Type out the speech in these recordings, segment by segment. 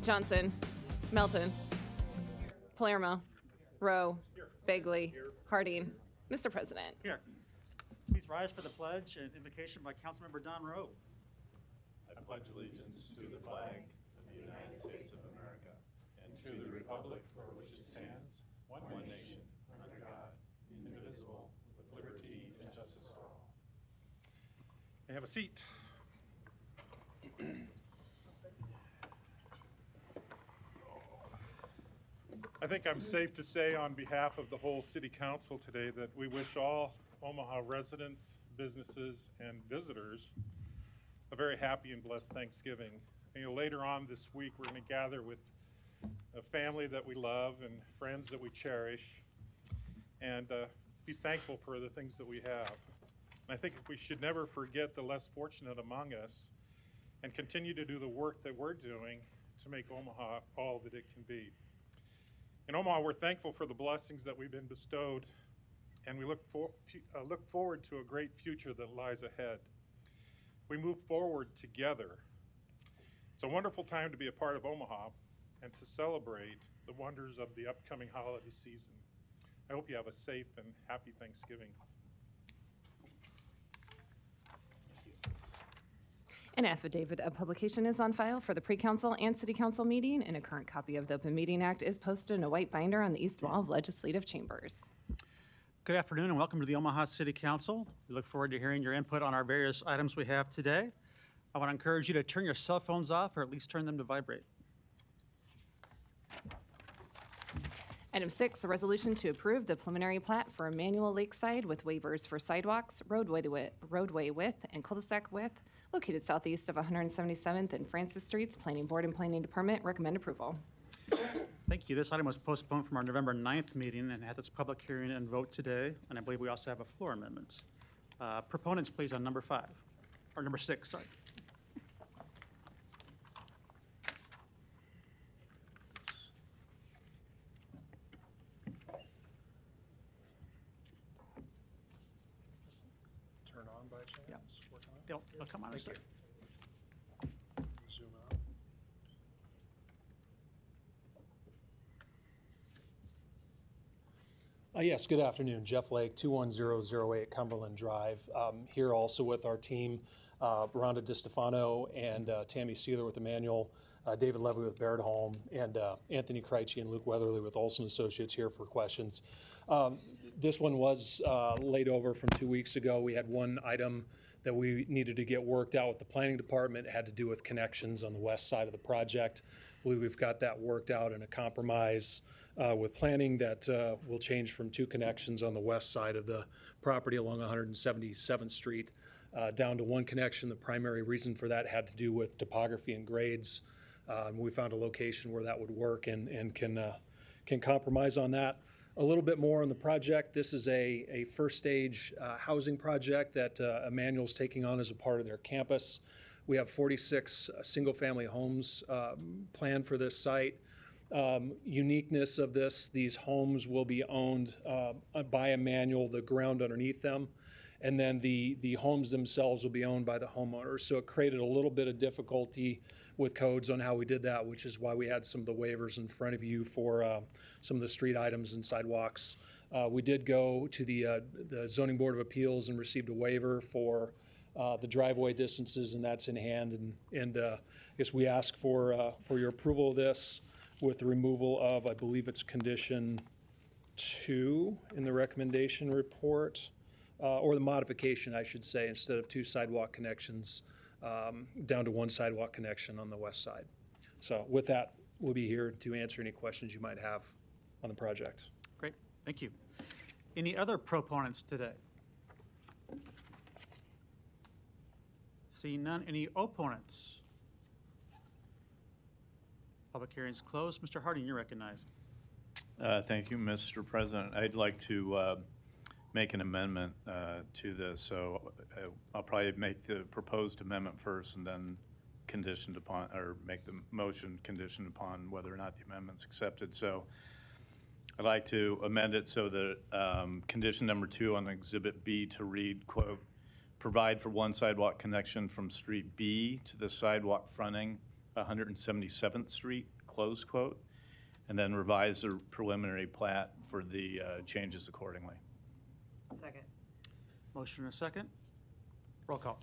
Johnson, Melton, Palermo, Rowe, Bagley, Harding. Mr. President. Here. Please rise for the pledge and invocation by Councilmember Don Rowe. I pledge allegiance to the flag of the United States of America and to the republic for which it stands, one nation, under God, indivisible, with liberty and justice for all. Have a seat. I think I'm safe to say on behalf of the whole City Council today that we wish all Omaha residents, businesses, and visitors a very happy and blessed Thanksgiving. Later on this week, we're going to gather with a family that we love and friends that we cherish and be thankful for the things that we have. And I think we should never forget the less fortunate among us and continue to do the work that we're doing to make Omaha all that it can be. In Omaha, we're thankful for the blessings that we've been bestowed, and we look forward to a great future that lies ahead. We move forward together. It's a wonderful time to be a part of Omaha and to celebrate the wonders of the upcoming holiday season. I hope you have a safe and happy Thanksgiving. An affidavit of publication is on file for the pre-council and city council meeting, and a current copy of the Open Meeting Act is posted in a white binder on the east wall of legislative chambers. Good afternoon and welcome to the Omaha City Council. We look forward to hearing your input on our various items we have today. I want to encourage you to turn your cell phones off or at least turn them to vibrate. Item 6, a resolution to approve the preliminary plat for Emmanuel Lakeside with waivers for sidewalks, roadway width, and cul-de-sac width located southeast of 177th and Francis Streets. Planning Board and Planning Department recommend approval. Thank you. This item was postponed from our November 9th meeting and had its public hearing and vote today, and I believe we also have a floor amendment. Proponents, please, on number 5, or number 6, sorry. Turn on by chance? Yeah. Work on it? They'll come on in a second. Zoom out. Yes, good afternoon. Jeff Lake, 21008 Cumberland Drive. Here also with our team, Rhonda DiStefano and Tammy Sealer with Emmanuel, David Levy with Baird Home, and Anthony Krejci and Luke Weatherly with Olson Associates here for questions. This one was laid over from 2 weeks ago. We had one item that we needed to get worked out with the planning department. It had to do with connections on the west side of the project. I believe we've got that worked out in a compromise with planning that will change from 2 connections on the west side of the property along 177th Street down to 1 connection. The primary reason for that had to do with topography and grades. We found a location where that would work and can compromise on that. A little bit more on the project. This is a first stage housing project that Emmanuel's taking on as a part of their campus. We have 46 single family homes planned for this site. Uniqueness of these homes will be owned by Emmanuel, the ground underneath them, and then the homes themselves will be owned by the homeowners. So it created a little bit of difficulty with codes on how we did that, which is why we had some of the waivers in front of you for some of the street items and sidewalks. We did go to the Zoning Board of Appeals and received a waiver for the driveway distances, and that's in hand. And I guess we ask for your approval of this with the removal of, I believe it's condition 2 in the recommendation report, or the modification, I should say, instead of 2 sidewalk connections, down to 1 sidewalk connection on the west side. So with that, we'll be here to answer any questions you might have on the project. Great, thank you. Any other proponents today? Seeing none, any opponents? Public hearing is closed. Mr. Harding, you're recognized. Thank you, Mr. President. I'd like to make an amendment to this. So I'll probably make the proposed amendment first and then conditioned upon, or make the motion conditioned upon whether or not the amendment's accepted. So I'd like to amend it so that condition number 2 on Exhibit B to read, quote, provide for 1 sidewalk connection from Street B to the sidewalk fronting 177th Street, close quote, and then revise the preliminary plat for the changes accordingly. Second. Motion and a second. Roll call.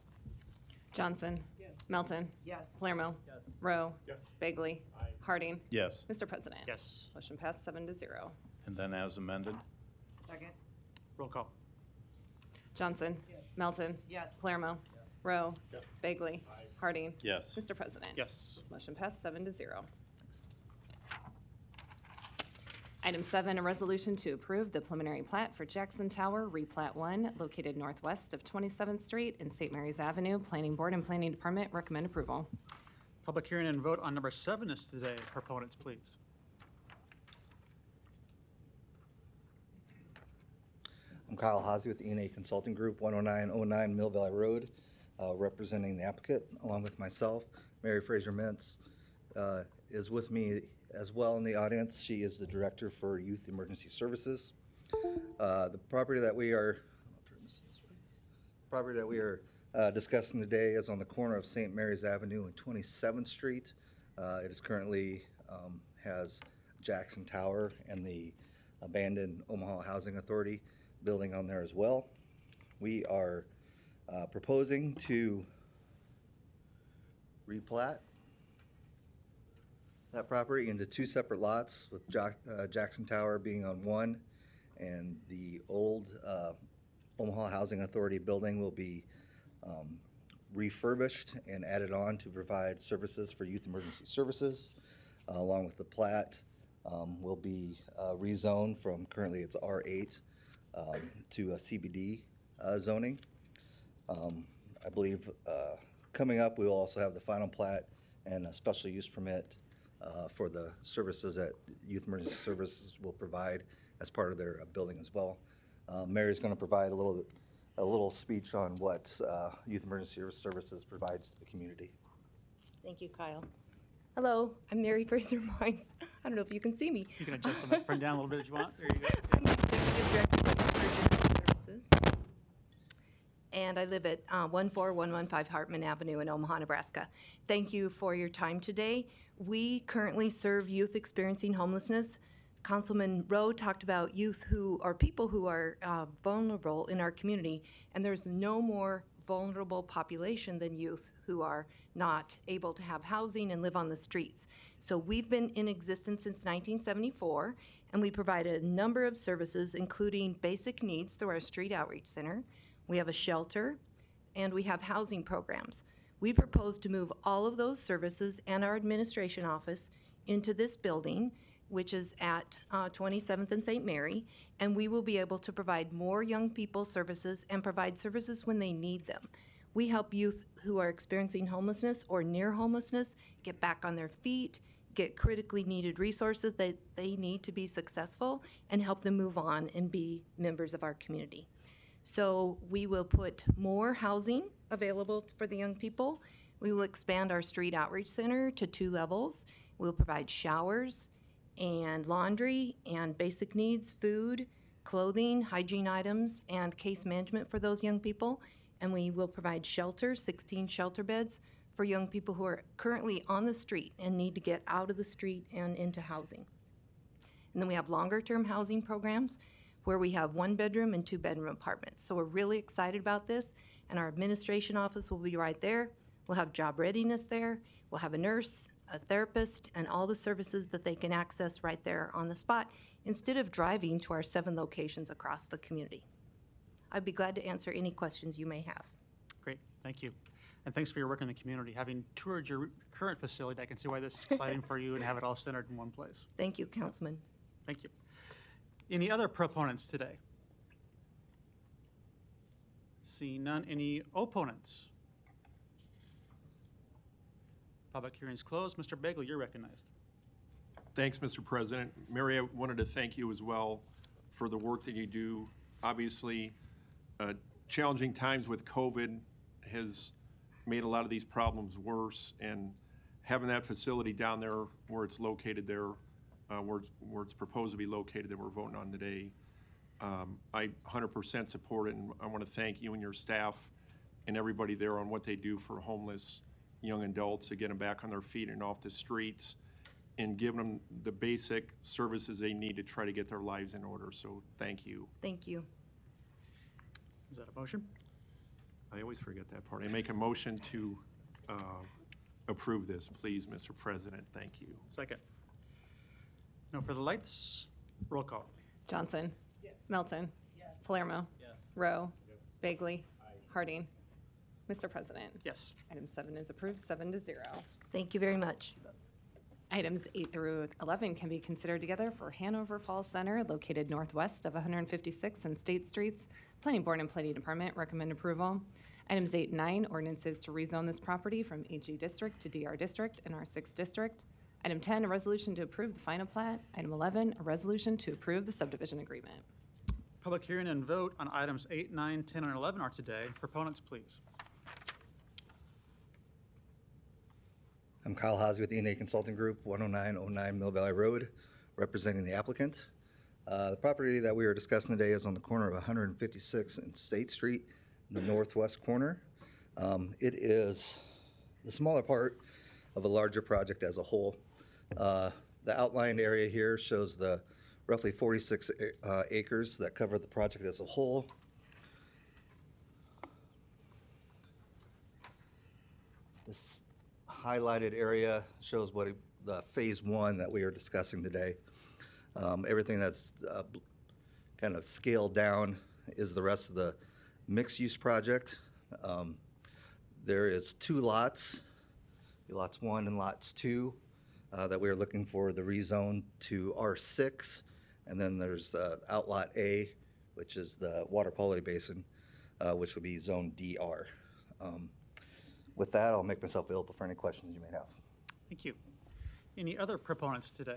Johnson. Melton. Yes. Palermo. Yes. Rowe. Yes. Bagley. Aye. Harding. Yes, Mr. President. Yes. Motion passed 7-0. and then as amended? Second. Roll call. Johnson. Melton. Yes. Palermo. Rowe. Yes. Bagley. Aye. Harding. Yes. Mr. President. Yes. Motion passed 7-0. Item 7, a resolution to approve the preliminary plat for Jackson Tower, Replat 1, located northwest of 27th Street and St. Mary's Avenue. Planning Board and Planning Department recommend approval. Public hearing and vote on number 7 is today. Proponents, please. I'm Kyle Hazy with E&A Consulting Group, 10909 Mill Valley Road, representing the applicant, along with myself. Mary Fraser Mintz is with me as well in the audience. She is the Director for Youth Emergency Services. The property that we are, discussing today is on the corner of St. Mary's Avenue and 27th Street. It is currently has Jackson Tower and the abandoned Omaha Housing Authority building on there as well. We are proposing to replat that property into 2 separate lots, with Jackson Tower being on one, and the old Omaha Housing Authority building will be refurbished and added on to provide services for youth emergency services. Along with the plat, will be rezoned from currently it's R8 to a CBD zoning. I believe coming up, we will also have the final plat and a special use permit for the services that Youth Emergency Services will provide as part of their building as well. Mary's going to provide a little speech on what Youth Emergency Services provides to the community. Thank you, Kyle. Hello, I'm Mary Fraser Mines. I don't know if you can see me. You can adjust the microphone down a little bit if you want. There you go. I'm the Executive Director for Emergency Services. And I live at 14115 Hartman Avenue in Omaha, Nebraska. Thank you for your time today. We currently serve youth experiencing homelessness. Councilman Rowe talked about youth who are people who are vulnerable in our community, and there's no more vulnerable population than youth who are not able to have housing and live on the streets. So we've been in existence since 1974, and we provide a number of services, including basic needs through our street outreach center. We have a shelter, and we have housing programs. We propose to move all of those services and our administration office into this building, which is at 27th and St. Mary, and we will be able to provide more young people services and provide services when they need them. We help youth who are experiencing homelessness or near homelessness get back on their feet, get critically needed resources that they need to be successful, and help them move on and be members of our community. So we will put more housing available for the young people. We will expand our street outreach center to 2 levels. We'll provide showers and laundry and basic needs, food, clothing, hygiene items, and case management for those young people. And we will provide shelter, 16 shelter beds for young people who are currently on the street and need to get out of the street and into housing. And then we have longer-term housing programs where we have 1-bedroom and 2-bedroom apartments. So we're really excited about this, and our administration office will be right there. We'll have job readiness there. We'll have a nurse, a therapist, and all the services that they can access right there on the spot instead of driving to our 7 locations across the community. I'd be glad to answer any questions you may have. Great, thank you. And thanks for your work in the community. Having toured your current facility, I can see why this is exciting for you and have it all centered in one place. Thank you, Councilman. Thank you. Any other proponents today? Seeing none, any opponents? Public hearing's closed. Mr. Bagley, you're recognized. Thanks, Mr. President. Mary, I wanted to thank you as well for the work that you do. Obviously, challenging times with COVID has made a lot of these problems worse, and having that facility down there where it's located there, where it's proposed to be located that we're voting on today, I 100% support it, and I want to thank you and your staff and everybody there on what they do for homeless young adults to get them back on their feet and off the streets and giving them the basic services they need to try to get their lives in order. So thank you. Thank you. Is that a motion? I always forget that part. I make a motion to approve this, please, Mr. President. Thank you. Second. No further lights. Roll call. Johnson. Melton. Palermo. Rowe. Bagley. Harding. Mr. President. Yes. Item 7 is approved, 7-0. Thank you very much. Items 8 through 11 can be considered together for Hanover Falls Center, located northwest of 156 and State Streets. Planning Board and Planning Department recommend approval. Items 8 and 9, ordinances to rezone this property from AG District to DR District and R6 District. Item 10, a resolution to approve the final plat. Item 11, a resolution to approve the subdivision agreement. Public hearing and vote on items 8, 9, 10, and 11 are today. Proponents, please. I'm Kyle Haase with E&A Consulting Group, 10909 Mill Valley Road, representing the applicant. The property that we are discussing today is on the corner of 156 and State Street, in the northwest corner. It is the smaller part of a larger project as a whole. The outlined area here shows the roughly 46 acres that cover the project as a whole. This highlighted area shows what the phase 1 that we are discussing today. Everything that's kind of scaled down is the rest of the mixed-use project. There is 2 lots, lots 1 and lots 2, that we are looking for the rezone to R6, and then there's the outlot A, which is the water quality basin, which would be zone DR. With that, I'll make myself available for any questions you may have. Thank you. Any other proponents today?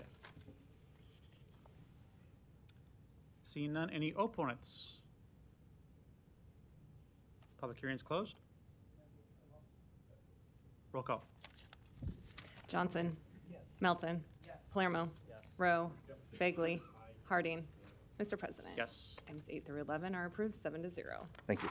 Seeing none, any opponents? Public hearing is closed. Roll call. Johnson. Melton. Palermo. Rowe. Bagley. Harding. Mr. President. Yes. Items 8 through 11 are approved, 7-0. Thank you.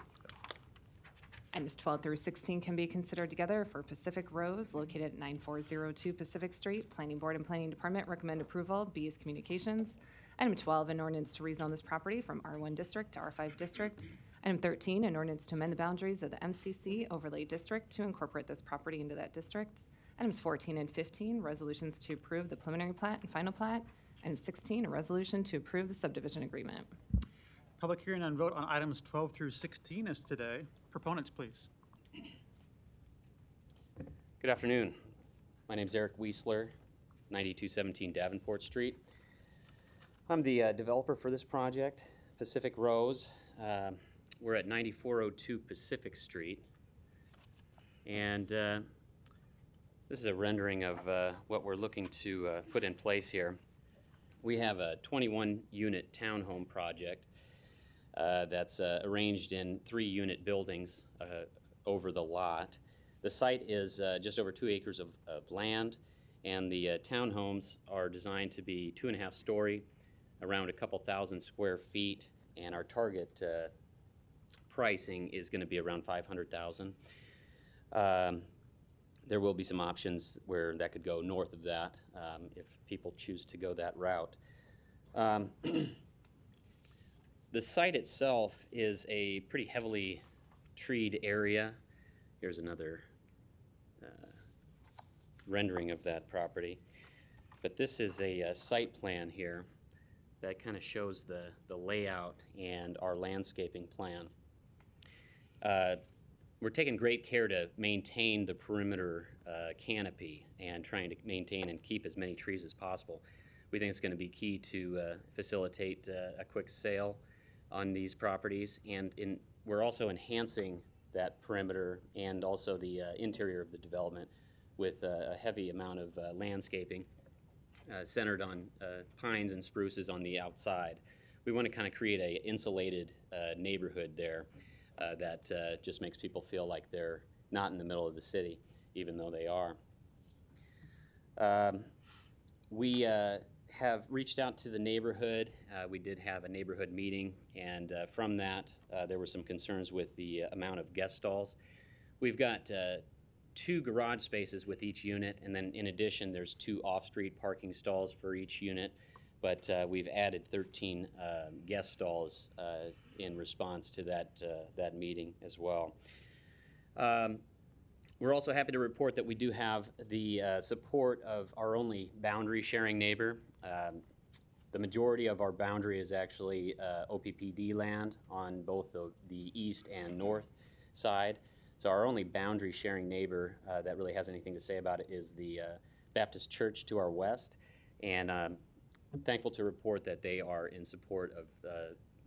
Items 12 through 16 can be considered together for Pacific Rose, located at 9402 Pacific Street. Planning Board and Planning Department recommend approval. B is Communications. Item 12, an ordinance to rezone this property from R1 District to R5 District. Item 13, an ordinance to amend the boundaries of the MCC overlay district to incorporate this property into that district. Items 14 and 15, resolutions to approve the preliminary plat and final plat. Item 16, a resolution to approve the subdivision agreement. Public hearing and vote on items 12 through 16 is today. Proponents, please. Good afternoon. My name is Eric Wiesler, 9217 Davenport Street. I'm the developer for this project, Pacific Rose. We're at 9402 Pacific Street. And this is a rendering of what we're looking to put in place here. We have a 21-unit townhome project that's arranged in 3-unit buildings over the lot. The site is just over 2 acres of land, and the townhomes are designed to be 2.5-story, around a couple thousand square feet, and our target pricing is going to be around $500,000. There will be some options where that could go north of that if people choose to go that route. The site itself is a pretty heavily treed area. Here's another rendering of that property. But this is a site plan here that kind of shows the layout and our landscaping plan. We're taking great care to maintain the perimeter canopy and trying to maintain and keep as many trees as possible. We think it's going to be key to facilitate a quick sale on these properties, and we're also enhancing that perimeter and also the interior of the development with a heavy amount of landscaping centered on pines and spruces on the outside. We want to kind of create an insulated neighborhood there that just makes people feel like they're not in the middle of the city, even though they are. We have reached out to the neighborhood. We did have a neighborhood meeting, and from that, there were some concerns with the amount of guest stalls. We've got 2 garage spaces with each unit, and then in addition, there's 2 off-street parking stalls for each unit. But we've added 13 guest stalls in response to that meeting as well. We're also happy to report that we do have the support of our only boundary sharing neighbor. The majority of our boundary is actually OPPD land on both the east and north side. So our only boundary sharing neighbor that really has anything to say about it is the Baptist Church to our west. And I'm thankful to report that they are in support of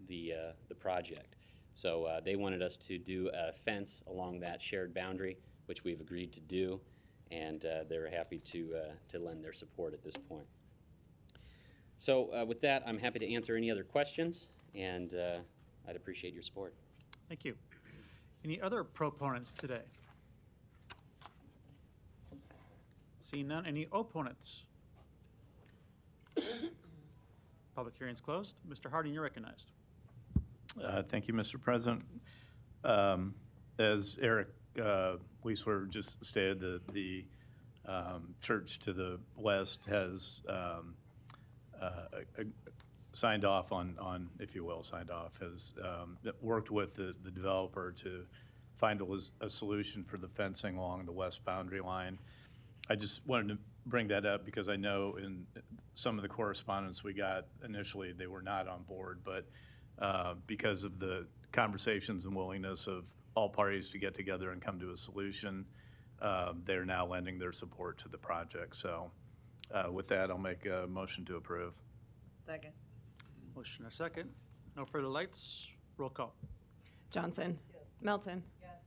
the project. So they wanted us to do a fence along that shared boundary, which we've agreed to do, and they're happy to lend their support at this point. So with that, I'm happy to answer any other questions, and I'd appreciate your support. Thank you. Any other proponents today? Seeing none, any opponents? Public hearing's closed. Mr. Harding, you're recognized. Thank you, Mr. President. As Eric Wiesler just stated, the church to the west has signed off on, if you will, has worked with the developer to find a solution for the fencing along the west boundary line. I just wanted to bring that up because I know in some of the correspondence we got initially, they were not on board, but because of the conversations and willingness of all parties to get together and come to a solution, they're now lending their support to the project. So with that, I'll make a motion to approve. Second. Motion and a second. No further lights. Roll call. Johnson. Melton.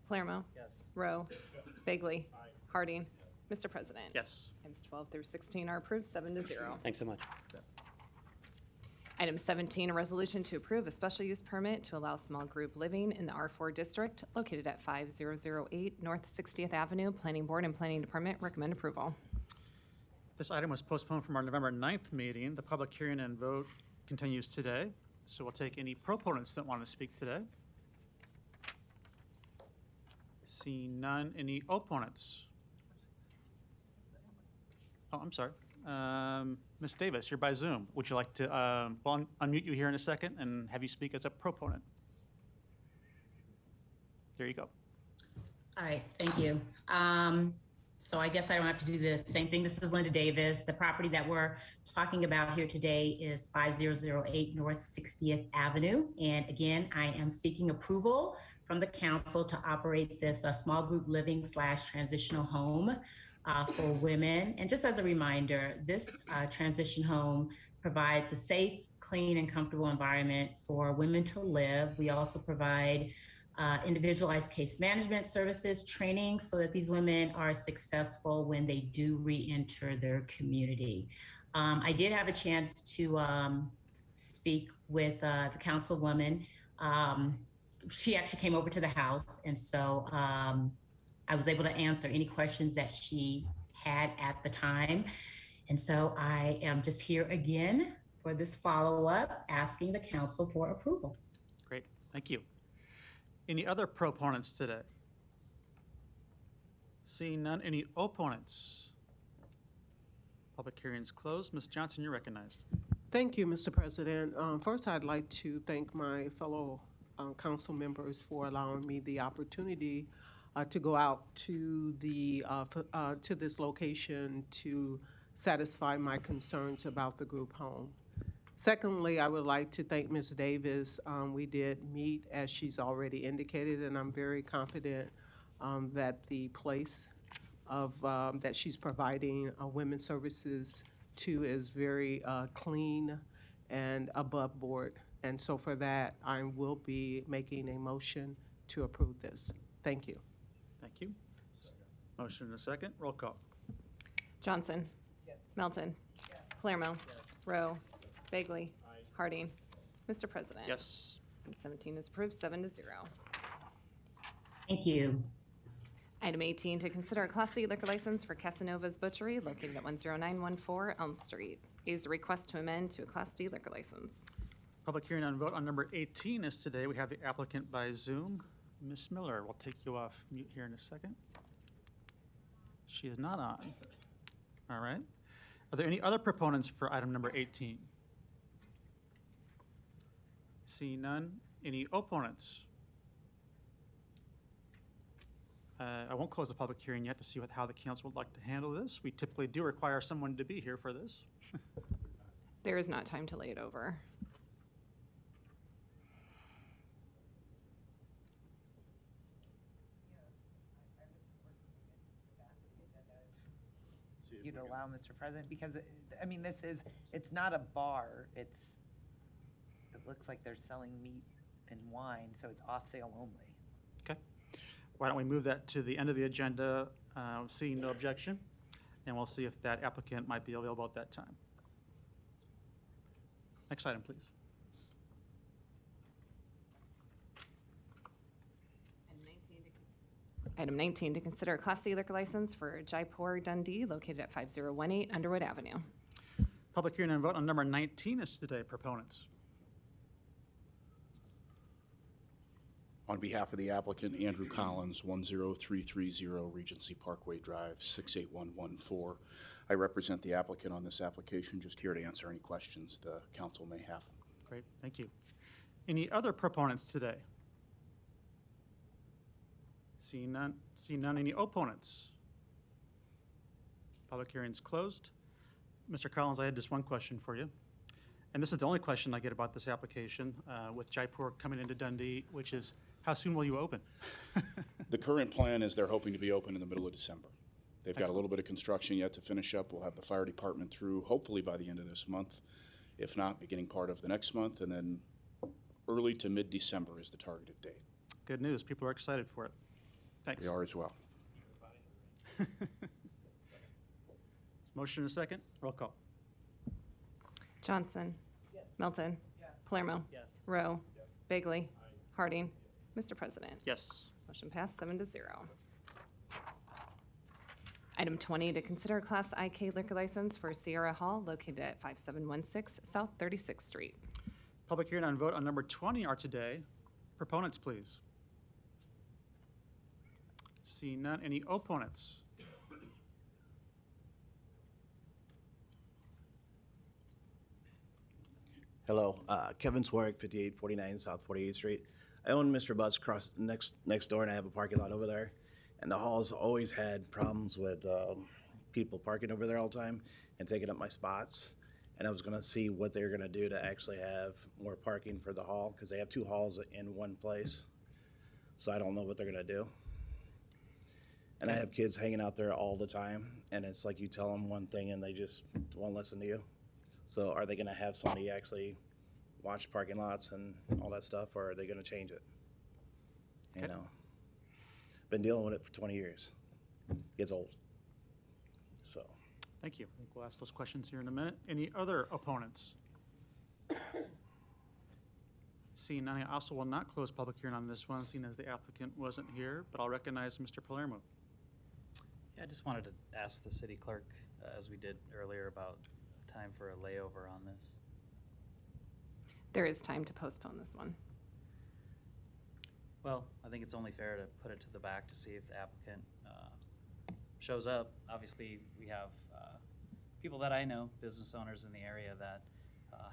Palermo. Rowe. Bagley. Harding. Mr. President. Yes. Items 12 through 16 are approved, 7-0. Thanks so much. Item 17, a resolution to approve a special use permit to allow small group living in the R4 district located at 5008 North 60th Avenue. Planning Board and Planning Department recommend approval. This item was postponed from our November 9th meeting. The public hearing and vote continues today. So we'll take any proponents that want to speak today. Seeing none, any opponents? Oh, I'm sorry. Ms. Davis, you're by Zoom. Would you like to unmute you here in a second and have you speak as a proponent? There you go. All right, thank you. So I guess I don't have to do the same thing. This is Linda Davis. The property that we're talking about here today is 5008 North 60th Avenue. And again, I am seeking approval from the council to operate this small group living / transitional home for women. And just as a reminder, this transition home provides a safe, clean, and comfortable environment for women to live. We also provide individualized case management services, training, so that these women are successful when they do re-enter their community. I did have a chance to speak with the councilwoman. She actually came over to the house, and so I was able to answer any questions that she had at the time. And so I am just here again for this follow-up, asking the council for approval. Great, thank you. Any other proponents today? Seeing none, any opponents? Public hearing's closed. Ms. Johnson, you're recognized. Thank you, Mr. President. First, I'd like to thank my fellow council members for allowing me the opportunity to go out to this location to satisfy my concerns about the group home. Secondly, I would like to thank Ms. Davis. We did meet, as she's already indicated, and I'm very confident that the place of that she's providing women's services to is very clean and above board. And so for that, I will be making a motion to approve this. Thank you. Thank you. Motion and a second. Roll call. Johnson. Melton. Palermo. Rowe. Bagley. Harding. Mr. President. Yes. Item 17 is approved, 7-0. Thank you. Item 18, to consider a Class C liquor license for Casanova's Butchery located at 10914 Elm Street. It is a request to amend to a Class D liquor license. Public hearing on vote on number 18 is today. We have the applicant by Zoom. Ms. Miller, we'll take you off mute here in a second. She is not on. All right. Are there any other proponents for item number 18? Seeing none. Any opponents? I won't close the public hearing yet to see how the council would like to handle this. We typically do require someone to be here for this. There is not time to lay it over. You'd allow, Mr. President, because, I mean, it's not a bar, it looks like they're selling meat and wine, so it's off sale only. Okay. Why don't we move that to the end of the agenda, seeing no objection, and we'll see if that applicant might be available at that time. Next item, please. Item 19, to consider a Class C liquor license for Jaipur Dundee located at 5018 Underwood Avenue. Public hearing and vote on number 19 is today. Proponents. On behalf of the applicant, Andrew Collins, 10330 Regency Parkway Drive, 68114. I represent the applicant on this application, just here to answer any questions the council may have. Great, thank you. Any other proponents today? Seeing none, any opponents? Public hearing's closed. Mr. Collins, I had just one question for you. And this is the only question I get about this application with Jaipur coming into Dundee, which is, how soon will you open? The current plan is they're hoping to be open in the middle of December. They've got a little bit of construction yet to finish up. We'll have the fire department through, hopefully by the end of this month. If not, beginning part of the next month, and then early to mid-December is the targeted date. Good news, people are excited for it. Thanks. They are as well. Motion and a second, roll call. Johnson. Yes. Milton. Yes. Palermo. Yes. Rowe. Bagley. Harding. Mr. President. Yes. Motion passed 7-0. Item 20, to consider a Class IK liquor license for Sierra Hall located at 5716 South 36th Street. Public hearing and vote on number 20 are today. Proponents, please. Seeing none, any opponents? Hello, Kevin Swarrick, 5849 South 48th Street. I own Mr. Butts across next door, and I have a parking lot over there. And the hall's always had problems with people parking over there all the time and taking up my spots. And I was going to see what they're going to do to actually have more parking for the hall, because they have two halls in one place. So I don't know what they're going to do. And I have kids hanging out there all the time, and it's like you tell them one thing and they just won't listen to you. So are they going to have somebody actually watch parking lots and all that stuff, or are they going to change it? You know, been dealing with it for 20 years. Gets old. So. Thank you. I think we'll ask those questions here in a minute. Any other opponents? Seeing none, I also will not close public hearing on this one, seeing as the applicant wasn't here, but I'll recognize Mr. Palermo. Yeah, I just wanted to ask the city clerk, as we did earlier, about time for a layover on this. There is time to postpone this one. Well, I think it's only fair to put it to the back to see if the applicant shows up. Obviously, we have people that I know, business owners in the area, that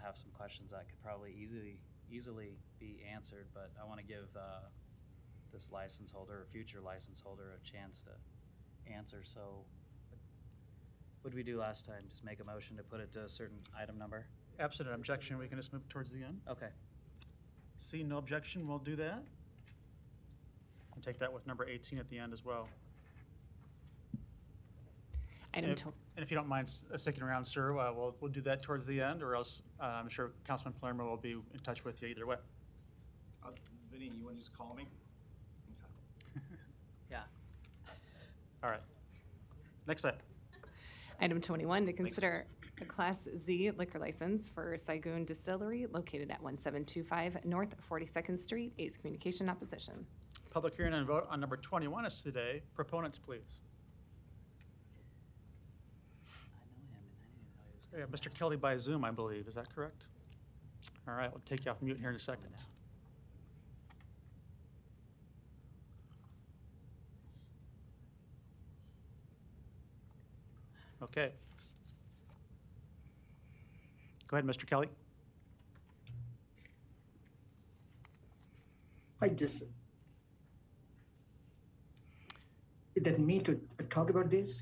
have some questions that could probably easily be answered, but I want to give this license holder or future license holder a chance to answer. So what did we do last time? Just make a motion to put it to a certain item number? Absent an objection, we can just move towards the end. Okay. Seeing no objection, we'll do that. And take that with number 18 at the end as well. Item And if you don't mind sticking around, sir, we'll do that towards the end, or else I'm sure Councilman Palermo will be in touch with you either way. Vinny, you want to just call me? Yeah. All right. Next item. Item 21, to consider a Class Z liquor license for Saigoon Distillery located at 1725 North 42nd Street, Ace Communication Opposition. Public hearing and vote on number 21 is today. Proponents, please. Yeah, Mr. Kelly by Zoom, I believe. Is that correct? All right, we'll take you off mute here in a second. Okay. Go ahead, Mr. Kelly. I just, is that me to talk about this?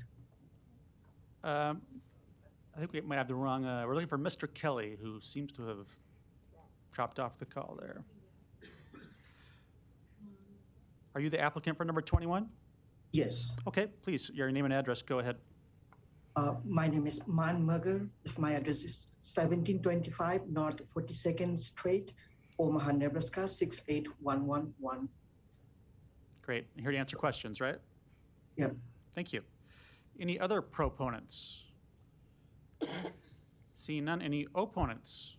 I think we might have the wrong, we're looking for Mr. Kelly, who seems to have dropped off the call there. Are you the applicant for number 21? Yes. Okay, please, your name and address, go ahead. My name is Man Mugger. My address is 1725 North 42nd Street, Omaha, Nebraska, 68111. Great, I'm here to answer questions, right? Yep. Thank you. Any other proponents? Seeing none, any opponents?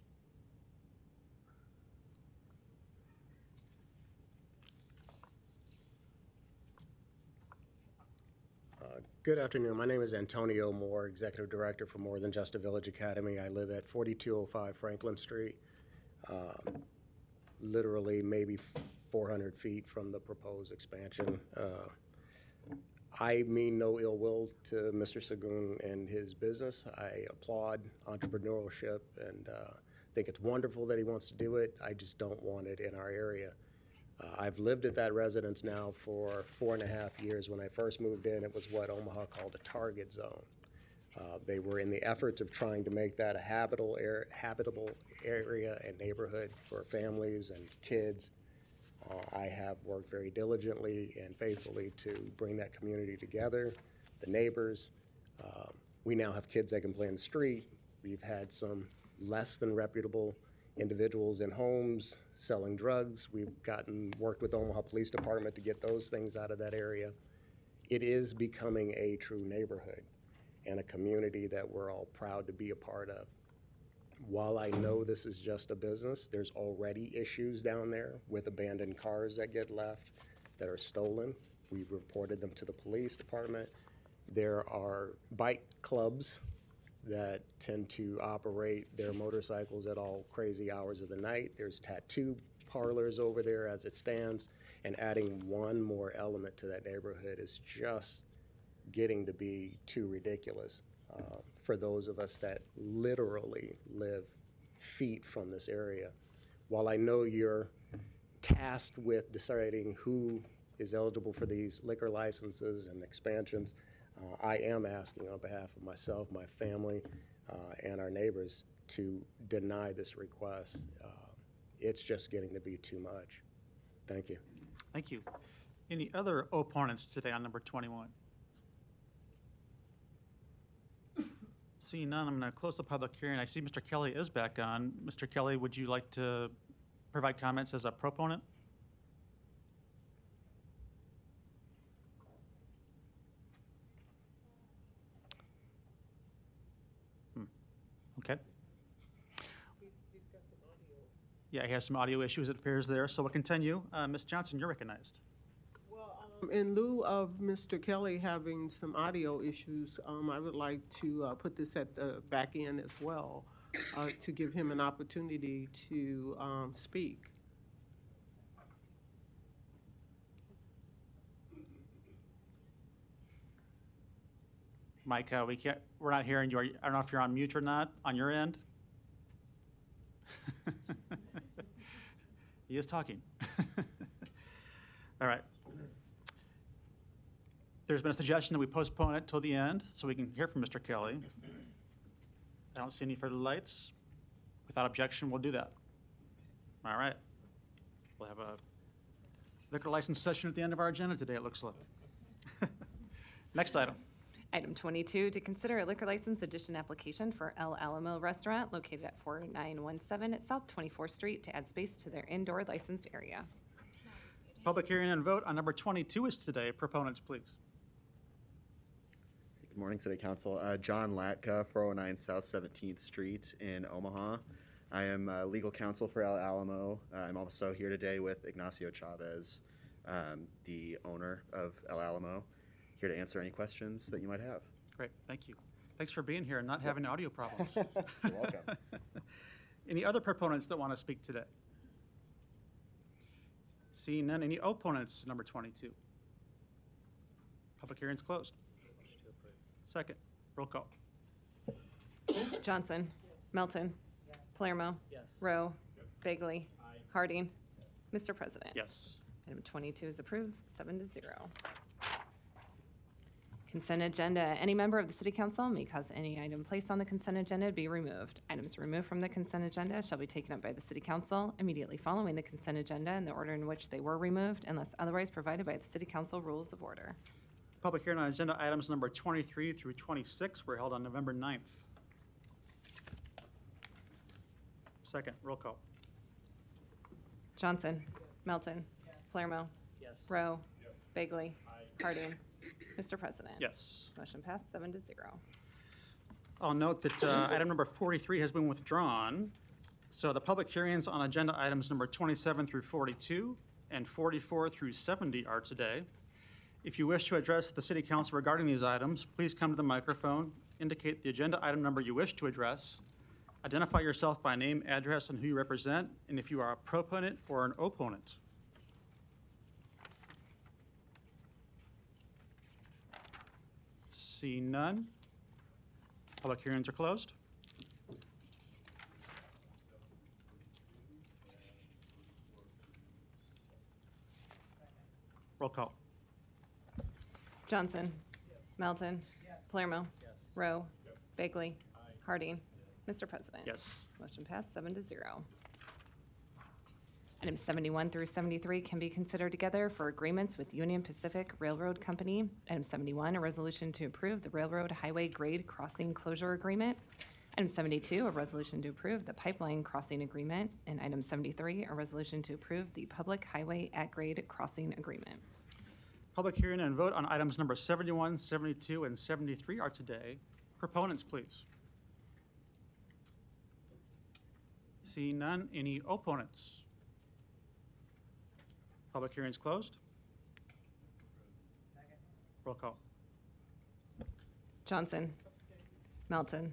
Good afternoon. My name is Antonio Moore, Executive Director for More Than Just a Village Academy. I live at 4205 Franklin Street, literally maybe 400 feet from the proposed expansion. I mean no ill will to Mr. Sagoon and his business. I applaud entrepreneurship and think it's wonderful that he wants to do it. I just don't want it in our area. I've lived at that residence now for 4.5 years. When I first moved in, it was what Omaha called a target zone. They were in the efforts of trying to make that a habitable area and neighborhood for families and kids. I have worked very diligently and faithfully to bring that community together, the neighbors. We now have kids that can play in the street. We've had some less than reputable individuals in homes selling drugs. We've worked with Omaha Police Department to get those things out of that area. It is becoming a true neighborhood and a community that we're all proud to be a part of. While I know this is just a business, there's already issues down there with abandoned cars that get left, that are stolen. We've reported them to the police department. There are bike clubs that tend to operate their motorcycles at all crazy hours of the night. There's tattoo parlors over there as it stands, and adding one more element to that neighborhood is just getting to be too ridiculous for those of us that literally live feet from this area. While I know you're tasked with deciding who is eligible for these liquor licenses and expansions, I am asking on behalf of myself, my family, and our neighbors to deny this request. It's just getting to be too much. Thank you. Thank you. Any other opponents today on number 21? Seeing none, I'm going to close the public hearing. I see Mr. Kelly is back on. Mr. Kelly, would you like to provide comments as a proponent? Okay. Yeah, he has some audio issues, it appears there, so we'll continue. Ms. Johnson, you're recognized. In lieu of Mr. Kelly having some audio issues, I would like to put this at the back end as well, to give him an opportunity to speak. Mike, we're not hearing you. I don't know if you're on mute or not on your end. He is talking. All right. There's been a suggestion that we postpone it till the end so we can hear from Mr. Kelly. I don't see any further lights. Without objection, we'll do that. All right. We'll have a liquor license session at the end of our agenda today, it looks like. Next item. Item 22, to consider a liquor license addition application for El Alamo Restaurant located at 4917 at South 24th Street to add space to their indoor licensed area. Public hearing and vote on number 22 is today. Proponents, please. Good morning, City Council. John Latka, 409 South 17th Street in Omaha. I am legal counsel for El Alamo. I'm also here today with Ignacio Chavez, the owner of El Alamo, here to answer any questions that you might have. Great, thank you. Thanks for being here and not having audio problems. You're welcome. Any other proponents that want to speak today? Seeing none, any opponents to number 22? Public hearing's closed. Second. Roll call. Johnson. Melton. Palermo. Yes. Rowe. Bagley. Harding. Mr. President. Yes. Item 22 is approved, 7-0. Consent agenda. Any member of the city council may cause any item placed on the consent agenda to be removed. Items removed from the consent agenda shall be taken up by the city council immediately following the consent agenda in the order in which they were removed, unless otherwise provided by the city council rules of order. Public hearing on agenda items number 23 through 26 were held on November 9th. Second, roll call. Johnson. Melton. Palermo. Yes. Rowe. Bagley. Harding. Mr. President. Yes. Motion passed, 7-0. I'll note that item number 43 has been withdrawn. So the public hearings on agenda items number 27 through 42 and 44 through 70 are today. If you wish to address the city council regarding these items, please come to the microphone, indicate the agenda item number you wish to address, identify yourself by name, address, and who you represent, and if you are a proponent or an opponent. See none. Public hearings are closed. Roll call. Johnson. Melton. Palermo. Rowe. Bagley. Harding. Mr. President. Yes. Motion passed, 7-0. Items 71 through 73 can be considered together for agreements with Union Pacific Railroad Company. Item 71, a resolution to approve the railroad highway grade crossing closure agreement. Item 72, a resolution to approve the pipeline crossing agreement. And item 73, a resolution to approve the public highway at-grade crossing agreement. Public hearing and vote on items number 71, 72, and 73 are today. Proponents, please. Seeing none, any opponents? Public hearing is closed. Roll call. Johnson. Melton.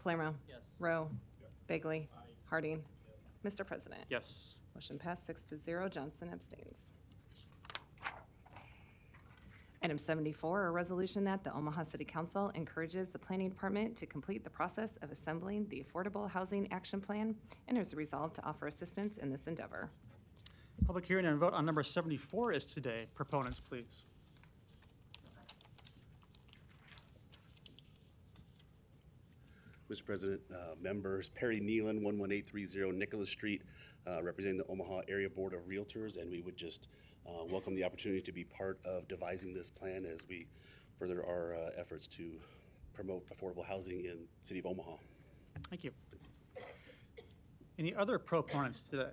Palermo. Rowe. Bagley. Harding. Mr. President. Yes. Motion passed, 6-0. Johnson abstains. Item 74, a resolution that the Omaha City Council encourages the Planning Department to complete the process of assembling the Affordable Housing Action Plan and is resolved to offer assistance in this endeavor. Public hearing and vote on number 74 is today. Proponents, please. Mr. President, members, Perry Nealon, 11830 Nicholas Street, representing the Omaha Area Board of Realtors, and we would just welcome the opportunity to be part of devising this plan as we further our efforts to promote affordable housing in the city of Omaha. Thank you. Any other proponents today?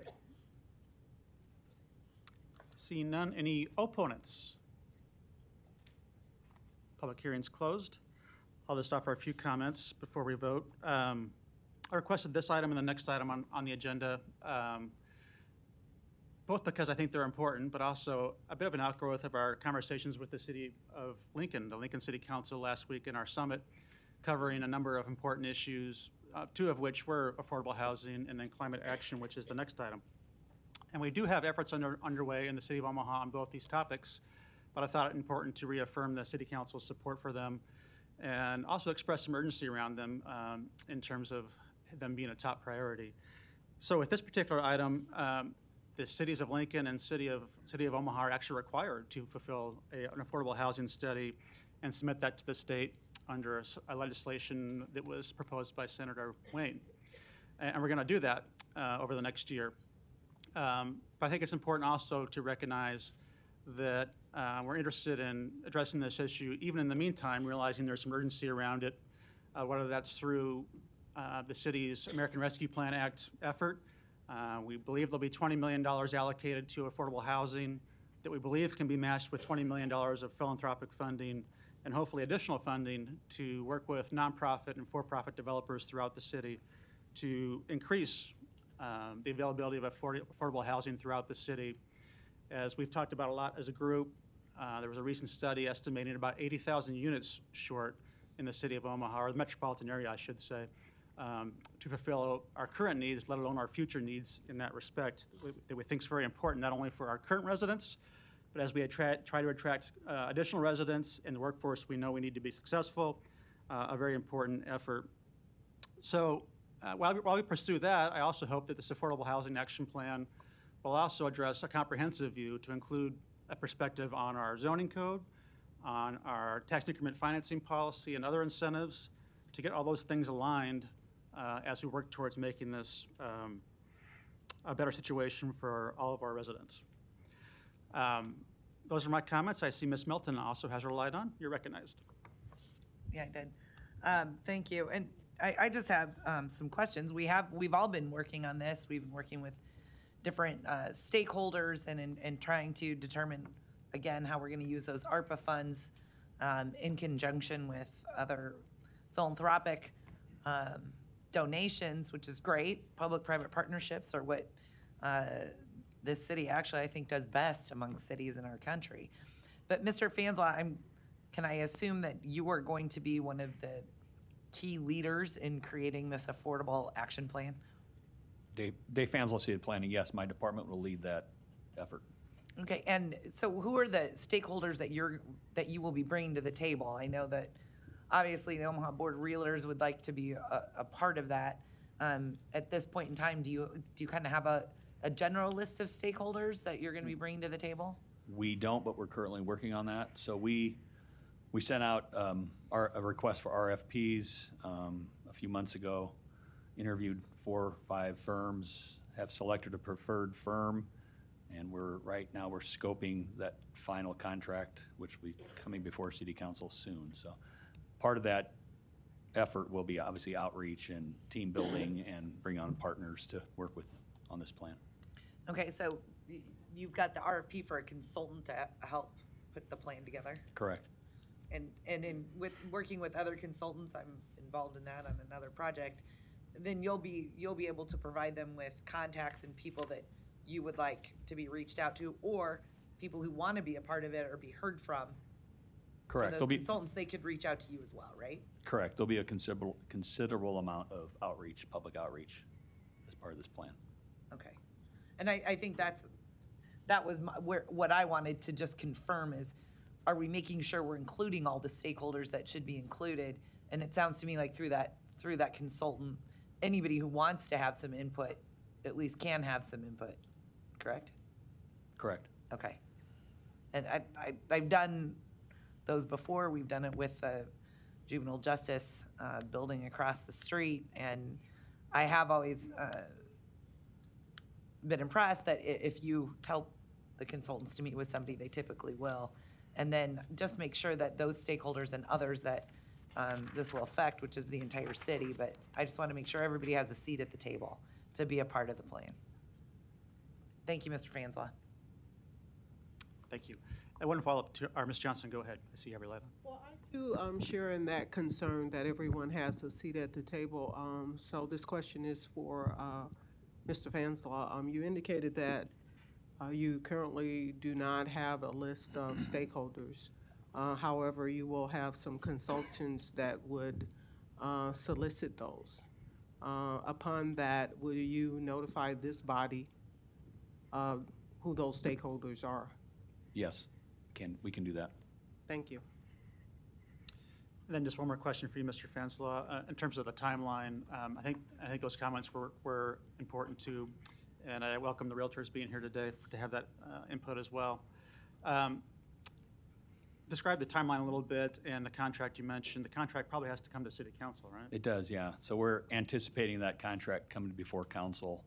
Seeing none, any opponents? Public hearing's closed. I'll just offer a few comments before we vote. I requested this item and the next item on the agenda, both because I think they're important, but also a bit of an outgrowth of our conversations with the city of Lincoln, the Lincoln City Council last week in our summit, covering a number of important issues, two of which were affordable housing and then climate action, which is the next item. And we do have efforts underway in the city of Omaha on both these topics, but I thought it important to reaffirm the city council's support for them and also express some urgency around them in terms of them being a top priority. So with this particular item, the cities of Lincoln and city of Omaha are actually required to fulfill an affordable housing study and submit that to the state under a legislation that was proposed by Senator Wayne. And we're going to do that over the next year. But I think it's important also to recognize that we're interested in addressing this issue, even in the meantime, realizing there's some urgency around it, whether that's through the city's American Rescue Plan Act effort. We believe there'll be $20 million allocated to affordable housing that we believe can be matched with $20 million of philanthropic funding and hopefully additional funding to work with nonprofit and for-profit developers throughout the city to increase the availability of affordable housing throughout the city. As we've talked about a lot as a group, there was a recent study estimating about 80,000 units short in the city of Omaha, or the metropolitan area, I should say, to fulfill our current needs, let alone our future needs in that respect, that we think is very important, not only for our current residents, but as we try to attract additional residents in the workforce we know we need to be successful, a very important effort. So while we pursue that, I also hope that this Affordable Housing Action Plan will also address a comprehensive view to include a perspective on our zoning code, on our tax increment financing policy and other incentives, to get all those things aligned as we work towards making this a better situation for all of our residents. Those are my comments. I see Ms. Melton also has her light on. You're recognized. Yeah, I did. Thank you. And I just have some questions. We've all been working on this. We've been working with different stakeholders and trying to determine, again, how we're going to use those ARPA funds in conjunction with other philanthropic donations, which is great. Public-private partnerships are what this city actually, I think, does best among cities in our country. But Mr. Fanslau, can I assume that you are going to be one of the key leaders in creating this affordable action plan? Dave Fanslau, City Planning, yes, my department will lead that effort. Okay, and so who are the stakeholders that you will be bringing to the table? I know that obviously the Omaha Board of Realtors would like to be a part of that. At this point in time, do you kind of have a general list of stakeholders that you're going to be bringing to the table? We don't, but we're currently working on that. So we sent out a request for RFPs a few months ago, interviewed 4 or 5 firms, have selected a preferred firm, and right now we're scoping that final contract, which will be coming before City Council soon. So part of that effort will be obviously outreach and team building and bring on partners to work with on this plan. Okay, so you've got the RFP for a consultant to help put the plan together? Correct. And with working with other consultants, I'm involved in that on another project, then you'll be able to provide them with contacts and people that you would like to be reached out to, or people who want to be a part of it or be heard from. Correct. From those consultants, they could reach out to you as well, right? Correct. There'll be a considerable amount of outreach, public outreach, as part of this plan. Okay. And I think that was what I wanted to just confirm is, are we making sure we're including all the stakeholders that should be included? And it sounds to me like through that consultant, anybody who wants to have some input at least can have some input, correct? Correct. Okay. And I've done those before. We've done it with the juvenile justice building across the street, and I have always been impressed that if you tell the consultants to meet with somebody, they typically will. And then just make sure that those stakeholders and others that this will affect, which is the entire city, but I just want to make sure everybody has a seat at the table to be a part of the plan. Thank you, Mr. Fanslau. Thank you. I want to follow up to Ms. Johnson. Go ahead. I see you have your light on. Well, I too share in that concern that everyone has a seat at the table. So this question is for Mr. Fanslau. You indicated that you currently do not have a list of stakeholders. However, you will have some consultants that would solicit those. Upon that, will you notify this body who those stakeholders are? Yes, we can do that. Thank you. And then just one more question for you, Mr. Fanslau. In terms of the timeline, I think those comments were important too, and I welcome the realtors being here today to have that input as well. Describe the timeline a little bit and the contract you mentioned. The contract probably has to come to City Council, right? It does, yeah. So we're anticipating that contract coming before council,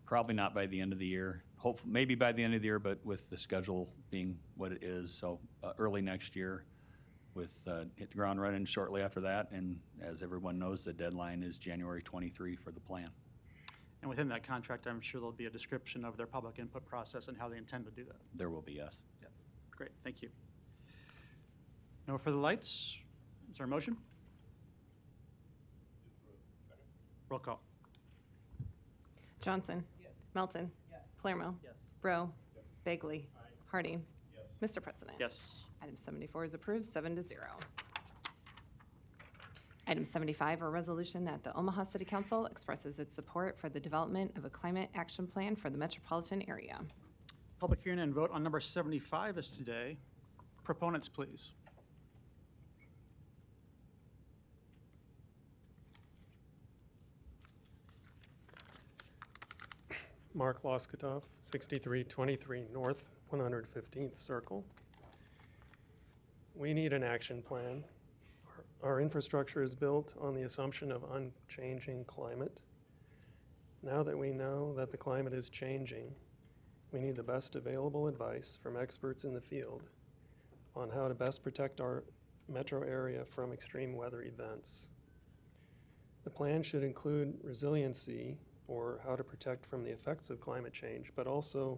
probably not by the end of the year. Hopefully, maybe by the end of the year, but with the schedule being what it is, so early next year, with hit the ground running shortly after that. And as everyone knows, the deadline is January 23 for the plan. And within that contract, I'm sure there'll be a description of their public input process and how they intend to do that. There will be, yes. Yeah. Great, thank you. No further lights. Is there a motion? Roll call. Johnson. Yes. Melton. Yes. Palermo. Yes. Rowe. Yes. Bagley. Aye. Harding. Yes. Mr. President. Yes. Item 74 is approved, 7-0. Item 75, a resolution that the Omaha City Council expresses its support for the development of a climate action plan for the metropolitan area. Public hearing and vote on number 75 is today. Proponents, please. Mark Loskatoff, 6323 North 115th Circle. We need an action plan. Our infrastructure is built on the assumption of unchanging climate. Now that we know that the climate is changing, we need the best available advice from experts in the field on how to best protect our metro area from extreme weather events. The plan should include resiliency, or how to protect from the effects of climate change, but also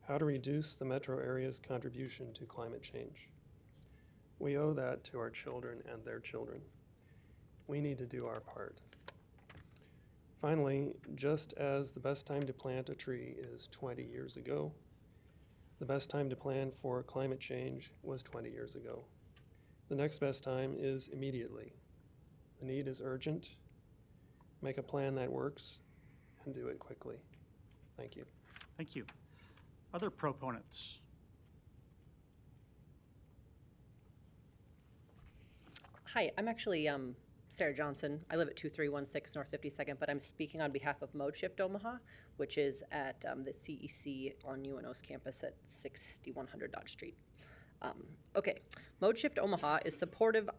how to reduce the metro area's contribution to climate change. We owe that to our children and their children. We need to do our part. Finally, just as the best time to plant a tree is 20 years ago, the best time to plan for climate change was 20 years ago. The next best time is immediately. The need is urgent. Make a plan that works and do it quickly. Thank you. Thank you. Other proponents? Hi, I'm actually Sarah Johnson. I live at 2316 North 52nd, but I'm speaking on behalf of Mode Shift Omaha, which is at the CEC on UNO's campus at 6100 Dodge Street. Okay, Mode Shift Omaha is supportive,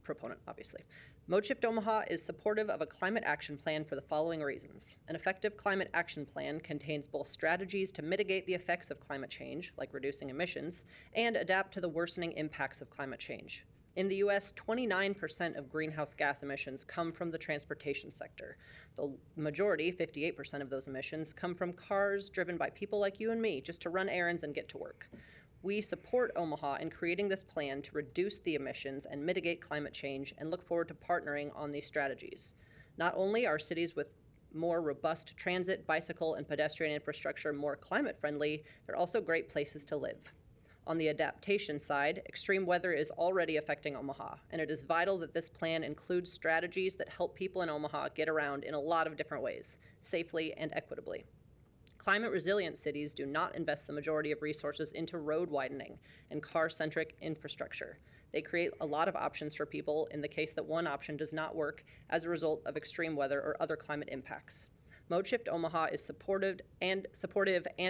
proponent, obviously. Mode Shift Omaha is supportive of a climate action plan for the following reasons. An effective climate action plan contains both strategies to mitigate the effects of climate change, like reducing emissions, and adapt to the worsening impacts of climate change. In the U.S., 29% of greenhouse gas emissions come from the transportation sector. The majority, 58% of those emissions, come from cars driven by people like you and me just to run errands and get to work. We support Omaha in creating this plan to reduce the emissions and mitigate climate change and look forward to partnering on these strategies. Not only are cities with more robust transit, bicycle, and pedestrian infrastructure more climate friendly, they're also great places to live. On the adaptation side, extreme weather is already affecting Omaha, and it is vital that this plan includes strategies that help people in Omaha get around in a lot of different ways, safely and equitably. Climate resilient cities do not invest the majority of resources into road widening and car-centric infrastructure. They create a lot of options for people in the case that one option does not work as a result of extreme weather or other climate impacts. Mode Shift Omaha is supportive and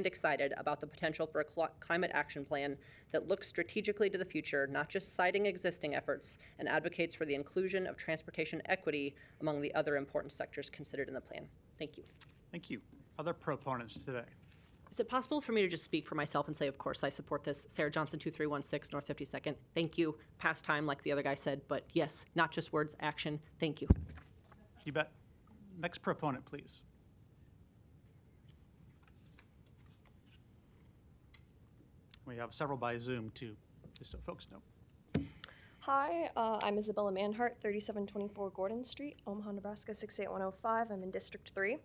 excited about the potential for a climate action plan that looks strategically to the future, not just citing existing efforts, and advocates for the inclusion of transportation equity among the other important sectors considered in the plan. Thank you. Thank you. Other proponents today? Is it possible for me to just speak for myself and say, of course, I support this? Sarah Johnson, 2316 North 52nd. Thank you. Past time, like the other guy said, but yes, not just words, action. Thank you. You bet. Next proponent, please. We have several by Zoom, too, just so folks know. Hi, I'm Isabella Manhart, 3724 Gordon Street, Omaha, Nebraska 68105. I'm in District 3.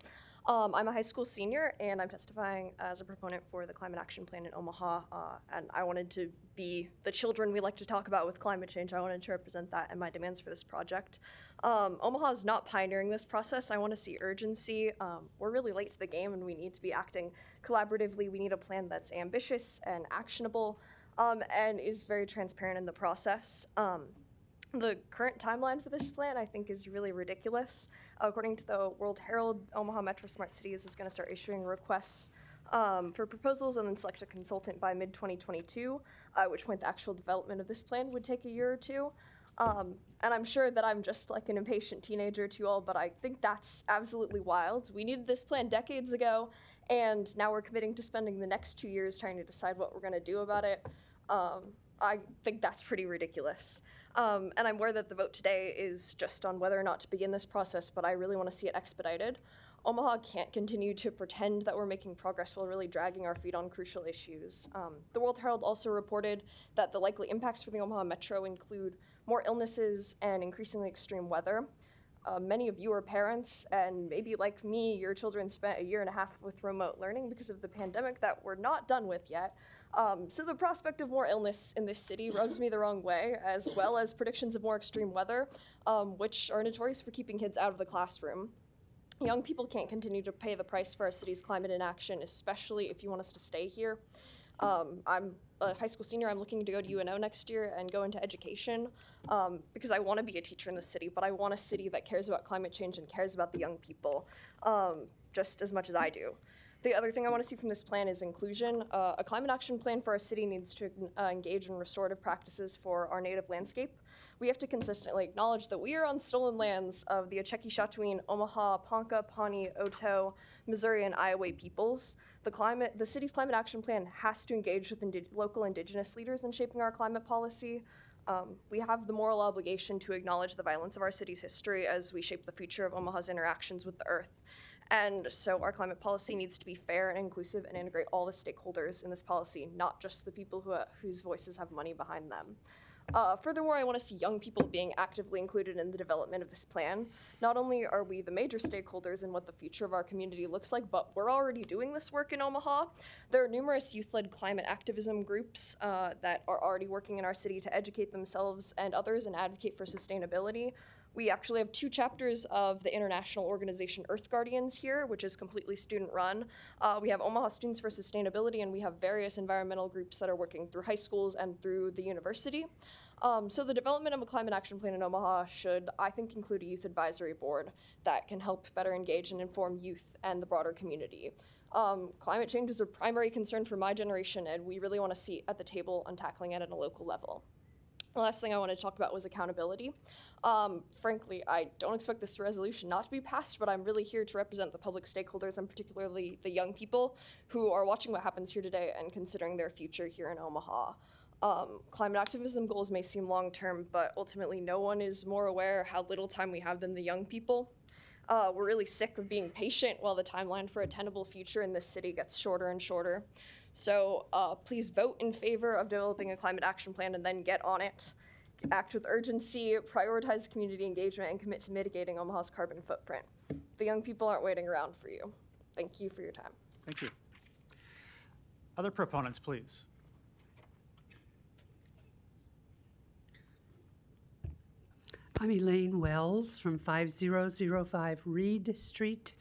I'm a high school senior, and I'm testifying as a proponent for the Climate Action Plan in Omaha, and I wanted to be the children we like to talk about with climate change. I wanted to represent that and my demands for this project. Omaha is not pioneering this process. I want to see urgency. We're really late to the game, and we need to be acting collaboratively. We need a plan that's ambitious and actionable, and is very transparent in the process. The current timeline for this plan, I think, is really ridiculous. According to the World Herald, Omaha Metro Smart Cities is going to start issuing requests for proposals and then select a consultant by mid-2022, at which point the actual development of this plan would take a year or two. And I'm sure that I'm just like an impatient teenager to you all, but I think that's absolutely wild. We needed this plan decades ago, and now we're committing to spending the next 2 years trying to decide what we're going to do about it. I think that's pretty ridiculous. And I'm aware that the vote today is just on whether or not to begin this process, but I really want to see it expedited. Omaha can't continue to pretend that we're making progress while really dragging our feet on crucial issues. The World Herald also reported that the likely impacts for the Omaha Metro include more illnesses and increasingly extreme weather. Many of you are parents, and maybe like me, your children spent 1.5 years with remote learning because of the pandemic that we're not done with yet. So the prospect of more illness in this city rubs me the wrong way, as well as predictions of more extreme weather, which are notorious for keeping kids out of the classroom. Young people can't continue to pay the price for our city's climate inaction, especially if you want us to stay here. I'm a high school senior. I'm looking to go to UNO next year and go into education because I want to be a teacher in the city, but I want a city that cares about climate change and cares about the young people. just as much as I do. The other thing I want to see from this plan is inclusion. A climate action plan for our city needs to engage in restorative practices for our native landscape. We have to consistently acknowledge that we are on stolen lands of the Ochequee-Chatooine, Omaha, Ponca, Pawnee, Otoe, Missouri, and Iowa peoples. The city's climate action plan has to engage with local indigenous leaders in shaping our climate policy. We have the moral obligation to acknowledge the violence of our city's history as we shape the future of Omaha's interactions with the earth. And so our climate policy needs to be fair and inclusive and integrate all the stakeholders in this policy, not just the people whose voices have money behind them. Furthermore, I want to see young people being actively included in the development of this plan. Not only are we the major stakeholders in what the future of our community looks like, but we're already doing this work in Omaha. There are numerous youth-led climate activism groups that are already working in our city to educate themselves and others and advocate for sustainability. We actually have 2 chapters of the international organization Earth Guardians here, which is completely student-run. We have Omaha Students for Sustainability, and we have various environmental groups that are working through high schools and through the university. So the development of a climate action plan in Omaha should, I think, include a youth advisory board that can help better engage and inform youth and the broader community. Climate change is a primary concern for my generation, and we really want to see at the table on tackling it at a local level. The last thing I wanted to talk about was accountability. Frankly, I don't expect this resolution not to be passed, but I'm really here to represent the public stakeholders and particularly the young people who are watching what happens here today and considering their future here in Omaha. Climate activism goals may seem long-term, but ultimately no one is more aware how little time we have than the young people. We're really sick of being patient while the timeline for a tenable future in this city gets shorter and shorter. So please vote in favor of developing a climate action plan and then get on it. Act with urgency, prioritize community engagement, and commit to mitigating Omaha's carbon footprint. The young people aren't waiting around for you. Thank you for your time. Thank you. Other proponents, please. I'm Elaine Wells from 5005 Reed Street.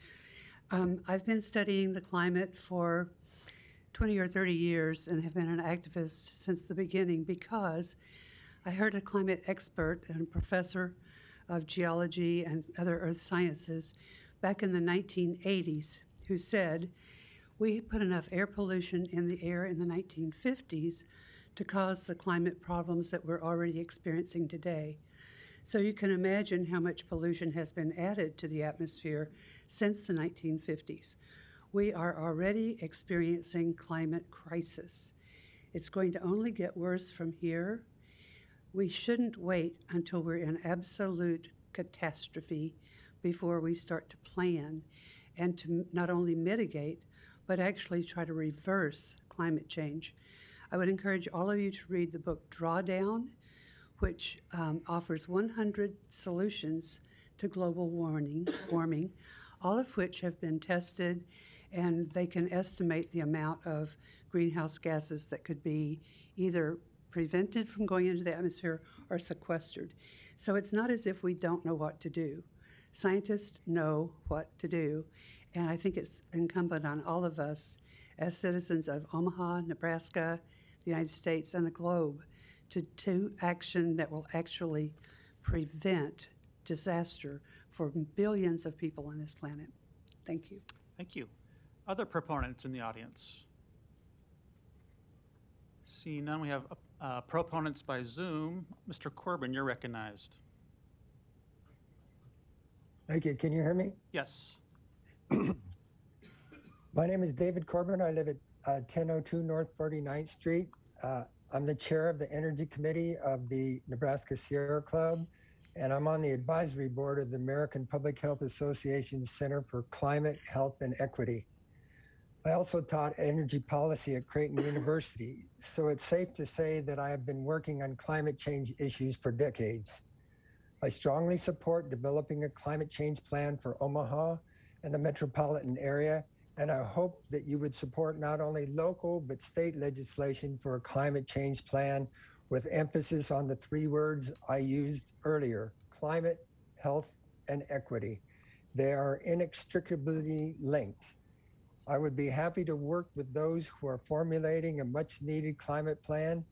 I've been studying the climate for 20 or 30 years and have been an activist since the beginning because I heard a climate expert and a professor of geology and other earth sciences back in the 1980s who said, we put enough air pollution in the air in the 1950s to cause the climate problems that we're already experiencing today. So you can imagine how much pollution has been added to the atmosphere since the 1950s. We are already experiencing climate crisis. It's going to only get worse from here. We shouldn't wait until we're in absolute catastrophe before we start to plan and to not only mitigate, but actually try to reverse climate change. I would encourage all of you to read the book Drawdown, which offers 100 solutions to global warming, all of which have been tested, and they can estimate the amount of greenhouse gases that could be either prevented from going into the atmosphere or sequestered. So it's not as if we don't know what to do. Scientists know what to do, and I think it's incumbent on all of us as citizens of Omaha, Nebraska, the United States, and the globe to do action that will actually prevent disaster for billions of people on this planet. Thank you. Thank you. Other proponents in the audience? Seeing none, we have proponents by Zoom. Mr. Corbin, you're recognized. Thank you. Can you hear me? Yes. My name is David Corbin. I live at 1002 North 49th Street. I'm the chair of the Energy Committee of the Nebraska Sierra Club, and I'm on the advisory board of the American Public Health Association's Center for Climate, Health, and Equity. I also taught energy policy at Creighton University, so it's safe to say that I have been working on climate change issues for decades. I strongly support developing a climate change plan for Omaha and the metropolitan area, and I hope that you would support not only local but state legislation for a climate change plan with emphasis on the 3 words I used earlier: climate, health, and equity. They are inextricably linked. I would be happy to work with those who are formulating a much-needed climate plan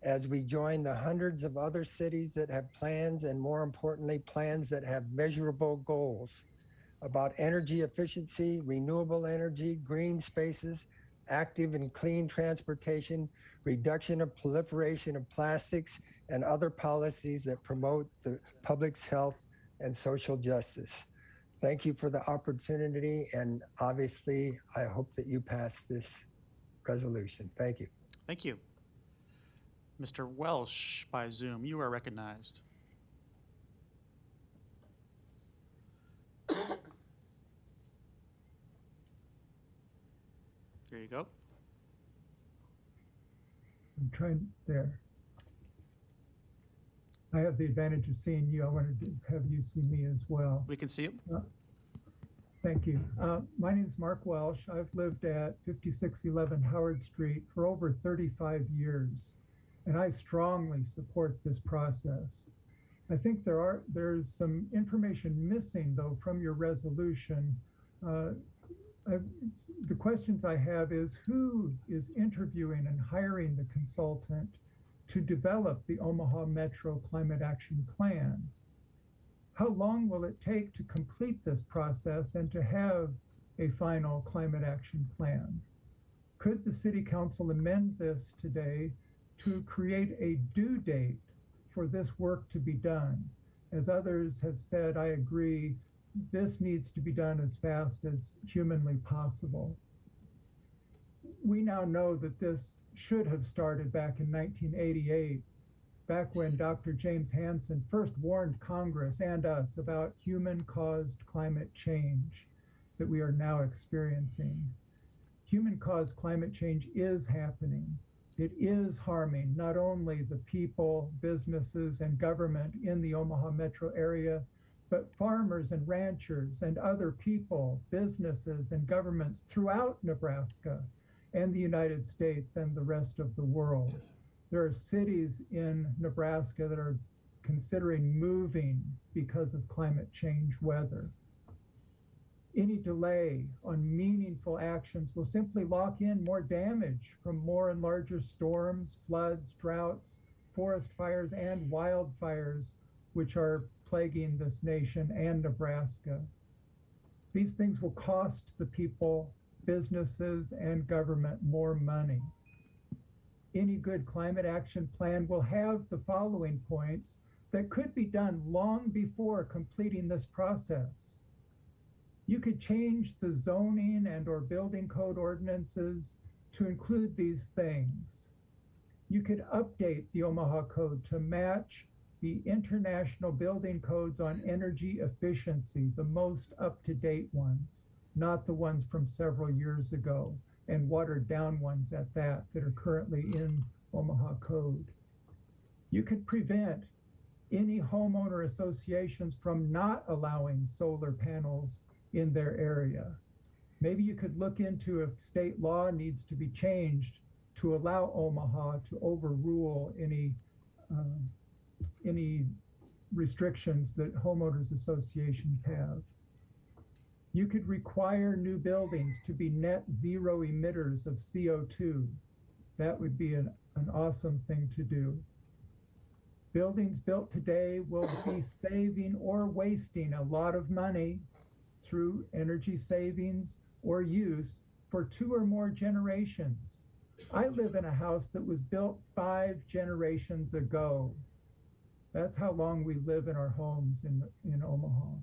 as we join the hundreds of other cities that have plans, and more importantly, plans that have measurable goals. about energy efficiency, renewable energy, green spaces, active and clean transportation, reduction of proliferation of plastics, and other policies that promote the public's health and social justice. Thank you for the opportunity, and obviously, I hope that you pass this resolution. Thank you. Thank you. Mr. Welsh by Zoom, you are recognized. There you go. I'm trying there. I have the advantage of seeing you. I wanted to have you see me as well. We can see you. Thank you. My name is Mark Welsh. I've lived at 5611 Howard Street for over 35 years, and I strongly support this process. I think there's some information missing, though, from your resolution. The questions I have is, who is interviewing and hiring the consultant to develop the Omaha Metro Climate Action Plan? How long will it take to complete this process and to have a final climate action plan? Could the City Council amend this today to create a due date for this work to be done? As others have said, I agree, this needs to be done as fast as humanly possible. We now know that this should have started back in 1988, back when Dr. James Hansen first warned Congress and us about human-caused climate change that we are now experiencing. Human-caused climate change is happening. It is harming not only the people, businesses, and government in the Omaha metro area, but farmers and ranchers and other people, businesses, and governments throughout Nebraska and the United States and the rest of the world. There are cities in Nebraska that are considering moving because of climate change weather. Any delay on meaningful actions will simply lock in more damage from more and larger storms, floods, droughts, forest fires, and wildfires, which are plaguing this nation and Nebraska. These things will cost the people, businesses, and government more money. Any good climate action plan will have the following points that could be done long before completing this process. You could change the zoning and or building code ordinances to include these things. You could update the Omaha Code to match the international building codes on energy efficiency, the most up-to-date ones, not the ones from several years ago, and watered down ones at that are currently in Omaha Code. You could prevent any homeowner associations from not allowing solar panels in their area. Maybe you could look into if state law needs to be changed to allow Omaha to overrule any restrictions that homeowners associations have. You could require new buildings to be net zero emitters of CO2. That would be an awesome thing to do. Buildings built today will be saving or wasting a lot of money through energy savings or use for 2 or more generations. I live in a house that was built 5 generations ago. That's how long we live in our homes in Omaha.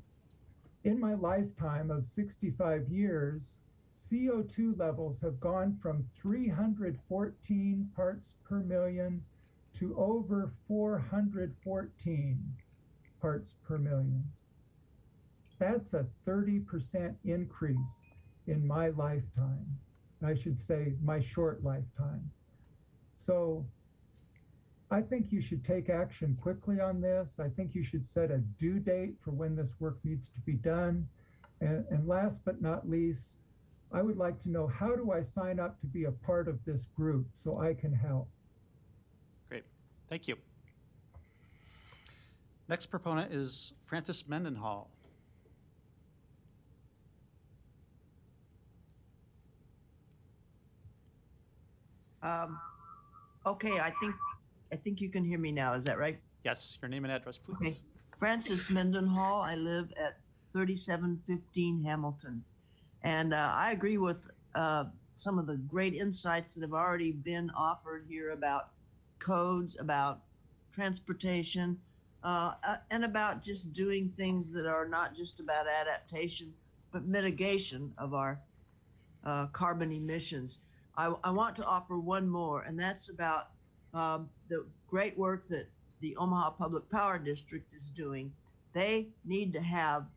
In my lifetime of 65 years, CO2 levels have gone from 314 parts per million to over 414 parts per million. That's a 30% increase in my lifetime. I should say my short lifetime. So I think you should take action quickly on this. I think you should set a due date for when this work needs to be done. And last but not least, I would like to know, how do I sign up to be a part of this group so I can help? Great, thank you. Next proponent is Francis Mendenhall. Okay, I think you can hear me now. Is that right? Yes, your name and address, please. Okay. Francis Mendenhall. I live at 3715 Hamilton. And I agree with some of the great insights that have already been offered here about codes, about transportation, and about just doing things that are not just about adaptation, but mitigation of our carbon emissions. I want to offer one more, and that's about the great work that the Omaha Public Power District is doing. They need to have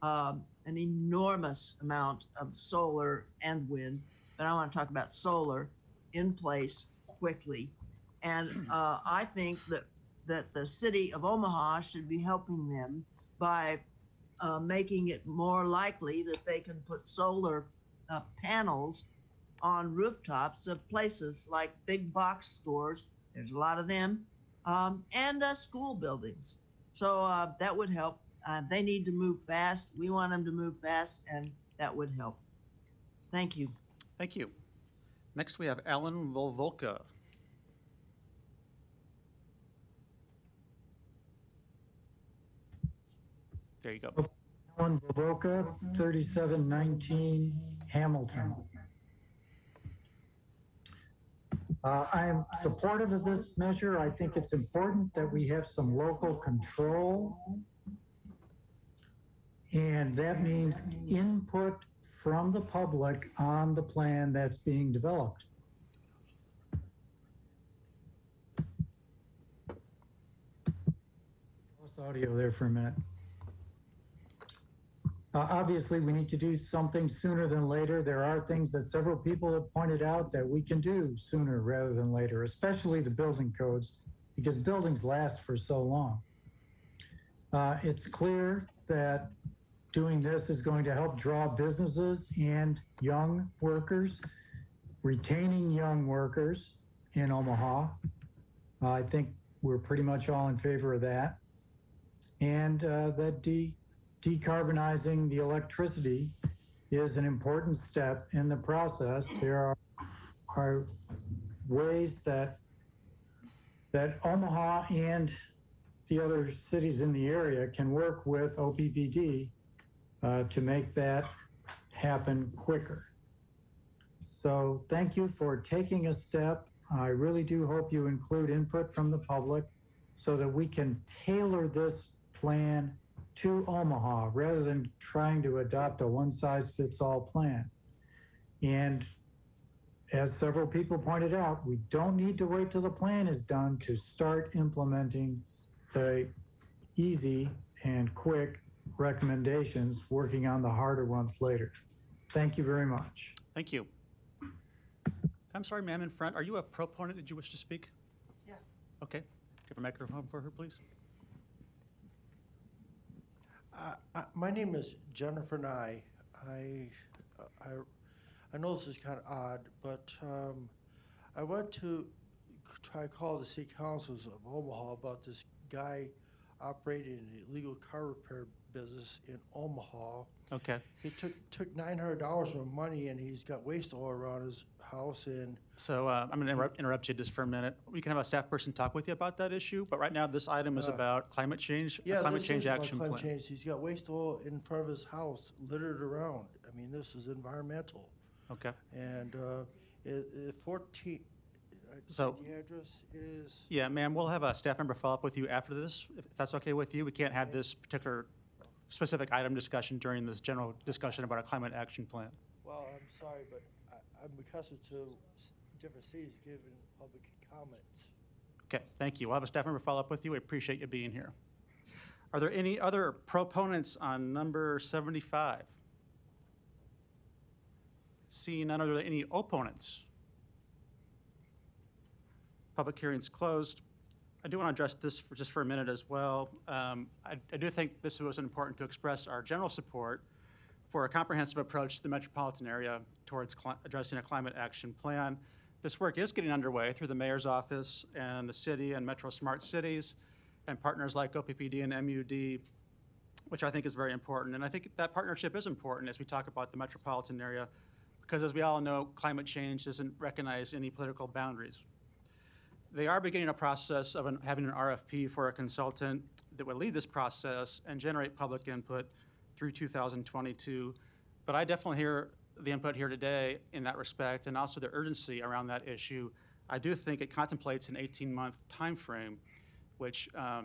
an enormous amount of solar and wind, but I want to talk about solar in place quickly. And I think that the city of Omaha should be helping them by making it more likely that they can put solar panels on rooftops of places like big box stores. There's a lot of them, and school buildings. So that would help. They need to move fast. We want them to move fast, and that would help. Thank you. Thank you. Next, we have Alan Volvolka. There you go. Alan Volvolka, 3719 Hamilton. I am supportive of this measure. I think it's important that we have some local control. And that means input from the public on the plan that's being developed. Lost audio there for a minute. Obviously, we need to do something sooner than later. There are things that several people have pointed out that we can do sooner rather than later, especially the building codes, because buildings last for so long. It's clear that doing this is going to help draw businesses and young workers, retaining young workers in Omaha. I think we're pretty much all in favor of that. And that decarbonizing the electricity is an important step in the process. There are ways that Omaha and the other cities in the area can work with OPPD to make that happen quicker. So thank you for taking a step. I really do hope you include input from the public so that we can tailor this plan to Omaha rather than trying to adopt a one-size-fits-all plan. And as several people pointed out, we don't need to wait till the plan is done to start implementing the easy and quick recommendations, working on the harder ones later. Thank you very much. Thank you. I'm sorry, ma'am, in front. Are you a proponent? Did you wish to speak? Yeah. Okay. Give a microphone for her, please. My name is Jennifer Nye. I know this is kind of odd, but I went to try to call the city councils of Omaha about this guy operating an illegal car repair business in Omaha. Okay. He took $900 of money, and he's got waste all around his house. And so I'm going to interrupt you just for a minute. We can have a staff person talk with you about that issue, but right now this item is about climate change, yeah, climate change action plan. Climate change. He's got waste oil in front of his house, littered around. I mean, this is environmental. Okay. And 14. So the address is. Yeah, ma'am, we'll have a staff member follow up with you after this, if that's okay with you. We can't have this particular specific item discussion during this general discussion about a climate action plan. Well, I'm sorry, but I'm accustomed to different cities giving public comments. Okay, thank you. We'll have a staff member follow up with you. We appreciate you being here. Are there any other proponents on number 75? Seeing none, are there any opponents? Public hearing's closed. I do want to address this for just for a minute as well. I do think this was important to express our general support for a comprehensive approach to the metropolitan area towards addressing a climate action plan. This work is getting underway through the mayor's office and the city and Metro Smart Cities and partners like OPPD and MUD, which I think is very important. And I think that partnership is important as we talk about the metropolitan area, because as we all know, climate change doesn't recognize any political boundaries. They are beginning a process of having an RFP for a consultant that would lead this process and generate public input through 2022. But I definitely hear the input here today in that respect, and also the urgency around that issue. I do think it contemplates an 18-month timeframe, which I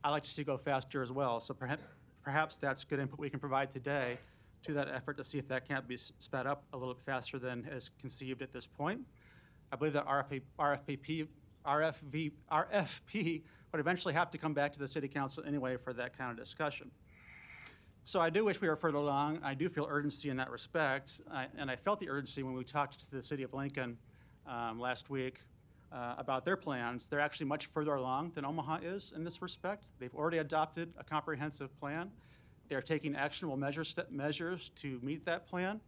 like to see go faster as well. So perhaps that's good input we can provide today to that effort to see if that can't be sped up a little bit faster than is conceived at this point. I believe that RFP would eventually have to come back to the City Council anyway for that kind of discussion. So I do wish we were further along. I do feel urgency in that respect, and I felt the urgency when we talked to the City of Lincoln last week about their plans. They're actually much further along than Omaha is in this respect. They've already adopted a comprehensive plan. They're taking actionable measures to meet that plan.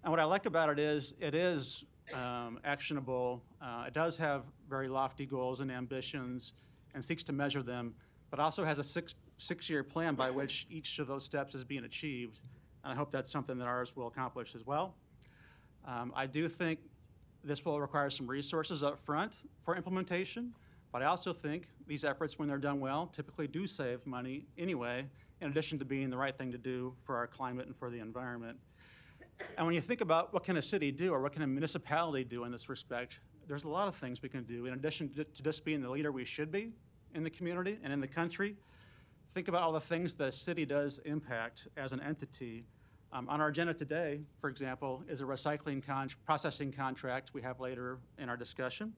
And what I like about it is actionable. It does have very lofty goals and ambitions and seeks to measure them, but also has a six-year plan by which each of those steps is being achieved. And I hope that's something that ours will accomplish as well. I do think this will require some resources up front for implementation, but I also think these efforts, when they're done well, typically do save money anyway, in addition to being the right thing to do for our climate and for the environment. And when you think about what can a city do or what can a municipality do in this respect, there's a lot of things we can do in addition to just being the leader we should be in the community and in the country. Think about all the things that a city does impact as an entity. On our agenda today, for example, is a recycling processing contract we have later in our discussion.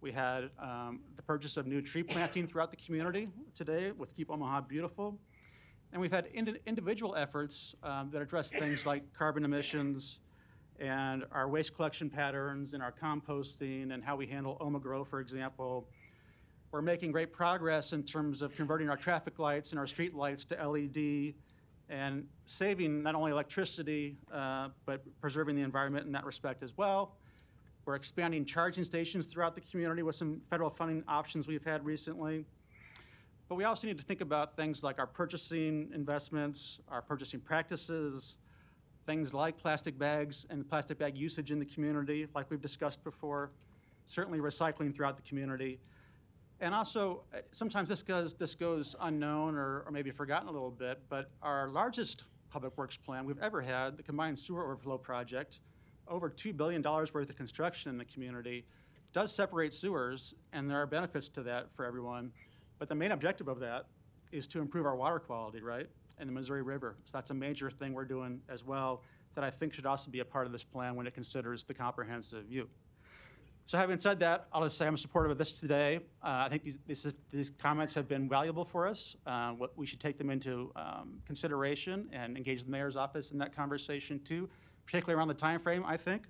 We had the purchase of new tree planting throughout the community today with Keep Omaha Beautiful. And we've had individual efforts that address things like carbon emissions and our waste collection patterns and our composting and how we handle OMAGROW, for example. We're making great progress in terms of converting our traffic lights and our street lights to LED and saving not only electricity, but preserving the environment in that respect as well. We're expanding charging stations throughout the community with some federal funding options we've had recently. But we also need to think about things like our purchasing investments, our purchasing practices, things like plastic bags and plastic bag usage in the community, like we've discussed before, certainly recycling throughout the community. And also, sometimes this goes unknown or maybe forgotten a little bit, but our largest public works plan we've ever had, the combined sewer overflow project, over $2 billion worth of construction in the community, does separate sewers, and there are benefits to that for everyone. But the main objective of that is to improve our water quality, right, in the Missouri River. So that's a major thing we're doing as well that I think should also be a part of this plan when it considers the comprehensive view. So having said that, I'll just say I'm supportive of this today. I think these comments have been valuable for us. We should take them into consideration and engage the mayor's office in that conversation too, particularly around the time frame, I think.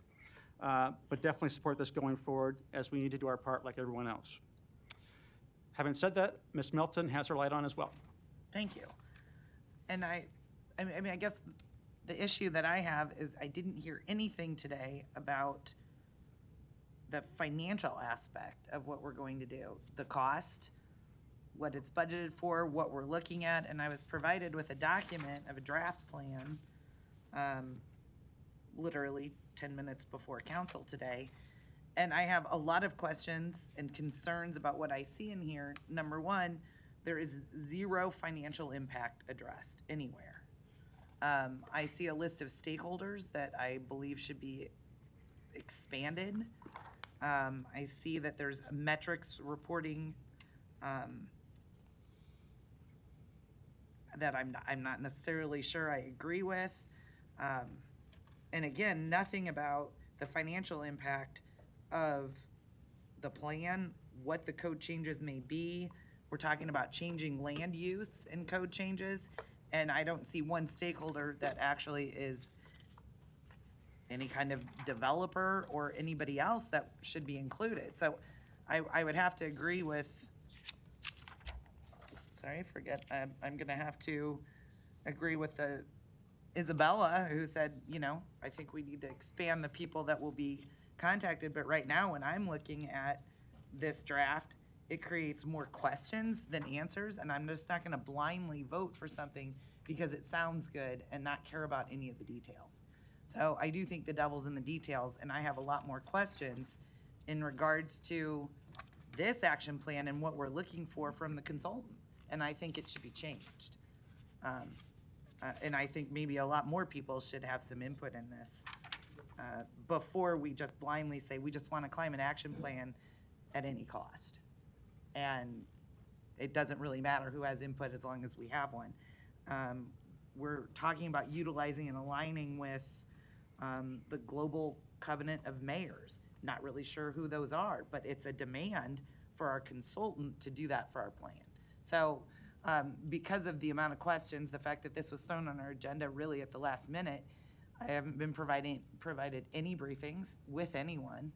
But definitely support this going forward as we need to do our part like everyone else. Having said that, Ms. Milton has her light on as well. Thank you. And I mean, I guess the issue that I have is I didn't hear anything today about the financial aspect of what we're going to do, the cost, what it's budgeted for, what we're looking at, and I was provided with a document of a draft plan literally 10 minutes before council today. And I have a lot of questions and concerns about what I see in here. Number one, there is zero financial impact addressed anywhere. I see a list of stakeholders that I believe should be expanded. I see that there's metrics reporting that I'm not necessarily sure I agree with. And again, nothing about the financial impact of the plan, what the code changes may be. We're talking about changing land use and code changes, and I don't see one stakeholder that actually is any kind of developer or anybody else that should be included. So I would have to agree with, I'm gonna have to agree with Isabella, who said, you know, I think we need to expand the people that will be contacted. But right now, when I'm looking at this draft, it creates more questions than answers, and I'm just not gonna blindly vote for something because it sounds good and not care about any of the details. So I do think the devil's in the details, and I have a lot more questions in regards to this action plan and what we're looking for from the consultant, and I think it should be changed. And I think maybe a lot more people should have some input in this before we just blindly say, we just want a climate action plan at any cost. And it doesn't really matter who has input as long as we have one. We're talking about utilizing and aligning with the Global Covenant of Mayors. Not really sure who those are, but it's a demand for our consultant to do that for our plan. So because of the amount of questions, the fact that this was thrown on our agenda really at the last minute, I haven't been provided any briefings with anyone.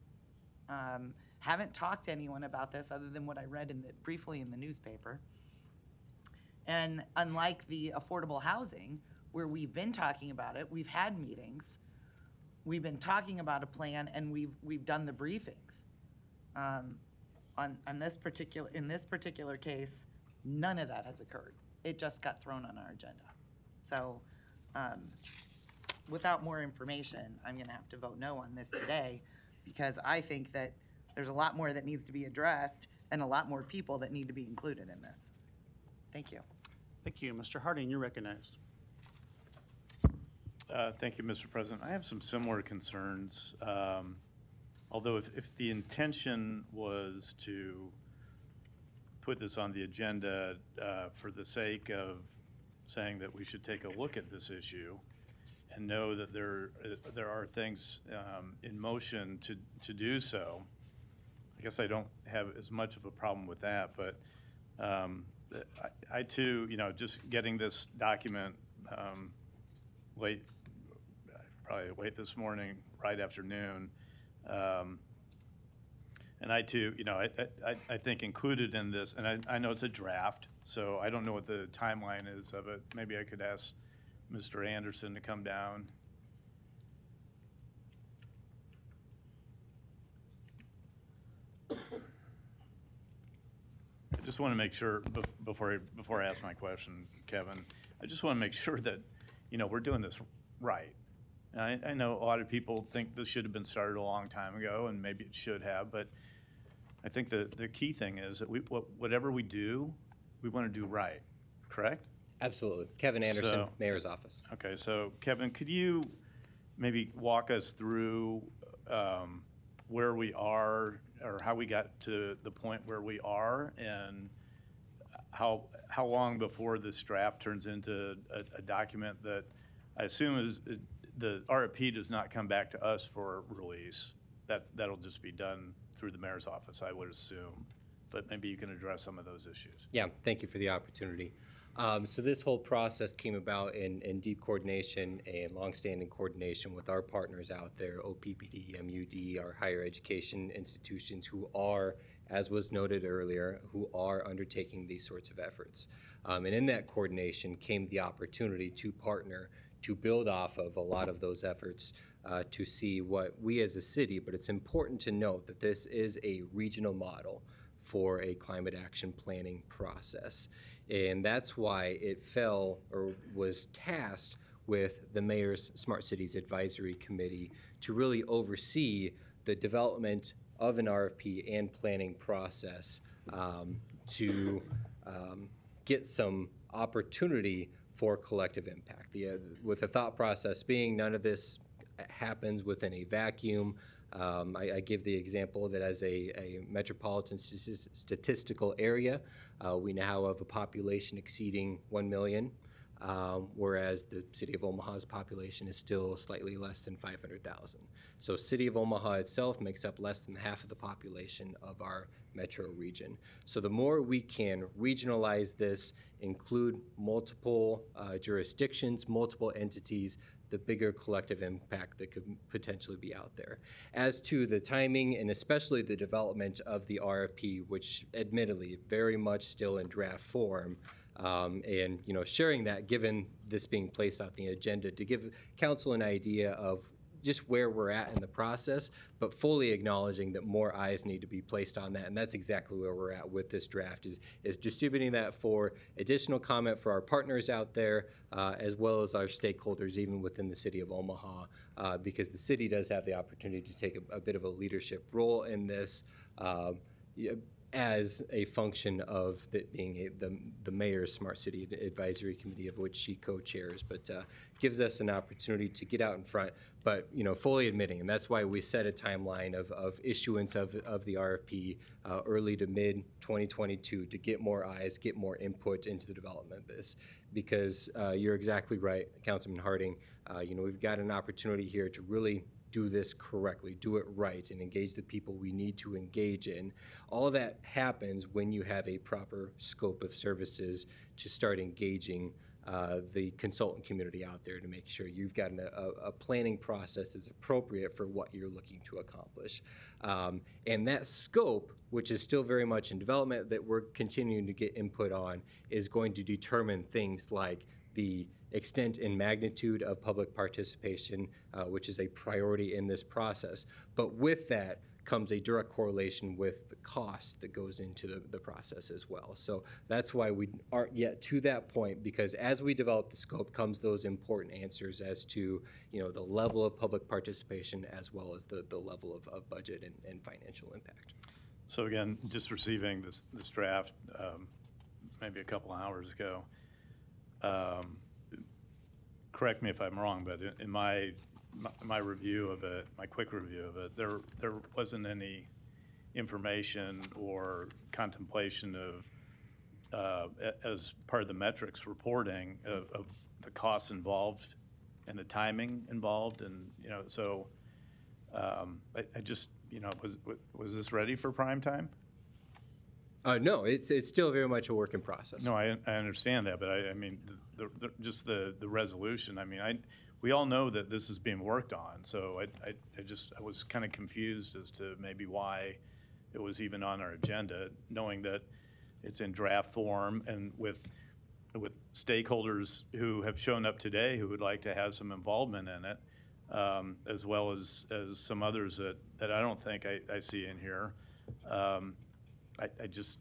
Haven't talked to anyone about this other than what I read briefly in the newspaper. And unlike the affordable housing, where we've been talking about it, we've had meetings, we've been talking about a plan, and we've done the briefings. In this particular case, none of that has occurred. It just got thrown on our agenda. So without more information, I'm going to have to vote no on this today, because I think that there's a lot more that needs to be addressed and a lot more people that need to be included in this. Thank you. Thank you. Mr. Harding, you're recognized. Thank you, Mr. President. I have some similar concerns. Although if the intention was to put this on the agenda for the sake of saying that we should take a look at this issue and know that there are things in motion to do so, I guess I don't have as much of a problem with that. But I too, just getting this document probably late this morning, right afternoon, and I too, I think included in this, and I know it's a draft, so I don't know what the timeline is of it. Maybe I could ask Mr. Anderson to come down. I just want to make sure, before I ask my question, Kevin, I just want to make sure that, we're doing this right. I know a lot of people think this should have been started a long time ago, and maybe it should have, but I think the key thing is that whatever we do, we want to do right, correct? Absolutely. Kevin Anderson, Mayor's Office. Okay, so Kevin, could you maybe walk us through where we are, or how we got to the point where we are, and how long before this draft turns into a document that I assume is the RFP does not come back to us for release. That'll just be done through the mayor's office, I would assume. But maybe you can address some of those issues. Yeah, thank you for the opportunity. So this whole process came about in deep coordination and longstanding coordination with our partners out there, OPPD, MUD, our higher education institutions who are, as was noted earlier, who are undertaking these sorts of efforts. And in that coordination came the opportunity to partner to build off of a lot of those efforts to see what we as a city, but it's important to note that this is a regional model for a climate action planning process. And that's why it fell or was tasked with the Mayor's Smart Cities Advisory Committee to really oversee the development of an RFP and planning process to get some opportunity for collective impact. With the thought process being none of this happens within a vacuum. I give the example that as a metropolitan statistical area, we now have a population exceeding 1 million, whereas the city of Omaha's population is still slightly less than 500,000. So city of Omaha itself makes up less than half of the population of our metro region. So the more we can regionalize this, include multiple jurisdictions, multiple entities, the bigger collective impact that could potentially be out there. As to the timing and especially the development of the RFP, which admittedly very much still in draft form, and sharing that, given this being placed on the agenda, to give council an idea of just where we're at in the process, but fully acknowledging that more eyes need to be placed on that, and that's exactly where we're at with this draft, is distributing that for additional comment for our partners out there, as well as our stakeholders, even within the city of Omaha, because the city does have the opportunity to take a bit of a leadership role in this. as a function of it being the mayor's Smart City Advisory Committee, of which she co-chairs, but gives us an opportunity to get out in front, but fully admitting, and that's why we set a timeline of issuance of the RFP early to mid 2022 to get more eyes, get more input into the development of this, because you're exactly right, Councilman Harding. We've got an opportunity here to really do this correctly, do it right, and engage the people we need to engage in. All that happens when you have a proper scope of services to start engaging the consultant community out there to make sure you've got a planning process that's appropriate for what you're looking to accomplish. And that scope, which is still very much in development that we're continuing to get input on, is going to determine things like the extent and magnitude of public participation, which is a priority in this process. But with that comes a direct correlation with the cost that goes into the process as well. So that's why we aren't yet to that point, because as we develop the scope comes those important answers as to the level of public participation as well as the level of budget and financial impact. So again, just receiving this draft maybe a couple hours ago. Correct me if I'm wrong, but in my review of it, my quick review of it, there wasn't any information or contemplation of as part of the metrics reporting of the costs involved and the timing involved, and so I just was this ready for prime time? No, it's still very much a work in process. No, I understand that, but I mean, just the resolution. I mean, we all know that this is being worked on, so I was kind of confused as to maybe why it was even on our agenda, knowing that it's in draft form and with stakeholders who have shown up today who would like to have some involvement in it, as well as some others that I don't think I see in here. I just,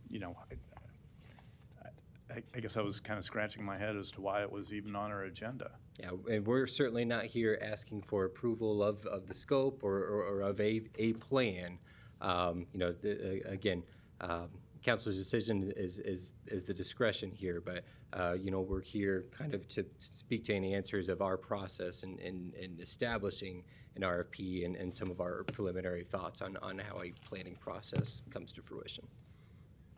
I guess I was kind of scratching my head as to why it was even on our agenda. Yeah, and we're certainly not here asking for approval of the scope or of a plan. Again, council's decision is the discretion here, but we're here kind of to speak to any answers of our process and establishing an RFP and some of our preliminary thoughts on how a planning process comes to fruition.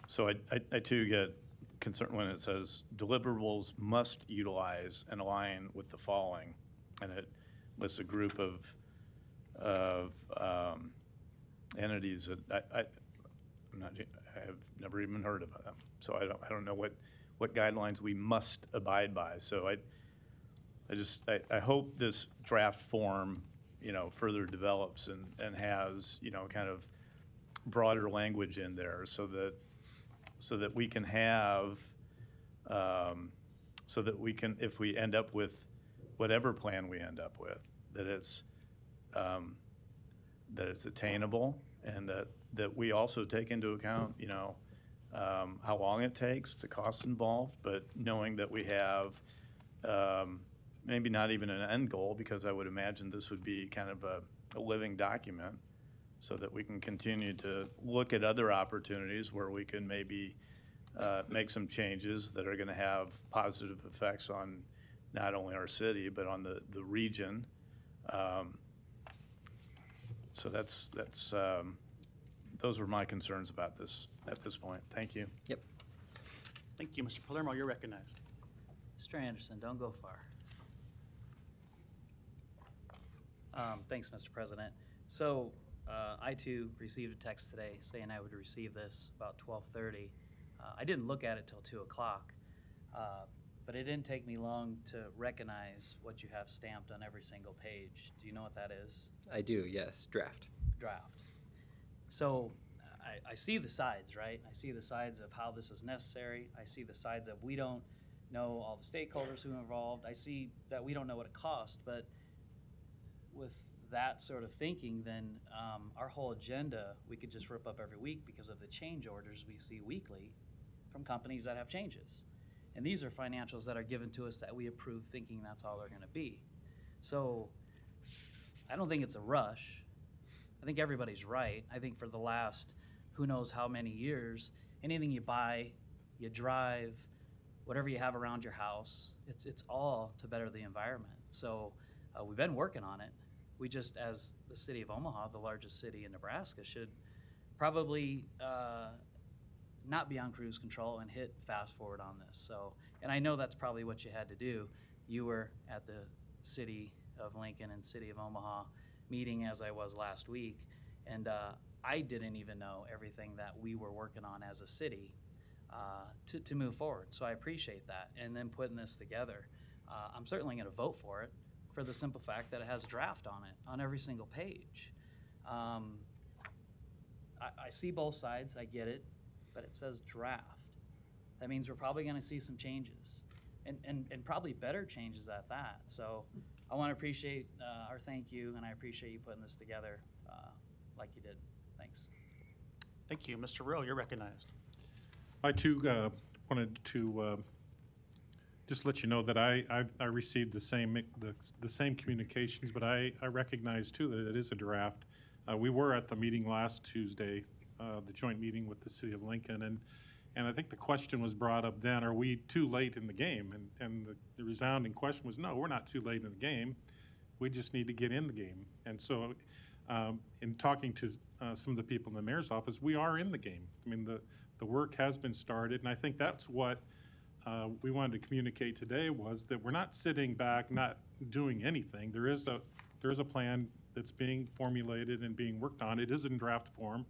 So I too get concerned when it says deliverables must utilize and align with the following, and it lists a group of entities that I have never even heard of them. So I don't know what guidelines we must abide by. So I hope this draft form further develops and has kind of broader language in there so that we can have so that we can, if we end up with whatever plan we end up with, that it's attainable, and that we also take into account how long it takes, the costs involved, but knowing that we have maybe not even an end goal, because I would imagine this would be kind of a living document, so that we can continue to look at other opportunities where we can maybe make some changes that are going to have positive effects on not only our city, but on the region. So those were my concerns about this at this point. Thank you. Yep. Thank you, Mr. Palermo. You're recognized. Mr. Anderson, don't go far. Thanks, Mr. President. So I too received a text today saying I would receive this about 12:30. I didn't look at it till 2 o'clock, but it didn't take me long to recognize what you have stamped on every single page. Do you know what that is? I do, yes. Draft. Draft. So I see the sides, right? I see the sides of how this is necessary. I see the sides of we don't know all the stakeholders who are involved. I see that we don't know what it costs, but with that sort of thinking, then our whole agenda we could just rip up every week because of the change orders we see weekly from companies that have changes. And these are financials that are given to us that we approve thinking that's all they're going to be. So I don't think it's a rush. I think everybody's right. I think for the last who knows how many years. Anything you buy, you drive, whatever you have around your house, it's all to better the environment. So we've been working on it. We just, as the city of Omaha, the largest city in Nebraska, should probably not be on cruise control and hit fast forward on this. So, and I know that's probably what you had to do. You were at the city of Lincoln and city of Omaha meeting, as I was last week, and I didn't even know everything that we were working on as a city to move forward. So I appreciate that. And then putting this together, I'm certainly going to vote for it for the simple fact that it has draft on it on every single page. I see both sides, I get it, but it says draft. That means we're probably going to see some changes, and probably better changes at that. So I want to appreciate our thank you, and I appreciate you putting this together like you did. Thanks. Thank you. Mr. Rowe, you're recognized. I too wanted to just let you know that I received the same communications, but I recognize too that it is a draft. We were at the meeting last Tuesday, the joint meeting with the City of Lincoln, and I think the question was brought up then: are we too late in the game? And the resounding question was, no, we're not too late in the game. We just need to get in the game. And so, in talking to some of the people in the mayor's office, we are in the game. I mean, the work has been started, and I think that's what we wanted to communicate today, was that we're not sitting back, not doing anything. There is a plan that's being formulated and being worked on. It is in draft form.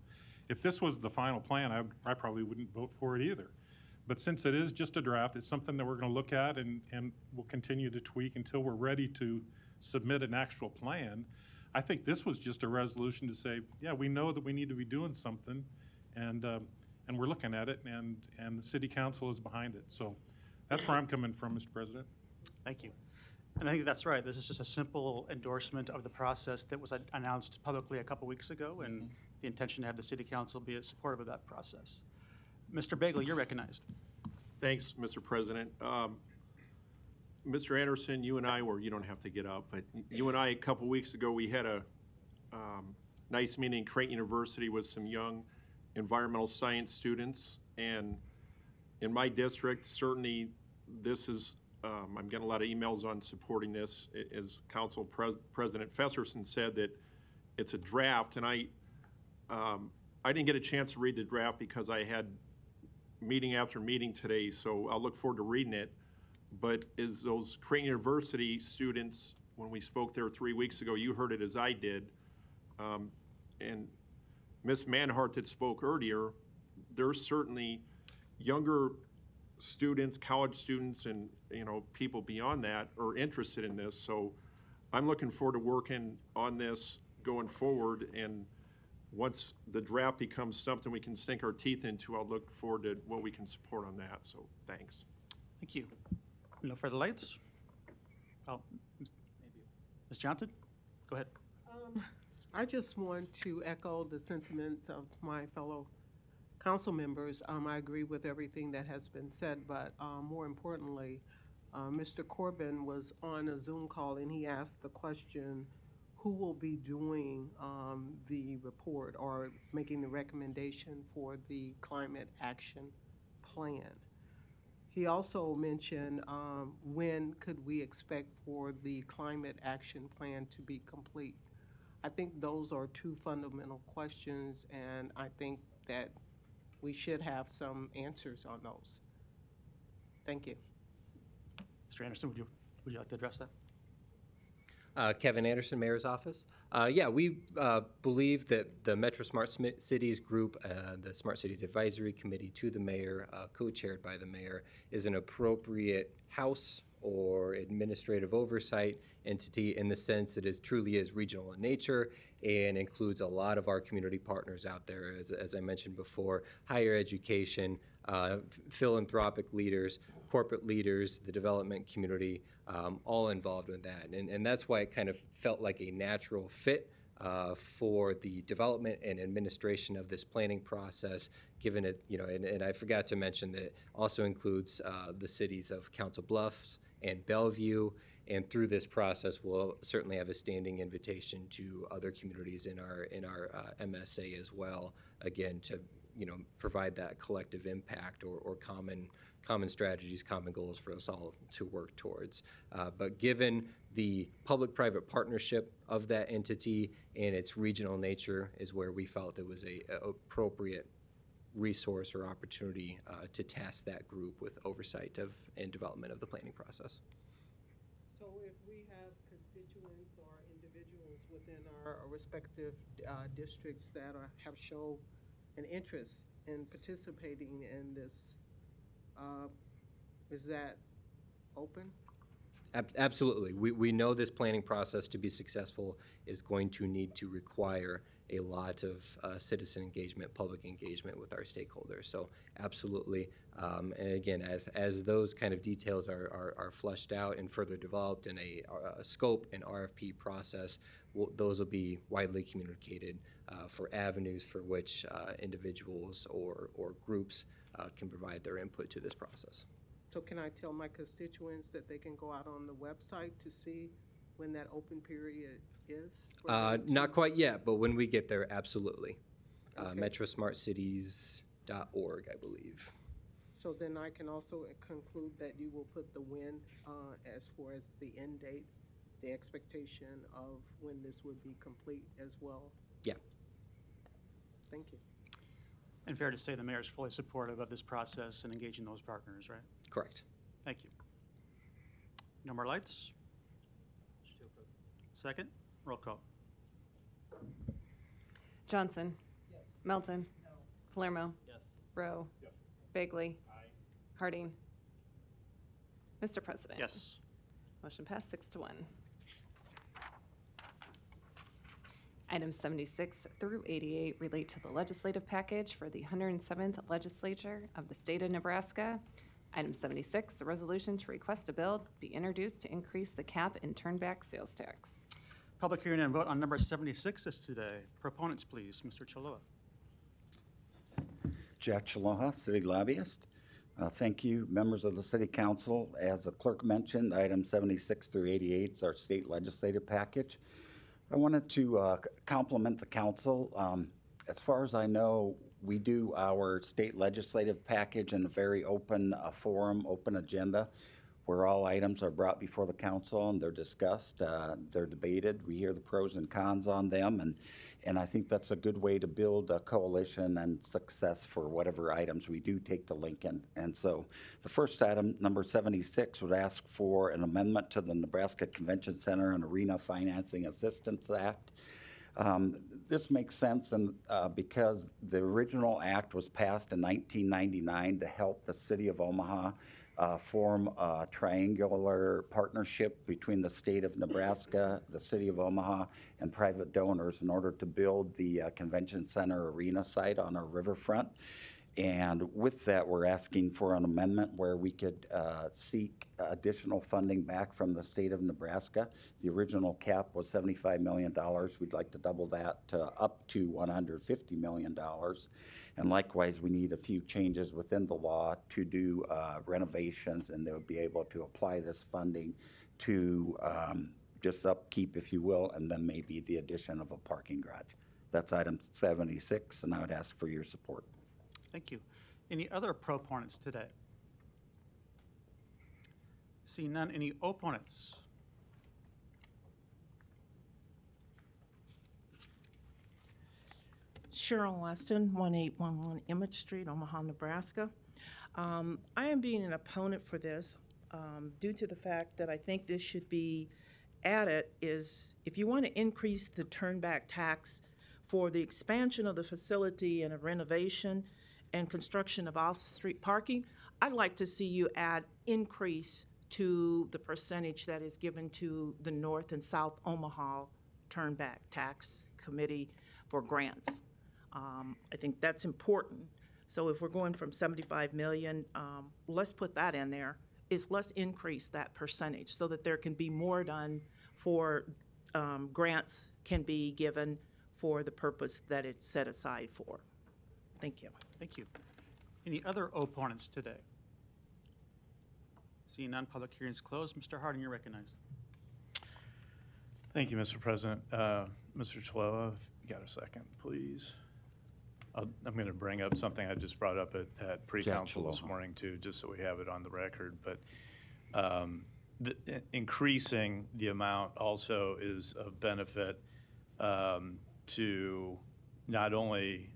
If this was the final plan, I probably wouldn't vote for it either. But since it is just a draft, it's something that we're going to look at and we'll continue to tweak until we're ready to submit an actual plan. I think this was just a resolution to say, yeah, we know that we need to be doing something, and we're looking at it, and the city council is behind it. So that's where I'm coming from, Mr. President. Thank you. And I think that's right. This is just a simple endorsement of the process that was announced publicly a couple weeks ago, and the intention to have the city council be supportive of that process. Mr. Bagel, you're recognized. Thanks, Mr. President. Mr. Anderson, you and I were, you don't have to get up, but you and I, a couple weeks ago, we had a nice meeting at Creighton University with some young environmental science students. And in my district, certainly this is, I'm getting a lot of emails on supporting this. As Council President Fesserson said, that it's a draft, and I didn't get a chance to read the draft because I had meeting after meeting today, so I'll look forward to reading it. But as those Creighton University students, when we spoke there 3 weeks ago, you heard it as I did, and Ms. Manhart that spoke earlier, there's certainly younger students, college students, and people beyond that are interested in this. So I'm looking forward to working on this going forward, and once the draft becomes something we can sink our teeth into, I'll look forward to what we can support on that. So thanks. Thank you. No further lights? Oh, maybe. Ms. Johnson, go ahead. I just want to echo the sentiments of my fellow council members. I agree with everything that has been said, but more importantly, Mr. Corbin was on a Zoom call and he asked the question, who will be doing the report or making the recommendation for the climate action plan? He also mentioned when could we expect for the climate action plan to be complete? I think those are two fundamental questions, and I think that we should have some answers on those. Thank you. Mr. Anderson, would you like to address that? Kevin Anderson, Mayor's Office. Yeah, we believe that the Metro Smart Cities Group, the Smart Cities Advisory Committee to the Mayor, co-chaired by the Mayor, is an appropriate House or administrative oversight entity in the sense that it truly is regional in nature and includes a lot of our community partners out there, as I mentioned before, higher education, philanthropic leaders, corporate leaders, the development community, all involved in that. And that's why it kind of felt like a natural fit for the development and administration of this planning process, given it, and I forgot to mention that it also includes the cities of Council Bluffs and Bellevue And through this process, we'll certainly have a standing invitation to other communities in our MSA as well, again, to provide that collective impact or common strategies, common goals for us all to work towards. But given the public-private partnership of that entity and its regional nature is where we felt it was a appropriate resource or opportunity to task that group with oversight of and development of the planning process. So if we have constituents or individuals within our respective districts that have shown an interest in participating in this, is that open? Absolutely. We know this planning process to be successful is going to need to require a lot of citizen engagement, public engagement with our stakeholders. So absolutely. And again, as those kind of details are fleshed out and further developed in a scope and RFP process, those will be widely communicated for avenues for which individuals or groups can provide their input to this process. So can I tell my constituents that they can go out on the website to see when that open period is? Not quite yet, but when we get there, absolutely. metrosmartcities.org, I believe. So then I can also conclude that you will put the when as far as the end date, the expectation of when this would be complete as well? Yeah. Thank you. And fair to say the mayor is fully supportive of this process and engaging those partners, right? Correct. Thank you. No more lights? Second, roll call. Johnson. Yes. Melton. No. Palermo. Yes. Rowe. Yes. Bagley. Aye. Harding. Mr. President. Yes. Motion passed 6-1. Items 76 through 88 relate to the legislative package for the 107th Legislature of the State of Nebraska. Item 76, a resolution to request a bill be introduced to increase the cap and turnback sales tax. Public hearing and vote on number 76 is today. Proponents, please. Mr. Chaloa. Jack Chaloha, city lobbyist. Thank you, members of the City Council. As the clerk mentioned, item 76 through 88 is our state legislative package. I wanted to compliment the council. As far as I know, we do our state legislative package in a very open forum, open agenda, where all items are brought before the council and they're discussed, they're debated. We hear the pros and cons on them, and I think that's a good way to build a coalition and success for whatever items we do take to Lincoln. And so the first item, number 76, would ask for an amendment to the Nebraska Convention Center and Arena Financing Assistance Act. This makes sense because the original act was passed in 1999 to help the city of Omaha form a triangular partnership between the state of Nebraska, the city of Omaha, and private donors in order to build the convention center arena site on our riverfront. And with that, we're asking for an amendment where we could seek additional funding back from the state of Nebraska. The original cap was $75 million. We'd like to double that to up to $150 million. And likewise, we need a few changes within the law to do renovations, and they would be able to apply this funding to just upkeep, if you will, and then maybe the addition of a parking garage. That's item 76, and I would ask for your support. Thank you. Any other proponents today? Seeing none, any opponents? Cheryl Weston, 1811 Emmett Street, Omaha, Nebraska. I am being an opponent for this due to the fact that I think this should be added is if you want to increase the turnback tax for the expansion of the facility and a renovation and construction of off-street parking, I'd like to see you add increase to the percentage that is given to the North and South Omaha Turnback Tax Committee for grants. I think that's important. So if we're going from 75 million, let's put that in there. Let's increase that percentage so that there can be more done for grants can be given for the purpose that it's set aside for. Thank you. Thank you. Any other opponents today? Seeing none, public hearing is closed. Mr. Harding, you're recognized. Thank you, Mr. President. Mr. Chaloa, if you got a second, please. I'm going to bring up something I just brought up at pre-council this morning too, just so we have it on the record. But increasing the amount also is of benefit to not only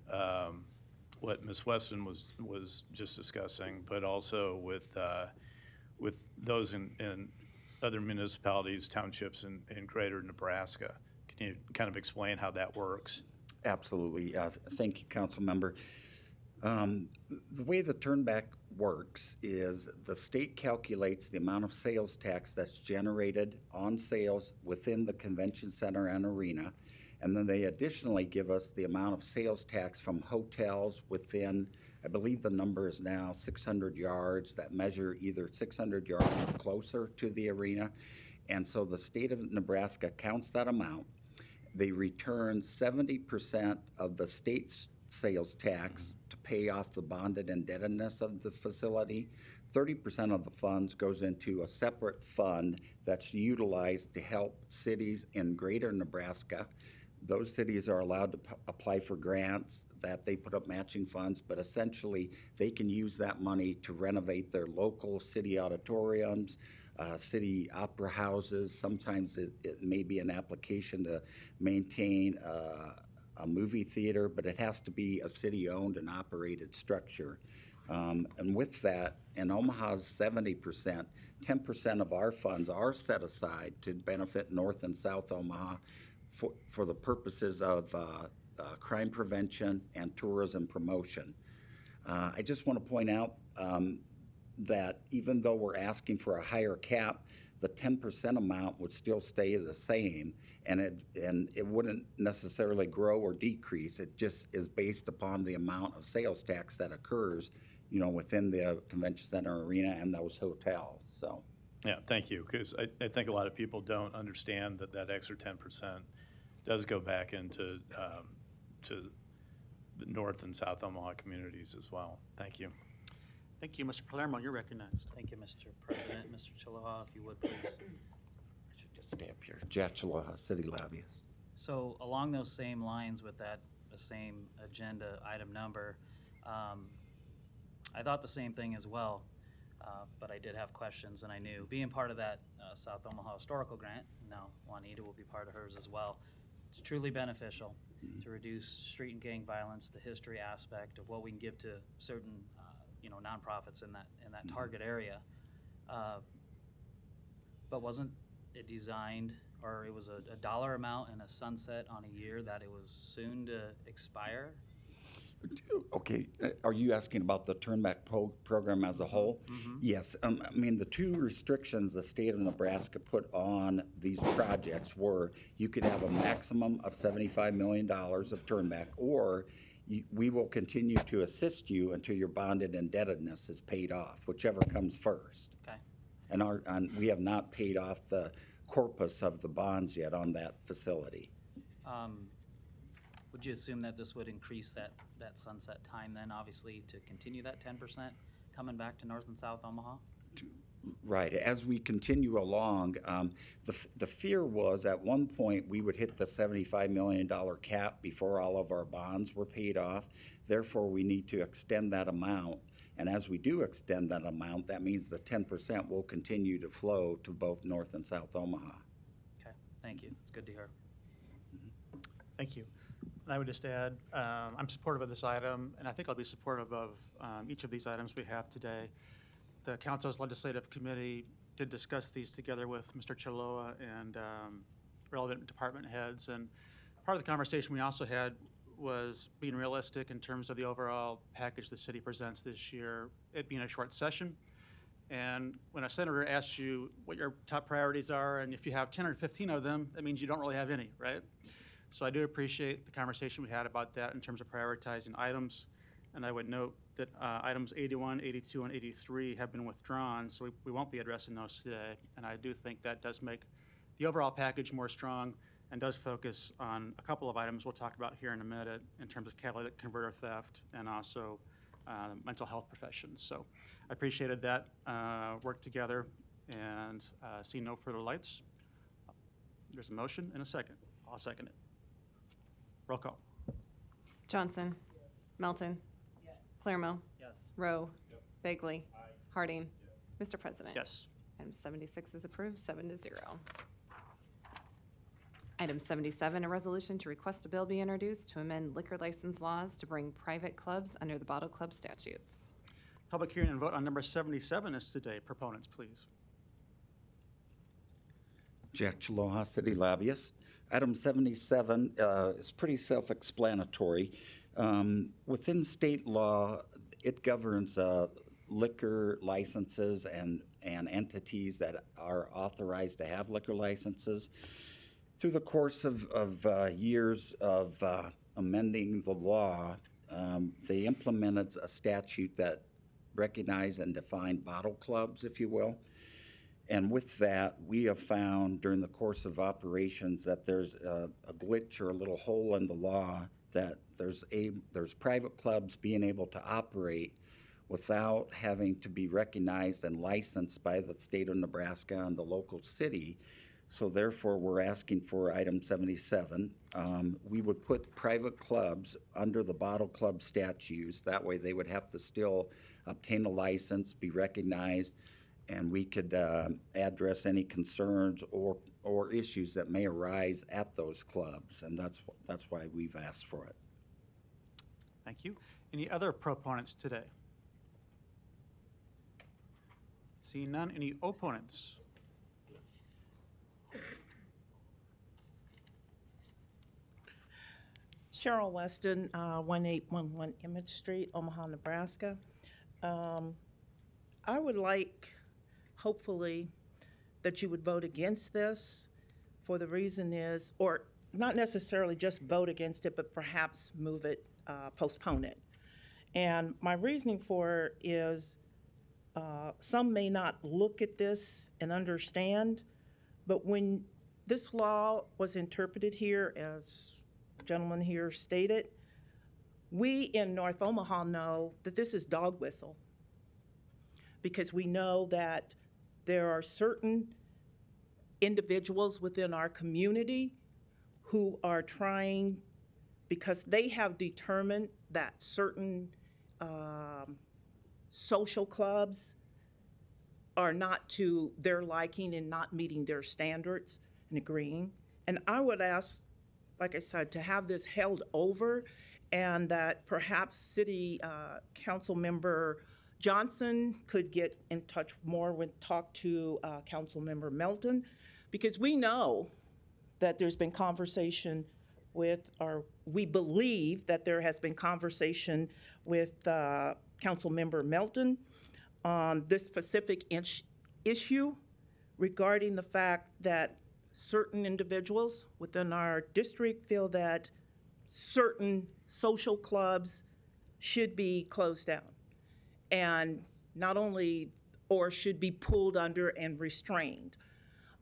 what Ms. Weston was just discussing, but also with those in other municipalities, townships in greater Nebraska. Can you kind of explain how that works? Absolutely. Thank you, Council Member. The way the turnback works is the state calculates the amount of sales tax that's generated on sales within the convention center and arena, and then they additionally give us the amount of sales tax from hotels within, I believe the number is now 600 yards, that measure either 600 yards or closer to the arena. And so the state of Nebraska counts that amount. They return 70% of the state's sales tax to pay off the bonded indebtedness of the facility. 30% of the funds goes into a separate fund that's utilized to help cities in greater Nebraska. Those cities are allowed to apply for grants that they put up matching funds, but essentially they can use that money to renovate their local city auditoriums, city opera houses. Sometimes it may be an application to maintain a movie theater, but it has to be a city-owned and operated structure. And with that, in Omaha's 70%, 10% of our funds are set aside to benefit North and South Omaha for the purposes of crime prevention and tourism promotion. I just want to point out that even though we're asking for a higher cap, the 10% amount would still stay the same, and it wouldn't necessarily grow or decrease. It just is based upon the amount of sales tax that occurs, within the convention center arena and those hotels. So. Yeah, thank you, because I think a lot of people don't understand that extra 10% does go back into to the North and South Omaha communities as well. Thank you. Thank you. Mr. Palermo, you're recognized. Thank you, Mr. President. Mr. Chaloa, if you would, please. I should just stay up here. Jack Chaloa, city lobbyist. So along those same lines with the same agenda item number, I thought the same thing as well, but I did have questions, and I knew, being part of that South Omaha Historical Grant, now Juanita will be part of hers as well, it's truly beneficial to reduce street and gang violence, the history aspect of what we can give to certain nonprofits in that target area. But wasn't it designed, or it was a dollar amount and a sunset on a year that it was soon to expire? Okay, are you asking about the turnback program as a whole? Mm-hmm. Yes, I mean, the two restrictions the state of Nebraska put on these projects were you could have a maximum of $75 million of turnback, or we will continue to assist you until your bonded indebtedness is paid off, whichever comes first. Okay. And we have not paid off the corpus of the bonds yet on that facility. Would you assume that this would increase that sunset time then, obviously, to continue that 10% coming back to North and South Omaha? Right. As we continue along, the fear was at one point we would hit the $75 million cap before all of our bonds were paid off. Therefore, we need to extend that amount. And as we do extend that amount, that means the 10% will continue to flow to both North and South Omaha. Okay. Thank you. It's good to hear. Thank you. And I would just add, I'm supportive of this item, and I think I'll be supportive of each of these items we have today. The Council's Legislative Committee did discuss these together with Mr. Chaloa and relevant department heads. And part of the conversation we also had was being realistic in terms of the overall package the city presents this year, it being a short session. And when a senator asks you what your top priorities are, and if you have 10 or 15 of them, that means you don't really have any, right? So I do appreciate the conversation we had about that in terms of prioritizing items. And I would note that items 81, 82, and 83 have been withdrawn, so we won't be addressing those today. And I do think that does make the overall package more strong and does focus on a couple of items we'll talk about here in a minute in terms of catalytic converter theft and also mental health professions. So I appreciated that work together, and see no further lights. There's a motion and a second. I'll second it. Roll call. Johnson. Melton. Palermo. Yes. Rowe. Bagley. Harding. Mr. President. Yes. Item 76 is approved, 7-0. Item 77, a resolution to request a bill be introduced to amend liquor license laws to bring private clubs under the Bottle Club statutes. Public hearing and vote on number 77 is today. Proponents, please. Jack Chaloha, city lobbyist. Item 77 is pretty self-explanatory. Within state law, it governs liquor licenses and entities that are authorized to have liquor licenses. Through the course of years of amending the law, they implemented a statute that recognized and defined bottle clubs, if you will. And with that, we have found during the course of operations that there's a glitch or a little hole in the law, that there's private clubs being able to operate without having to be recognized and licensed by the state of Nebraska and the local city. So therefore, we're asking for item 77. We would put private clubs under the bottle club statutes. That way they would have to still obtain a license, be recognized, and we could address any concerns or issues that may arise at those clubs, and that's why we've asked for it. Thank you. Any other proponents today? Seeing none, any opponents? Cheryl Weston, 1811 Emmett Street, Omaha, Nebraska. I would like, hopefully, that you would vote against this for the reason is, or not necessarily just vote against it, but perhaps move it, postpone it. And my reasoning for it is some may not look at this and understand, but when this law was interpreted here, as the gentleman here stated, we in North Omaha know that this is dog whistle, because we know that there are certain individuals within our community who are trying, because they have determined that certain social clubs are not to their liking and not meeting their standards and agreeing. And I would ask, like I said, to have this held over, and that perhaps City Council Member Johnson could get in touch more with, talk to Council Member Melton, because we know that there's been conversation with, or we believe that there has been conversation with Council Member Melton on this specific issue regarding the fact that certain individuals within our district feel that certain social clubs should be closed down, and not only, or should be pulled under and restrained,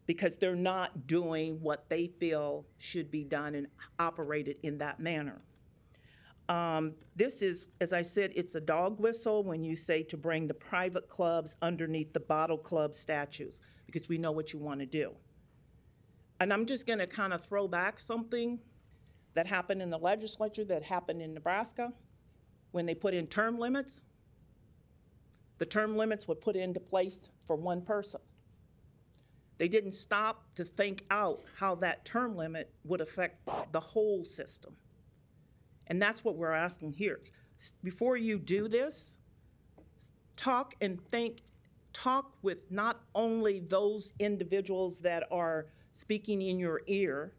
because they're not doing what they feel should be done and operated in that manner. This is, as I said, it's a dog whistle when you say to bring the private clubs underneath the bottle club statutes, because we know what you want to do. And I'm just going to kind of throw back something that happened in the legislature, that happened in Nebraska when they put in term limits. The term limits were put into place for one person. They didn't stop to think out how that term limit would affect the whole system. And that's what we're asking here. Before you do this, talk and think, talk with not only those individuals that are speaking in your ear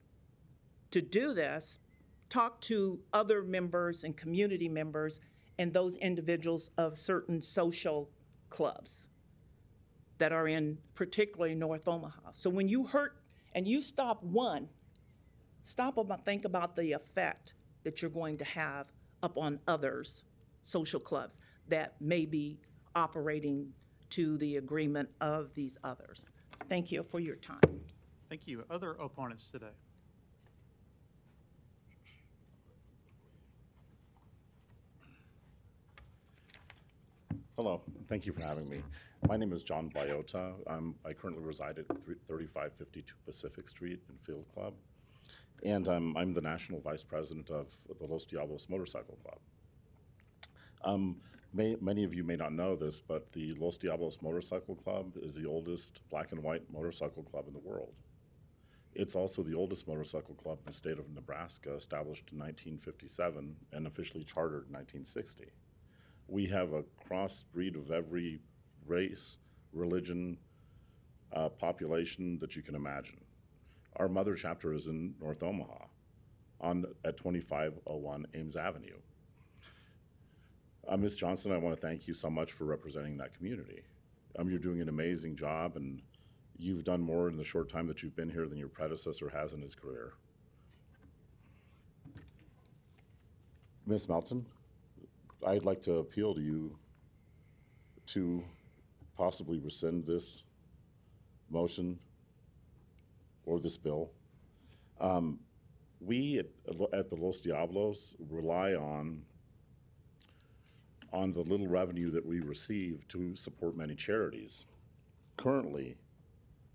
to do this, talk to other members and community members and those individuals of certain social clubs that are in particularly North Omaha. So when you hurt and you stop one, stop about, think about the effect that you're going to have up on others, social clubs that may be operating to the agreement of these others. Thank you for your time. Thank you. Other opponents today? Hello, thank you for having me. My name is John Biota. I currently reside at 3552 Pacific Street in Field Club, and I'm the national vice president of the Los Diablos Motorcycle Club. Many of you may not know this, but the Los Diablos Motorcycle Club is the oldest black and white motorcycle club in the world. It's also the oldest motorcycle club in the state of Nebraska, established in 1957 and officially chartered in 1960. We have a crossbreed of every race, religion, population that you can imagine. Our mother chapter is in North Omaha at 2501 Ames Avenue. Ms. Johnson, I want to thank you so much for representing that community. You're doing an amazing job, and you've done more in the short time that you've been here than your predecessor has in his career. Ms. Melton, I'd like to appeal to you to possibly rescind this motion or this bill. We at the Los Diablos rely on the little revenue that we receive to support many charities. Currently,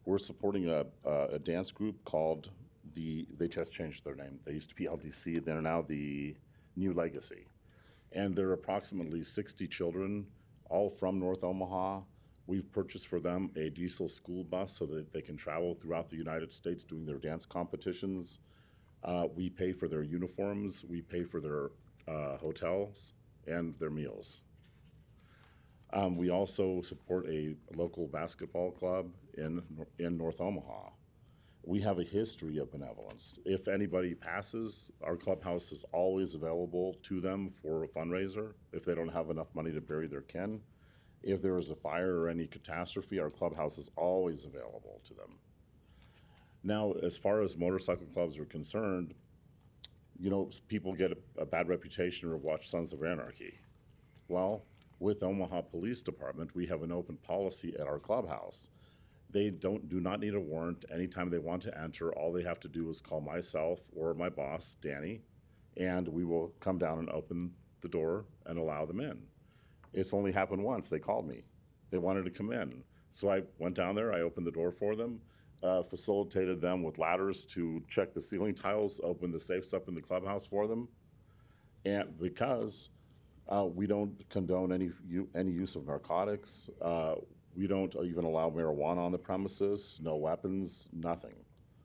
we're supporting a dance group called they just changed their name. They used to be LDC, they're now the New Legacy. And there are approximately 60 children, all from North Omaha. We've purchased for them a diesel school bus so that they can travel throughout the United States doing their dance competitions. We pay for their uniforms, we pay for their hotels and their meals. We also support a local basketball club in North Omaha. We have a history of benevolence. If anybody passes, our clubhouse is always available to them for a fundraiser if they don't have enough money to bury their kin. If there is a fire or any catastrophe, our clubhouse is always available to them. Now, as far as motorcycle clubs are concerned, you know, people get a bad reputation or watch Sons of Anarchy. Well, with Omaha Police Department, we have an open policy at our clubhouse. They do not need a warrant. Anytime they want to enter, all they have to do is call myself or my boss, Danny, and we will come down and open the door and allow them in. It's only happened once. They called me. They wanted to come in. So I went down there, I opened the door for them, facilitated them with ladders to check the ceiling tiles, open the safes up in the clubhouse for them. And because we don't condone any use of narcotics, we don't even allow marijuana on the premises, no weapons, nothing.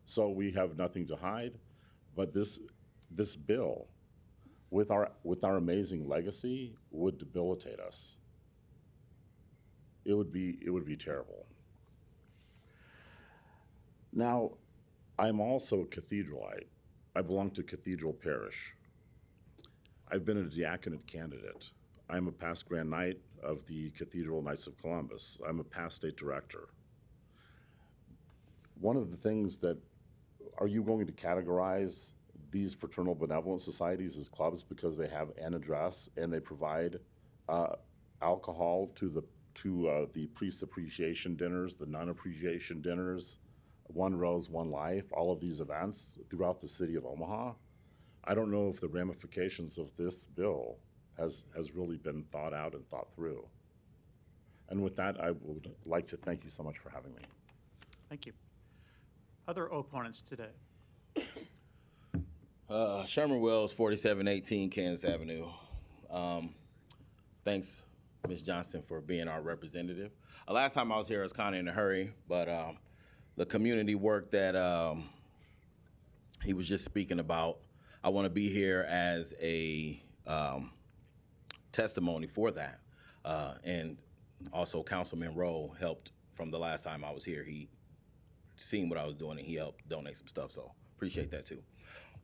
So we have nothing to hide. But this bill, with our amazing legacy, would debilitate us. It would be terrible. Now, I'm also a cathedralite. I belong to Cathedral Parish. I've been a diaconate candidate. I'm a past Grand Knight of the Cathedral Knights of Columbus. I'm a past state director. One of the things that, are you going to categorize these fraternal benevolent societies as clubs because they have an address and they provide alcohol to the priest appreciation dinners, the nun appreciation dinners, One Rose, One Life, all of these events throughout the city of Omaha? I don't know if the ramifications of this bill has really been thought out and thought through. And with that, I would like to thank you so much for having me. Thank you. Other opponents today? Sherman Wells, 4718 Kansas Avenue. Thanks, Ms. Johnson, for being our representative. Last time I was here, I was kind of in a hurry, but the community work that he was just speaking about, I want to be here as a testimony for that. And also Councilman Rowe helped from the last time I was here. He seen what I was doing and he helped donate some stuff, so appreciate that too.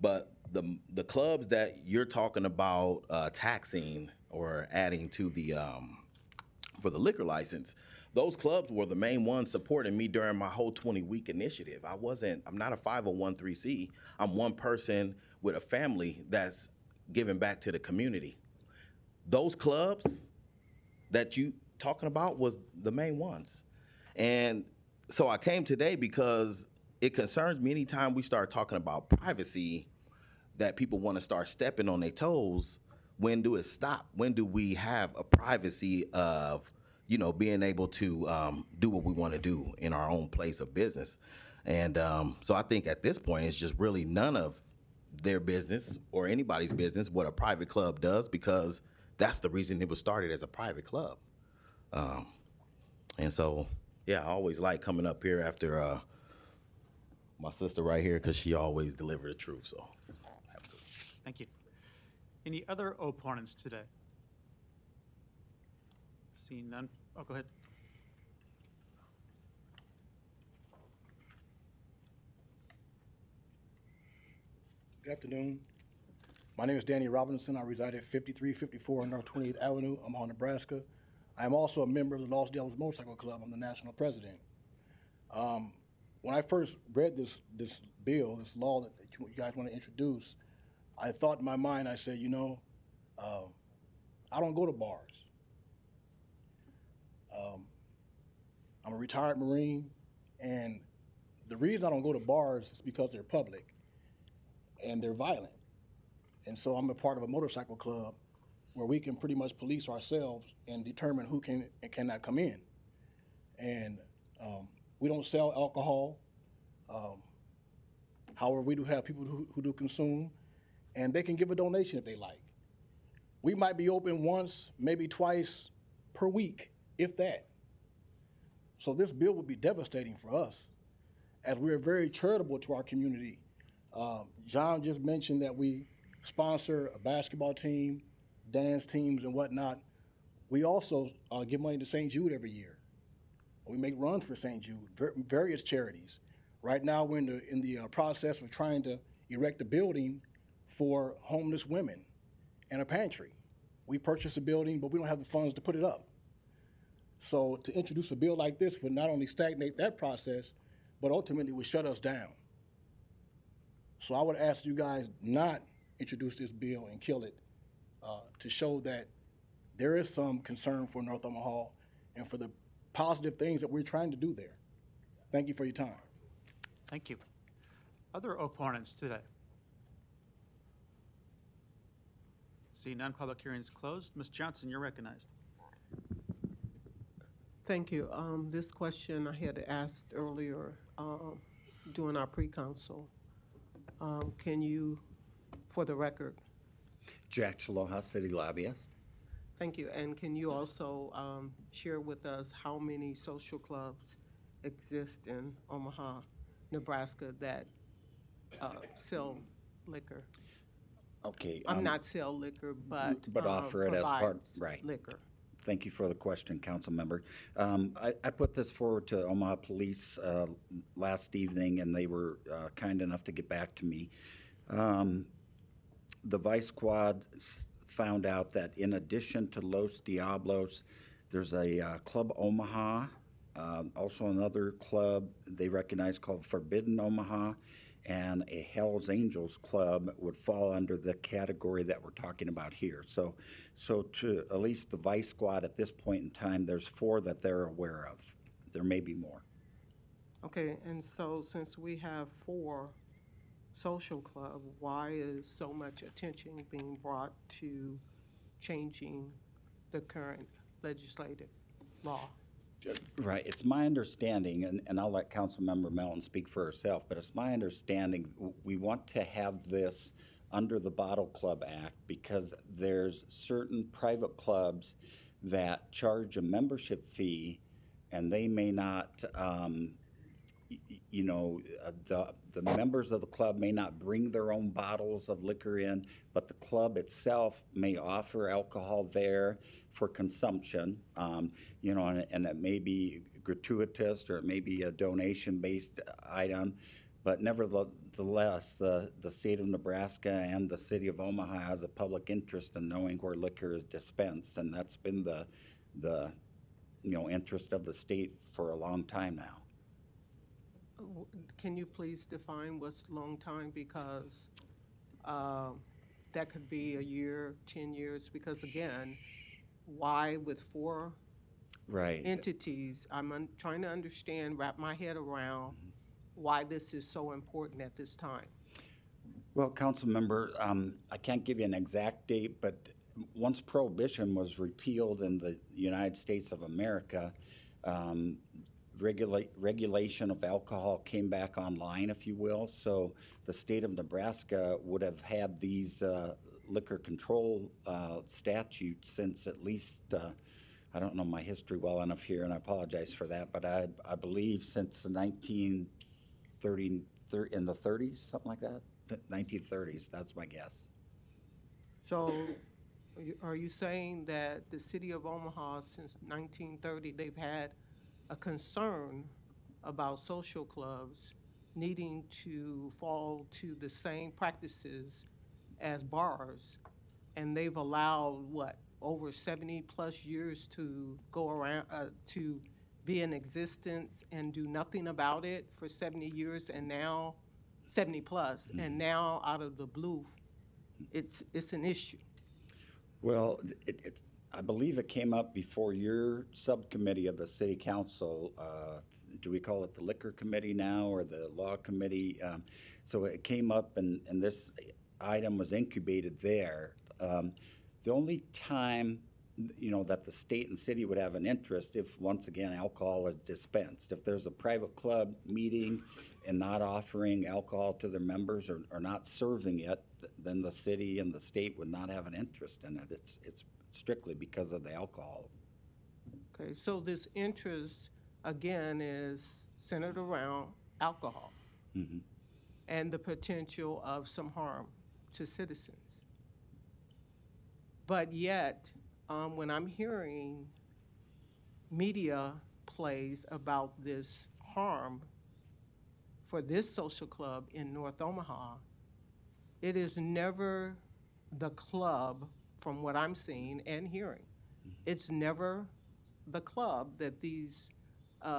But the clubs that you're talking about taxing or adding to the for the liquor license, those clubs were the main ones supporting me during my whole 20-week initiative. I'm not a 501(c)(3). I'm one person with a family that's giving back to the community. Those clubs that you talking about was the main ones. And so I came today because it concerns me anytime we start talking about privacy that people want to start stepping on their toes. When do it stop? When do we have a privacy of being able to do what we want to do in our own place of business. And so I think at this point, it's just really none of their business or anybody's business what a private club does, because that's the reason it was started as a private club. And so, yeah, I always like coming up here after my sister right here, because she always delivers the truth. So, Thank you. Any other opponents today? Seeing none. Oh, go ahead. Good afternoon. My name is Danny Robinson. I reside at 5354 North 28th Avenue, Omaha, Nebraska. I am also a member of the Los Deltas Motorcycle Club. I'm the national president. When I first read this bill, this law that you guys want to introduce, I thought in my mind, I said, I don't go to bars. I'm a retired Marine, and the reason I don't go to bars is because they're public and they're violent. And so I'm a part of a motorcycle club where we can pretty much police ourselves and determine who can and cannot come in. And we don't sell alcohol. However, we do have people who do consume, and they can give a donation if they like. We might be open once, maybe twice per week, if that. So this bill would be devastating for us, as we are very charitable to our community. John just mentioned that we sponsor a basketball team, dance teams, and whatnot. We also give money to St. Jude every year. We make runs for St. Jude, various charities. Right now, we're in the process of trying to erect a building for homeless women and a pantry. We purchased a building, but we don't have the funds to put it up. So to introduce a bill like this would not only stagnate that process, but ultimately would shut us down. So I would ask you guys not introduce this bill and kill it, to show that there is some concern for North Omaha and for the positive things that we're trying to do there. Thank you for your time. Thank you. Other opponents today? See none, public hearing is closed. Ms. Johnson, you're recognized. Thank you. This question I had asked earlier during our pre-council. Can you, for the record? Jack Chaloha, city lobbyist. Thank you. And can you also share with us how many social clubs exist in Omaha, Nebraska that sell liquor? Okay. I'm not sell liquor, but offer it as part, provides right. liquor. Thank you for the question, council member. I put this forward to Omaha Police last evening, and they were kind enough to get back to me. The Vice Squad found out that in addition to Los Diablos, there's a Club Omaha, also another club they recognize called Forbidden Omaha, and a Hell's Angels club would fall under the category that we're talking about here. So to at least the Vice Squad at this point in time, there's 4 that they're aware of. There may be more. Okay, and so since we have 4 social clubs, why is so much attention being brought to changing the current legislative law? Right. It's my understanding, and I'll let Councilmember Melton speak for herself, but it's my understanding we want to have this under the Bottle Club Act because there's certain private clubs that charge a membership fee, and they may not, the members of the club may not bring their own bottles of liquor in, but the club itself may offer alcohol there for consumption, and it may be gratuitous or it may be a donation-based item, but nevertheless, the state of Nebraska and the city of Omaha has a public interest in knowing where liquor is dispensed, and that's been the interest of the state for a long time now. Can you please define what's long time? Because that could be a year, 10 years, because again, why with 4 entities? I'm trying to understand, wrap my head around why this is so important at this time. Well, council member, I can't give you an exact date, but once Prohibition was repealed in the United States of America, um, regulation of alcohol came back online, if you will. So the state of Nebraska would have had these liquor control statutes since at least, I don't know my history well enough here, and I apologize for that, but I believe since the 1930, in the 30s, something like that, 1930s, that's my guess. So are you saying that the city of Omaha, since 1930, they've had a concern about social clubs needing to fall to the same practices as bars, and they've allowed, what, over 70 plus years to go around, to be in existence and do nothing about it for 70 years, and now 70 plus, and now out of the blue, it's an issue? Well, I believe it came up before your subcommittee of the city council. Do we call it the liquor committee now, or the law committee? So it came up, and this item was incubated there. The only time, that the state and city would have an interest if, once again, alcohol is dispensed. If there's a private club meeting and not offering alcohol to their members, or not serving it, then the city and the state would not have an interest in it. It's strictly because of the alcohol. Okay, so this interest, again, is centered around alcohol and the potential of some harm to citizens. But yet, when I'm hearing media plays about this harm for this social club in North Omaha, it is never the club, from what I'm seeing and hearing. It's never the club that these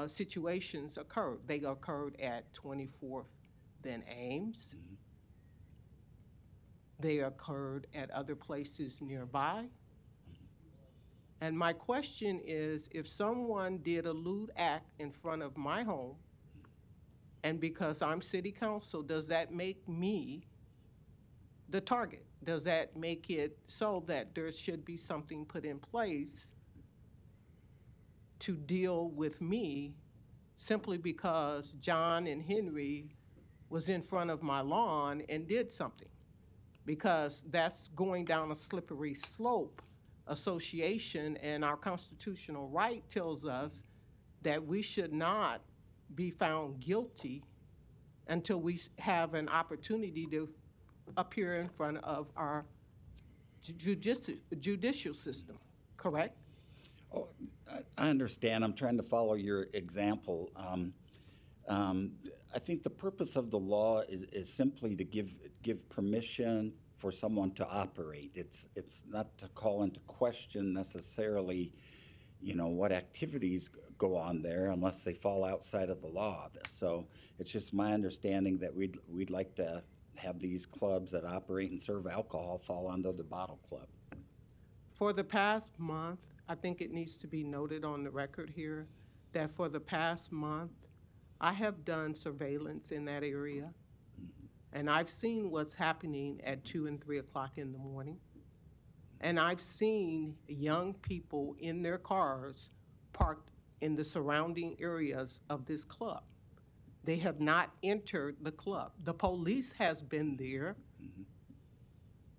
situations occurred. They occurred at 24th, then Ames. They occurred at other places nearby. And my question is, if someone did a lewd act in front of my home, and because I'm city council, does that make me the target? Does that make it so that there should be something put in place to deal with me simply because John and Henry was in front of my lawn and did something? Because that's going down a slippery slope. Association and our constitutional right tells us that we should not be found guilty until we have an opportunity to appear in front of our judicial system, correct? Oh, I understand. I'm trying to follow your example. I think the purpose of the law is simply to give permission for someone to operate. It's not to call into question necessarily, what activities go on there unless they fall outside of the law. So it's just my understanding that we'd like to have these clubs that operate and serve alcohol fall under the bottle club. For the past month, I think it needs to be noted on the record here that for the past month, I have done surveillance in that area, and I've seen what's happening at 2 and 3 o'clock in the morning. And I've seen young people in their cars parked in the surrounding areas of this club. They have not entered the club. The police has been there.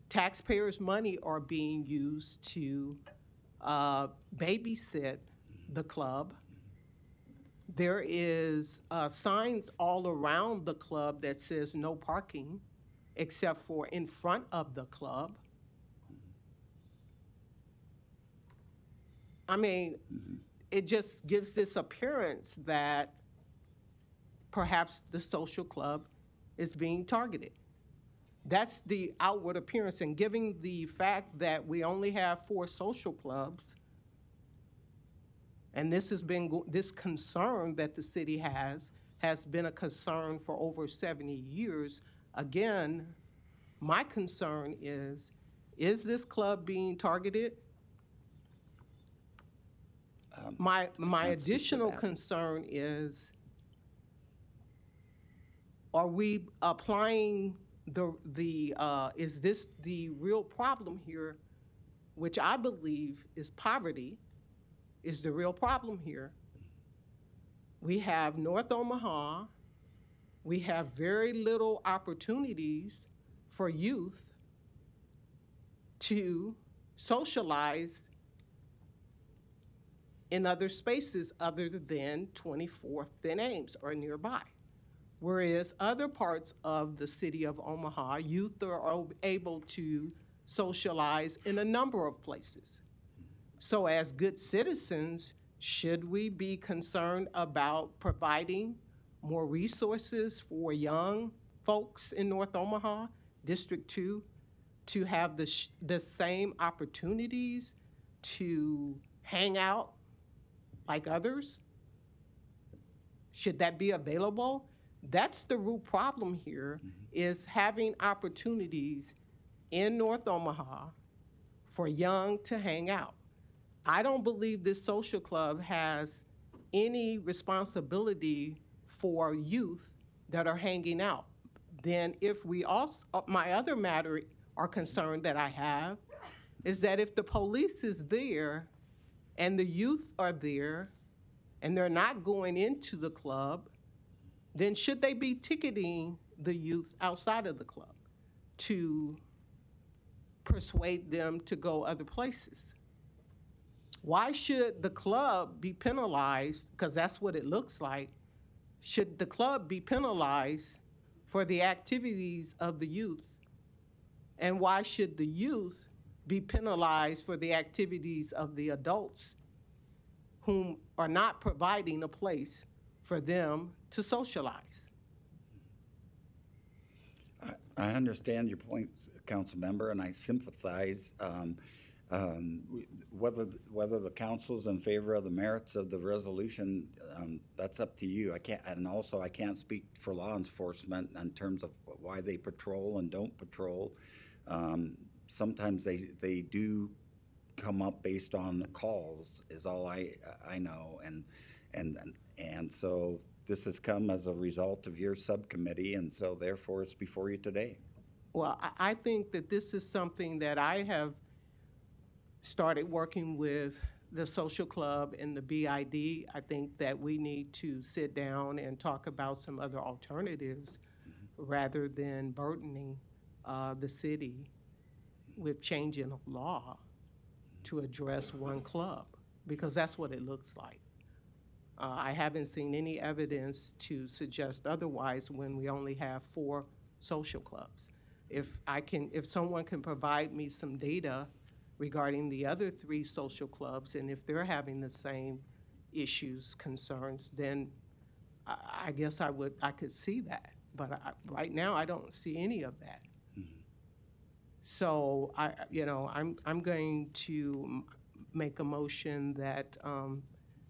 Taxpayers' money are being used to babysit the club. There is signs all around the club that says no parking, except for in front of the club. I mean, it just gives this appearance that perhaps the social club is being targeted. That's the outward appearance, and given the fact that we only have 4 social clubs, and this has been this concern that the city has been a concern for over 70 years. Again, my concern is this club being targeted? My additional concern is, are we applying is this the real problem here which I believe is poverty, is the real problem here. We have North Omaha. We have very little opportunities for youth to socialize in other spaces other than 24th and Ames or nearby. Whereas other parts of the city of Omaha, youth are able to socialize in a number of places. So as good citizens, should we be concerned about providing more resources for young folks in North Omaha, District 2, to have the same opportunities to hang out like others? Should that be available? That's the root problem here, is having opportunities in North Omaha for young to hang out. I don't believe this social club has any responsibility for youth that are hanging out. Then if we also, my other matter or concern that I have is that if the police is there and the youth are there and they're not going into the club, then should they be ticketing the youth outside of the club to persuade them to go other places? Why should the club be penalized, because that's what it looks like, should the club be penalized for the activities of the youth? And why should the youth be penalized for the activities of the adults whom are not providing a place for them to socialize? I understand your points, Council Member, and I sympathize. Whether the council's in favor of the merits of the resolution, that's up to you. I can't, and also I can't speak for law enforcement in terms of why they patrol and don't patrol. Sometimes they do come up based on calls, is all I know, and so this has come as a result of your subcommittee, and so therefore it's before you today. Well, I think that this is something that I have started working with the social club and the BID. I think that we need to sit down and talk about some other alternatives rather than burdening the city with changing of law to address one club, because that's what it looks like. I haven't seen any evidence to suggest otherwise when we only have 4 social clubs. If someone can provide me some data regarding the other 3 social clubs, and if they're having the same issues, concerns, then I guess I could see that. But right now, I don't see any of that. So I'm going to make a motion that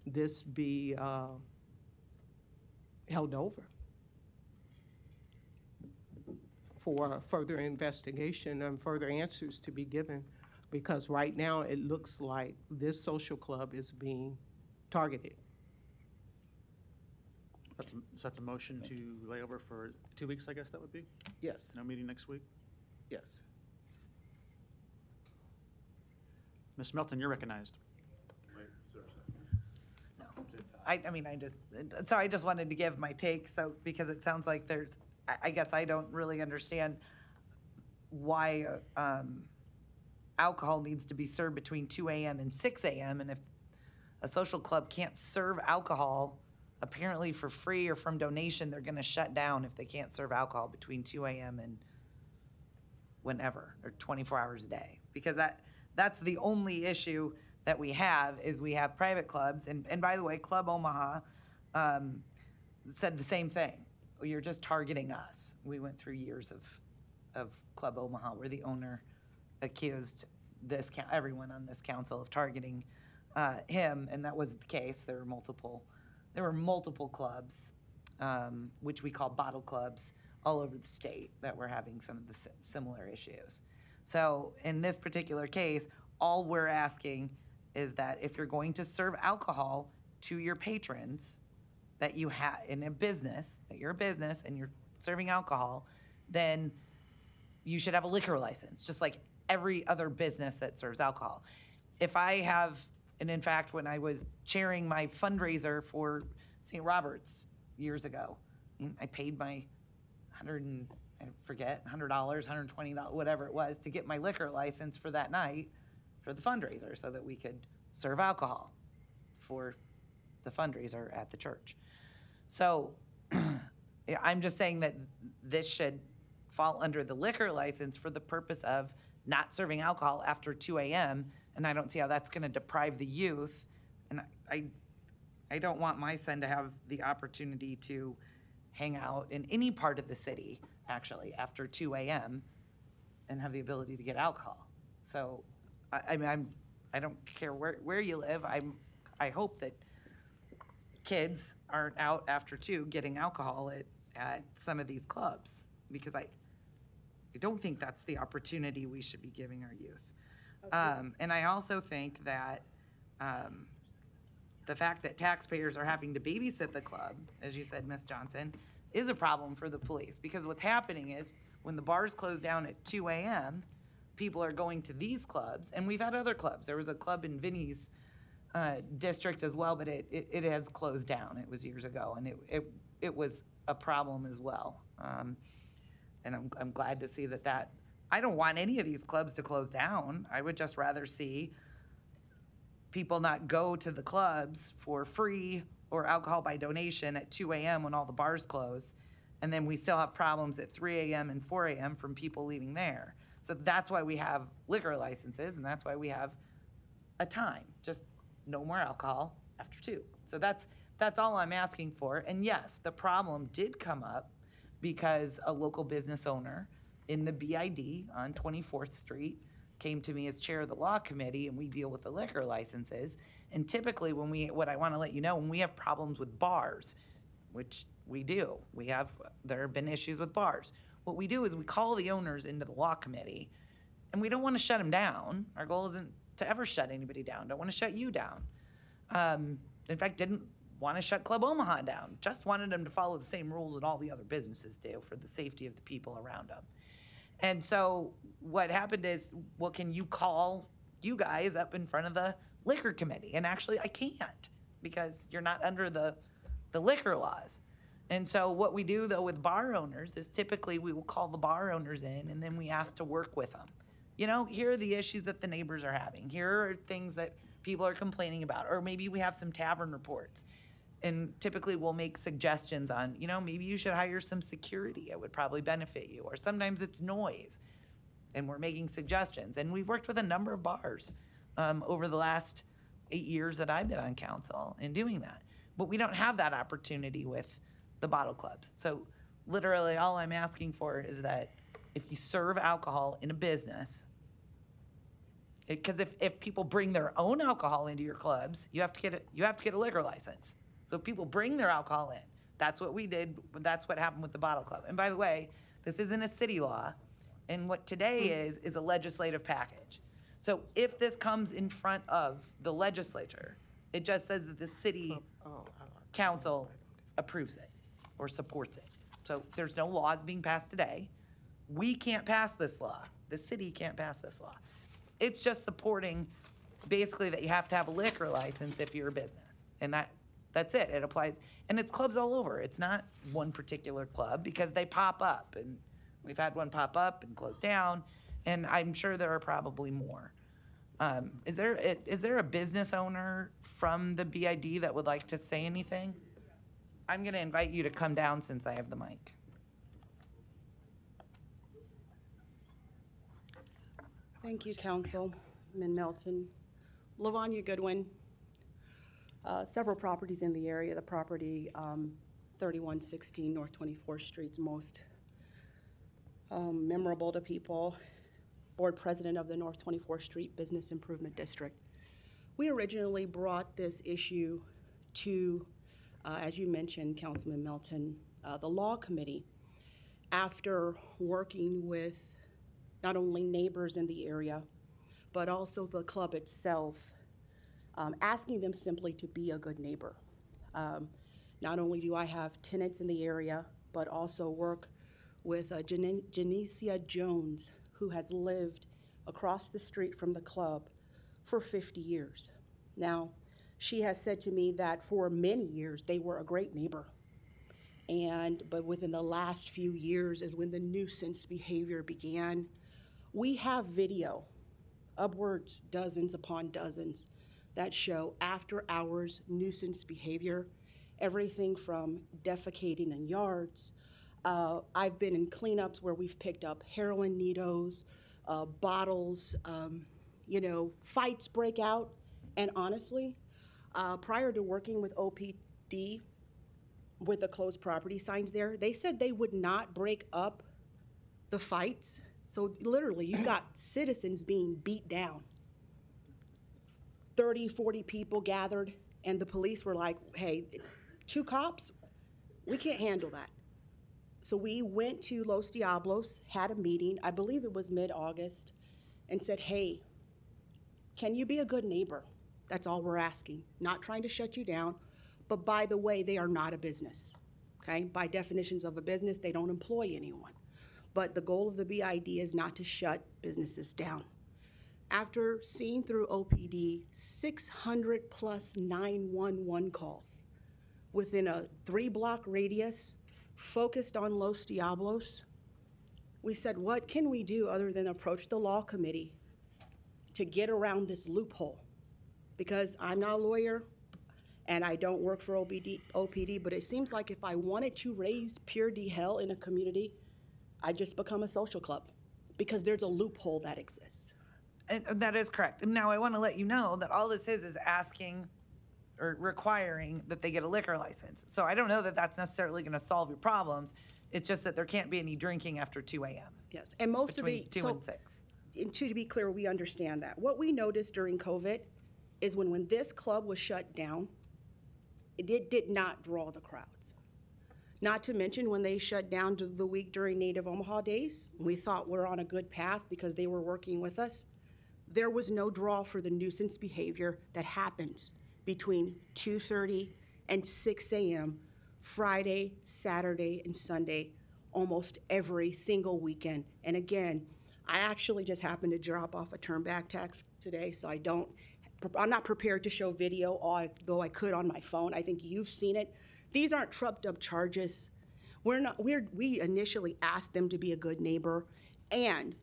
this be held over for further investigation and further answers to be given, because right now it looks like this social club is being targeted. That's a motion to lay over for 2 weeks, I guess that would be? Yes. No meeting next week? Yes. Ms. Melton, you're recognized. I just wanted to give my take, because it sounds like I guess I don't really understand why alcohol needs to be served between 2 a.m. and 6 a.m. And if a social club can't serve alcohol apparently for free or from donation, they're going to shut down if they can't serve alcohol between 2 a.m. and whenever, or 24 hours a day. Because that's the only issue that we have, is we have private clubs. And by the way, Club Omaha said the same thing. You're just targeting us. We went through years of Club Omaha where the owner accused everyone on this council of targeting him, and that wasn't the case. There were multiple clubs, which we call bottle clubs, all over the state that were having some of the similar issues. So in this particular case, all we're asking is that if you're going to serve alcohol to your patrons, that you have in a business, that you're a business and you're serving alcohol, then you should have a liquor license, just like every other business that serves alcohol. If I have, and in fact, when I was chairing my fundraiser for St. Robert's years ago, I paid my $100, $120, whatever it was, to get my liquor license for that night for the fundraiser so that we could serve alcohol for the fundraiser at the church. So yeah, I'm just saying that this should fall under the liquor license for the purpose of not serving alcohol after 2 a.m. And I don't see how that's going to deprive the youth. And I don't want my son to have the opportunity to hang out in any part of the city, actually, after 2 a.m. and have the ability to get alcohol. So, I mean, I don't care where you live. I hope that kids aren't out after 2 getting alcohol at some of these clubs, because I don't think that's the opportunity we should be giving our youth. Okay. And I also think that the fact that taxpayers are having to babysit the club, as you said, Ms. Johnson, is a problem for the police, because what's happening is when the bars close down at 2 a.m., people are going to these clubs, and we've had other clubs. There was a club in Vinny's district as well, but it has closed down. It was years ago, and it was a problem as well. And I'm glad to see that I don't want any of these clubs to close down. I would just rather see people not go to the clubs for free or alcohol by donation at 2 a.m. when all the bars close, and then we still have problems at 3 a.m. and 4 a.m. from people leaving there. So that's why we have liquor licenses, and that's why we have a time, just no more alcohol after 2. So that's all I'm asking for. And yes, the problem did come up because a local business owner in the BID on 24th Street came to me as chair of the law committee, and we deal with the liquor licenses. And typically what I want to let you know, when we have problems with bars, which we do, there have been issues with bars. What we do is we call the owners into the law committee, and we don't want to shut them down. Our goal isn't to ever shut anybody down. Don't want to shut you down. In fact, didn't want to shut Club Omaha down. Just wanted them to follow the same rules that all the other businesses do for the safety of the people around them. And so what happened is, well, can you call you guys up in front of the liquor committee? And actually, I can't, because you're not under the liquor laws. And so what we do, though, with bar owners is typically we will call the bar owners in, and then we ask to work with them. You know, here are the issues that the neighbors are having. Here are things that people are complaining about. Or maybe we have some tavern reports. And typically we'll make suggestions on, maybe you should hire some security. It would probably benefit you. Or sometimes it's noise, and we're making suggestions. And we've worked with a number of bars over the last 8 years that I've been on council in doing that. But we don't have that opportunity with the bottle clubs. So literally all I'm asking for is that if you serve alcohol in a business, because if people bring their own alcohol into your clubs, you have to get a liquor license. So if people bring their alcohol in, that's what we did. That's what happened with the bottle club. And by the way, this isn't a city law, and what today is a legislative package. So if this comes in front of the legislature, it just says that the city council approves it or supports it. So there's no laws being passed today. We can't pass this law. The city can't pass this law. It's just supporting basically that you have to have a liquor license if you're a business. And that's it. It applies. And it's clubs all over. It's not one particular club, because they pop up. And we've had one pop up and close down. And I'm sure there are probably more. Is there a business owner from the BID that would like to say anything? I'm going to invite you to come down since I have the mic. Thank you, Councilman Melton. Lavonia Goodwin. Several properties in the area. The property 3116 North 24th Street's most memorable to people. Board president of the North 24th Street Business Improvement District. We originally brought this issue to, as you mentioned, Councilman Melton, the Law Committee, after working with not only neighbors in the area, but also the club itself, asking them simply to be a good neighbor. Not only do I have tenants in the area, but also work with Genesia Jones, who has lived across the street from the club for 50 years. Now, she has said to me that for many years they were a great neighbor. But within the last few years is when the nuisance behavior began. We have video, upwards dozens upon dozens, that show after hours nuisance behavior, everything from defecating in yards. I've been in cleanups where we've picked up heroin needles, bottles, fights break out. And honestly, prior to working with OPD, with the closed property signs there, they said they would not break up the fights. So literally, you've got citizens being beat down. 30, 40 people gathered, and the police were like, hey, 2 cops, we can't handle that. So we went to Los Diablos, had a meeting, I believe it was mid-August, and said, hey, can you be a good neighbor? That's all we're asking. Not trying to shut you down, but by the way, they are not a business, okay? By definitions of a business, they don't employ anyone. But the goal of the BID is not to shut businesses down. After seeing through OPD 600 plus 911 calls within a 3-block radius focused on Los Diablos, we said, what can we do other than approach the law committee to get around this loophole? Because I'm not a lawyer and I don't work for OPD, but it seems like if I wanted to raise pure D hell in a community, I just become a social club because there's a loophole that exists. And that is correct. And now I want to let you know that all this is asking or requiring that they get a liquor license. So I don't know that that's necessarily going to solve your problems. It's just that there can't be any drinking after 2 a.m. Yes, and most of between the 2 and 6. And to be clear, we understand that. What we noticed during COVID is when this club was shut down, it did not draw the crowds. Not to mention when they shut down the week during Native Omaha Days, we thought we're on a good path because they were working with us. There was no draw for the nuisance behavior that happens between 2:30 and 6 a.m. Friday, Saturday, and Sunday, almost every single weekend. And again, I actually just happened to drop off a turn-back tax today, so I'm not prepared to show video, although I could on my phone. I think you've seen it. These aren't trumped-up charges. We initially asked them to be a good neighbor, and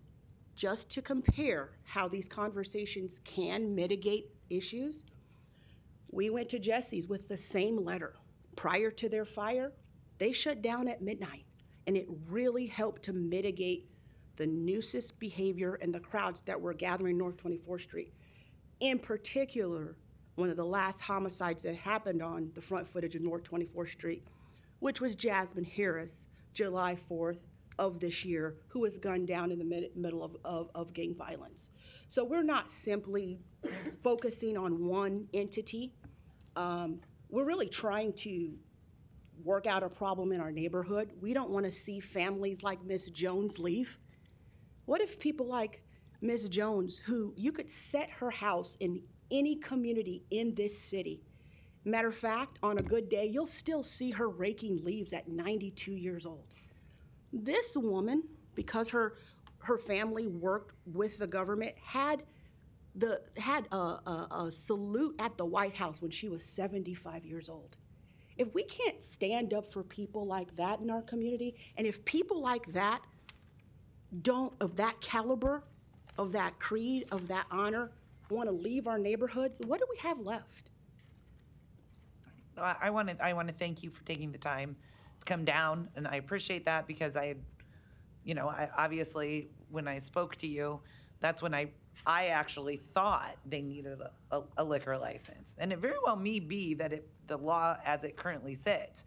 just to compare how these conversations can mitigate issues, we went to Jesse's with the same letter. Prior to their fire, they shut down at midnight, and it really helped to mitigate the nuisance behavior and the crowds that were gathering North 24th Street. In particular, one of the last homicides that happened on the front footage of North 24th Street, which was Jasmine Harris, July 4th of this year, who was gunned down in the middle of gang violence. So we're not simply focusing on one entity. We're really trying to work out a problem in our neighborhood. We don't want to see families like Miss Jones leave. What if people like Miss Jones, who you could set her house in any community in this city? Matter of fact, on a good day, you'll still see her raking leaves at 92 years old. This woman, because her family worked with the government, had a salute at the White House when she was 75 years old. If we can't stand up for people like that in our community, and if people like that of that caliber, of that creed, of that honor, want to leave our neighborhoods, what do we have left? I want to thank you for taking the time to come down, and I appreciate that because I obviously when I spoke to you, that's when I actually thought they needed a liquor license, and it very well may be that the law as it currently sits,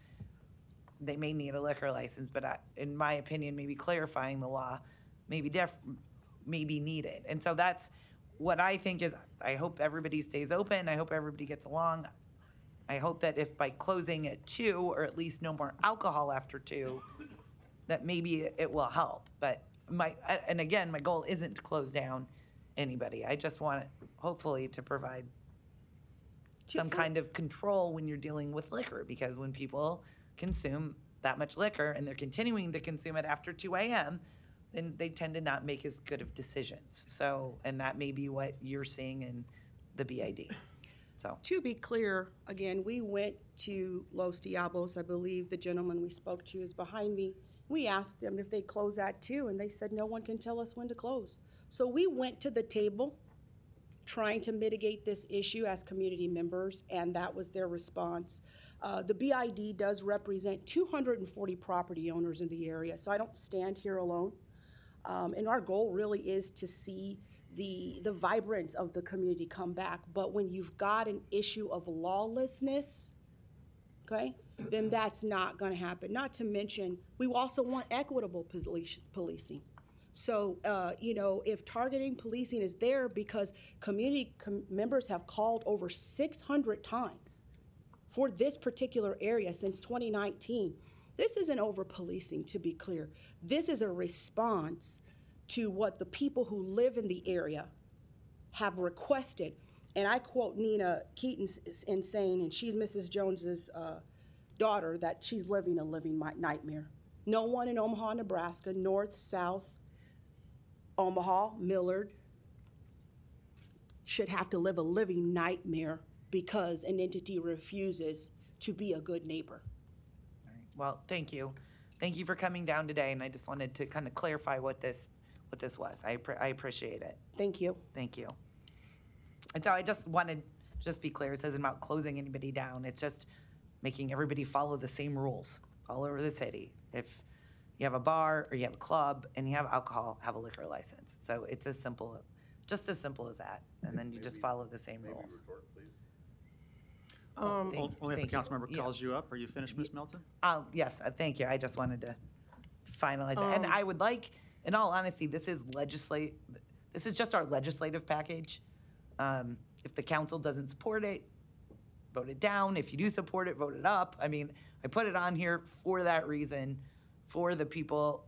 they may need a liquor license, but in my opinion, maybe clarifying the law may be needed, and so that's what I think is. I hope everybody stays open. I hope everybody gets along. I hope that if by closing at 2, or at least no more alcohol after 2, that maybe it will help. But my goal isn't to close down anybody. I just want hopefully to provide some kind of control when you're dealing with liquor, because when people consume that much liquor and they're continuing to consume it after 2 a.m., then they tend to not make as good of decisions. So, and that may be what you're seeing in the BID. So, To be clear, again, we went to Los Diablos. I believe the gentleman we spoke to is behind me. We asked them if they close at 2, and they said no one can tell us when to close. So we went to the table trying to mitigate this issue as community members, and that was their response. The BID does represent 240 property owners in the area, so I don't stand here alone. And our goal really is to see the vibrance of the community come back. But when you've got an issue of lawlessness, okay, then that's not going to happen. Not to mention, we also want equitable policing. So, if targeting policing is there because community members have called over 600 times for this particular area since 2019, this isn't over policing, to be clear. This is a response to what the people who live in the area have requested. And I quote Nina Keaton in saying, and she's Mrs. Jones's daughter, that she's living a living nightmare. No one in Omaha, Nebraska, north, south, Omaha, Millard, should have to live a living nightmare because an entity refuses to be a good neighbor. all right. Well, thank you. Thank you for coming down today, and I just wanted to kind of clarify what this was. I appreciate it. Thank you. Thank you. And so I just wanted to just be clear. It says about closing anybody down. It's just making everybody follow the same rules all over the city. If you have a bar or you have a club and you have alcohol, have a liquor license. So it's just as simple as that. And then you just follow the same rules. Only if a council member calls you up. Are you finished, Ms. Melton? Yes, thank you. I just wanted to finalize it. And I would like, in all honesty, this is just our legislative package. If the council doesn't support it, vote it down. If you do support it, vote it up. I mean, I put it on here for that reason, for the people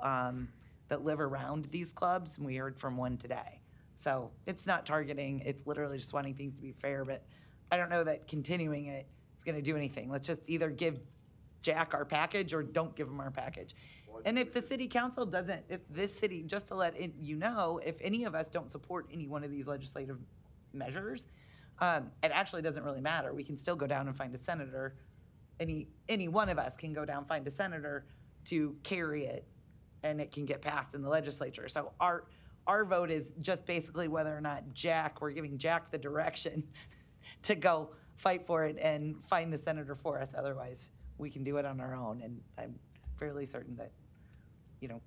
that live around these clubs, and we heard from one today. So it's not targeting, it's literally just wanting things to be fair, but I don't know that continuing it is gonna do anything. Let's just either give Jack our package or don't give him our package. And if the city council doesn't, if this city, just to let you know, if any of us don't support any one of these legislative measures, it actually doesn't really matter. We can still go down and find a senator. Any one of us can go down, find a senator to carry it, and it can get passed in the legislature. So our vote is just basically whether or not we're giving Jack the direction to go fight for it and find the senator for us. Otherwise, we can do it on our own. And I'm fairly certain that,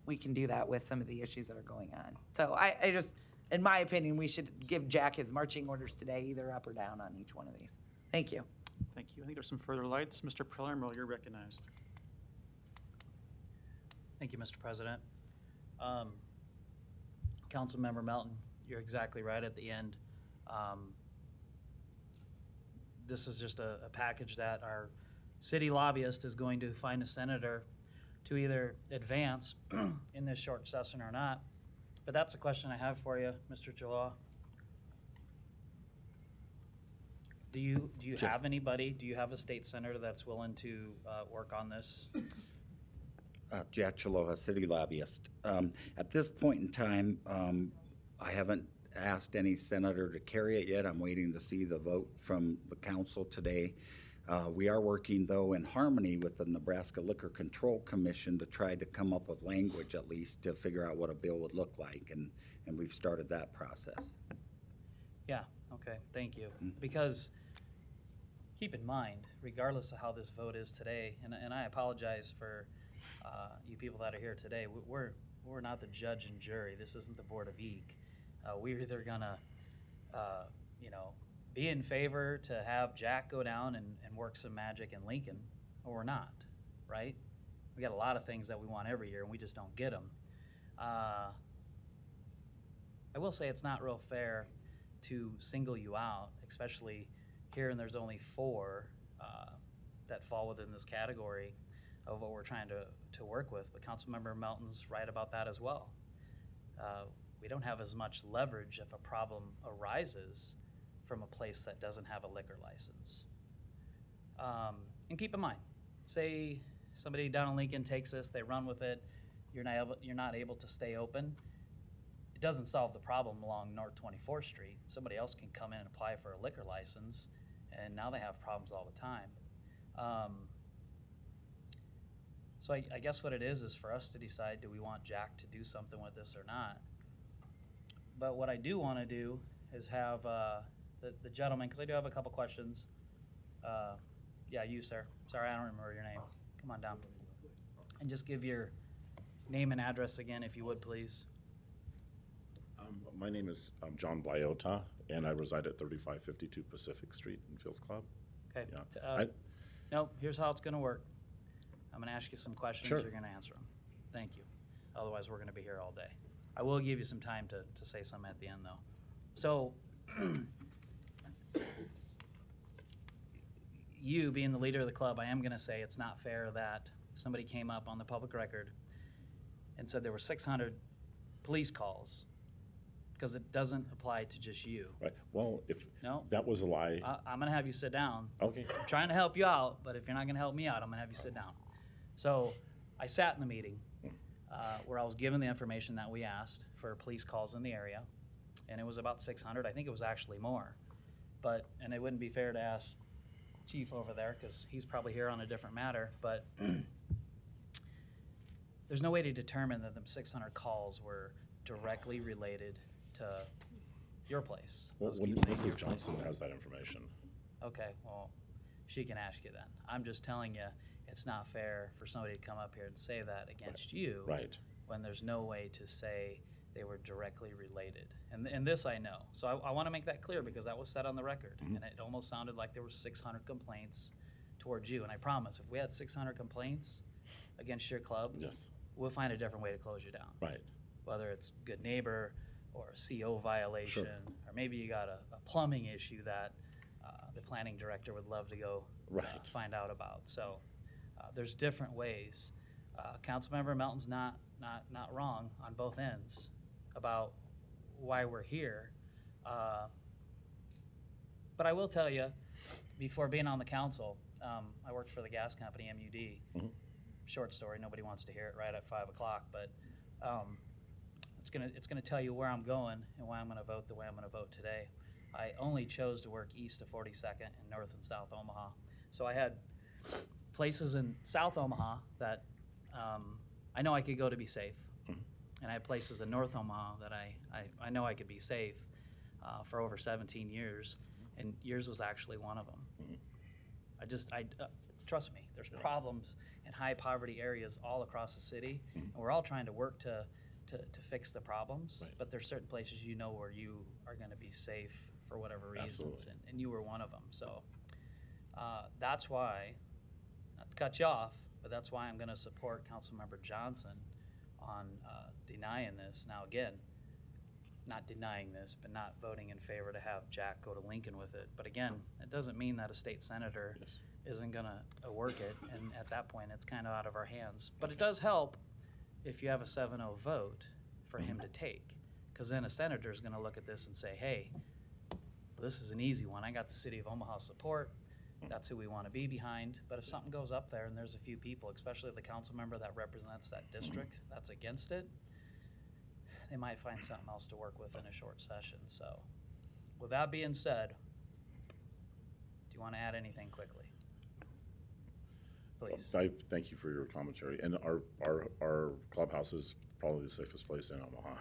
we can do that with some of the issues that are going on. So I just, in my opinion, we should give Jack his marching orders today, either up or down on each one of these. Thank you. Thank you. I think there's some further lights. Mr. Palermo, you're recognized. Thank you, Mr. President. Councilmember Melton, you're exactly right at the end. This is just a package that our city lobbyist is going to find a senator to either advance in this short session or not. But that's a question I have for you, Mr. Jalal. Do you have anybody? Do you have a state senator that's willing to work on this? Jack Chaloha, city lobbyist. At this point in time, I haven't asked any senator to carry it yet. I'm waiting to see the vote from the council today. We are working, though, in harmony with the Nebraska Liquor Control Commission to try to come up with language, at least, to figure out what a bill would look like, and we've started that process. Yeah, okay, thank you. Because keep in mind, regardless of how this vote is today, and I apologize for you people that are here today, we're not the judge and jury. This isn't the Board of Eke. We're either gonna, be in favor to have Jack go down and work some magic in Lincoln, or we're not, right? We got a lot of things that we want every year, and we just don't get them. I will say it's not real fair to single you out, especially here, and there's only 4 that fall within this category of what we're trying to work with. But Councilmember Melton's right about that as well. We don't have as much leverage if a problem arises from a place that doesn't have a liquor license. And keep in mind, say somebody down in Lincoln takes this, they run with it, you're not able to stay open, it doesn't solve the problem along North 24th Street. Somebody else can come in and apply for a liquor license, and now they have problems all the time. So I guess what it is for us to decide, do we want Jack to do something with this or not? But what I do want to do is have the gentleman, because I do have a couple questions. Yeah, you, sir. Sorry, I don't remember your name. Come on down. And just give your name and address again, if you would, please. My name is John Bliota, and I reside at 3552 Pacific Street in Field Club. Okay. Yeah. No, here's how it's going to work. I'm going to ask you some questions. Sure. You're going to answer them. Thank you. Otherwise, we're going to be here all day. I will give you some time to say something at the end, though. So, you being the leader of the club, I am going to say it's not fair that somebody came up on the public record and said there were 600 police calls, because it doesn't apply to just you. Right. Well, if No. that was a lie. I'm going to have you sit down. Okay. I'm trying to help you out, but if you're not going to help me out, I'm going to have you sit down. So I sat in the meeting where I was given the information that we asked for police calls in the area, and it was about 600. I think it was actually more. And it wouldn't be fair to ask Chief over there, because he's probably here on a different matter, but there's no way to determine that the 600 calls were directly related to your place. Well, Let's keep saying Mrs. your Johnson place. has that information. Okay, well, she can ask you then. I'm just telling you, it's not fair for somebody to come up here and say that against you. Right. When there's no way to say they were directly related. And this I know. So I want to make that clear, because that was said on the record. Mhm. And it almost sounded like there were 600 complaints towards you. And I promise, if we had 600 complaints against your club, Yes. we'll find a different way to close you down. Right. Whether it's good neighbor or a CO violation, or maybe you got a plumbing issue that the planning director would love to go Right. find out about. So there's different ways. Councilmember Melton's not wrong on both ends about why we're here. But I will tell you, before being on the council, I worked for the gas company, MUD. Mhm. Short story, nobody wants to hear it right at 5 o'clock, but it's gonna tell you where I'm going and why I'm gonna vote the way I'm gonna vote today. I only chose to work east of 42nd in North and South Omaha. So I had places in South Omaha that I know I could go to be safe. Mhm. And I had places in North Omaha that I know I could be safe for over 17 years. And yours was actually one of them. Mhm. Trust me, there's problems in high poverty areas all across the city. Mhm. And we're all trying to work to fix the problems. Right. But there's certain places you know where you are going to be safe for whatever reasons. Absolutely. And you were one of them. So that's why, not to cut you off, but that's why I'm going to support Councilmember Johnson on denying this. Now, again, not denying this, but not voting in favor to have Jack go to Lincoln with it. But again, it doesn't mean that a state senator Yes. isn't going to work it, and at that point, it's kind of out of our hands. But it does help if you have a 7-0 vote for him to take, because then a senator is going to look at this and say, hey, this is an easy one. I got the city of Omaha support. That's who we want to be behind. But if something goes up there and there's a few people, especially the council member that represents that district, that's against it, they might find something else to work with in a short session. So with that being said, do you want to add anything quickly? Please. I thank you for your commentary. And our clubhouse is probably the safest place in Omaha.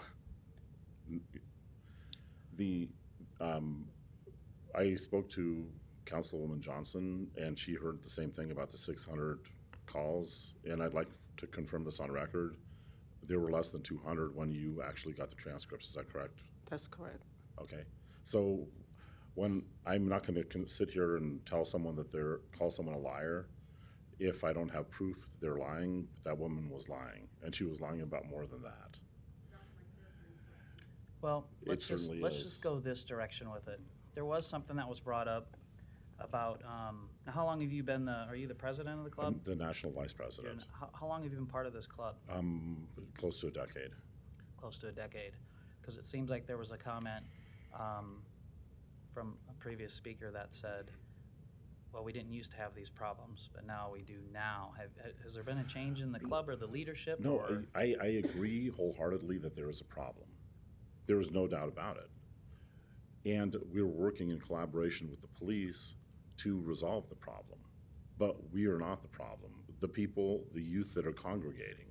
I spoke to Councilwoman Johnson, and she heard the same thing about the 600 calls, and I'd like to confirm this on record. There were less than 200 when you actually got the transcripts, is that correct? That's correct. Okay, so when, I'm not gonna sit here and tell someone that call someone a liar if I don't have proof that they're lying. That woman was lying, and she was lying about more than that. Well, let's certainly just is. go this direction with it. There was something that was brought up about, now how long have you been are you the president of the club? I'm the national vice You're president. how long have you been part of this club? Close to a decade. Close to a decade. Because it seems like there was a comment from a previous speaker that said well, we didn't used to have these problems, but now we do now. Has there been a change in the club or the leadership? No, or? I agree wholeheartedly that there is a problem. There is no doubt about it. And we're working in collaboration with the police to resolve the problem. But we are not the problem. The people, the youth that are congregating,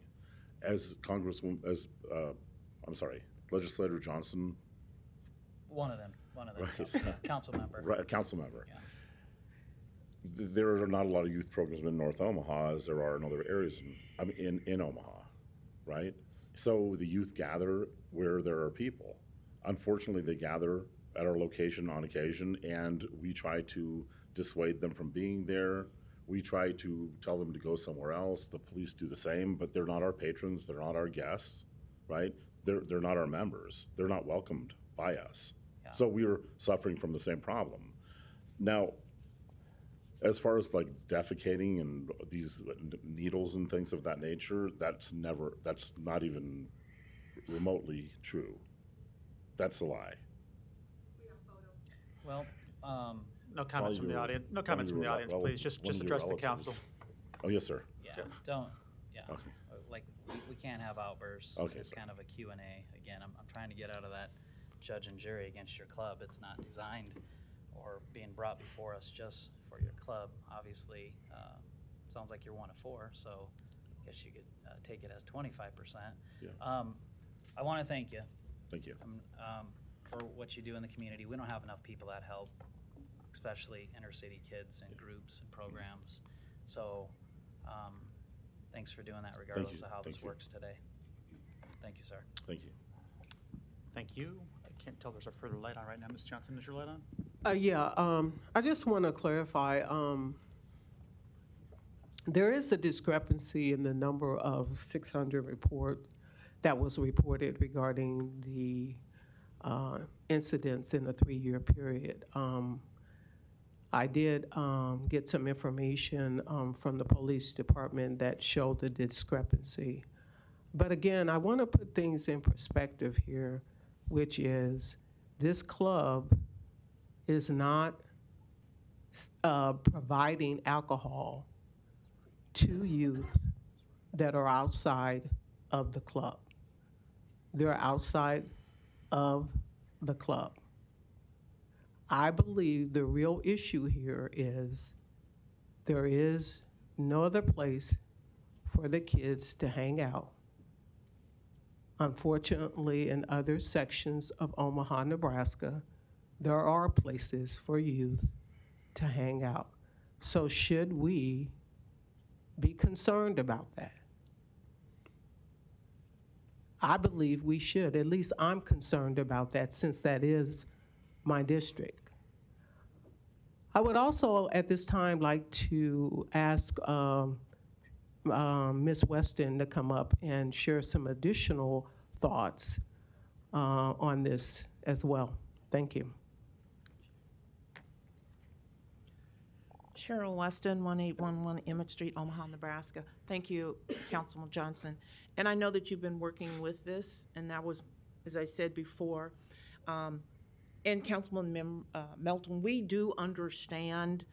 as Legislator Johnson. One of them, right. council member. Right, council member. Yeah. There are not a lot of youth programs in North Omaha as there are in other areas in Omaha, right? So the youth gather where there are people. Unfortunately, they gather at our location on occasion, and we try to dissuade them from being there. We try to tell them to go somewhere else. The police do the same, but they're not our patrons. They're not our guests, right? They're not our members. They're not welcomed by us. Yeah. So we're suffering from the same problem. Now, as far as like defecating and these needles and things of that nature, that's not even remotely true. That's a lie. Well, no comments from the audience. No comments from the audience, please. Just address the council. Oh, yes, sir. Yeah, don't. Yeah. Okay. Like we can't have outbursts. Okay, It's sir. kind of a Q&A. Again, I'm trying to get out of that judge and jury against your club. It's not designed or being brought before us just for your club. Obviously, sounds like you're 1 of 4, so I guess you could take it as 25%. Yeah. I want to thank you. Thank you. For what you do in the community. We don't have enough people that help, especially inner city kids and groups and programs. So thanks for doing that regardless of how this works today. Thank you, sir. Thank you. Thank you. I can't tell there's a further light on right now. Ms. Johnson, is your light on? I just want to clarify, there is a discrepancy in the number of 600 that was reported regarding the incidents in a 3-year period. I did get some information from the police department that showed the discrepancy. But again, I want to put things in perspective here, which is this club is not providing alcohol to youth that are outside of the club. They're outside of the club. I believe the real issue here is there is no other place for the kids to hang out. Unfortunately, in other sections of Omaha, Nebraska, there are places for youth to hang out. So should we be concerned about that? I believe we should. At least I'm concerned about that since that is my district. I would also at this time like to ask Ms. Weston to come up and share some additional thoughts on this as well. Thank you. Cheryl Weston, 1811 Emmett Street, Omaha, Nebraska. Thank you, Councilman Johnson. And I know that you've been working with this, and that was, as I said before, and Councilman Melton, we do understand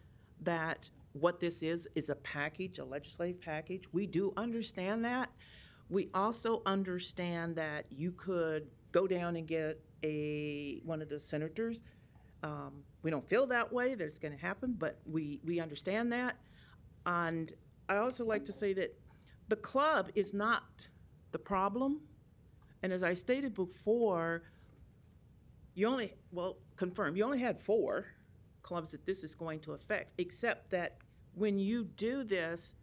that what this is a package, a legislative package. We do understand that. We also understand that you could go down and get one of the senators. We don't feel that way, that it's going to happen, but we understand that. And I also like to say that the club is not the problem. And as I stated before, you only had 4 clubs that this is going to affect, except that when you do this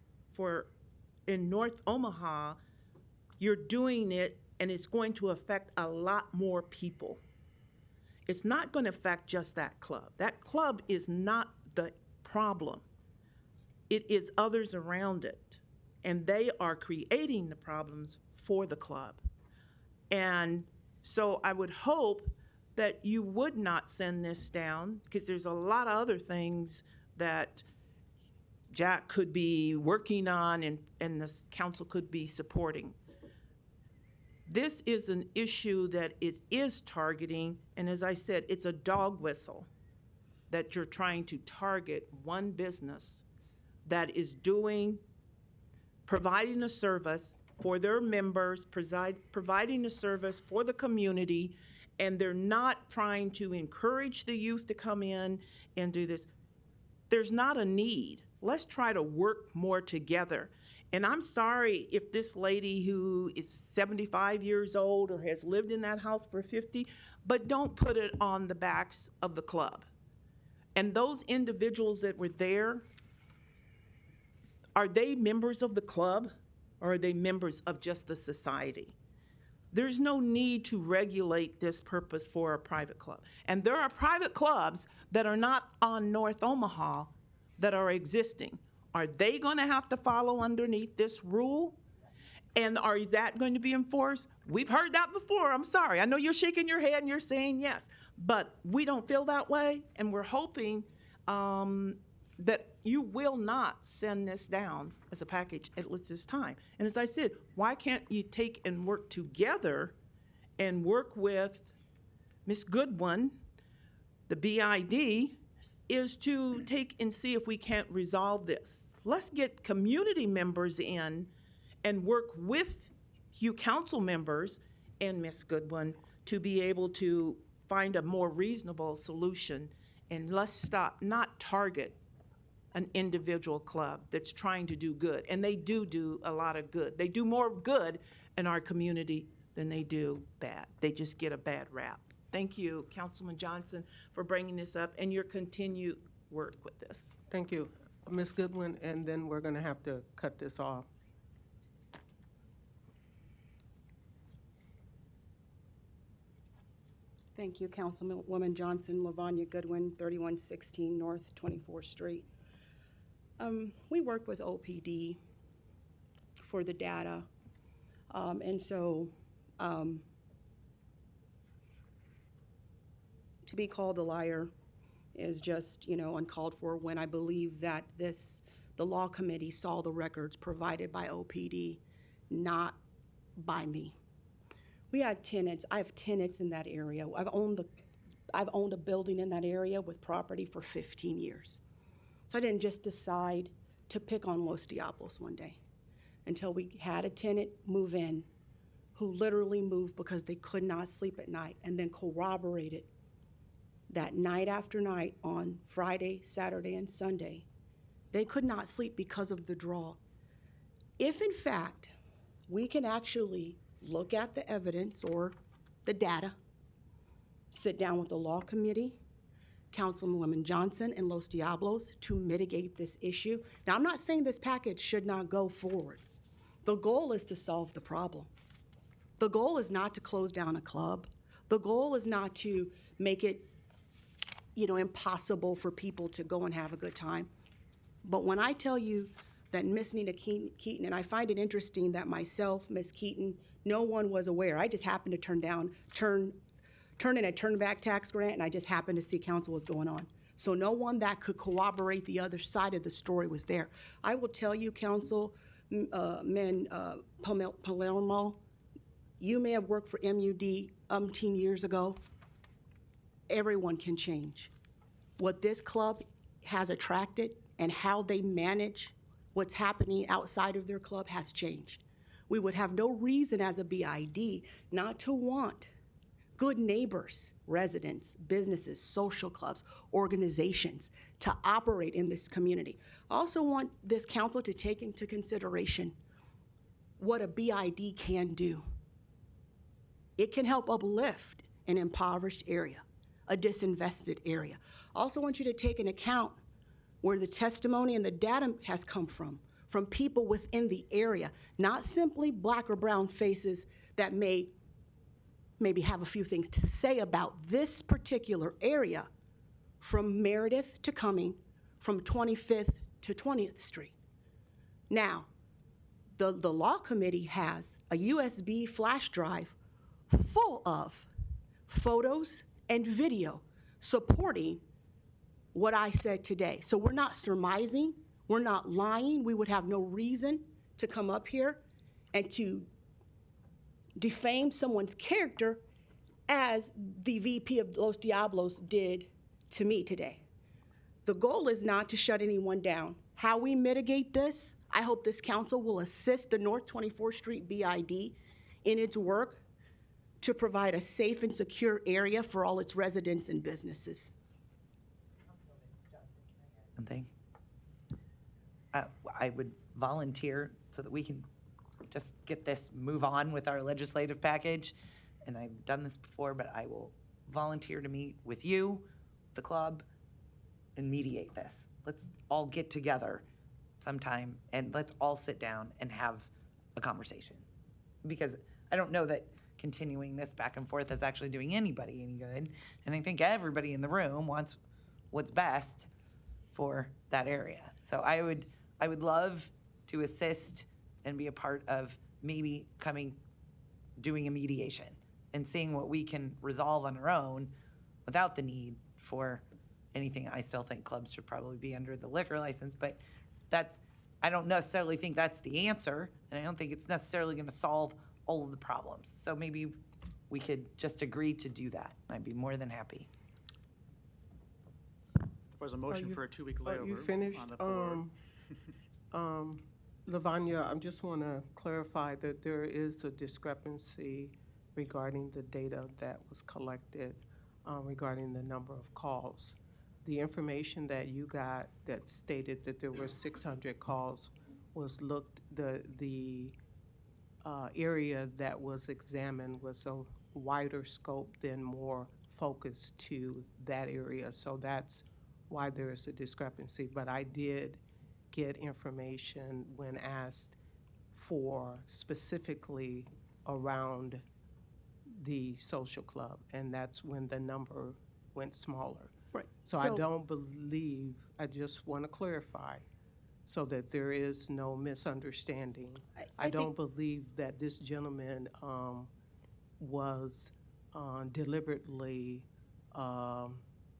in North Omaha, you're doing it and it's going to affect a lot more people. It's not going to affect just that club. That club is not the problem. It is others around it, and they are creating the problems for the club. And so I would hope that you would not send this down, because there's a lot of other things that Jack could be working on and the council could be supporting. This is an issue that it is targeting, and as I said, it's a dog whistle. that you're trying to target one business that is providing a service for their members, providing a service for the community, and they're not trying to encourage the youth to come in and do this. There's not a need. Let's try to work more together. And I'm sorry if this lady who is 75 years old or has lived in that house for 50, but don't put it on the backs of the club. And those individuals that were there, are they members of the club or are they members of just the society? There's no need to regulate this purpose for a private club. And there are private clubs that are not on North Omaha that are existing. Are they going to have to follow underneath this rule? And are that going to be enforced? We've heard that before. I'm sorry. I know you're shaking your head and you're saying yes, but we don't feel that way. And we're hoping that you will not send this down as a package at this time. And as I said, why can't you take and work together and work with Ms. Goodwin, the BID, is to take and see if we can't resolve this. Let's get community members in and work with you council members and Ms. Goodwin to be able to find a more reasonable solution. And let's stop, not target an individual club that's trying to do good. And they do a lot of good. They do more good in our community than they do bad. They just get a bad rap. Thank you, Councilman Johnson, for bringing this up and your continued work with this. Thank you. Ms. Goodwin, and then we're going to have to cut this off. Thank you, Councilwoman Johnson. Lavanya Goodwin, 3116 North 24th Street. We work with OPD for the data, and so to be called a liar is just, uncalled for when I believe that the law committee saw the records provided by OPD, not by me. We had tenants. I have tenants in that area. I've owned a building in that area with property for 15 years. So I didn't just decide to pick on Los Diablos one day until we had a tenant move in who literally moved because they could not sleep at night, and then corroborated that night after night on Friday, Saturday, and Sunday, they could not sleep because of the draw. If in fact we can actually look at the evidence or the data, sit down with the law committee, Councilwoman Johnson and Los Diablos to mitigate this issue. Now, I'm not saying this package should not go forward. The goal is to solve the problem. The goal is not to close down a club. The goal is not to make it, impossible for people to go and have a good time. But when I tell you that Miss Nina Keaton, and I find it interesting that myself, Miss Keaton, no one was aware. I just happened to turn in a turn-back tax grant, and I just happened to see council was going on. So no one that could corroborate the other side of the story was there. I will tell you, Councilman Palermo, you may have worked for MUD 10 years ago. Everyone can change. What this club has attracted and how they manage what's happening outside of their club has changed. We would have no reason as a BID not to want good neighbors, residents, businesses, social clubs, organizations to operate in this community. I also want this council to take into consideration what a BID can do. It can help uplift an impoverished area, a disinvested area. I also want you to take into account where the testimony and the data has come from people within the area, not simply black or brown faces that maybe have a few things to say about this particular area, from Meredith to Cumming, from 25th to 20th Street. Now, the law committee has a USB flash drive full of photos and video supporting what I said today. So we're not surmising, we're not lying. We would have no reason to come up here and to defame someone's character as the VP of Los Diablos did to me today. The goal is not to shut anyone down. How we mitigate this, I hope this council will assist the North 24th Street BID in its work to provide a safe and secure area for all its residents and businesses. Something. I would volunteer so that we can just get this, move on with our legislative package. And I've done this before, but I will volunteer to meet with you, the club, and mediate this. Let's all get together sometime and let's all sit down and have a conversation. Because I don't know that continuing this back and forth is actually doing anybody any good. And I think everybody in the room wants what's best for that area. So I would love to assist and be a part of maybe doing a mediation and seeing what we can resolve on our own without the need for anything. I still think clubs should probably be under the liquor license, but I don't necessarily think that's the answer, and I don't think it's necessarily going to solve all of the problems. So maybe we could just agree to do that. I'd be more than happy. There was a motion for a 2-week layover. Are you finished? On the floor. Lavanya, I just want to clarify that there is a discrepancy regarding the data that was collected regarding the number of calls. The information that you got that stated that there were 600 calls was the area that was examined was a wider scope than more focused to that area. So that's why there is a discrepancy. But I did get information when asked for specifically around the social club, and that's when the number went smaller. Right. So I don't believe, I just want to clarify so that there is no misunderstanding. I don't believe that this gentleman was deliberately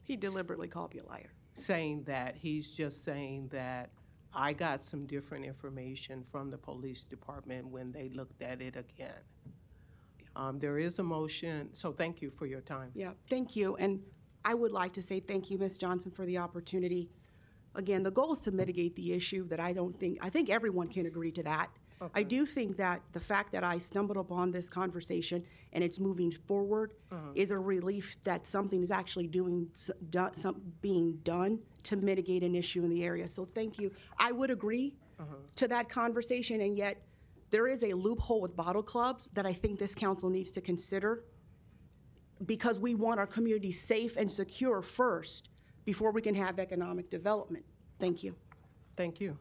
he deliberately called me a liar. Saying that. He's just saying that I got some different information from the police department when they looked at it again. There is a motion, so thank you for your time. Yeah, thank you. And I would like to say thank you, Ms. Johnson, for the opportunity. Again, the goal is to mitigate the issue that I think everyone can agree to that. Okay. I do think that the fact that I stumbled upon this conversation and it's moving forward is a relief that something is actually being done to mitigate an issue in the area. So thank you. I would agree to that conversation, and yet there is a loophole with bottle clubs that I think this council needs to consider, because we want our community safe and secure first before we can have economic development. Thank you. Thank you.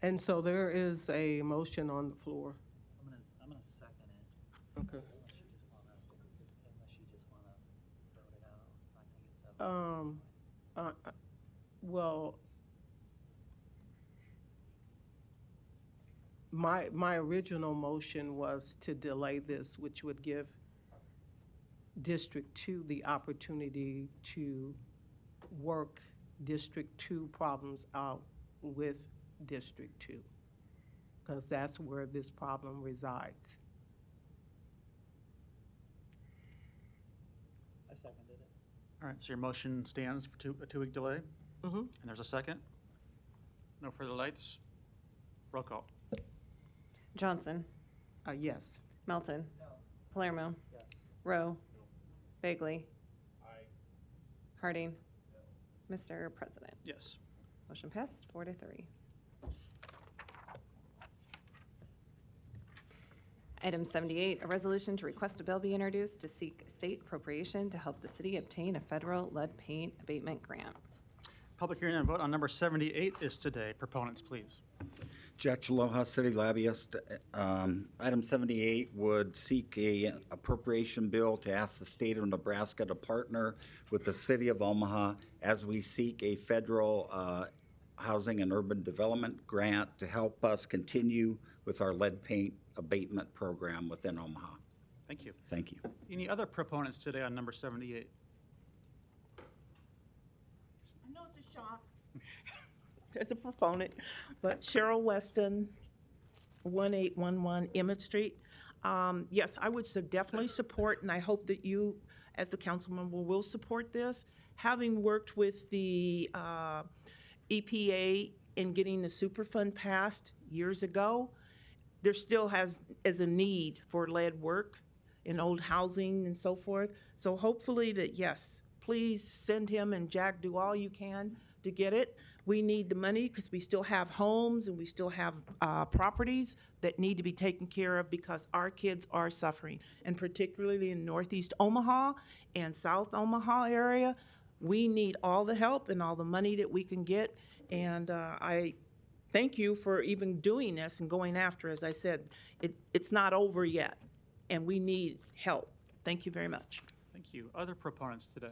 And so there is a motion on the floor. I'm gonna second it. Okay. Unless you just wanna vote it out. It's not gonna get 7 votes. Well, my original motion was to delay this, which would give District 2 the opportunity to work District 2 problems out with District 2, because that's where this problem resides. I seconded it. All right, so your motion stands for a 2-week delay? Mm-hmm. And there's a second? No further lights? Roll call. Johnson. Yes. Melton. No. Palermo. Yes. Rowe. Bagley. Aye. Harding. Mr. President. Yes. Motion passed 4-3. Item 78, a resolution to request a bill be introduced to seek state appropriation to help the city obtain a federal lead paint abatement grant. Public hearing and vote on number 78 is today. Proponents, please. Jack Aloha, City Lobbyist. Item 78 would seek a appropriation bill to ask the state of Nebraska to partner with the city of Omaha as we seek a federal housing and urban development grant to help us continue with our lead paint abatement program within Omaha. Thank you. Thank you. Any other proponents today on number 78? I know it's a shock as a proponent, but Cheryl Weston, 1811 Emmett Street. Yes, I would definitely support, and I hope that you, as the council member, will support this. Having worked with the EPA in getting the Superfund passed years ago, there still is a need for lead work in old housing and so forth. So hopefully that, yes, please send him and Jack, do all you can to get it. We need the money because we still have homes and we still have properties that need to be taken care of because our kids are suffering. And particularly in Northeast Omaha and South Omaha area, we need all the help and all the money that we can get. And I thank you for even doing this and going after. As I said, it's not over yet, and we need help. Thank you very much. Thank you. Other proponents today?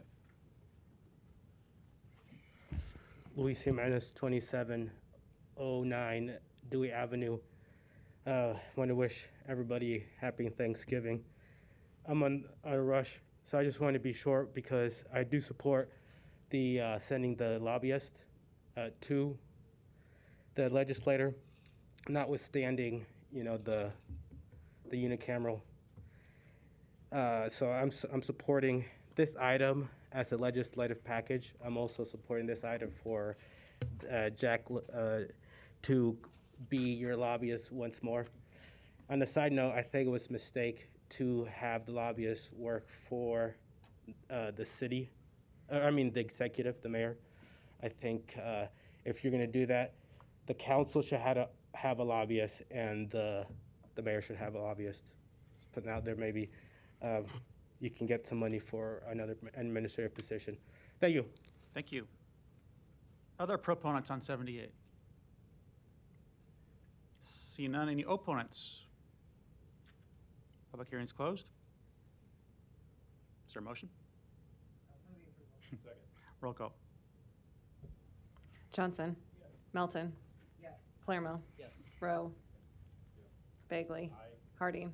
Louis Jimenez, 2709 Dewey Avenue. Want to wish everybody happy Thanksgiving. I'm on a rush, so I just want to be short because I do support the sending the lobbyist to the legislator, notwithstanding, the unicameral. So I'm supporting this item as a legislative package. I'm also supporting this item for Jack to be your lobbyist once more. On a side note, I think it was a mistake to have the lobbyist work for the city, the executive, the mayor. I think if you're going to do that, the council should have a lobbyist and the mayor should have a lobbyist. Just putting out there, maybe you can get some money for another administrative position. Thank you. Thank you. Other proponents on 78? See none. Any opponents? Public hearing's closed. Is there a motion? Second. Roll call. Johnson. Yes. Melton. Yes. Palermo. Yes. Rowe. Bagley. Harding.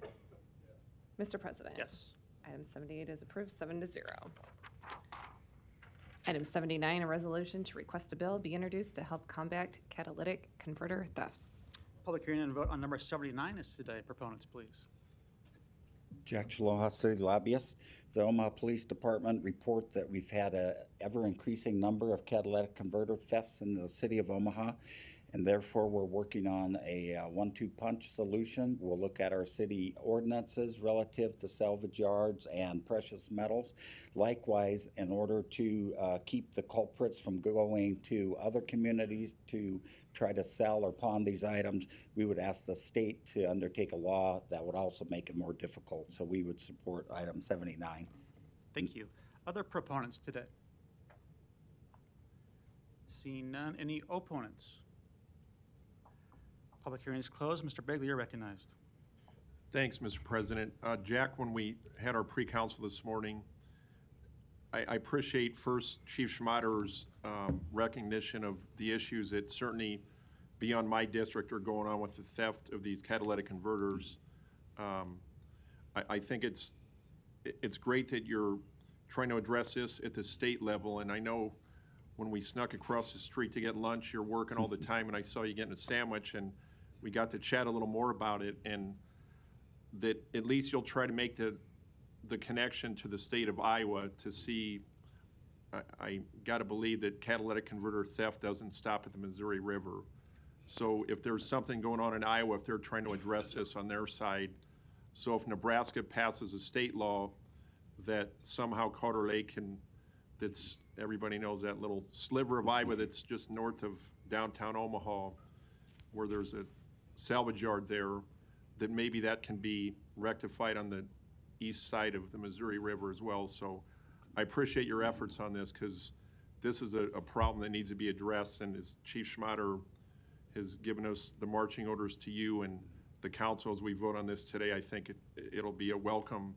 Mr. President. Yes. Item 78 is approved, 7-0. Item 79, a resolution to request a bill be introduced to help combat catalytic converter thefts. Public hearing and vote on number 79 is today. Proponents, please. Jack Chaloha, City Lobbyist. The Omaha Police Department report that we've had a ever-increasing number of catalytic converter thefts in the city of Omaha, and therefore we're working on a 1-2 punch solution. We'll look at our city ordinances relative to salvage yards and precious metals. Likewise, in order to keep the culprits from going to other communities to try to sell or pawn these items, we would ask the state to undertake a law that would also make it more difficult. So we would support item 79. Thank you. Other proponents today? Seeing none. Any opponents? Public hearing is closed. Mr. Bagley, you're recognized. Thanks, Mr. President. Jack, when we had our pre-council this morning, I appreciate first Chief Schmader's recognition of the issues that certainly beyond my district are going on with the theft of these catalytic converters. I think it's great that you're trying to address this at the state level, and I know when we snuck across the street to get lunch, you're working all the time, and I saw you getting a sandwich, and we got to chat a little more about it, and that at least you'll try to make the connection to the state of Iowa to see. I got to believe that catalytic converter theft doesn't stop at the Missouri River. So if there's something going on in Iowa, if they're trying to address this on their side, so if Nebraska passes a state law that somehow Carter Lake that's, everybody knows that little sliver of Iowa that's just north of downtown Omaha, where there's a salvage yard there, that maybe that can be rectified on the east side of the Missouri River as well. So I appreciate your efforts on this, because this is a problem that needs to be addressed, and as Chief Schmader has given us the marching orders to you and the council as we vote on this today, I think it'll be a welcome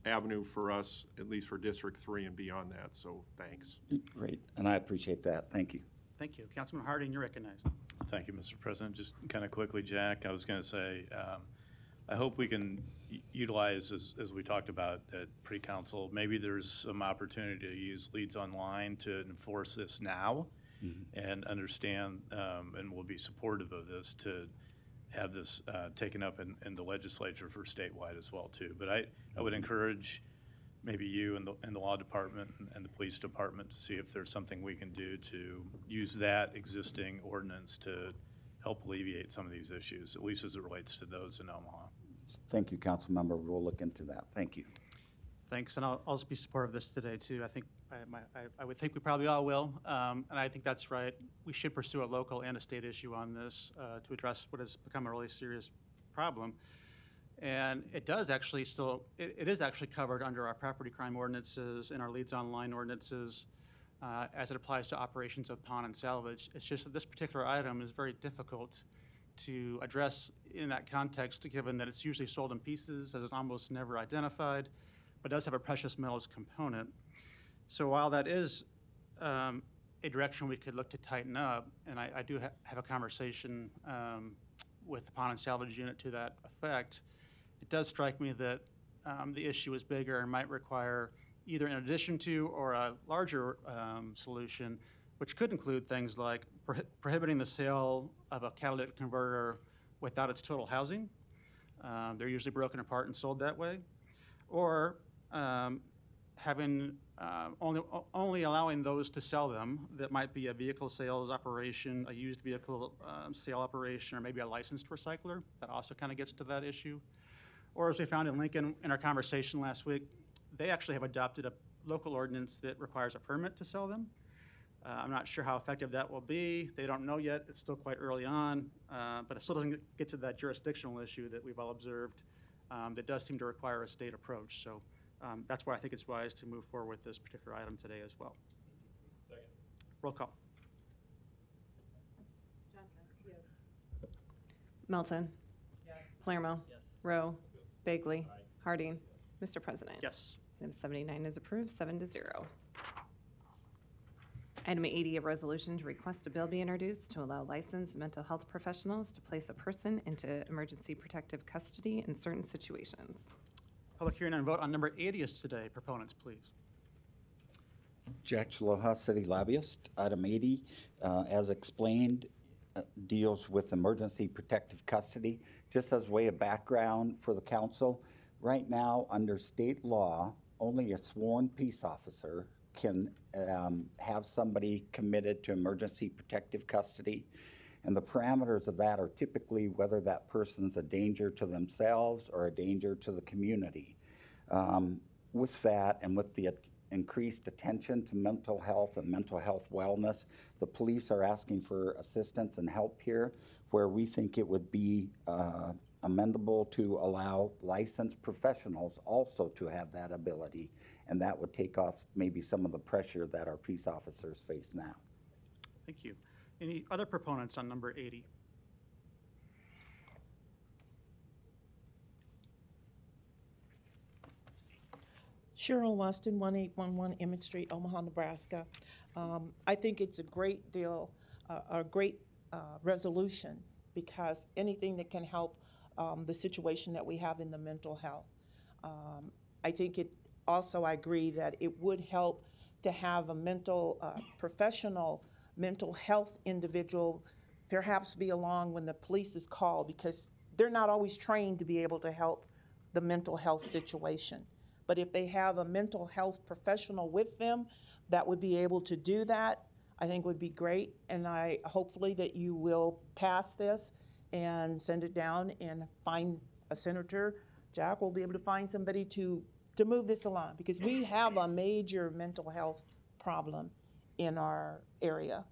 avenue for us, at least for District 3 and beyond that. So thanks. Great, and I appreciate that. Thank you. Thank you. Councilman Harding, you're recognized. Thank you, Mr. President. Just kind of quickly, Jack, I was going to say, I hope we can utilize, as we talked about at pre-council, maybe there's some opportunity to use leads online to enforce this now and understand, and we'll be supportive of this, to have this taken up in the legislature for statewide as well too. But I would encourage maybe you and the law department and the police department to see if there's something we can do to use that existing ordinance to help alleviate some of these issues, at least as it relates to those in Omaha. Thank you, council member. We'll look into that. Thank you. Thanks, and I'll also be supportive of this today, too. I think, I would think we probably all will, and I think that's right. We should pursue a local and a state issue on this to address what has become a really serious problem. And it does actually still, it is actually covered under our property crime ordinances and our leads online ordinances as it applies to operations of pawn and salvage. It's just that this particular item is very difficult to address in that context, given that it's usually sold in pieces, as it's almost never identified, but does have a precious metals component. So while that is a direction we could look to tighten up, and I do have a conversation with the pawn and salvage unit to that effect, it does strike me that the issue is bigger and might require either in addition to or a larger solution, which could include things like prohibiting the sale of a catalytic converter without its total housing. They're usually broken apart and sold that way. Or having only allowing those to sell them that might be a vehicle sales operation, a used vehicle sale operation, or maybe a licensed recycler. That also kind of gets to that issue. Or as we found in Lincoln in our conversation last week, they actually have adopted a local ordinance that requires a permit to sell them. I'm not sure how effective that will be. They don't know yet. It's still quite early on, but it still doesn't get to that jurisdictional issue that we've all observed that does seem to require a state approach. So that's why I think it's wise to move forward with this particular item today as well. Second. Roll call. Melton. Yes. Palermo. Yes. Rowe. Bagley. Harding. Mr. President. Yes. Item 79 is approved, 7-0. Item 80, a resolution to request a bill be introduced to allow licensed mental health professionals to place a person into emergency protective custody in certain situations. Public hearing and vote on number 80 is today. Proponents, please. Jack Chaloha, city lobbyist. Item 80, as explained, deals with emergency protective custody. Just as way of background for the council, right now under state law, only a sworn peace officer can have somebody committed to emergency protective custody. And the parameters of that are typically whether that person's a danger to themselves or a danger to the community. With that and with the increased attention to mental health and mental health wellness, the police are asking for assistance and help here, where we think it would be amendable to allow licensed professionals also to have that ability. And that would take off maybe some of the pressure that our peace officers face now. Thank you. Any other proponents on number 80? Cheryl Weston, 1811 Emmett Street, Omaha, Nebraska. I think it's a great deal, a great resolution, because anything that can help the situation that we have in the mental health. I think it also, I agree that it would help to have a professional mental health individual perhaps be along when the police is called, because they're not always trained to be able to help the mental health situation. But if they have a mental health professional with them that would be able to do that, I think would be great. And I hopefully that you will pass this and send it down and find a senator. Jack will be able to find somebody to move this along, because we have a major mental health problem in our area.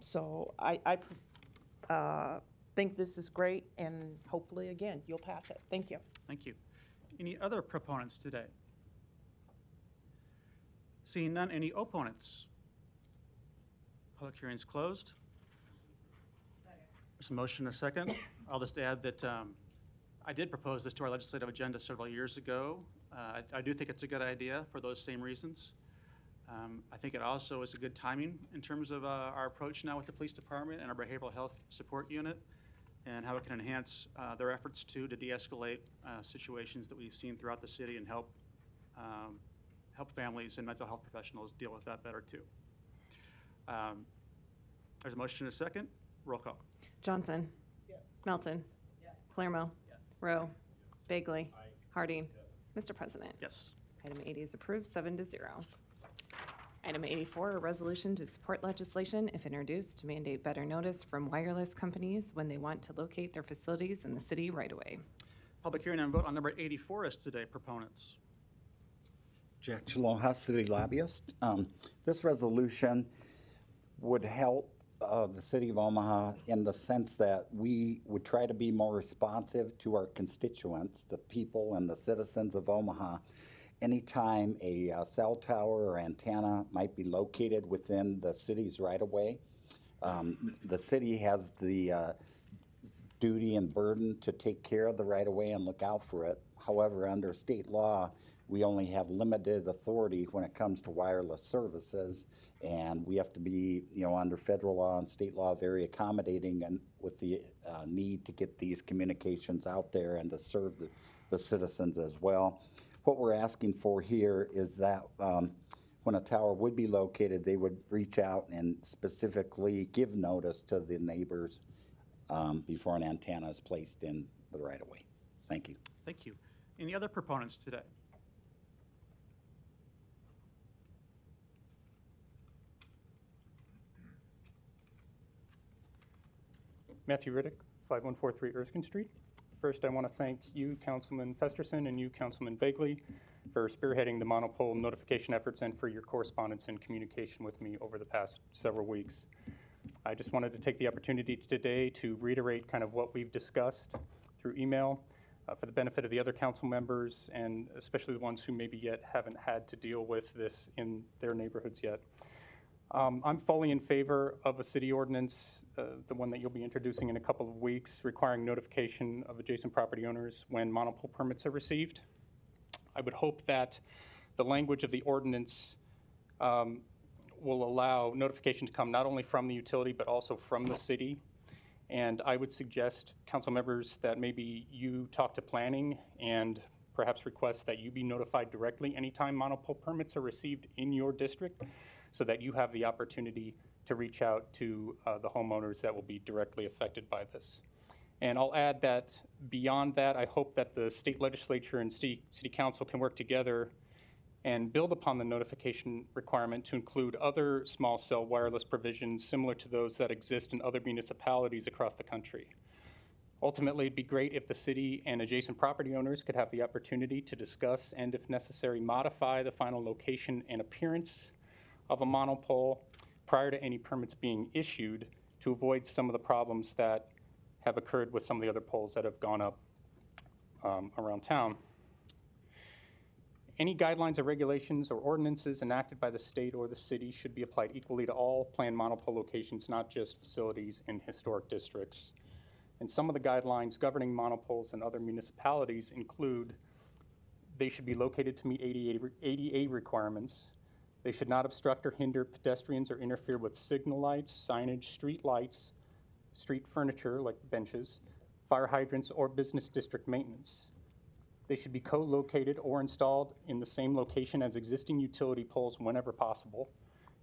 So I think this is great, and hopefully, again, you'll pass it. Thank you. Thank you. Any other proponents today? Seeing none, any opponents? Public hearing is closed. There's a motion and a second. I'll just add that I did propose this to our legislative agenda several years ago. I do think it's a good idea for those same reasons. I think it also is a good timing in terms of our approach now with the police department and our behavioral health support unit, and how it can enhance their efforts to de-escalate situations that we've seen throughout the city and help families and mental health professionals deal with that better too. There's a motion and a second. Roll call. Johnson. Yes. Melton. Palermo. Rowe. Bagley. Harding. Mr. President. Yes. Item 80 is approved, 7-0. Item 84, a resolution to support legislation, if introduced, to mandate better notice from wireless companies when they want to locate their facilities in the city right-of-way. Public hearing and vote on number 84 is today. Proponents. Jack Chaloha, city lobbyist. This resolution would help the city of Omaha in the sense that we would try to be more responsive to our constituents, the people and the citizens of Omaha. Anytime a cell tower or antenna might be located within the city's right-of-way, the city has the duty and burden to take care of the right-of-way and look out for it. However, under state law, we only have limited authority when it comes to wireless services, and we have to be, under federal law and state law, very accommodating and with the need to get these communications out there and to serve the citizens as well. What we're asking for here is that when a tower would be located, they would reach out and specifically give notice to the neighbors before an antenna is placed in the right-of-way. Thank you. Thank you. Any other proponents today? Matthew Riddick, 5143 Erskine Street. First, I want to thank you, Councilman Festerson, and you, Councilman Bagley, for spearheading the monopole notification efforts and for your correspondence and communication with me over the past several weeks. I just wanted to take the opportunity today to reiterate kind of what we've discussed through email for the benefit of the other council members and especially the ones who maybe yet haven't had to deal with this in their neighborhoods yet. I'm fully in favor of a city ordinance, the one that you'll be introducing in a couple of weeks, requiring notification of adjacent property owners when monopole permits are received. I would hope that the language of the ordinance will allow notification to come not only from the utility but also from the city. And I would suggest, council members, that maybe you talk to planning and perhaps request that you be notified directly anytime monopole permits are received in your district, so that you have the opportunity to reach out to the homeowners that will be directly affected by this. And I'll add that beyond that, I hope that the state legislature and city council can work together and build upon the notification requirement to include other small cell wireless provisions similar to those that exist in other municipalities across the country. Ultimately, it'd be great if the city and adjacent property owners could have the opportunity to discuss and, if necessary, modify the final location and appearance of a monopole prior to any permits being issued to avoid some of the problems that have occurred with some of the other poles that have gone up around town. Any guidelines or regulations or ordinances enacted by the state or the city should be applied equally to all planned monopole locations, not just facilities in historic districts. And some of the guidelines governing monopoles in other municipalities include they should be located to meet ADA requirements. They should not obstruct or hinder pedestrians or interfere with signal lights, signage, street lights, street furniture like benches, fire hydrants, or business district maintenance. They should be co-located or installed in the same location as existing utility poles whenever possible.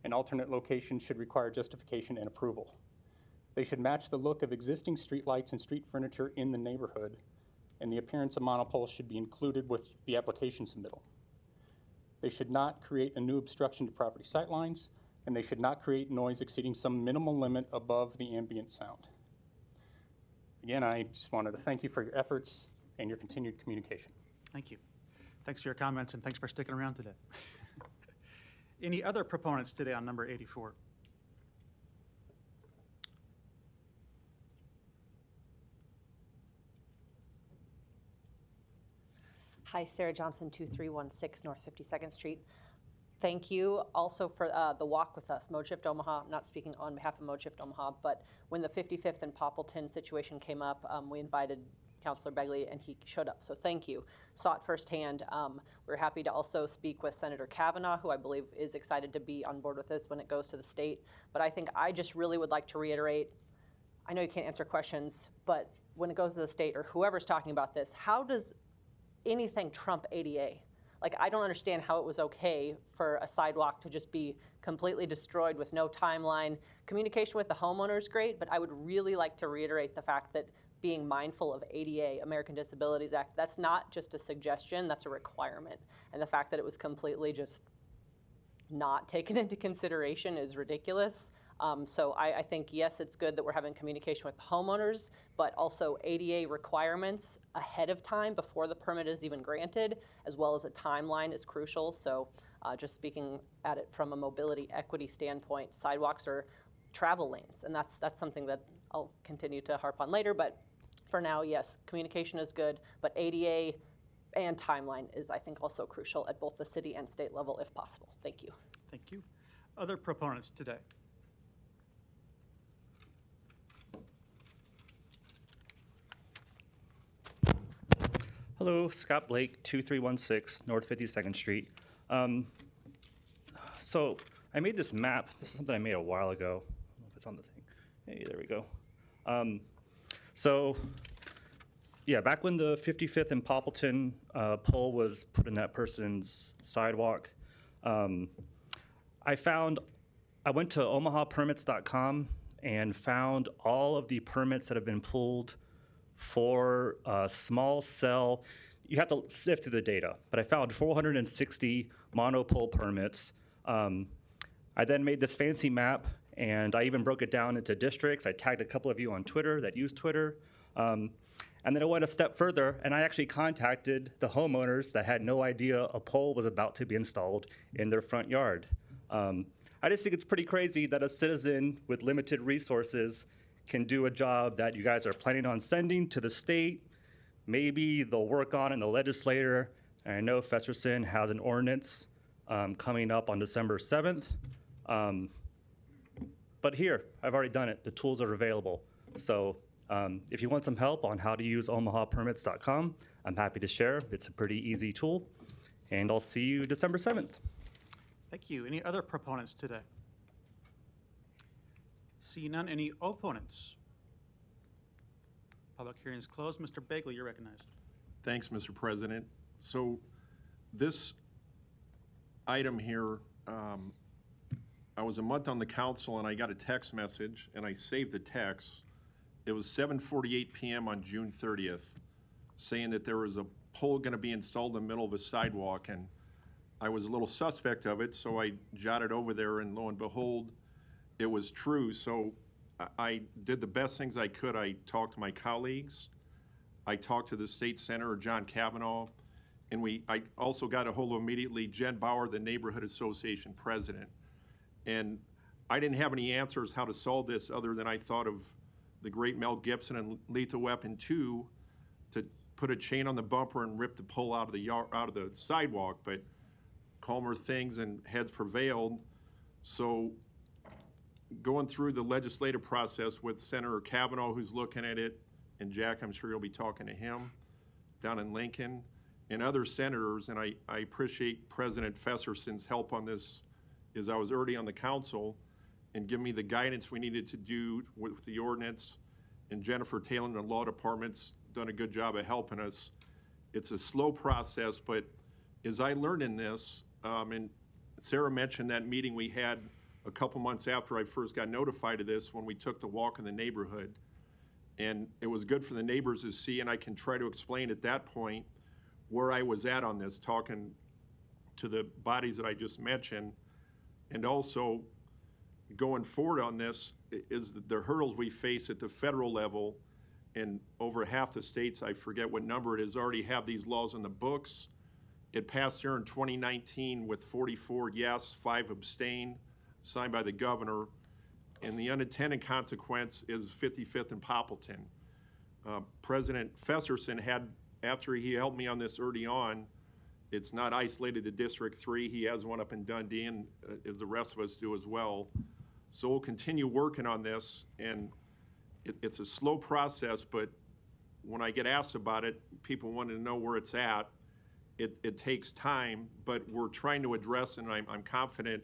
An alternate location should require justification and approval. They should match the look of existing street lights and street furniture in the neighborhood, and the appearance of monopoles should be included with the application submittal. They should not create a new obstruction to property sightlines, and they should not create noise exceeding some minimal limit above the ambient sound. Again, I just wanted to thank you for your efforts and your continued communication. Thank you. Thanks for your comments and thanks for sticking around today. Any other proponents today on number 84? Hi, Sarah Johnson, 2316 North 52nd Street. Thank you also for the walk with us, Mode Shift Omaha. I'm not speaking on behalf of Mode Shift Omaha, but when the 55th and Poppleton situation came up, we invited Councilor Begley and he showed up, so thank you. Saw it firsthand. We're happy to also speak with Senator Kavanaugh, who I believe is excited to be on board with this when it goes to the state. But I think I just really would like to reiterate, I know you can't answer questions, but when it goes to the state or whoever's talking about this, how does anything trump ADA? Like, I don't understand how it was okay for a sidewalk to just be completely destroyed with no timeline. Communication with the homeowner is great, but I would really like to reiterate the fact that being mindful of ADA, American Disabilities Act. That's not just a suggestion, that's a requirement. And the fact that it was completely just not taken into consideration is ridiculous. So I think, yes, it's good that we're having communication with homeowners, but also ADA requirements ahead of time before the permit is even granted, as well as a timeline is crucial. So just speaking at it from a mobility equity standpoint, sidewalks are travel lanes, and that's something that I'll continue to harp on later. But for now, yes, communication is good, but ADA and timeline is, I think, also crucial at both the city and state level if possible. Thank you. Thank you. Other proponents today? Hello, Scott Blake, 2316 North 52nd Street. So I made this map. This is something I made a while ago. I don't know if it's on the thing. Hey, there we go. So yeah, back when the 55th and Poppleton pole was put in that person's sidewalk, I went to omahapermits.com and found all of the permits that have been pulled for small cell. You have to sift through the data, but I found 460 monopole permits. I then made this fancy map, and I even broke it down into districts. I tagged a couple of you on Twitter that use Twitter. And then I went a step further, and I actually contacted the homeowners that had no idea a pole was about to be installed in their front yard. I just think it's pretty crazy that a citizen with limited resources can do a job that you guys are planning on sending to the state. Maybe they'll work on in the legislature. And I know Festerson has an ordinance coming up on December 7th. But here, I've already done it. The tools are available. So if you want some help on how to use omahapermits.com, I'm happy to share. It's a pretty easy tool. And I'll see you December 7th. Thank you. Any other proponents today? See none. Any opponents? Public hearing is closed. Mr. Bagley, you're recognized. Thanks, Mr. President. So this item here, I was a month on the council and I got a text message and I saved the text. It was 7:48 p.m. on June 30th saying that there was a pole going to be installed in the middle of a sidewalk, and I was a little suspect of it, so I jotted over there, and lo and behold, it was true. So I did the best things I could. I talked to my colleagues. I talked to the state senator, John Kavanaugh, and I also got a hold of immediately Jen Bauer, the neighborhood association president. And I didn't have any answers how to solve this other than I thought of the great Mel Gibson and Lethal Weapon 2 to put a chain on the bumper and rip the pole out of the sidewalk, but calmer things and heads prevailed. So going through the legislative process with Senator Kavanaugh, who's looking at it, and Jack, I'm sure you'll be talking to him down in Lincoln, and other senators, and I appreciate President Feserson's help on this, as I was already on the council, and give me the guidance we needed to do with the ordinance, and Jennifer Taylor and the law department's done a good job of helping us. It's a slow process, but as I learned in this, and Sarah mentioned that meeting we had a couple months after I first got notified of this when we took the walk in the neighborhood. And it was good for the neighbors to see, and I can try to explain at that point where I was at on this, talking to the bodies that I just mentioned. And also going forward on this is the hurdles we face at the federal level, and over half the states, I forget what number it is, already have these laws in the books. It passed here in 2019 with 44 yes, 5 abstain, signed by the governor. And the unintended consequence is 55th and Poppleton. President Feserson had, after he helped me on this early on, it's not isolated to District 3. He has one up in Dundee, and as the rest of us do as well. So we'll continue working on this, and it's a slow process, but when I get asked about it, people want to know where it's at. It takes time, but we're trying to address, and I'm confident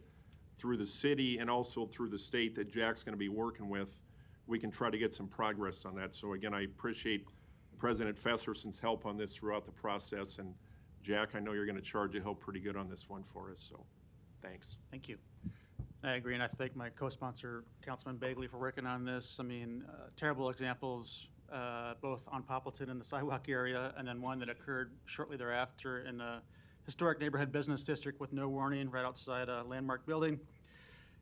through the city and also through the state that Jack's going to be working with, we can try to get some progress on that. So again, I appreciate President Feserson's help on this throughout the process, and Jack, I know you're going to charge a hill pretty good on this one for us, so thanks. Thank you. I agree, and I thank my co-sponsor, Councilman Bagley, for working on this. I mean, terrible examples both on Poppleton and the sidewalk area, and then one that occurred shortly thereafter in a historic neighborhood business district with no warning right outside a landmark building.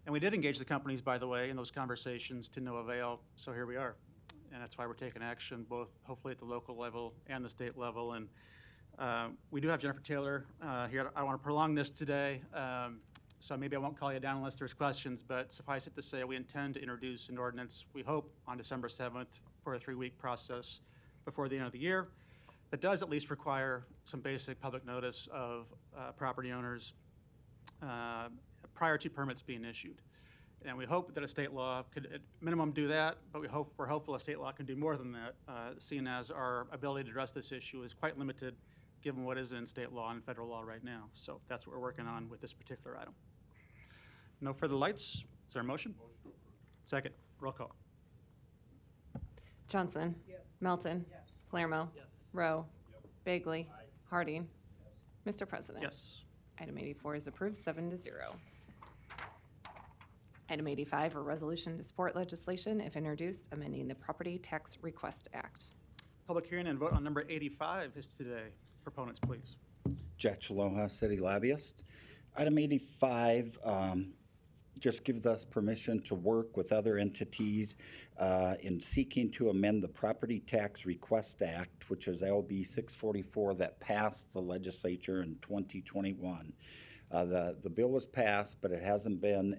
And we did engage the companies, by the way, in those conversations to no avail, so here we are. And that's why we're taking action, both hopefully at the local level and the state level. And we do have Jennifer Taylor here. I don't want to prolong this today, so maybe I won't call you down unless there's questions, but suffice it to say, we intend to introduce an ordinance, we hope, on December 7th for a 3-week process before the end of the year. That does at least require some basic public notice of property owners prior to permits being issued. And we hope that a state law could at minimum do that, but we're hopeful a state law can do more than that, seeing as our ability to address this issue is quite limited given what is in state law and federal law right now. So that's what we're working on with this particular item. No further lights. Is there a motion? Second. Roll call. Johnson. Yes. Melton. Yes. Palermo. Yes. Rowe. Bagley. Harding. Mr. President. Yes. Item 84 is approved, 7-0. Item 85, a resolution to support legislation, if introduced, amending the Property Tax Request Act. Public hearing and vote on number 85 is today. Proponents, please. Jack Chaloha, city lobbyist. Item 85 just gives us permission to work with other entities in seeking to amend the Property Tax Request Act, which is LB 644 that passed the legislature in 2021. The bill was passed, but it hasn't been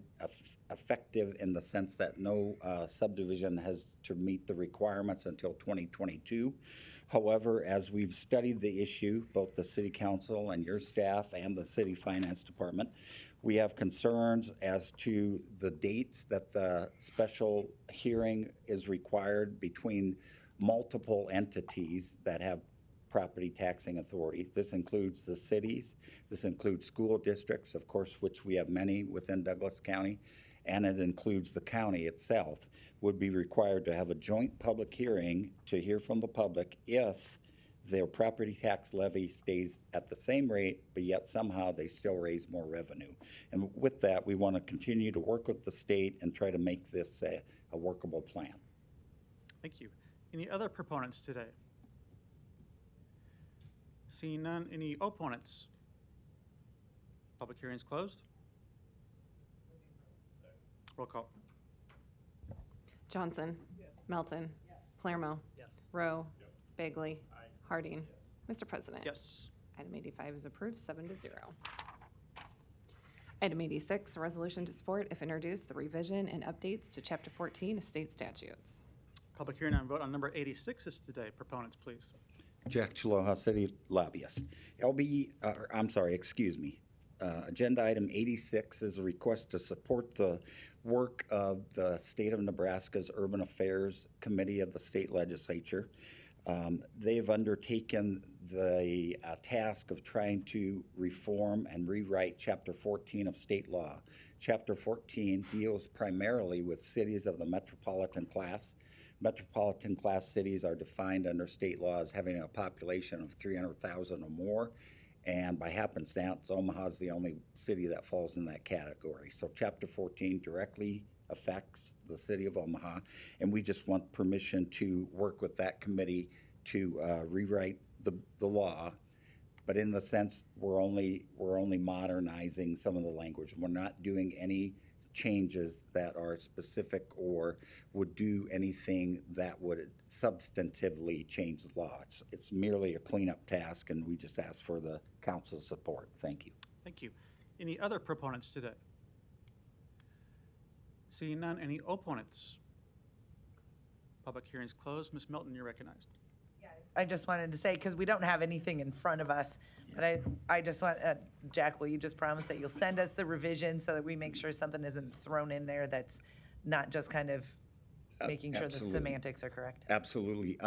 effective in the sense that no subdivision has to meet the requirements until 2022. However, as we've studied the issue, both the City Council and your staff and the City Finance Department, we have concerns as to the dates that the special hearing is required between multiple entities that have property taxing authority. This includes the cities, this includes school districts, of course, which we have many within Douglas County, and it includes the county itself, would be required to have a joint public hearing to hear from the public if their property tax levy stays at the same rate, but yet somehow they still raise more revenue. And with that, we want to continue to work with the state and try to make this a workable plan. Thank you. Any other proponents today? Seeing none, any opponents? Public hearing is closed. Roll call. Johnson. Melton. Palermo. Yes. Rowe. Bagley. Harding. Mr. President. Yes. Item 85 is approved, 7-0. Item 86, a resolution to support, if introduced, the revision and updates to Chapter 14 of state statutes. Public hearing and vote on number 86 is today. Proponents, please. Jack Chaloha, city lobbyist. Agenda item 86 is a request to support the work of the State of Nebraska's Urban Affairs Committee of the state legislature. They've undertaken the task of trying to reform and rewrite Chapter 14 of state law. Chapter 14 deals primarily with cities of the metropolitan class. Metropolitan class cities are defined under state law as having a population of 300,000 or more, and by happenstance, Omaha is the only city that falls in that category. So Chapter 14 directly affects the city of Omaha, and we just want permission to work with that committee to rewrite the law. But in the sense, we're only modernizing some of the language. We're not doing any changes that are specific or would do anything that would substantively change the law. It's merely a cleanup task, and we just ask for the council's support. Thank you. Thank you. Any other proponents today? Seeing none, any opponents? Public hearing is closed. Ms. Milton, you're recognized. I just wanted to say, because we don't have anything in front of us, but I just want, Jack, will you just promise that you'll send us the revision so that we make sure something isn't thrown in there that's not just kind of making sure the semantics are correct? Absolutely.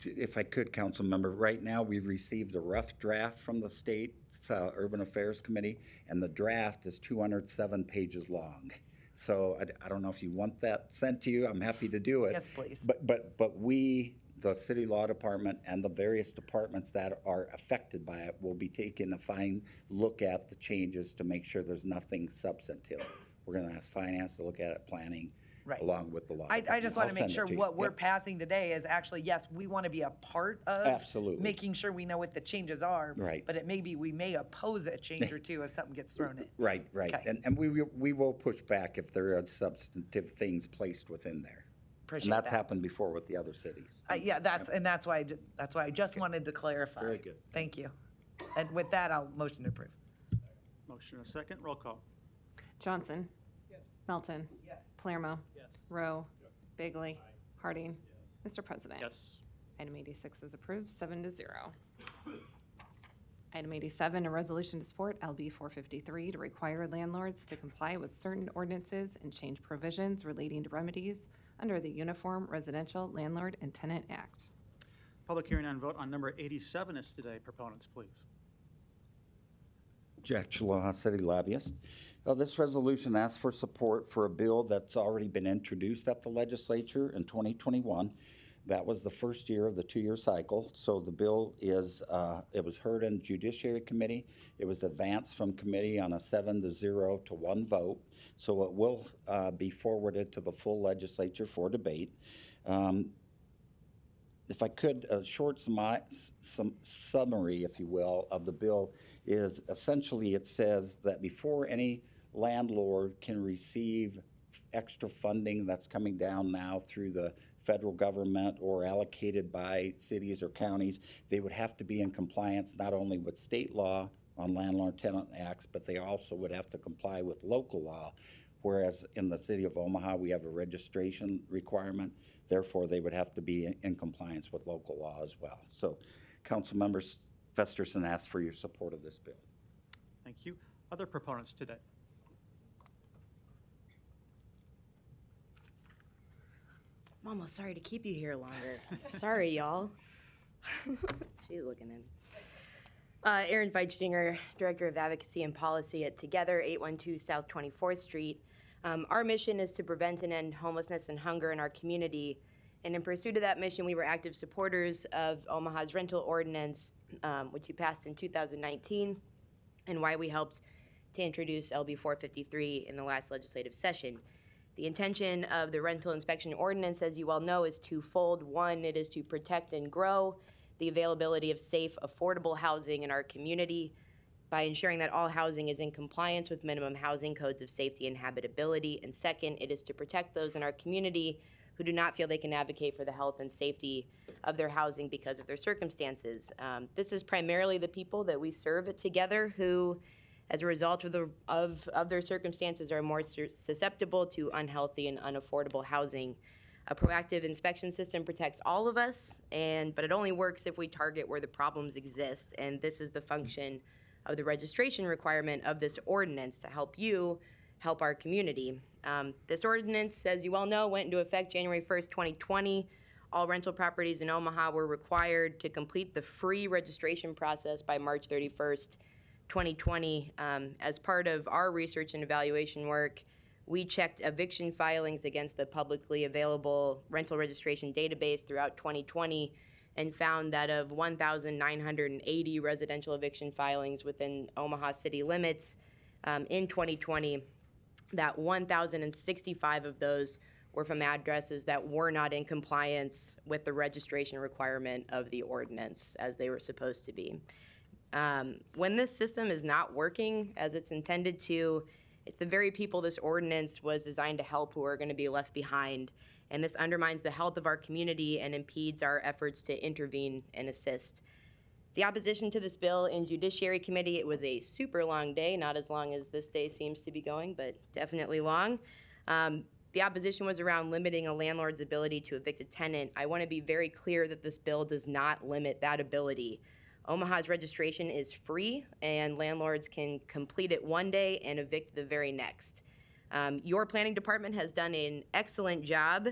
If I could, council member, right now we've received a rough draft from the state Urban Affairs Committee, and the draft is 207 pages long. So I don't know if you want that sent to you. I'm happy to do it. Yes, please. But we, the city law department, and the various departments that are affected by it will be taking a fine look at the changes to make sure there's nothing substantive. We're going to ask finance to look at it, planning, Right. along with the law. I just want to make sure what we're Yep. passing today is actually, yes, we want to be a part of Absolutely. making sure we know what the changes are. Right. But we may oppose a change or two if something gets thrown in. Right, right. Okay. And we will push back if there are substantive things placed within there. Appreciate And that's that. happened before with the other cities. Yeah, that's why I just wanted to clarify. Very good. Thank you. And with that, I'll motion to approve. Motion and a second, roll call. Johnson. Melton. Palermo. Rowe. Bagley. Harding. Mr. President. Yes. Item 86 is approved, 7-0. Item 87, a resolution to support LB 453 to require landlords to comply with certain ordinances and change provisions relating to remedies under the Uniform Residential Landlord and Tenant Act. Public hearing and vote on number 87 is today. Proponents, please. Jack Chaloha, city lobbyist. This resolution asks for support for a bill that's already been introduced at the legislature in 2021. That was the first year of the two-year cycle. So the bill is, it was heard in Judiciary Committee. It was advanced from committee on a 7-0 to 1 vote. So it will be forwarded to the full legislature for debate. If I could, a short some summary, if you will, of the bill is essentially it says that before any landlord can receive extra funding that's coming down now through the federal government or allocated by cities or counties, they would have to be in compliance not only with state law on landlord tenant acts, but they also would have to comply with local law. Whereas in the city of Omaha, we have a registration requirement. Therefore, they would have to be in compliance with local law as well. So, Council Members Festerson asks for your support of this bill. Thank you. Other proponents today? I'm almost sorry to keep you here longer. Sorry, y'all. She's looking at me. Erin Feitstinger, Director of Advocacy and Policy at Together, 812 South 24th Street. Our mission is to prevent and end homelessness and hunger in our community. And in pursuit of that mission, we were active supporters of Omaha's rental ordinance, which you passed in 2019, and why we helped to introduce LB 453 in the last legislative session. The intention of the rental inspection ordinance, as you well know, is twofold. One, it is to protect and grow the availability of safe, affordable housing in our community by ensuring that all housing is in compliance with minimum housing codes of safety and habitability. And second, it is to protect those in our community who do not feel they can advocate for the health and safety of their housing because of their circumstances. This is primarily the people that we serve together who, as a result of their circumstances, are more susceptible to unhealthy and unaffordable housing. A proactive inspection system protects all of us, but it only works if we target where the problems exist, and this is the function of the registration requirement of this ordinance to help you help our community. This ordinance, as you well know, went into effect January 1st, 2020. All rental properties in Omaha were required to complete the free registration process by March 31st, 2020. As part of our research and evaluation work, we checked eviction filings against the publicly available rental registration database throughout 2020 and found that of 1,980 residential eviction filings within Omaha city limits in 2020, that 1,065 of those were from addresses that were not in compliance with the registration requirement of the ordinance as they were supposed to be. When this system is not working as it's intended to, it's the very people this ordinance was designed to help who are going to be left behind. And this undermines the health of our community and impedes our efforts to intervene and assist. The opposition to this bill in Judiciary Committee, it was a super long day, not as long as this day seems to be going, but definitely long. The opposition was around limiting a landlord's ability to evict a tenant. I want to be very clear that this bill does not limit that ability. Omaha's registration is free, and landlords can complete it one day and evict the very next. Your planning department has done an excellent job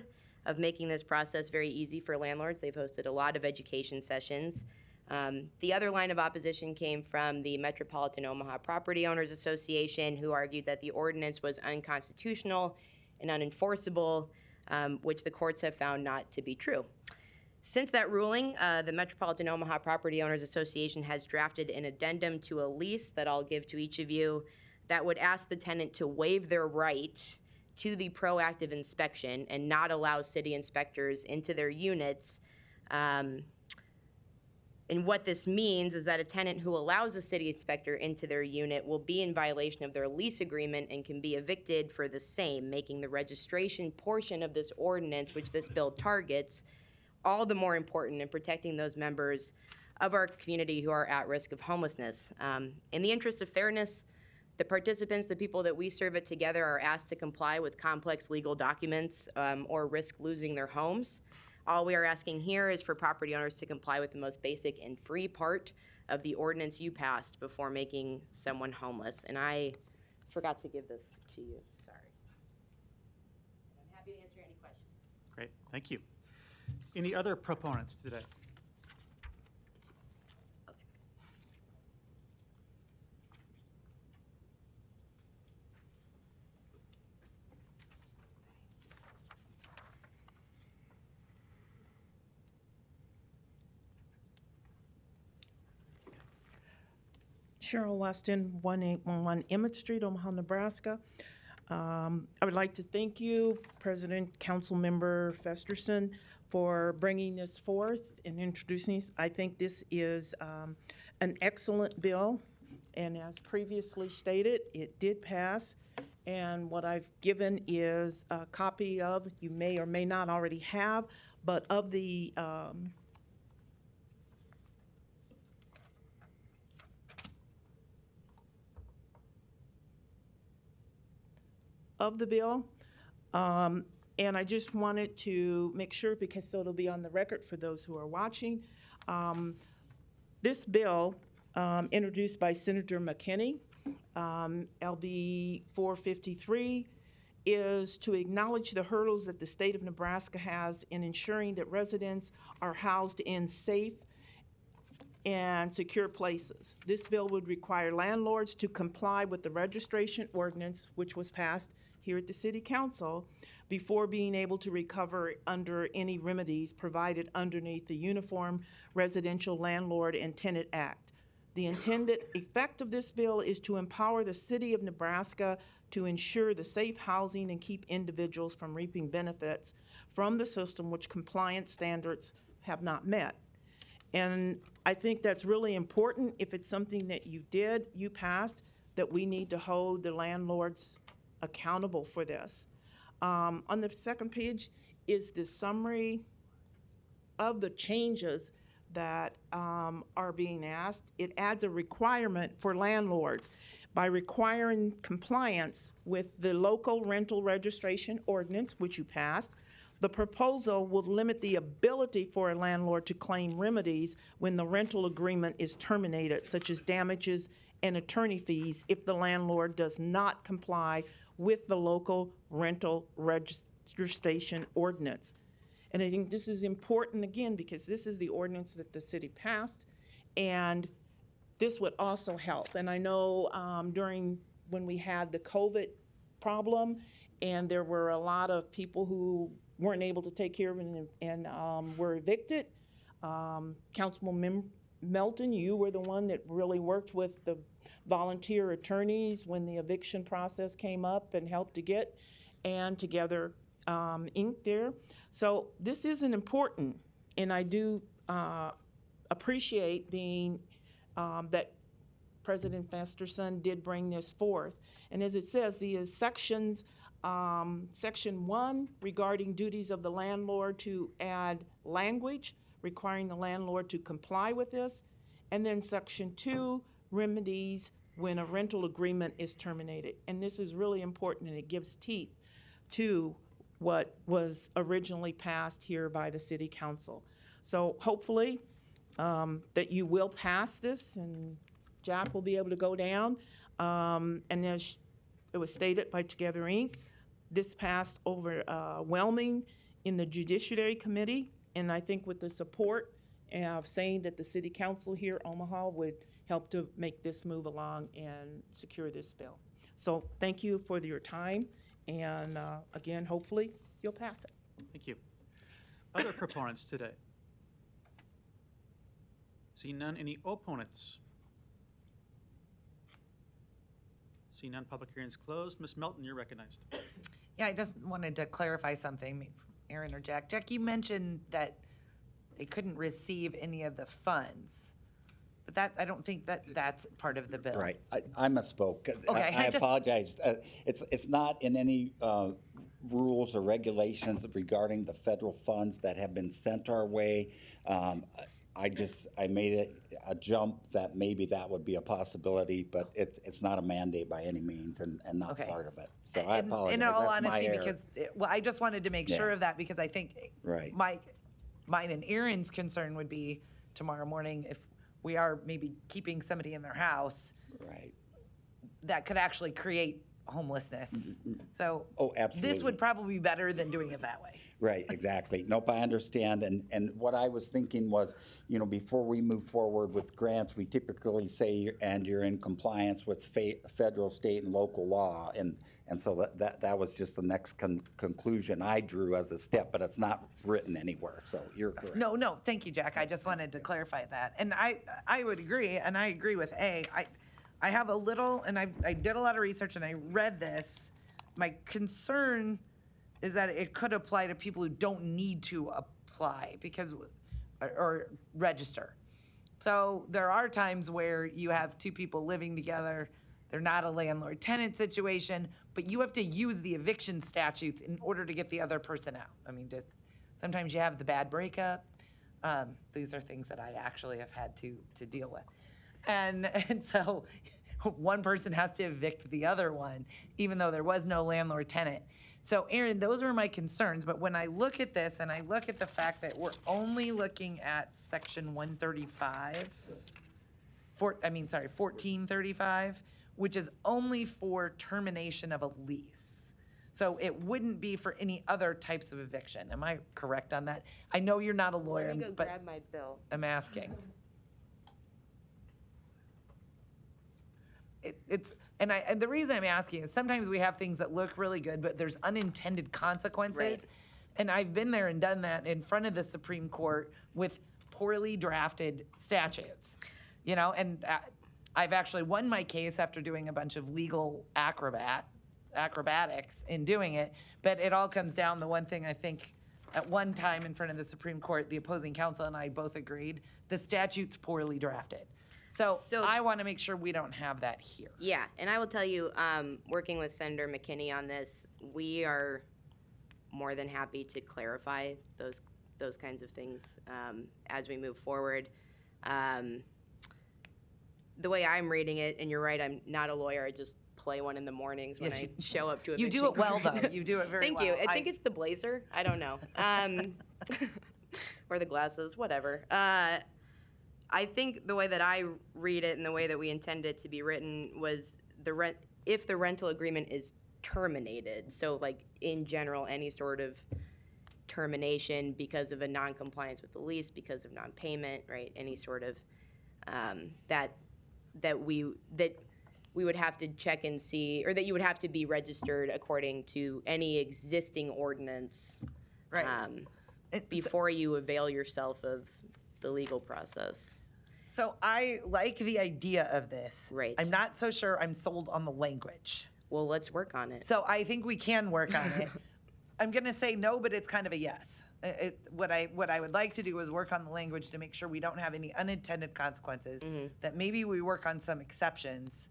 of making this process very easy for landlords. They've hosted a lot of education sessions. The other line of opposition came from the Metropolitan Omaha Property Owners Association, who argued that the ordinance was unconstitutional and unenforceable, which the courts have found not to be true. Since that ruling, the Metropolitan Omaha Property Owners Association has drafted an addendum to a lease that I'll give to each of you that would ask the tenant to waive their right to the proactive inspection and not allow city inspectors into their units. And what this means is that a tenant who allows a city inspector into their unit will be in violation of their lease agreement and can be evicted for the same, making the registration portion of this ordinance, which this bill targets, all the more important in protecting those members of our community who are at risk of homelessness. In the interest of fairness, the participants, the people that we serve at Together, are asked to comply with complex legal documents or risk losing their homes. All we are asking here is for property owners to comply with the most basic and free part of the ordinance you passed before making someone homeless. And I forgot to give this to you, sorry. I'm happy to answer any questions. Great, thank you. Any other proponents today? Cheryl Weston, 1811 Emmett Street, Omaha, Nebraska. I would like to thank you, President, Councilmember Festerson, for bringing this forth and introducing this. I think this is an excellent bill, and as previously stated, it did pass. And what I've given is a copy of, you may or may not already have, but of the bill. And I just wanted to make sure, because so it'll be on the record for those who are watching. This bill, introduced by Senator McKinney, LB 453, is to acknowledge the hurdles that the state of Nebraska has in ensuring that residents are housed in safe and secure places. This bill would require landlords to comply with the registration ordinance, which was passed here at the City Council, before being able to recover under any remedies provided underneath the Uniform Residential Landlord and Tenant Act. The intended effect of this bill is to empower the City of Nebraska to ensure the safe housing and keep individuals from reaping benefits from the system which compliance standards have not met. And I think that's really important. If it's something that you passed, that we need to hold the landlords accountable for this. On the second page is the summary of the changes that are being asked. It adds a requirement for landlords by requiring compliance with the local rental registration ordinance, which you passed. The proposal will limit the ability for a landlord to claim remedies when the rental agreement is terminated, such as damages and attorney fees, if the landlord does not comply with the local rental registration ordinance. And I think this is important, again, because this is the ordinance that the city passed, and this would also help. And I know when we had the COVID problem, and there were a lot of people who weren't able to take care of it and were evicted. Councilman Melton, you were the one that really worked with the volunteer attorneys when the eviction process came up and helped to get, and Together Inc. there. So this isn't important, and I do appreciate being that President Festerson did bring this forth. And as it says, the sections, Section 1 regarding duties of the landlord, to add language requiring the landlord to comply with this, and then Section 2, remedies when a rental agreement is terminated. And this is really important, and it gives teeth to what was originally passed here by the City Council. So hopefully that you will pass this, and Jack will be able to go down. And as it was stated by Together Inc., this passed overwhelming in the Judiciary Committee, and I think with the support of saying that the City Council here, Omaha, would help to make this move along and secure this bill. So thank you for your time, and again, hopefully you'll pass it. Thank you. Other proponents today? See none. Any opponents? See none. Public hearing is closed. Ms. Melton, you're recognized. Yeah, I just wanted to clarify something, Aaron or Jack. Jack, you mentioned that they couldn't receive any of the funds, but that, I don't think that that's part of the bill. Right, I misspoke. Okay, I I just- apologize. It's not in any rules or regulations regarding the federal funds that have been sent our way. I made it a jump that maybe that would be a possibility, but it's not a mandate by any means and not Okay. part of it. So I apologize. In all That's my honesty, error. because, well, I just wanted to make sure Yeah. of that because I think Right. mine and Aaron's concern would be tomorrow morning if we are maybe keeping somebody in their house. Right. That could actually create homelessness. So. Oh, absolutely. This would probably be better than doing it that way. Right, exactly. Nope, I understand. And what I was thinking was, before we move forward with grants, we typically say, and you're in compliance with federal, state, and local law. And so that was just the next conclusion I drew as a step, but it's not written anywhere. So you're correct. No, thank you, Jack. I just wanted to clarify that. And I would agree, and I agree with A. I have a little, and I did a lot of research and I read this. My concern is that it could apply to people who don't need to apply or register. So there are times where you have two people living together. They're not a landlord-tenant situation, but you have to use the eviction statutes in order to get the other person out. I mean, just sometimes you have the bad breakup. These are things that I actually have had to deal with. And so one person has to evict the other one, even though there was no landlord-tenant. So Aaron, those are my concerns, but when I look at this and I look at the fact that we're only looking at section 1435, which is only for termination of a lease. So it wouldn't be for any other types of eviction. Am I correct on that? I know you're not a lawyer, Let me go but grab my bill. I'm asking. And the reason I'm asking is sometimes we have things that look really good, but there's unintended consequences. Right. And I've been there and done that in front of the Supreme Court with poorly drafted statutes. And I've actually won my case after doing a bunch of legal acrobatics in doing it. But it all comes down, the one thing I think at one time in front of the Supreme Court, the opposing counsel and I both agreed, the statute's poorly drafted. So I want to make sure we don't have that here. Yeah, and I will tell you, working with Senator McKinney on this, we are more than happy to clarify those kinds of things as we move forward. The way I'm reading it, and you're right, I'm not a lawyer, I just play one in the mornings when Yes, I show up to a You do it well, though. You do it very Thank well. you. I think it's the blazer. I don't know. Or the glasses, whatever. I think the way that I read it and the way that we intend it to be written was if the rental agreement is terminated, so like in general, any sort of termination because of a non-compliance with the lease, because of non-payment, right? Any sort of that we would have to check and see, or that you would have to be registered according to any existing ordinance, right? Before you avail yourself of the legal process. So I like the idea of this. Right. I'm not so sure I'm sold on the language. Well, let's work on it. So I think we can work on it. I'm going to say no, but it's kind of a yes. What I would like to do is work on the language to make sure we don't have any unintended consequences, that maybe we work on some exceptions,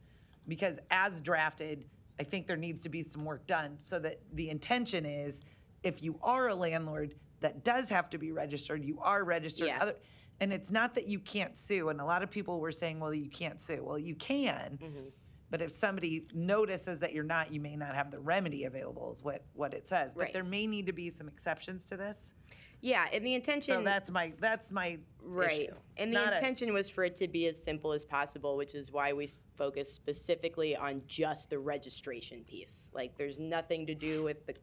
because as drafted, I think there needs to be some work done so that the intention is if you are a landlord that does have to be registered, you are registered. Yeah. And it's not that you can't sue. And a lot of people were saying, well, you can't sue. Well, you can. But if somebody notices that you're not, you may not have the remedy available is what it says. But Right. there may need to be some exceptions to this. Yeah, and the intention. So that's my right. issue. And It's the not intention was for it to be as simple as possible, which is why we focus specifically on just the registration piece. Like, there's nothing to do with the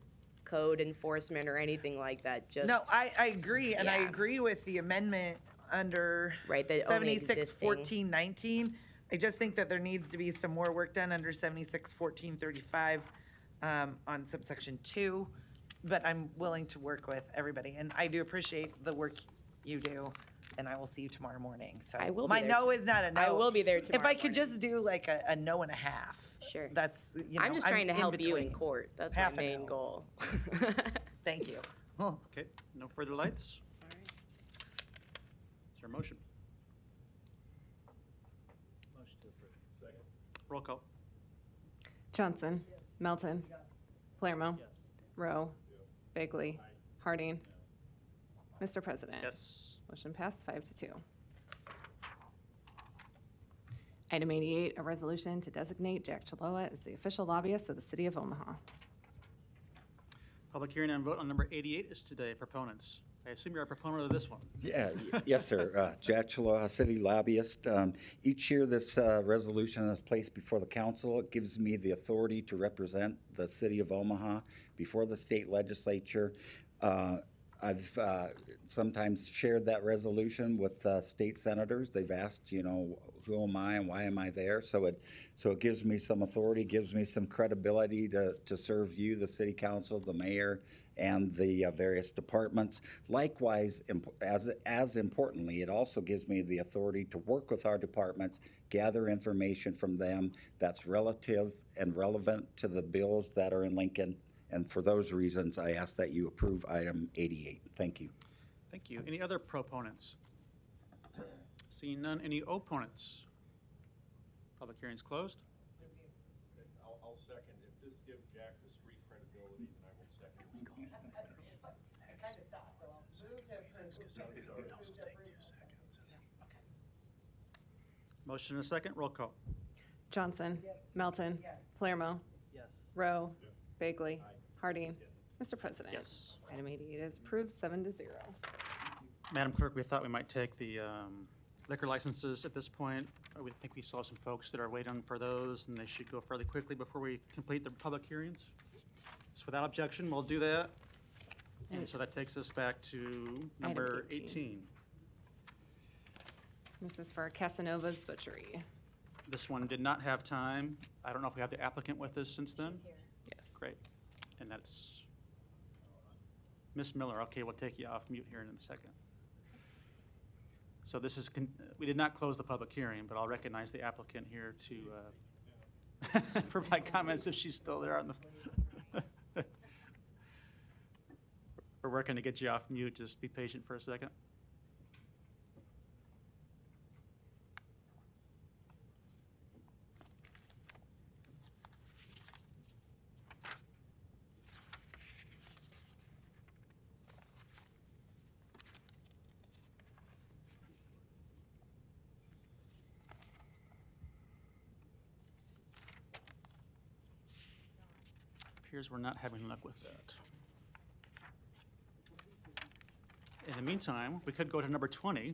code enforcement or anything like that. Just No, I agree, and I Yeah. agree with the amendment under Right, that only 76-14-19. I just think that there needs to be some more work done under 76-14-35 on subsection 2, but I'm willing to work with everybody, and I do appreciate the work you do and I will see you tomorrow morning. So I will be my there no too. is not a no. I will be there If tomorrow I could morning. just do like a no and a half. Sure. That's, you know, I'm just trying to in help you in between. court. That's Half my a main no. goal. Thank you. Okay, no further lights? Is there a motion? Motion to approve. Second. Roll call. Johnson. Melton. Palermo. Yes. Rowe. Bagley. Harding. Mr. President. Yes. Motion passed 5-2. Item 88, a resolution to designate Jack Chaloa as the official lobbyist of the city of Omaha. Public hearing and vote on number 88 is today. Proponents. I assume you're a proponent of this one. Yes, sir. Jack Chaloa, city lobbyist. Each year, this resolution is placed before the council. It gives me the authority to represent the city of Omaha before the state legislature. I've sometimes shared that resolution with state senators. They've asked, you know, who am I and why am I there? So it gives me some authority, gives me some credibility to serve you, the city council, the mayor, and the various departments. Likewise, as importantly, it also gives me the authority to work with our departments, gather information from them that's relative and relevant to the bills that are in Lincoln. And for those reasons, I ask that you approve item 88. Thank you. Thank you. Any other proponents? Seeing none, any opponents? Public hearing's closed. I'll second. If this gives Jack the street credibility, then I will second his call. Motion and a second. Roll call. Johnson. Melton. Palermo. Yes. Rowe. Bagley. Harding. Mr. President. Yes. Item 88 is approved 7-0. Madam Clerk, we thought we might take the liquor licenses at this point. We think we saw some folks that are waiting for those, and they should go fairly quickly before we complete the public hearings. So without objection, we'll do that. And so that takes us back to number 18. This is for Casanova's Butchery. This one did not have time. I don't know if we have the applicant with us since then? Yes. Great. And that's Miss Miller. Okay, we'll take you off mute here in a second. So this is, we did not close the public hearing, but I'll recognize the applicant here to provide comments if she's still there on the. We're working to get you off mute. Just be patient for a second. Appears we're not having luck with that. In the meantime, we could go to number 20,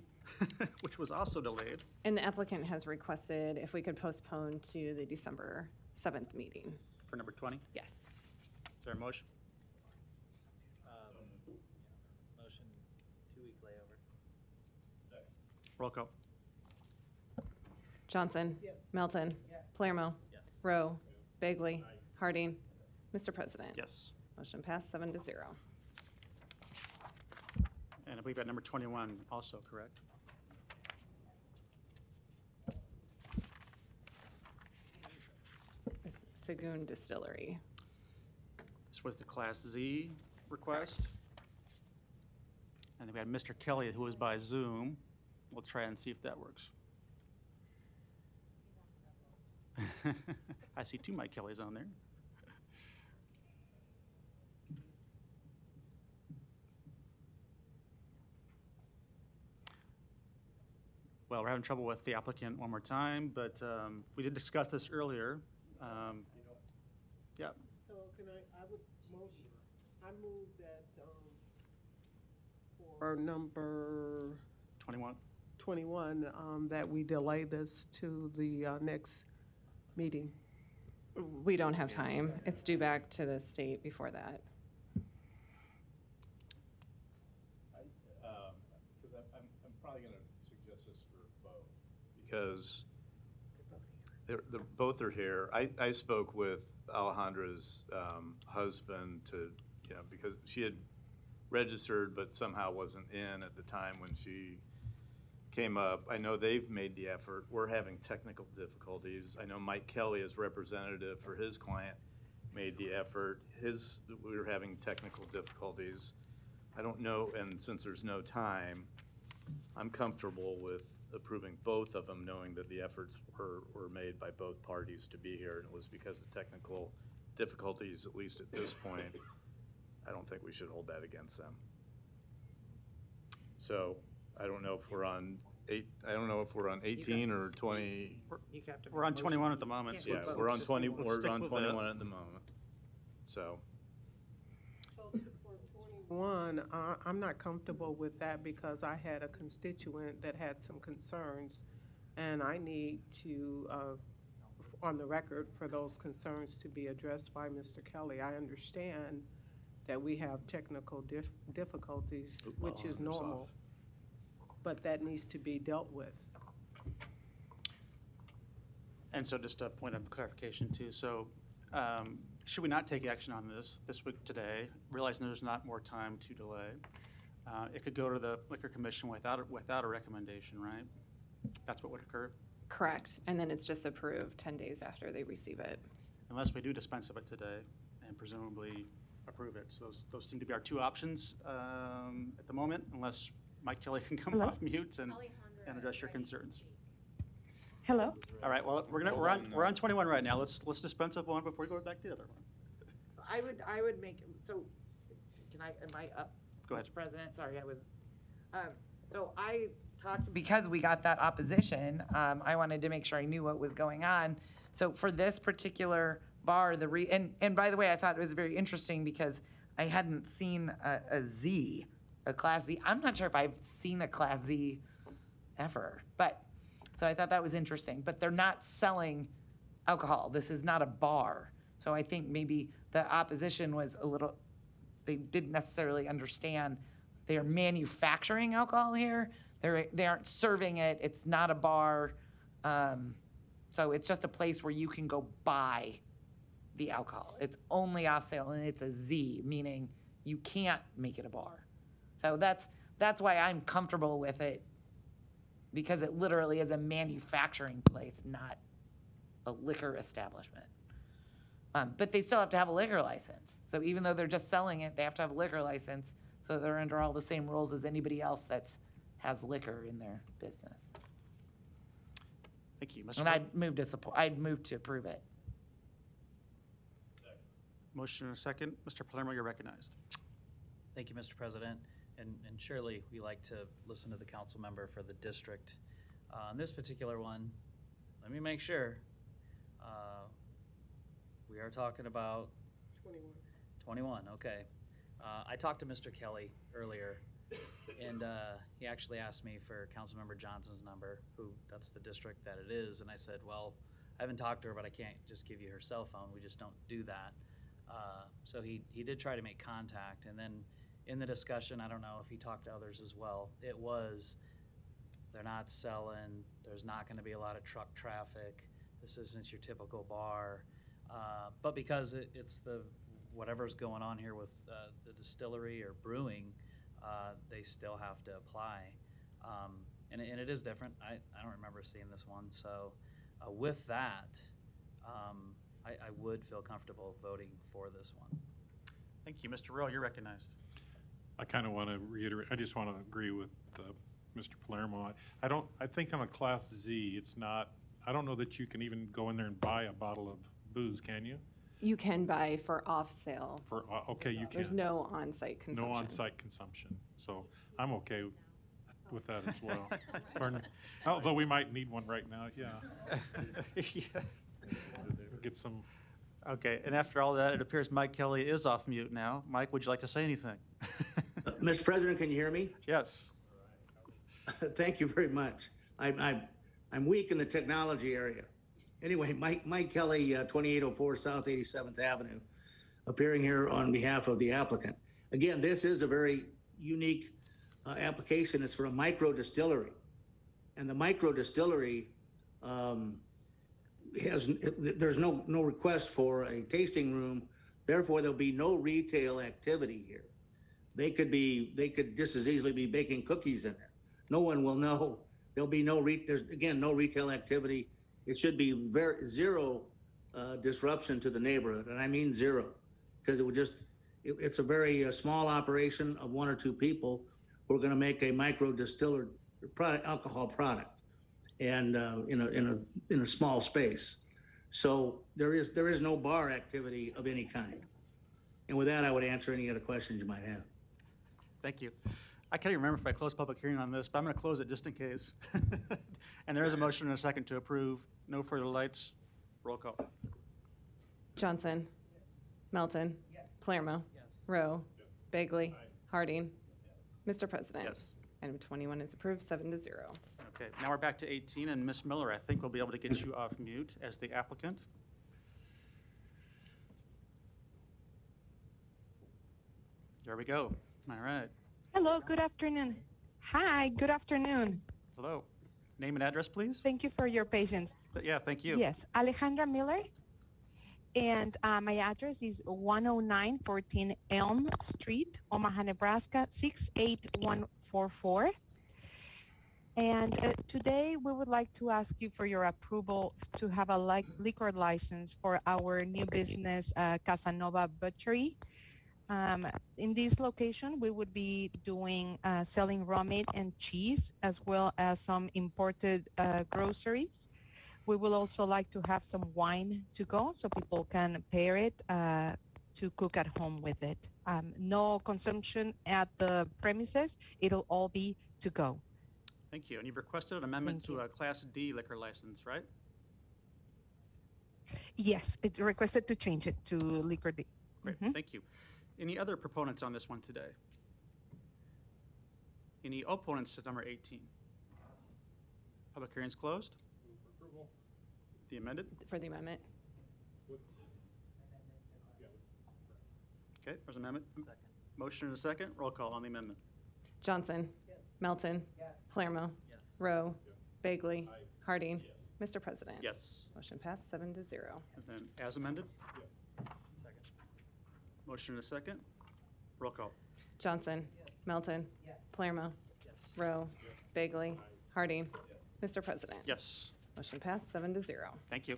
which was also delayed. And the applicant has requested if we could postpone to the December 7th meeting. For number 20? Yes. Is there a motion? Motion 2-week layover. Roll call. Johnson. Melton. Palermo. Rowe. Bagley. Harding. Mr. President. Yes. Motion passed 7-0. And I believe at number 21 also, correct? Sagoon Distillery. This was the Class Z request. And then we had Mr. Kelly, who was by Zoom. We'll try and see if that works. I see two Mike Kellys on there. Well, we're having trouble with the applicant one more time, but we did discuss this earlier. Yeah. So can I would motion, I move that for number 21, that we delay this to the next meeting. We don't have time. It's due back to the state before that. Because I'm probably going to suggest this for both, because both are here. I spoke with Alejandra's husband because she had registered but somehow wasn't in at the time when she came up. I know they've made the effort. We're having technical difficulties. I know Mike Kelly, as representative for his client, made the effort. We were having technical difficulties. I don't know, and since there's no time, I'm comfortable with approving both of them, knowing that the efforts were made by both parties to be here, and it was because of technical difficulties, at least at this point. I don't think we should hold that against them. So I don't know if we're on 18 or 20. We're on 21 at the moment. Yeah, we're on 20. We're on 21 at the moment. So. One, I'm not comfortable with that because I had a constituent that had some concerns, and I need to, on the record, for those concerns to be addressed by Mr. Kelly. I understand that we have technical difficulties, which is normal, but that needs to be dealt with. And so just a point of clarification too. So should we not take action on this week today, realizing there's not more time to delay? It could go to the Liquor Commission without a recommendation, right? That's what would occur? Correct. And then it's just approved 10 days after they receive it. Unless we do dispense of it today and presumably approve it. So those seem to be our two options at the moment, unless Mike Kelly can come off mute and address your concerns. Hello. All right. Well, we're on 21 right now. Let's dispense of one before we go back to the other one. I would make, so, am I up? Go ahead. Mr. President, sorry, I was, so I talked, because we got that opposition, I wanted to make sure I knew what was going on. So for this particular bar, and by the way, I thought it was very interesting because I hadn't seen a Class Z. I'm not sure if I've seen a Class Z ever, but, so I thought that was interesting. But they're not selling alcohol. This is not a bar. So I think maybe the opposition was they didn't necessarily understand they're manufacturing alcohol here. They aren't serving it. It's not a bar. So it's just a place where you can go buy the alcohol. It's only off sale, and it's a Z, meaning you can't make it a bar. So that's why I'm comfortable with it, because it literally is a manufacturing place, not a liquor establishment. But they still have to have a liquor license. So even though they're just selling it, they have to have a liquor license, so they're under all the same rules as anybody else that has liquor in their business. Thank you, Mr. And I'd move to approve it. Motion and a second. Mr. Palermo, you're recognized. Thank you, Mr. President. And surely we like to listen to the council member for the district. On this particular one, let me make sure. We are talking about 21, okay. I talked to Mr. Kelly earlier, and he actually asked me for Councilmember Johnson's number, that's the district that it is, and I said, well, I haven't talked to her, but I can't just give you her cell phone. We just don't do that. So he did try to make contact, and then in the discussion, I don't know if he talked to others as well, it was, they're not selling, there's not gonna be a lot of truck traffic, this isn't your typical bar, but because it's whatever's going on here with the distillery or brewing, they still have to apply. And it is different. I don't remember seeing this one. So with that, I would feel comfortable voting for this one. Thank you. Mr. Rowe, you're recognized. I kind of want to reiterate, I just want to agree with Mr. Palermo. I think on a Class Z, it's not, I don't know that you can even go in there and buy a bottle of booze, can you? You can buy for off sale. Okay, you can. There's no on-site consumption. No on-site consumption. So I'm okay with that as well. Pardon? Although we might need one right now, yeah. Yeah. Get some. Okay, and after all that, it appears Mike Kelly is off mute now. Mike, would you like to say anything? Mr. President, can you hear me? Yes. Thank you very much. I'm weak in the technology area. Anyway, Mike Kelly, 2804 South 87th Avenue, appearing here on behalf of the applicant. Again, this is a very unique application. It's for a micro distillery. And the micro distillery there's no request for a tasting room. Therefore, there'll be no retail activity here. They could just as easily be baking cookies in there. No one will know There'll be there's, again, no retail activity. It should be zero disruption to the neighborhood, and I mean zero, because it would just, it's a very small operation of one or two people who are going to make a micro distiller product, alcohol product, and in a small space. So there is no bar activity of any kind. And with that, I would answer any other questions you might have. Thank you. I can't even remember if I closed public hearing on this, but I'm going to close it just in case. And there is a motion and a second to approve. No further lights. Roll call. Johnson. Melton. Palermo. Rowe. Bagley. Harding. Mr. President. Yes. Item 21 is approved, 7-0. Okay, now we're back to 18, and Ms. Miller, I think we'll be able to get you off mute as the applicant. There we go. All right. Hello, good afternoon. Hi, good afternoon. Hello. Name and address, please. Thank you for your patience. Yeah, thank you. Yes, Alejandra Miller. And my address is 10914 Elm Street, Omaha, Nebraska, 68144. And today we would like to ask you for your approval to have a liquor license for our new business, Casanova Butchery. In this location, we would be doing selling raw meat and cheese, as well as some imported groceries. We will also like to have some wine to go so people can pair it to cook at home with it. No consumption at the premises. It'll all be to go. Thank you. And you've requested an amendment to a Class D liquor license, right? Yes, it requested to change it to liquor D. Great, thank you. Any other proponents on this one today? Any opponents to number 18? Public hearing's closed. The amended? For the amendment. Okay, there's an amendment. Second. Motion and a second. Roll call on the amendment. Johnson. Melton. Palermo. Rowe. Bagley. Harding. Mr. President. Yes. Motion passed, 7-0. And then as amended? Second. Motion and a second. Roll call. Johnson. Melton. Palermo. Rowe. Bagley. Harding. Mr. President. Yes. Motion passed, 7-0. Thank you.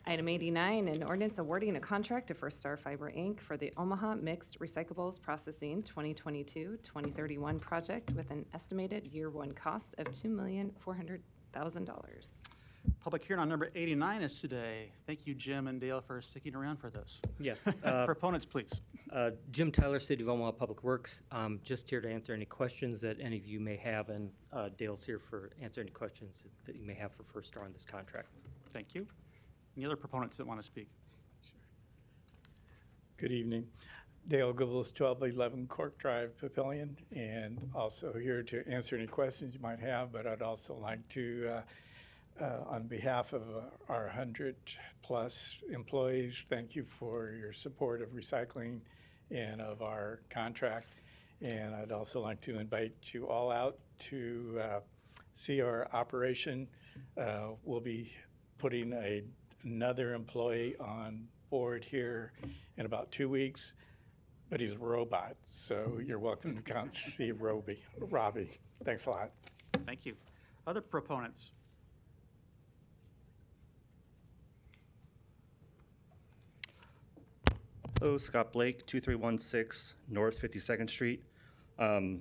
Item 89, an ordinance awarding a contract to First Star Fiber, Inc. for the Omaha Mixed Recyclables Processing 2022-2031 project with an estimated year one cost of $2,400,000. Public hearing on number 89 is today. Thank you, Jim and Dale, for sticking around for this. Yeah. Proponents, please. Jim Tyler, City of Omaha Public Works. Just here to answer any questions that any of you may have, and Dale's here for answer any questions that you may have for First Star on this contract. Thank you. Any other proponents that want to speak? Good evening. Dale Goebbels, 1211 Cork Drive Pavilion, and also here to answer any questions you might have, but I'd also like to, on behalf of our 100-plus employees, thank you for your support of recycling and of our contract. And I'd also like to invite you all out to see our operation. We'll be putting another employee on board here in about 2 weeks, but he's a robot, so you're welcome to come see Robbie. Thanks a lot. Thank you. Other proponents? Hello, Scott Blake, 2316 North 52nd Street. I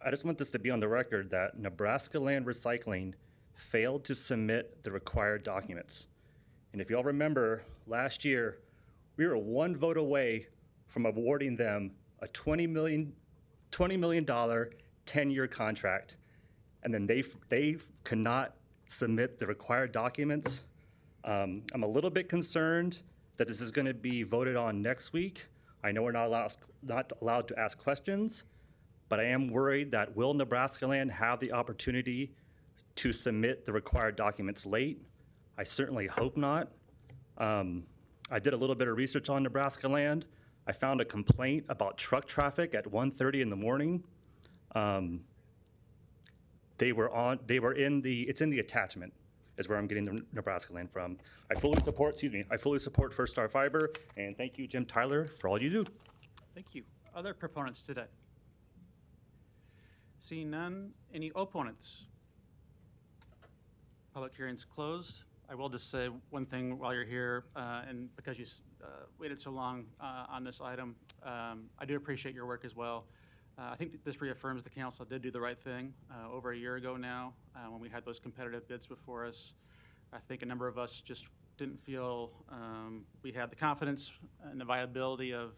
just want this to be on the record that Nebraska Land Recycling failed to submit the required documents. And if you all remember, last year, we were one vote away from awarding them a $20 million 10-year contract. And then they could not submit the required documents. I'm a little bit concerned that this is going to be voted on next week. I know we're not allowed to ask questions, but I am worried that will Nebraska Land have the opportunity to submit the required documents late? I certainly hope not. I did a little bit of research on Nebraska Land. I found a complaint about truck traffic at 1:30 in the morning. It's in the attachment is where I'm getting the Nebraska Land from. I fully support First Star Fiber, and thank you, Jim Tyler, for all you do. Thank you. Other proponents today? Seeing none, any opponents? Public hearing's closed. I will just say one thing while you're here, and because you waited so long on this item, I do appreciate your work as well. I think that this reaffirms the council did do the right thing over a year ago now when we had those competitive bids before us. I think a number of us just didn't feel we had the confidence and the viability of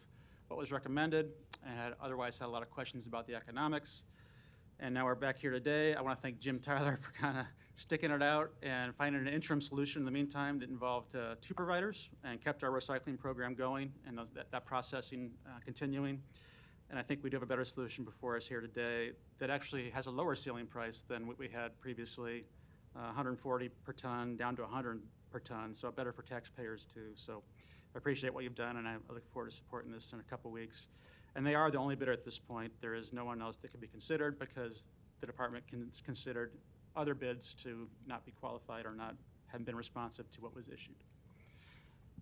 what was recommended, and had otherwise had a lot of questions about the economics. And now we're back here today. I want to thank Jim Tyler for kind of sticking it out and finding an interim solution in the meantime that involved 2 providers and kept our recycling program going and that processing continuing. And I think we do have a better solution before us here today that actually has a lower ceiling price than what we had previously, 140 per ton down to 100 per ton, so better for taxpayers too. So I appreciate what you've done, and I look forward to supporting this in a couple weeks. And they are the only bidder at this point. There is no one else that can be considered because the department considered other bids to not be qualified or not haven't been responsive to what was issued.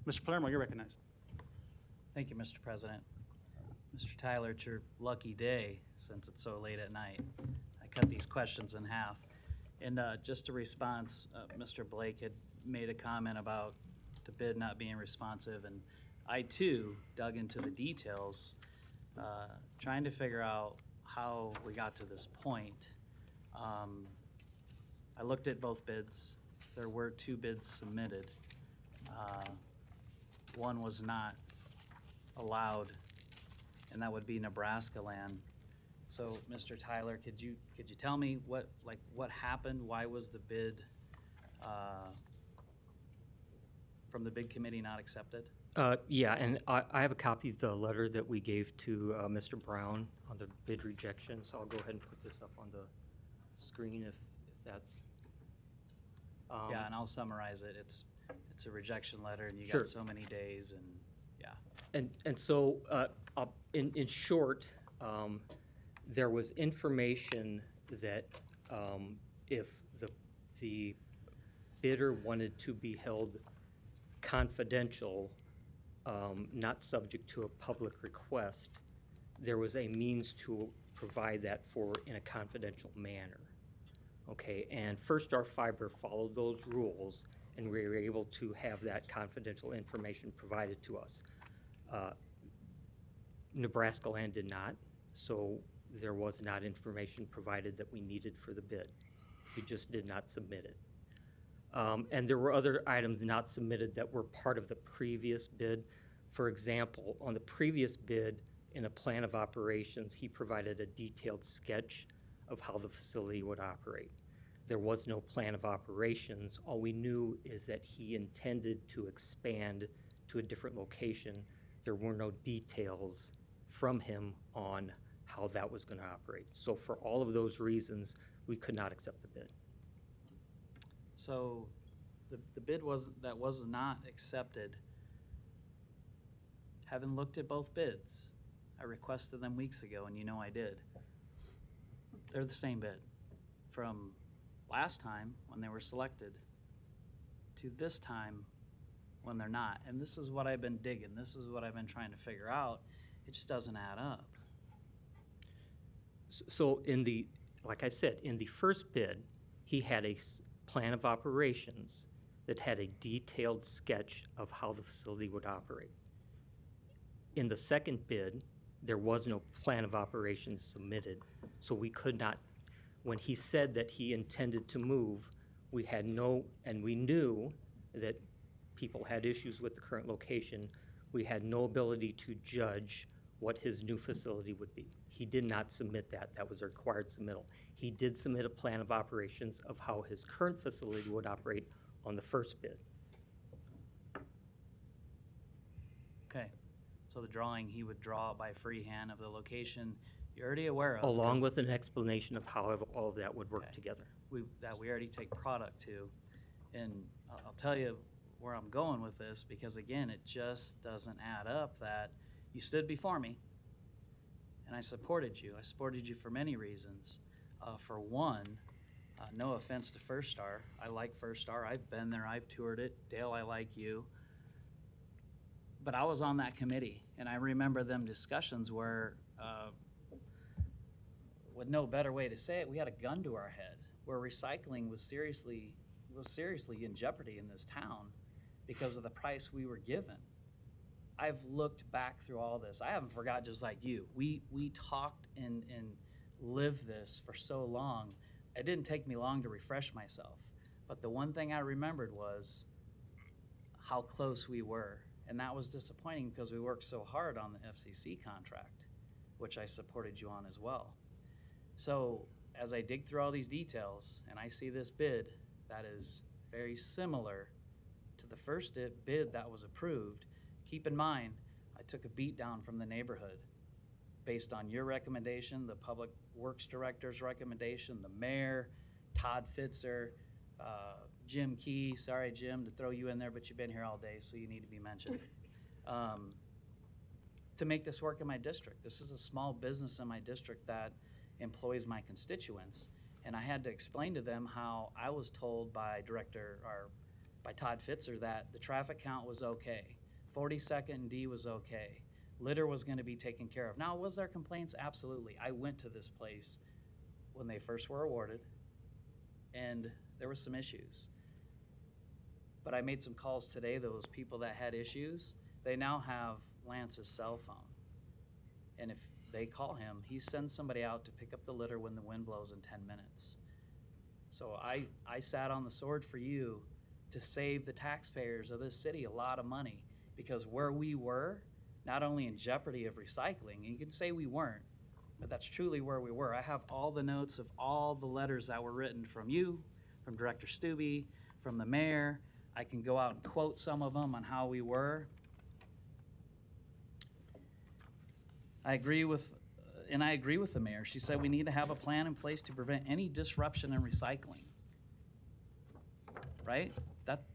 Mr. Palermo, you're recognized. Thank you, Mr. President. Mr. Tyler, it's your lucky day since it's so late at night. I cut these questions in half. And just a response, Mr. Blake had made a comment about the bid not being responsive, and I too dug into the details, trying to figure out how we got to this point. I looked at both bids. There were 2 bids submitted. One was not allowed, and that would be Nebraska land. So, Mr. Tyler, could you tell me what happened? Why was the bid from the bid committee not accepted? Yeah, and I have a copy of the letter that we gave to Mr. Brown on the bid rejection, so I'll go ahead and put this up on the screen if that's. Yeah, and I'll summarize it. It's a rejection letter, and you Sure. got so many days, and yeah. And so, in short, there was information that if the bidder wanted to be held confidential, not subject to a public request, there was a means to provide that for in a confidential manner. Okay, and First Star Fiber followed those rules, and we were able to have that confidential information provided to us. Nebraska Land did not, so there was not information provided that we needed for the bid. We just did not submit it. And there were other items not submitted that were part of the previous bid. For example, on the previous bid, in a plan of operations, he provided a detailed sketch of how the facility would operate. There was no plan of operations. All we knew is that he intended to expand to a different location. There were no details from him on how that was going to operate. So for all of those reasons, we could not accept the bid. So the bid was not accepted. Having looked at both bids, I requested them weeks ago, and you know I did. They're the same bid from last time when they were selected to this time when they're not. And this is what I've been digging. This is what I've been trying to figure out. It just doesn't add up. So like I said, in the first bid, he had a plan of operations that had a detailed sketch of how the facility would operate. In the second bid, there was no plan of operations submitted, so we could not, when he said that he intended to move, we had no, and we knew that people had issues with the current location, we had no ability to judge what his new facility would be. He did not submit that. That was a required submittal. He did submit a plan of operations of how his current facility would operate on the first bid. Okay. So the drawing, he would draw by freehand of the location you're already aware of. Along with an explanation of how all of that would work together. That we already take product to. And I'll tell you where I'm going with this, because again, it just doesn't add up that you stood before me and I supported you. I supported you for many reasons. For one, no offense to First Star. I like First Star. I've been there. I've toured it. Dale, I like you. But I was on that committee, and I remember them discussions where with no better way to say it, we had a gun to our head where recycling was seriously in jeopardy in this town because of the price we were given. I've looked back through all this. I haven't forgot, just like you. We talked and lived this for so long. It didn't take me long to refresh myself. But the one thing I remembered was how close we were. And that was disappointing because we worked so hard on the FCC contract, which I supported you on as well. So as I dig through all these details and I see this bid that is very similar to the first bid that was approved, keep in mind, I took a beat down from the neighborhood based on your recommendation, the Public Works Director's recommendation, the mayor, Todd Fitzer, Jim Key. Sorry, Jim, to throw you in there, but you've been here all day, so you need to be mentioned. To make this work in my district. This is a small business in my district that employs my constituents, and I had to explain to them how I was told by by Todd Fitzer that the traffic count was okay, 42nd and D was okay, litter was going to be taken care of. Now, was there complaints? Absolutely. I went to this place when they first were awarded, and there were some issues. But I made some calls today. Those people that had issues, they now have Lance's cell phone. And if they call him, he sends somebody out to pick up the litter when the wind blows in 10 minutes. So I sat on the sword for you to save the taxpayers of this city a lot of money, because where we were, not only in jeopardy of recycling, and you can say we weren't, but that's truly where we were. I have all the notes of all the letters that were written from you, from Director Stubbe, from the mayor. I can go out and quote some of them on how we were. I agree with the mayor. She said we need to have a plan in place to prevent any disruption in recycling. Right?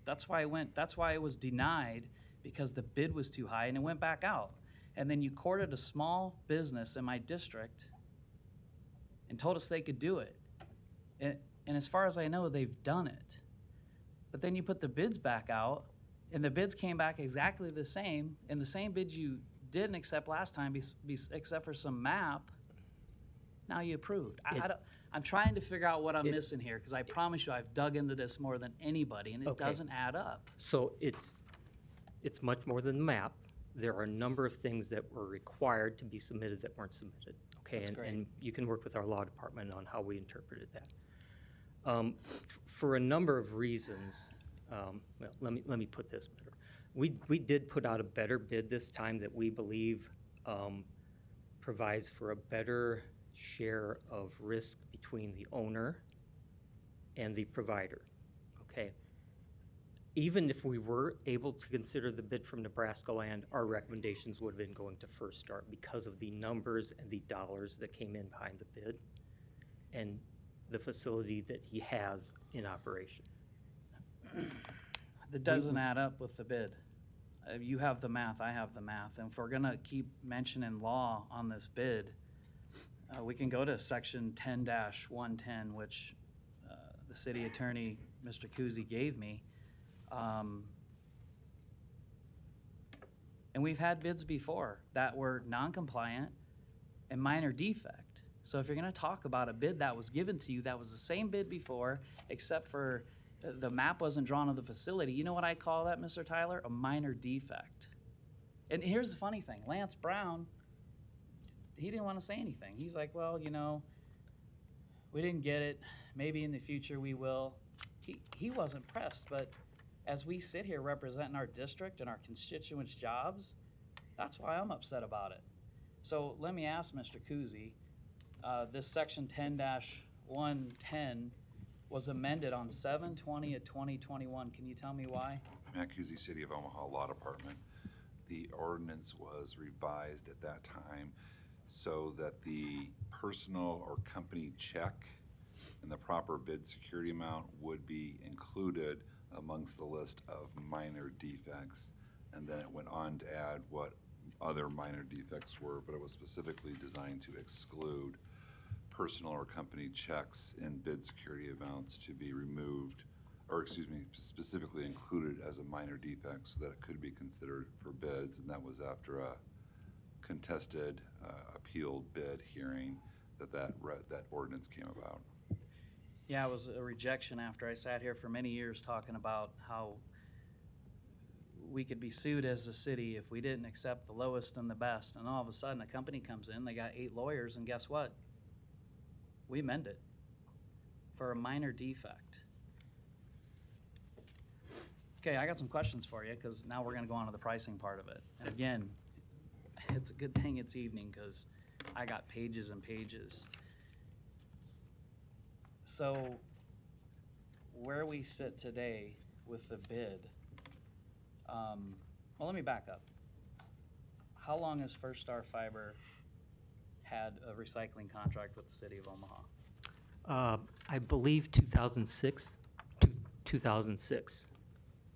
That's why it was denied, because the bid was too high and it went back out. And then you courted a small business in my district and told us they could do it. And as far as I know, they've done it. But then you put the bids back out, and the bids came back exactly the same, and the same bids you didn't accept last time, except for some map, now you approved. I'm trying to figure out what I'm missing here, because I promise you I've dug into this more than anybody, and it doesn't add up. So it's much more than the map. There are a number of things that were required to be submitted that weren't submitted. Okay, and you can work with our law department on how we interpreted that. For a number of reasons, well, let me put this better. We did put out a better bid this time that we believe provides for a better share of risk between the owner and the provider. Okay. Even if we were able to consider the bid from Nebraska Land, our recommendations would have been going to First Start because of the numbers and the dollars that came in behind the bid and the facility that he has in operation. That doesn't add up with the bid. You have the math, I have the math. And if we're gonna keep mentioning law on this bid, we can go to section 10-110, which the city attorney, Mr. Kuzy, gave me. And we've had bids before that were non-compliant and minor defect. So if you're gonna talk about a bid that was given to you that was the same bid before, except for the map wasn't drawn of the facility, you know what I call that, Mr. Tyler? A minor defect. And here's the funny thing, Lance Brown, he didn't want to say anything. He's like, well, you know, we didn't get it. Maybe in the future we will. He wasn't pressed, but as we sit here representing our district and our constituents' jobs, that's why I'm upset about it. So let me ask Mr. Kuzy, this section 10-110 was amended on 7/20/2021. Can you tell me why? Matt Kuzy, City of Omaha Law Department. The ordinance was revised at that time so that the personal or company check and the proper bid security amount would be included amongst the list of minor defects. And then it went on to add what other minor defects were, but it was specifically designed to exclude personal or company checks and bid security amounts to be removed, or excuse me, specifically included as a minor defect so that it could be considered for bids. And that was after a contested appealed bid hearing that ordinance came about. Yeah, it was a rejection after I sat here for many years talking about how we could be sued as a city if we didn't accept the lowest and the best. And all of a sudden, a company comes in, they got 8 lawyers, and guess what? We amend it for a minor defect. Okay, I got some questions for you, because now we're going to go on to the pricing part of it. And again, it's a good thing it's evening, because I got pages and pages. So where we sit today with the bid, well, let me back up. How long has First Star Fiber had a recycling contract with the city of Omaha? I believe 2006. 2006.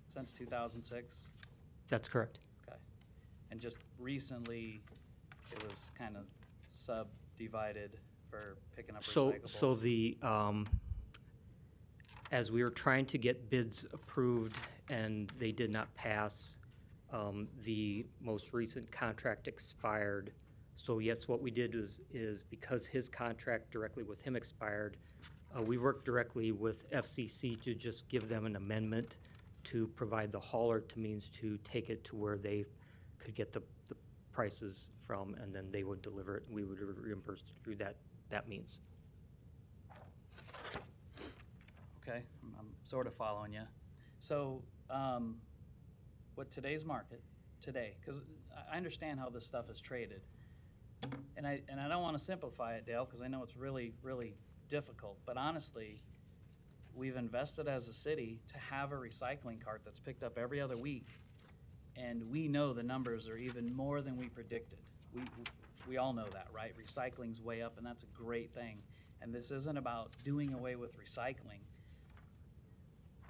Since 2006? That's correct. Okay. And just recently, it was kind of subdivided for picking up recyclables? So the, as we were trying to get bids approved and they did not pass, the most recent contract expired. So yes, what we did is because his contract directly with him expired, we worked directly with FCC to just give them an amendment to provide the hauler to means to take it to where they could get the prices from, and then they would deliver it, and we would reimburse through that means. Okay, I'm sort of following you. So, what today's market, today, because I understand how this stuff is traded, and I don't want to simplify it, Dale, because I know it's really, really difficult, but honestly, we've invested as a city to have a recycling cart that's picked up every other week, and we know the numbers are even more than we predicted. We all know that, right? Recycling's way up, and that's a great thing. And this isn't about doing away with recycling.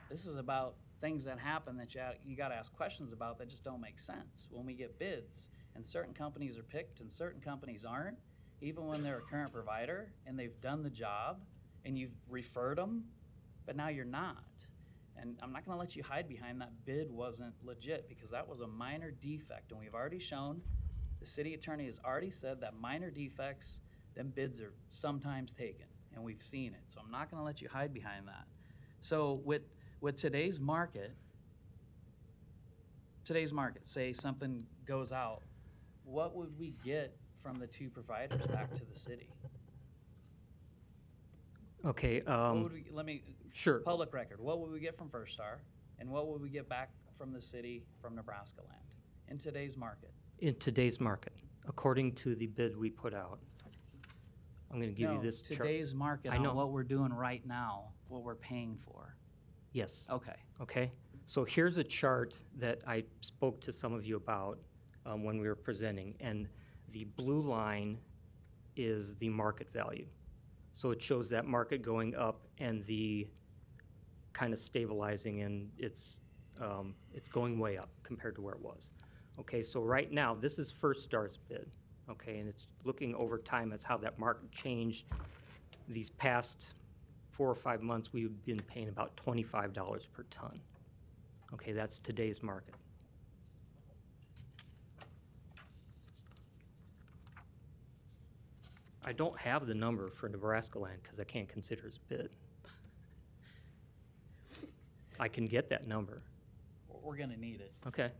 This is about things that happen that you got to ask questions about that just don't make sense. When we get bids, and certain companies are picked and certain companies aren't, even when they're a current provider and they've done the job and you've referred them, but now you're not. And I'm not going to let you hide behind that bid wasn't legit, because that was a minor defect. And we've already shown, the city attorney has already said that minor defects, them bids are sometimes taken, and we've seen it. So I'm not going to let you hide behind that. So with today's market, say something goes out, what would we get from the 2 providers back to the city? Okay. Let me, sure. Public record, what would we get from First Star, and what would we get back from the city from Nebraska land in today's market? In today's market, according to the bid we put out. I'm going to give you this chart. Today's market I know. on what we're doing right now, what we're paying for. Yes. Okay. Okay. So here's a chart that I spoke to some of you about when we were presenting, and the blue line is the market value. So it shows that market going up and the kind of stabilizing, and it's going way up compared to where it was. Okay, so right now, this is First Star's bid, okay, and it's looking over time as how that market changed. These past 4 or 5 months, we've been paying about $25 per ton. Okay, that's today's market. I don't have the number for Nebraska land because I can't consider his bid. I can get that number. We're going to need it. Okay.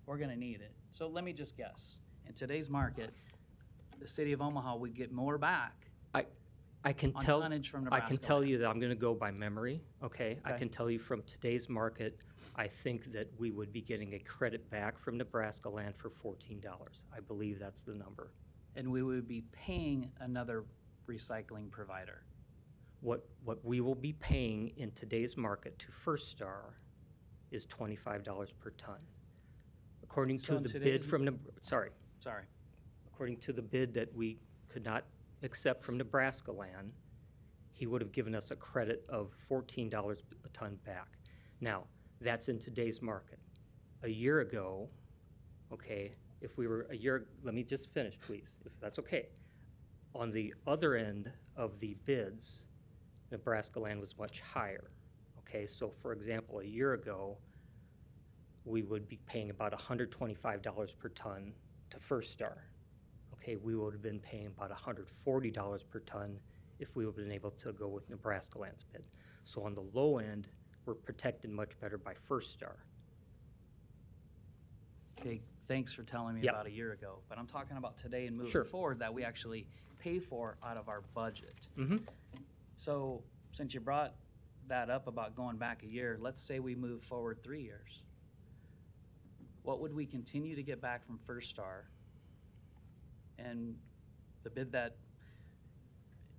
We're going to need it. So let me just guess. In today's market, the city of Omaha would get more back. I can on tell. tonnage from I can Nebraska tell land. you that I'm going to go by memory. Okay. I Okay. can tell you from today's market, I think that we would be getting a credit back from Nebraska land for $14. I believe that's the number. And we would be paying another recycling provider. What we will be paying in today's market to First Star is $25 per ton. According So to in the bid today's- from Sorry. According to the bid that we could not accept from Nebraska land, he would have given us a credit of $14 a ton back. Now, that's in today's market. A year ago, okay, if we were let me just finish, please, if that's okay. On the other end of the bids, Nebraska land was much higher. Okay, so for example, a year ago, we would be paying about $125 per ton to First Star. okay, we would have been paying about $140 per ton if we would have been able to go with Nebraska Land's bid. So on the low end, we're protected much better by First Star. Okay, thanks for telling me Yep. about a year ago, but I'm talking about today and moving Sure. forward that we actually pay for out of our budget. Mhm. So since you brought that up about going back a year, let's say we move forward 3 years. What would we continue to get back from First Star? And the bid that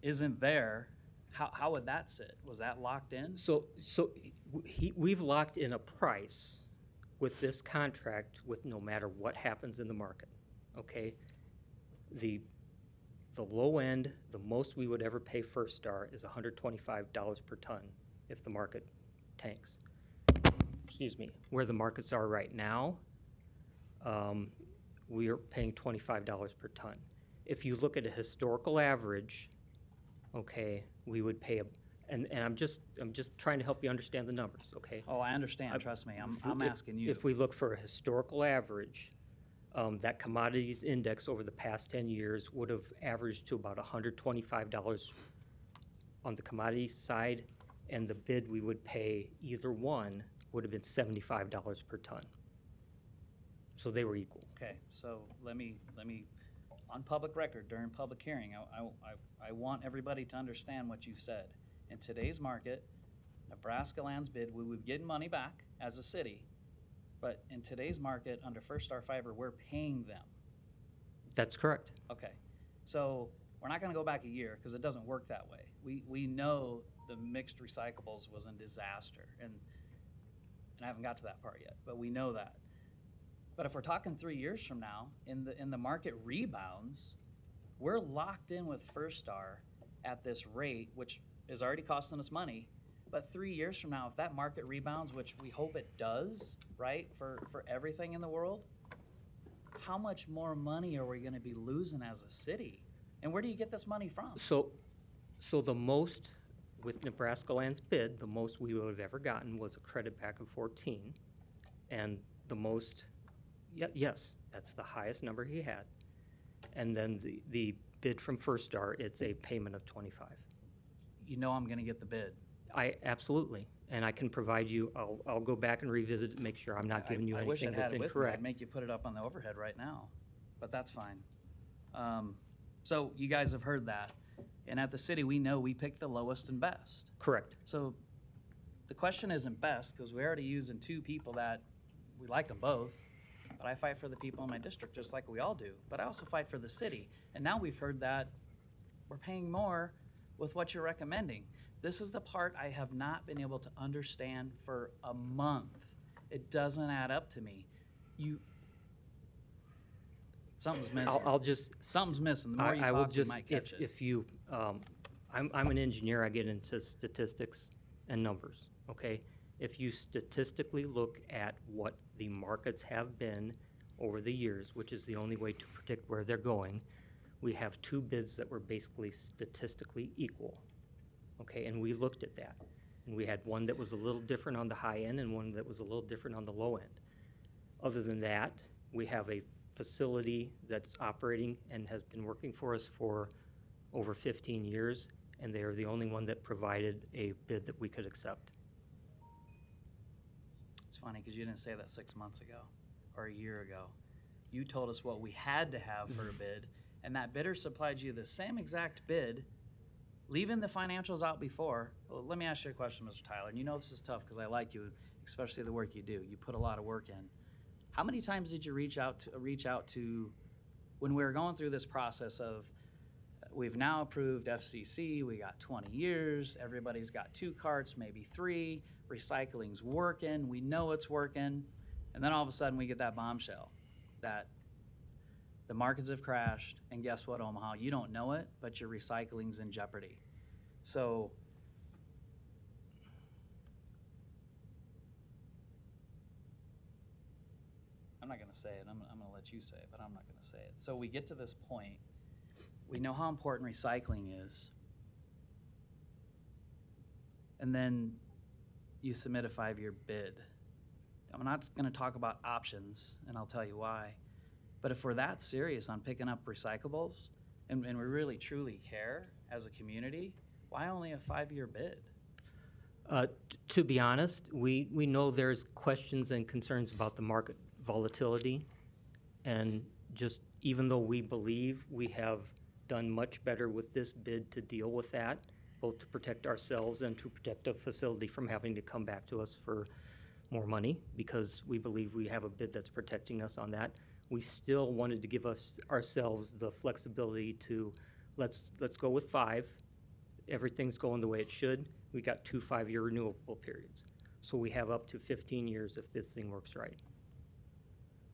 isn't there, how would that sit? Was that locked in? So we've locked in a price with this contract with no matter what happens in the market, okay? The low end, the most we would ever pay First Star is $125 per ton if the market tanks. Excuse me. Where the markets are right now, we are paying $25 per ton. If you look at a historical average, okay, we would pay and I'm just trying to help you understand the numbers, okay? Oh, I understand, trust me, I'm asking you. If we look for a historical average, that commodities index over the past 10 years would have averaged to about $125 on the commodity side, and the bid we would pay, either one, would have been $75 per ton. So they were equal. Okay, so let me, on public record, during public hearing, I want everybody to understand what you said. In today's market, Nebraska Land's bid, we would get money back as a city, but in today's market, under First Star Fiber, we're paying them. That's correct. Okay, so we're not gonna go back a year, because it doesn't work that way. We know the mixed recyclables was a disaster, and I haven't got to that part yet, but we know that. But if we're talking 3 years from now, in the market rebounds, we're locked in with First Star at this rate, which is already costing us money. But 3 years from now, if that market rebounds, which we hope it does, right, for everything in the world, how much more money are we gonna be losing as a city? And where do you get this money from? So the most, with Nebraska Land's bid, the most we would have ever gotten was a credit back of 14. And the most, yes, that's the highest number he had. And then the bid from First Star, it's a payment of 25. You know I'm gonna get the bid. Absolutely, and I can provide you, I'll go back and revisit it, make sure I'm not giving you I wish anything I'd that's had it with me. incorrect. I'd make you put it up on the overhead right now, but that's fine. So you guys have heard that, and at the city, we know we pick the lowest and best. Correct. So the question isn't best, because we're already using two people that, we like them both, but I fight for the people in my district just like we all do, but I also fight for the city. And now we've heard that we're paying more with what you're recommending. This is the part I have not been able to understand for a month. It doesn't add up to me. Something's missing. Something's missing. The more you talk, you might catch it. If you, I'm an engineer, I get into statistics and numbers, okay? If you statistically look at what the markets have been over the years, which is the only way to predict where they're going, we have two bids that were basically statistically equal, okay? And we looked at that. And we had one that was a little different on the high end and one that was a little different on the low end. Other than that, we have a facility that's operating and has been working for us for over 15 years, and they are the only one that provided a bid that we could accept. It's funny, because you didn't say that 6 months ago or a year ago. You told us what we had to have for a bid, and that bidder supplied you the same exact bid, leaving the financials out before. Well, let me ask you a question, Mr. Tyler, and you know this is tough because I like you, especially the work you do. You put a lot of work in. How many times did you reach out to when we were going through this process of, we've now approved FCC, we got 20 years, everybody's got 2 carts, maybe 3, recycling's working, we know it's working, and then all of a sudden we get that bombshell that the markets have crashed, and guess what, Omaha? You don't know it, but your recycling's in jeopardy. So I'm not going to say it. I'm going to let you say it, but I'm not going to say it. So we get to this point. We know how important recycling is. And then you submit a 5-year bid. I'm not going to talk about options, and I'll tell you why. But if we're that serious on picking up recyclables and we really truly care as a community, why only a 5-year bid? To be honest, we know there's questions and concerns about the market volatility. And just even though we believe we have done much better with this bid to deal with that, both to protect ourselves and to protect the facility from having to come back to us for more money, because we believe we have a bid that's protecting us on that, we still wanted to give ourselves the flexibility to let's go with 5. Everything's going the way it should. We got 2 5-year renewable periods. So we have up to 15 years if this thing works right.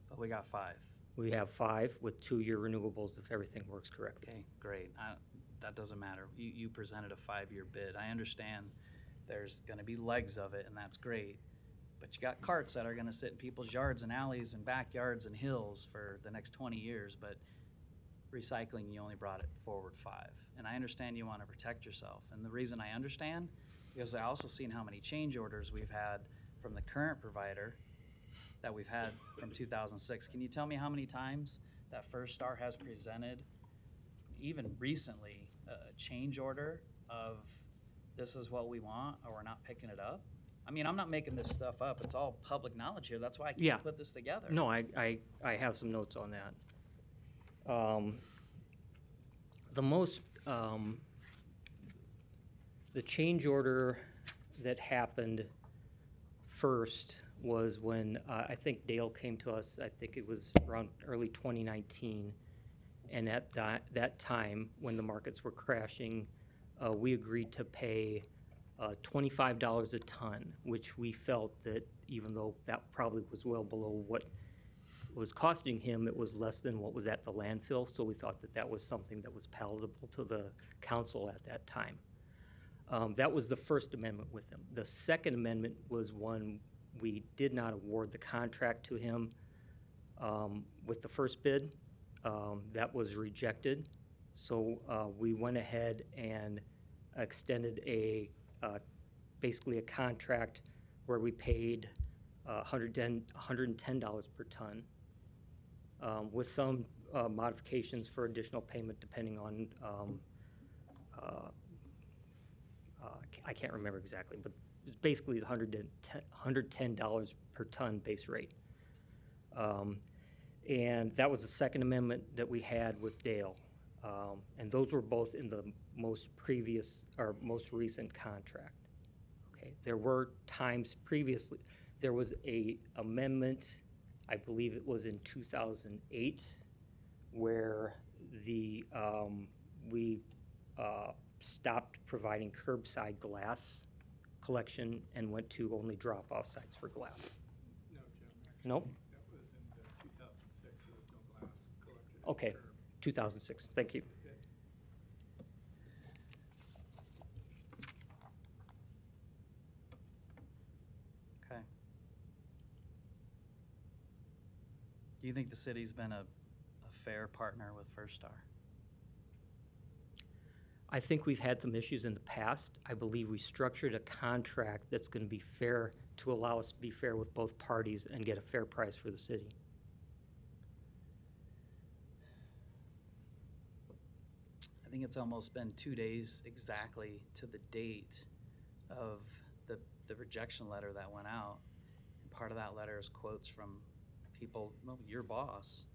But we got 5. We have 5 with 2-year renewables if everything works correctly. Okay, great. That doesn't matter. You presented a 5-year bid. I understand there's going to be legs of it, and that's great. But you got carts that are going to sit in people's yards and alleys and backyards and hills for the next 20 years. But recycling, you only brought it forward 5. And I understand you want to protect yourself. And the reason I understand, because I also seen how many change orders we've had from the current provider that we've had from 2006. Can you tell me how many times that First Star has presented, even recently, a change order of this is what we want or we're not picking it up? I mean, I'm not making this stuff up. It's all public knowledge here. That's why I can't put this together. No, I have some notes on that. The change order that happened first was when I think Dale came to us. I think it was around early 2019, and at that time when the markets were crashing, we agreed to pay $25 a ton, which we felt that even though that probably was well below what was costing him, it was less than what was at the landfill. So we thought that that was something that was palatable to the council at that time. That was the First Amendment with him. The Second Amendment was one we did not award the contract to him with the first bid. That was rejected. So we went ahead and extended basically a contract where we paid $110 per ton with some modifications for additional payment depending on, I can't remember exactly, but it's basically $110 per ton base rate. And that was the Second Amendment that we had with Dale. And those were both in the most recent contract. Okay, there were times previously, there was a amendment, I believe it was in 2008, where we stopped providing curbside glass collection and went to only drop-off sites for glass. No, Jim. Nope. That was in 2006. There was no glass collected. Okay, 2006. Thank you. Okay. Do you think the city's been a fair partner with First Star? I think we've had some issues in the past. I believe we structured a contract that's going to be fair to allow us to be fair with both parties and get a fair price for the city. I think it's almost been 2 days exactly to the date of the rejection letter that went out. And part of that letter is quotes from people, well, your boss,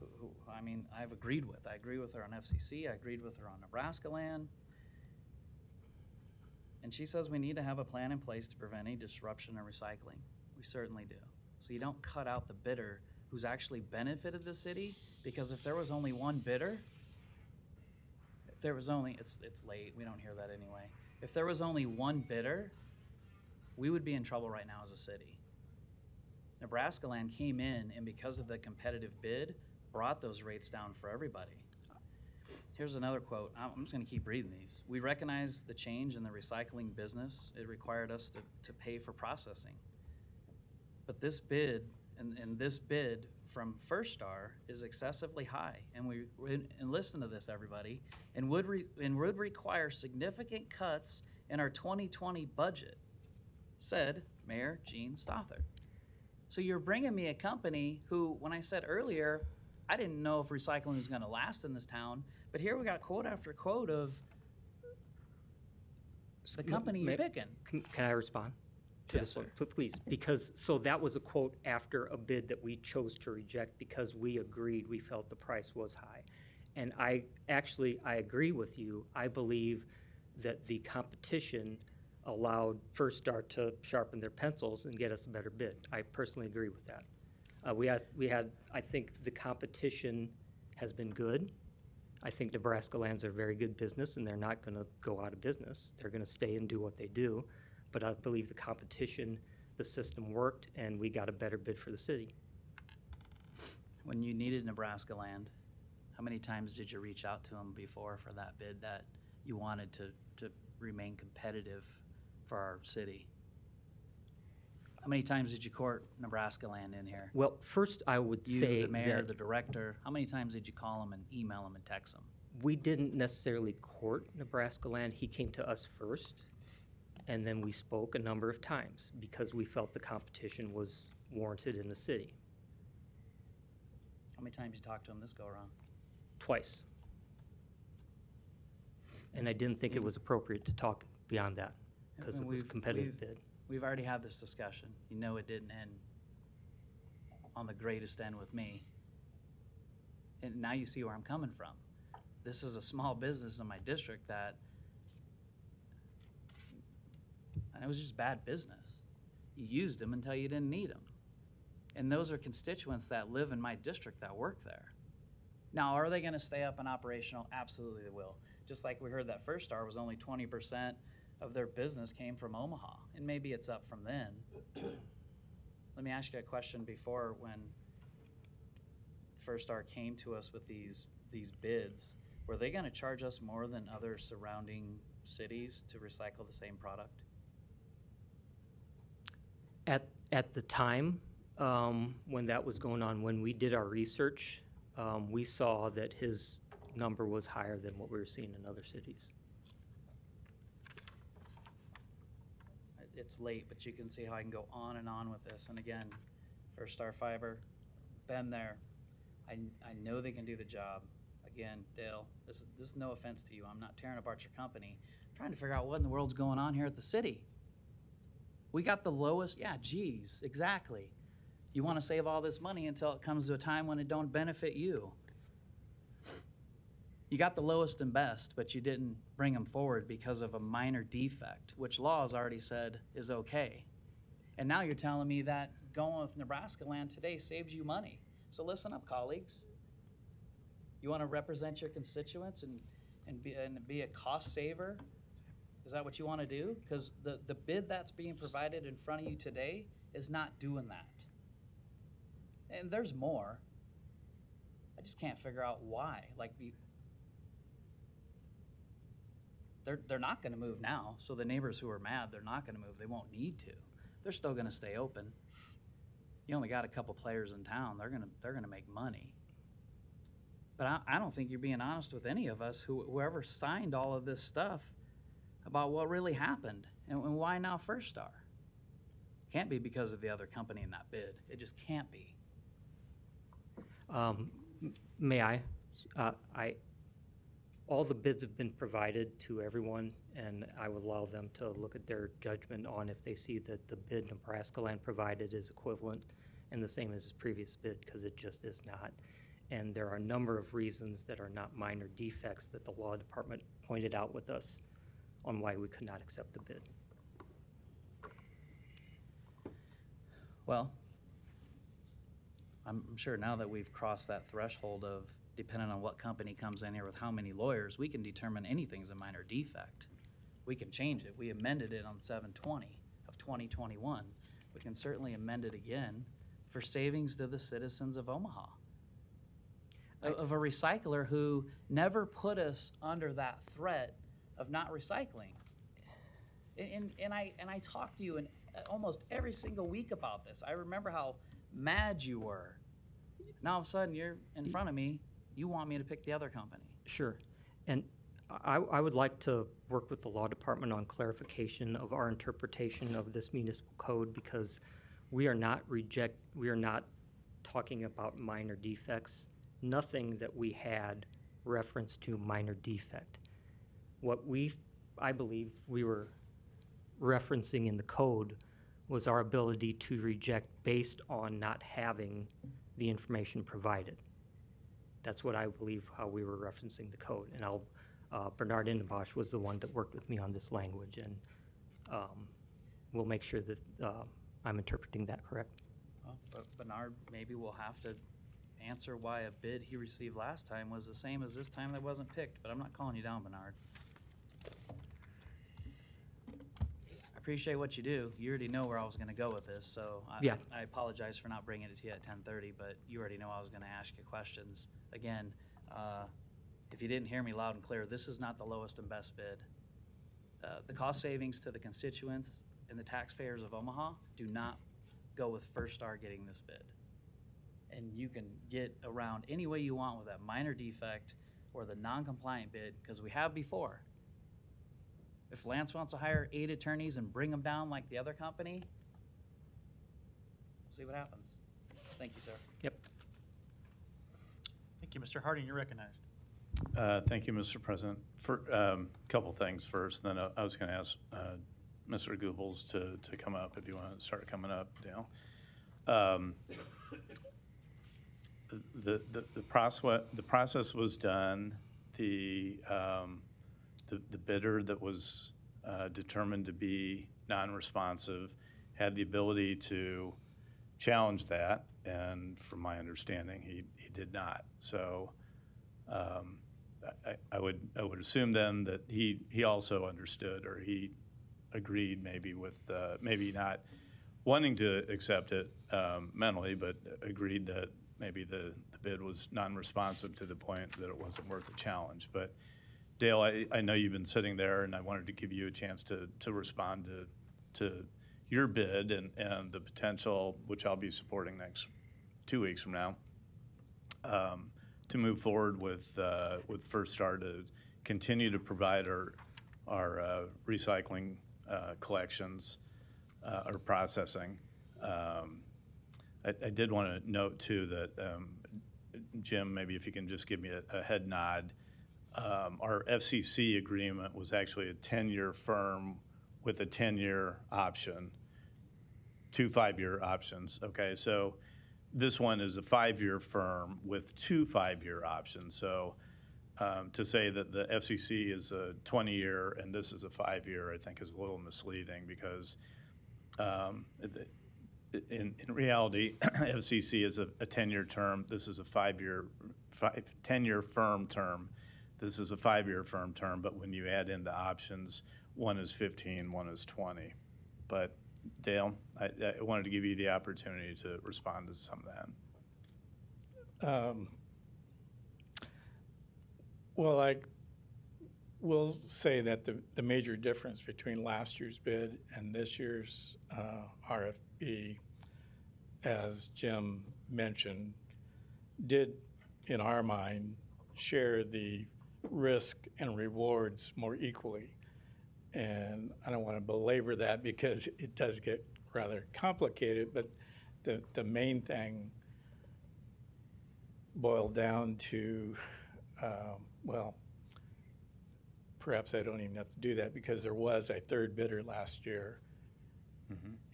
who I mean, I've agreed with. I agree with her on FCC. I agreed with her on Nebraska land. And she says we need to have a plan in place to prevent any disruption in recycling. We certainly do. So you don't cut out the bidder who's actually benefited the city, because if there was only one bidder, it's late, we don't hear that anyway. If there was only one bidder, we would be in trouble right now as a city. Nebraska land came in, and because of the competitive bid, brought those rates down for everybody. Here's another quote. I'm just going to keep reading these. We recognize the change in the recycling business. It required us to pay for processing. But this bid, and this bid from First Star is excessively high. And listen to this, everybody, and would require significant cuts in our 2020 budget, said Mayor Gene Stothert. So you're bringing me a company who, when I said earlier, I didn't know if recycling was gonna last in this town, but here we got quote after quote of the company you're picking. Can I respond to Yes, this one? Please, because, so that was a quote after a bid that we chose to reject because we agreed, we felt the price was high. And I agree with you. I believe that the competition allowed First Start to sharpen their pencils and get us a better bid. I personally agree with that. I think the competition has been good. I think Nebraska Lands are a very good business, and they're not going to go out of business. They're going to stay and do what they do. But I believe the competition, the system worked, and we got a better bid for the city. When you needed Nebraska Land, how many times did you reach out to them before for that bid that you wanted to remain competitive for our city? How many times did you court Nebraska Land in here? Well, first I would say the mayor, that the director, how many times did you call them and email them and text them? we didn't necessarily court Nebraska Land. He came to us first, and then we spoke a number of times because we felt the competition was warranted in the city. How many times you talked to them this go around? Twice. And I didn't think it was appropriate to talk beyond that because it was a competitive bid. We've already had this discussion. You know it didn't end on the greatest end with me. And now you see where I'm coming from. This is a small business in my district that, and it was just bad business. You used them until you didn't need them. And those are constituents that live in my district that work there. Now, are they going to stay up and operational? Absolutely they will. Just like we heard that First Star was only 20% of their business came from Omaha, and maybe it's up from then. Let me ask you a question before when First Star came to us with these bids. Were they going to charge us more than other surrounding cities to recycle the same product? At the time when that was going on, when we did our research, we saw that his number was higher than what we were seeing in other cities. It's late, but you can see how I can go on and on with this. And again, First Star Fiber, been there. I know they can do the job. Again, Dale, this is no offense to you. I'm not tearing apart your company. I'm trying to figure out what in the world's going on here at the city. We got the lowest, yeah, geez, exactly. You want to save all this money until it comes to a time when it don't benefit you. You got the lowest and best, but you didn't bring them forward because of a minor defect, which law has already said is okay. And now you're telling me that going with Nebraska Land today saves you money. So listen up, colleagues. You want to represent your constituents and be a cost saver? Is that what you want to do? Because the bid that's being provided in front of you today is not doing that. And there's more. I just can't figure out why. Like, they're not going to move now. So the neighbors who are mad, they're not going to move. They won't need to. They're still going to stay open. You only got a couple players in town. They're gonna make money. But I don't think you're being honest with any of us whoever signed all of this stuff about what really happened and why now First Star. Can't be because of the other company in that bid. It just can't be. May I? All the bids have been provided to everyone, and I would allow them to look at their judgment on if they see that the bid Nebraska Land provided is equivalent and the same as his previous bid, because it just is not. And there are a number of reasons that are not minor defects that the law department pointed out with us on why we could not accept the bid. Well, I'm sure now that we've crossed that threshold of depending on what company comes in here with how many lawyers, we can determine anything's a minor defect. We can change it. We amended it on 7/20 of 2021. We can certainly amend it again for savings to the citizens of Omaha. Of a recycler who never put us under that threat of not recycling. And I talk to you almost every single week about this. I remember how mad you were. Now all of a sudden you're in front of me. You want me to pick the other company. Sure. And I would like to work with the law department on clarification of our interpretation of this municipal code, because we are not talking about minor defects nothing that we had reference to minor defect. What I believe we were referencing in the code was our ability to reject based on not having the information provided. That's what I believe how we were referencing the code. And Bernard Indenbosch was the one that worked with me on this language, and we'll make sure that I'm interpreting that correct. Well, but Bernard maybe will have to answer why a bid he received last time was the same as this time that wasn't picked, but I'm not calling you down, Bernard. I appreciate what you do. You already know where I was going to go with this, so I apologize for not bringing it to you at 10:30, but you already know I was going to ask you questions. Again, if you didn't hear me loud and clear, this is not the lowest and best bid. The cost savings to the constituents and the taxpayers of Omaha do not go with First Star getting this bid. And you can get around any way you want with that minor defect or the non-compliant bid, because we have before. If Lance wants to hire 8 attorneys and bring them down like the other company, we'll see what happens. Thank you, sir. Yep. Thank you, Mr. Harding. You're recognized. Thank you, Mr. President. For a couple things first, then I was going to ask Mr. Goebbels to come up if you want to start coming up, Dale. The process was done. The bidder that was determined to be non-responsive had the ability to challenge that, and from my understanding, he did not. So I would assume then that he also understood, or he agreed maybe with maybe not wanting to accept it mentally, but agreed that maybe the bid was non-responsive to the point that it wasn't worth a challenge. But Dale, I know you've been sitting there, and I wanted to give you a chance to respond to your bid and the potential, which I'll be supporting next 2 weeks from now, to move forward with First Star to continue to provide our recycling collections or processing. I did want to note too that Jim, maybe if you can just give me a head nod. Our FCC agreement was actually a 10-year firm with a 10-year option, 2 5-year options. Okay, so this one is a 5-year firm with 2 5-year options. So to say that the FCC is a 20-year and this is a 5-year, I think is a little misleading, because in reality, FCC is a 10-year term. This is a 10-year firm term. This is a 5-year firm term, but when you add in the options, one is 15, one is 20. But Dale, I wanted to give you the opportunity to respond to some of that. Well, I will say that the major difference between last year's bid and this year's RFP, as Jim mentioned, did, in our mind, share the risk and rewards more equally. And I don't want to belabor that because it does get rather complicated, but the main thing boiled down to, well, perhaps I don't even have to do that because there was a third bidder last year.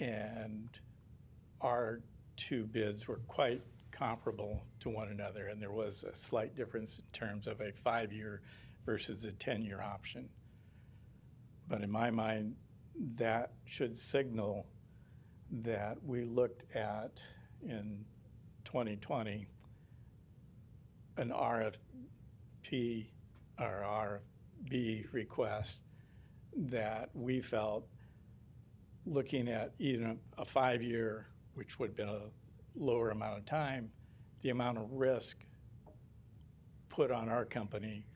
And our 2 bids were quite comparable to one another, and there was a slight difference in terms of a 5-year versus a 10-year option. But in my mind, that should signal that we looked at, in 2020, an RFP or RFB request that we felt, looking at either a 5-year, which would have been a lower amount of time, the amount of risk put on our company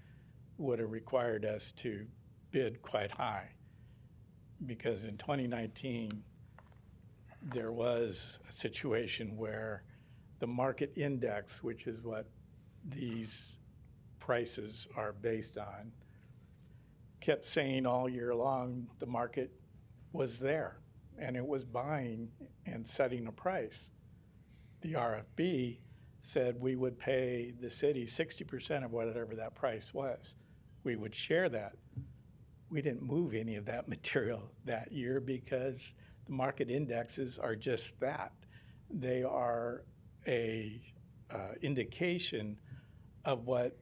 would have required us to bid quite high. Because in 2019, there was a situation where the market index, which is what these prices are based on, kept saying all year long the market was there and it was buying and setting a price. The RFB said we would pay the city 60% of whatever that price was. We would share that. We didn't move any of that material that year because the market indexes are just that. They are a indication of what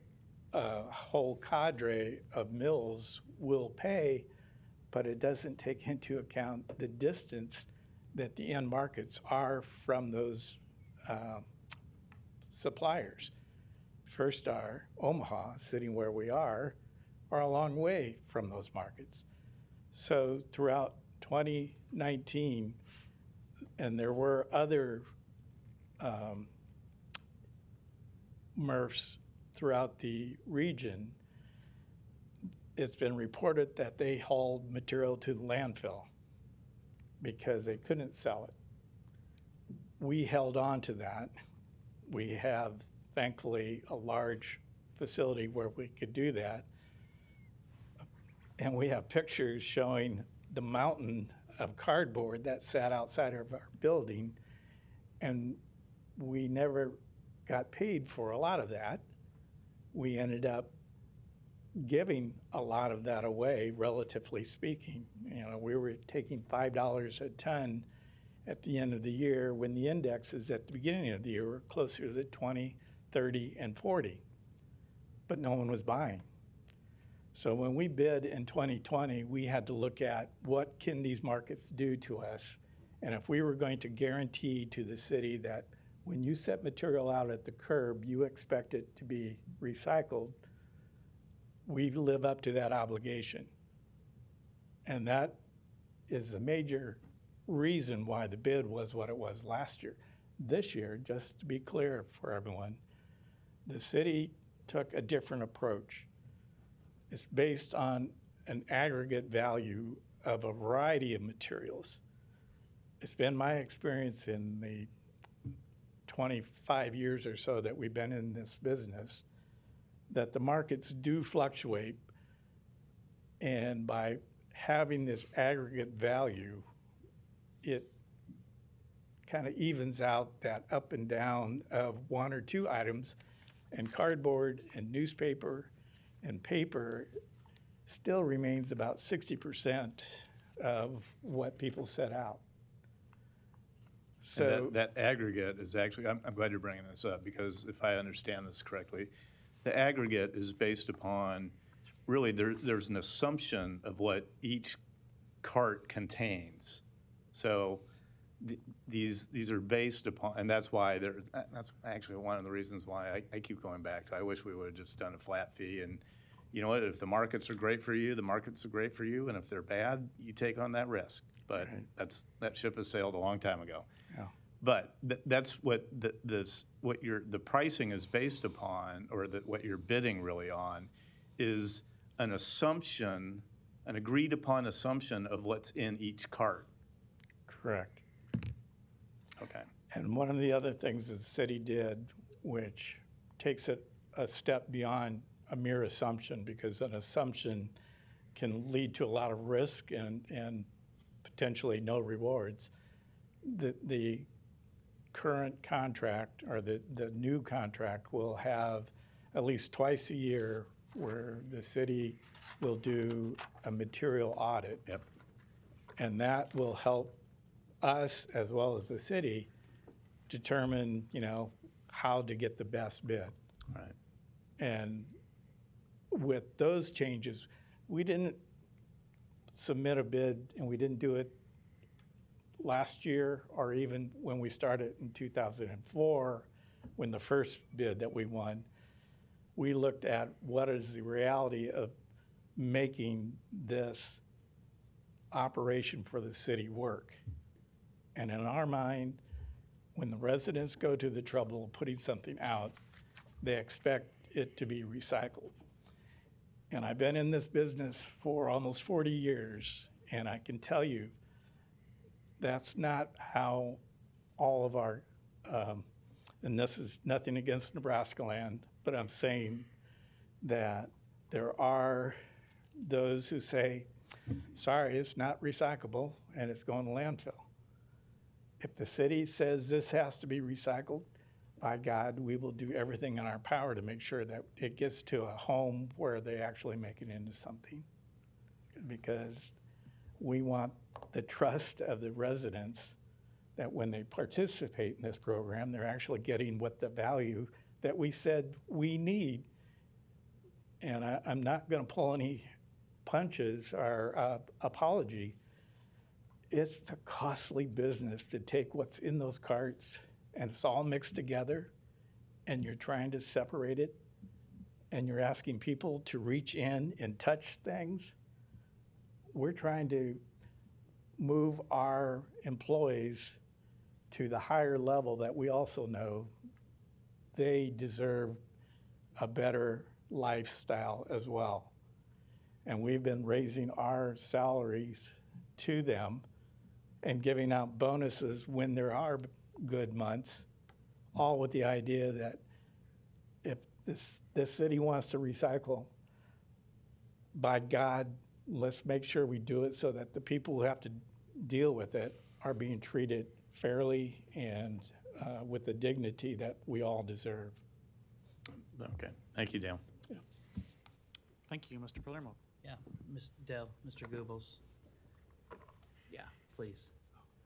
a whole cadre of mills will pay, but it doesn't take into account the distance that the end markets are from those suppliers. First Star, Omaha, sitting where we are a long way from those markets. So throughout 2019, and there were other MRFs throughout the region, it's been reported that they hauled material to the landfill because they couldn't sell it. We held on to that. We have, thankfully, a large facility where we could do that. And we have pictures showing the mountain of cardboard that sat outside of our building, and we never got paid for a lot of that. We ended up giving a lot of that away, relatively speaking. You know, we were taking $5 a ton at the end of the year when the indexes at the beginning of the year were closer to 20, 30, and 40, but no one was buying. So when we bid in 2020, we had to look at what can these markets do to us, and if we were going to guarantee to the city that when you set material out at the curb, you expect it to be recycled, we live up to that obligation. And that is a major reason why the bid was what it was last year. This year, just to be clear for everyone, the city took a different approach. It's based on an aggregate value of a variety of materials. It's been my experience in the 25 years or so that we've been in this business that the markets do fluctuate, and by having this aggregate value, it kind of evens out that up and down of one or two items, and cardboard and newspaper and paper still remains about 60% of what people set out. So And that aggregate is actually, I'm glad you're bringing this up, because if I understand this correctly, the aggregate is based upon, really, there's an assumption of what each cart contains. So these are based upon, and that's why that's actually one of the reasons why I keep going back to, I wish we would have just done a flat fee. And you know what, if the markets are great for you, the markets are great for you, and if they're bad, you take on that risk. But that ship has sailed a long time ago. Yeah. But that's what the pricing is based upon, or what you're bidding really on, is an assumption, an agreed upon assumption of what's in each cart. Correct. Okay. And one of the other things the city did, which takes it a step beyond a mere assumption, because an assumption can lead to a lot of risk and potentially no rewards. The current contract, or the new contract, will have at least twice a year where the city will do a material audit. Yep. And that will help us, as well as the city, determine, you know, how to get the best bid. Right. And with those changes, we didn't submit a bid, and we didn't do it last year, or even when we started in 2004, when the first bid that we won. We looked at what is the reality of making this operation for the city work. And in our mind, when the residents go to the trouble of putting something out, they expect it to be recycled. And I've been in this business for almost 40 years, and I can tell you that's not how all of our, and this is nothing against Nebraska land, but I'm saying that there are those who say, sorry, it's not recyclable and it's going to landfill. If the city says this has to be recycled, by God, we will do everything in our power to make sure that it gets to a home where they actually make it into something. Because we want the trust of the residents that when they participate in this program, they're actually getting what the value that we said we need. And I'm not going to pull any punches or apology. It's a costly business to take what's in those carts and it's all mixed together and you're trying to separate it and you're asking people to reach in and touch things. We're trying to move our employees to the higher level that we also know they deserve a better lifestyle as well. And we've been raising our salaries to them and giving out bonuses when there are good months, all with the idea that if this city wants to recycle, by God, let's make sure we do it so that the people who have to deal with it are being treated fairly and with the dignity that we all deserve. Okay, thank you, Dale. Yeah. Thank you, Mr. Palermo. Yeah, Dale, Mr. Goebbels. Yeah, please.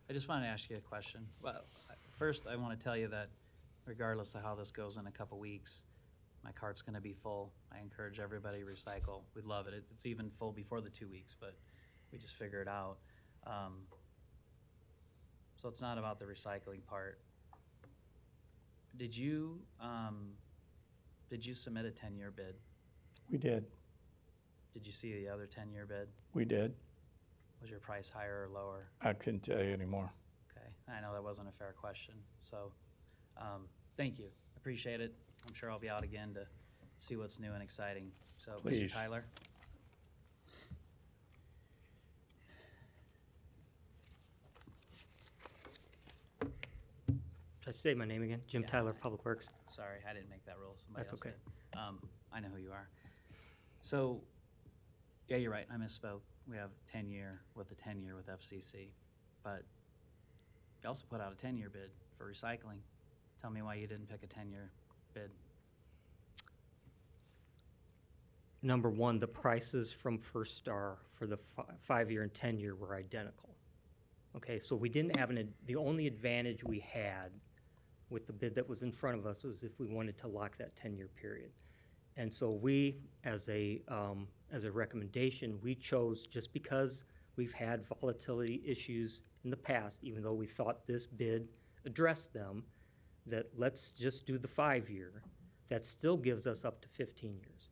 I just wanted to ask you a question. Well, first, I want to tell you that regardless of how this goes in a couple weeks, my cart's going to be full. I encourage everybody to recycle. We'd love it. It's even full before the 2 weeks, but we just figure it out. So it's not about the recycling part. Did you submit a 10-year bid? We did. Did you see the other 10-year bid? We did. Was your price higher or lower? I couldn't tell you anymore. Okay, I know that wasn't a fair question, so thank you. Appreciate it. I'm sure I'll be out again to see what's new and exciting. So, Please. Mr. Tyler? Should I say my name again? Jim Yeah. Tyler, Public Works. Sorry, I didn't make that rule. Somebody That's else okay. did. I know who you are. So, yeah, you're right. I misspoke. We have 10-year with the 10-year with FCC, but you also put out a 10-year bid for recycling. Tell me why you didn't pick a 10-year bid. Number one, the prices from First Star for the 5-year and 10-year were identical. Okay, so we didn't have the only advantage we had with the bid that was in front of us was if we wanted to lock that 10-year period. And so we, as a recommendation, we chose, just because we've had volatility issues in the past, even though we thought this bid addressed them, that let's just do the 5-year. That still gives us up to 15 years.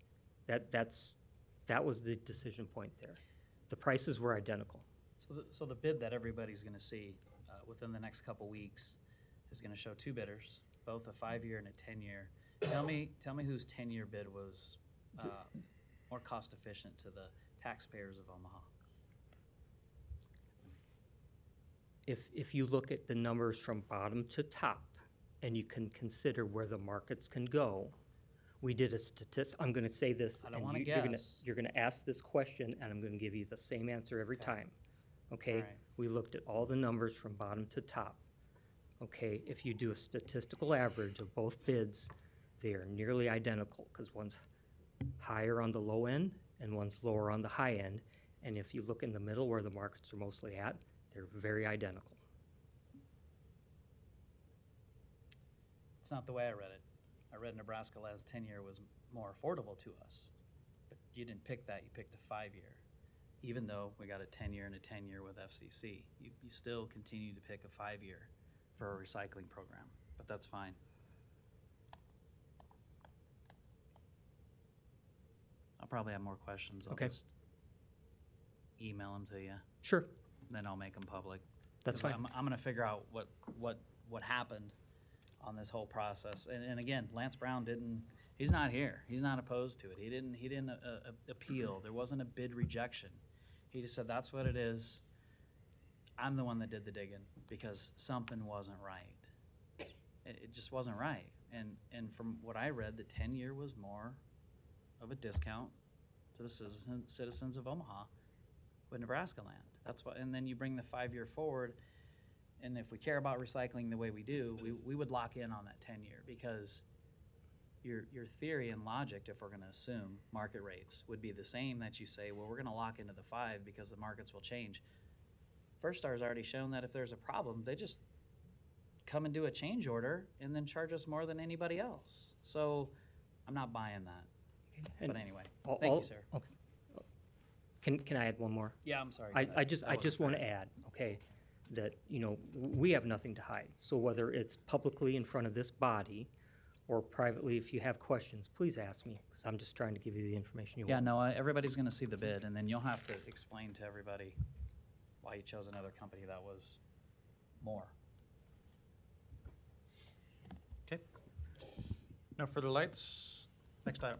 That was the decision point there. The prices were identical. So the bid that everybody's going to see within the next couple weeks is going to show two bidders, both a 5-year and a 10-year. Tell me whose 10-year bid was more cost efficient to the taxpayers of Omaha. If you look at the numbers from bottom to top, and you can consider where the markets can go, we did a statistic. I'm going to say this. I don't and want to guess. You're going to ask this question, and I'm going to give you the same answer every time. Okay? All right. We looked at all the numbers from bottom to top. Okay? If you do a statistical average of both bids, they are nearly identical because one's higher on the low end and one's lower on the high end. And if you look in the middle where the markets are mostly at, they're very identical. It's not the way I read it. I read Nebraska last 10-year was more affordable to us. But you didn't pick that, you picked a 5-year. Even though we got a 10-year and a 10-year with FCC, you still continue to pick a 5-year for a recycling program, but that's fine. I'll probably have more questions. I'll Okay. just email them to you. Sure. Then I'll make them public. That's 'Cause fine. I'm going to figure out what happened on this whole process. And again, Lance Brown he's not here. He's not opposed to it. He didn't appeal. There wasn't a bid rejection. He just said, that's what it is. I'm the one that did the digging because something wasn't right. It just wasn't right. And from what I read, the 10-year was more of a discount to the citizens of Omaha with Nebraska land. That's what. And then you bring the 5-year forward, and if we care about recycling the way we do, we would lock in on that 10-year, because your theory and logic, if we're going to assume market rates, would be the same, that you say, well, we're going to lock into the 5 because the markets will change. First Star's already shown that if there's a problem, they just come and do a change order and then charge us more than anybody else. So I'm not buying that. But anyway, thank you, sir. Okay. Can I add one more? Yeah, I'm sorry. I just want to add, okay, that, you know, we have nothing to hide. So whether it's publicly in front of this body or privately, if you have questions, please ask me, because I'm just trying to give you the information you Yeah, want. no, everybody's going to see the bid, and then you'll have to explain to everybody why you chose another company that was more. Okay. No further lights. Next item.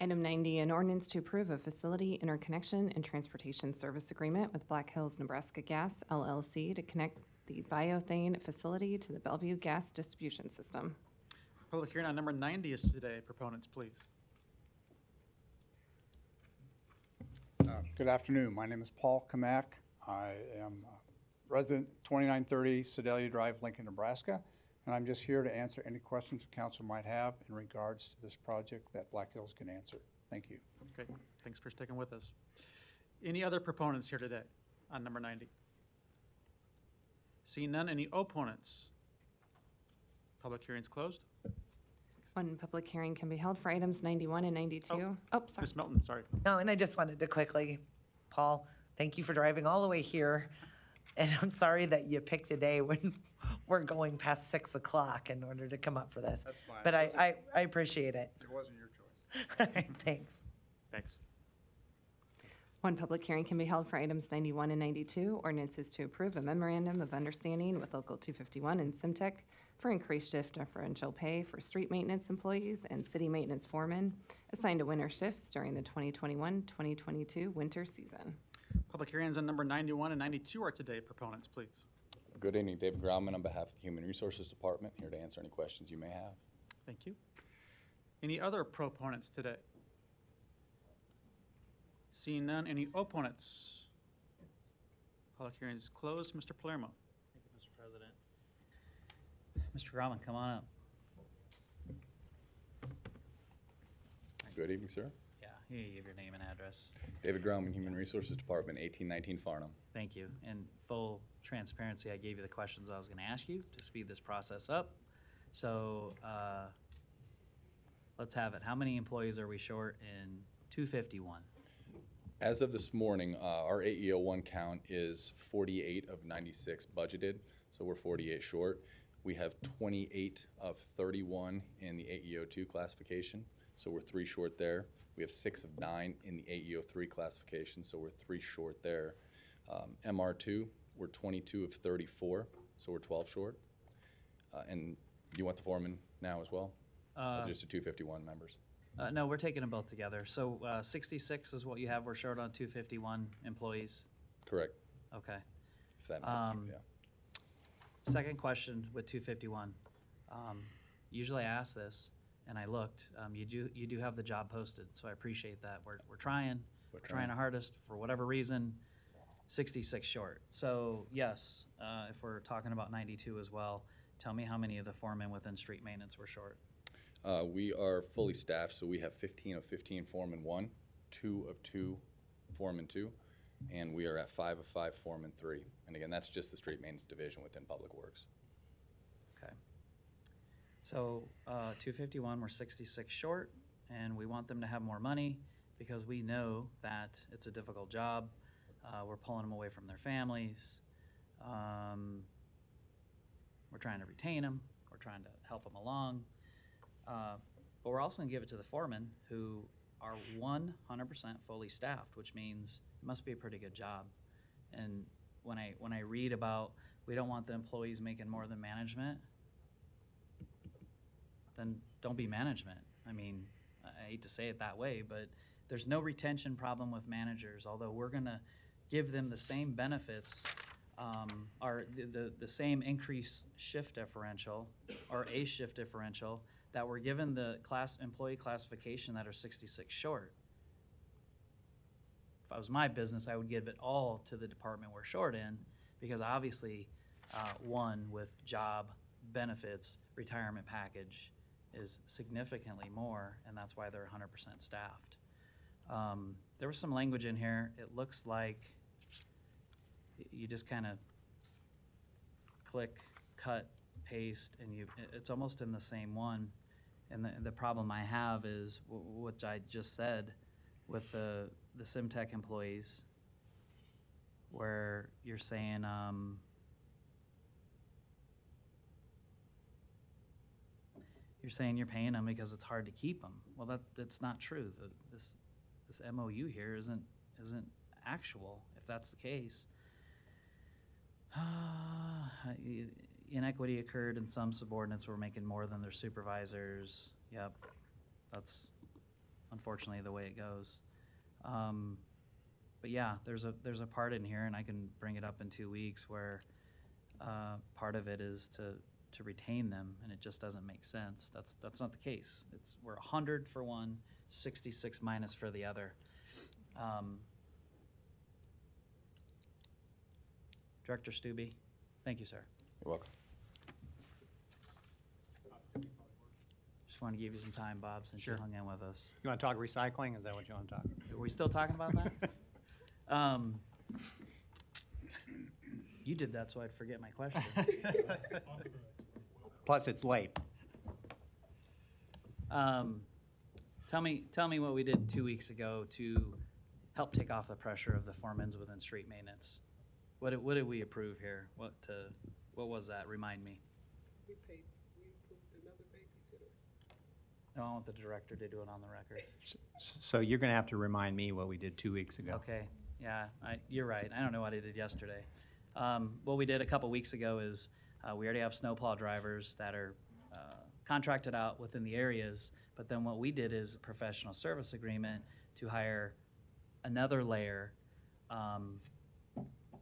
Item 90, an ordinance to approve a facility interconnection and transportation service agreement with Black Hills Nebraska Gas LLC to connect the bioethane facility to the Bellevue gas distribution system. Public hearing on number 90 is today. Proponents, please. Good afternoon. My name is Paul Kamak. I am resident 2930 Sedalia Drive, Lincoln, Nebraska, and I'm just here to answer any questions the council might have in regards to this project that Black Hills can answer. Thank you. Okay, thanks for sticking with us. Any other proponents here today on number 90? Seeing none, any opponents? Public hearing's closed. One public hearing can be held for items 91 and 92. Oh, sorry. Ms. Milton, sorry. No, and I just wanted to quickly, Paul, thank you for driving all the way here. And I'm sorry that you picked a day when we're going past 6 o'clock in order to come up for this. That's fine. But I appreciate it. It wasn't your choice. All right, thanks. Thanks. One public hearing can be held for items 91 and 92. Ordinances to approve a memorandum of understanding with Local 251 and Simtech for increased shift differential pay for street maintenance employees and city maintenance foremen assigned to winter shifts during the 2021-2022 winter season. Public hearings on number 91 and 92 are today. Proponents, please. Good evening, David Grauman on behalf of the Human Resources Department, here to answer any questions you may have. Thank you. Any other proponents today? Seeing none, any opponents? Public hearing is closed. Mr. Palermo. Thank you, Mr. President. Mr. Grauman, come on up. Good evening, sir. Yeah, here you give your name and address. David Grauman, Human Resources Department, 1819 Farnham. Thank you. In full transparency, I gave you the questions I was going to ask you to speed this process up. So let's have it. How many employees are we short in 251? As of this morning, our AEO1 count is 48 of 96 budgeted, so we're 48 short. We have 28 of 31 in the AEO2 classification, so we're 3 short there. We have 6 of 9 in the AEO3 classification, so we're 3 short there. MR2, we're 22 of 34, so we're 12 short. And you want the foreman now as well? Or just the 251 members? No, we're taking them both together. So 66 is what you have. We're short on 251 employees. Correct. Okay. If that matters, yeah. Second question with 251. Usually I ask this, and I looked. You do have the job posted, so I appreciate that. We're trying. We're trying our hardest. For whatever reason, 66 short. So yes, if we're talking about 92 as well, tell me how many of the foremen within street maintenance were short. We are fully staffed, so we have 15 of 15 foreman 1, 2 of 2 foreman 2, and we are at 5 of 5 foreman 3. And again, that's just the street maintenance division within Public Works. Okay. So 251, we're 66 short, and we want them to have more money because we know that it's a difficult job. We're pulling them away from their families. We're trying to retain them. We're trying to help them along. But we're also going to give it to the foremen who are 100% fully staffed, which means it must be a pretty good job. And when I read about we don't want the employees making more than management, then don't be management. I mean, I hate to say it that way, but there's no retention problem with managers, although we're going to give them the same benefits or the same increased shift differential or a shift differential that we're given the employee classification that are 66 short. If I was my business, I would give it all to the department we're short in, because obviously one with job benefits, retirement package is significantly more, and that's why they're 100% staffed. There was some language in here. It looks like you just kind of click, cut, paste, and it's almost in the same one. And the problem I have is what I just said with the SimTech employees, where you're saying you're paying them because it's hard to keep them. Well, that's not true. This MOU here isn't actual. If that's the case, inequity occurred and some subordinates were making more than their supervisors. Yep, that's unfortunately the way it goes. But yeah, there's a part in here, and I can bring it up in 2 weeks, where part of it is to retain them, and it just doesn't make sense. That's not the case. We're 100 for one, 66 minus for the other. Director Stubbe, thank you, sir. You're welcome. Just want to give you some time, Bob, since you hung in with us. You want to talk recycling? Is that what you want to talk? Are we still talking about that? You did that so I'd forget my question. Plus, it's late. Tell me what we did 2 weeks ago to help take off the pressure of the foremans within street maintenance. What did we approve here? What was that? Remind me. We approved another babysitter. No, I want the director to do it on the record. So you're going to have to remind me what we did 2 weeks ago. Okay. Yeah, you're right. I don't know what I did yesterday. What we did a couple weeks ago is we already have snowplow drivers that are contracted out within the areas, but then what we did is a professional service agreement to hire another layer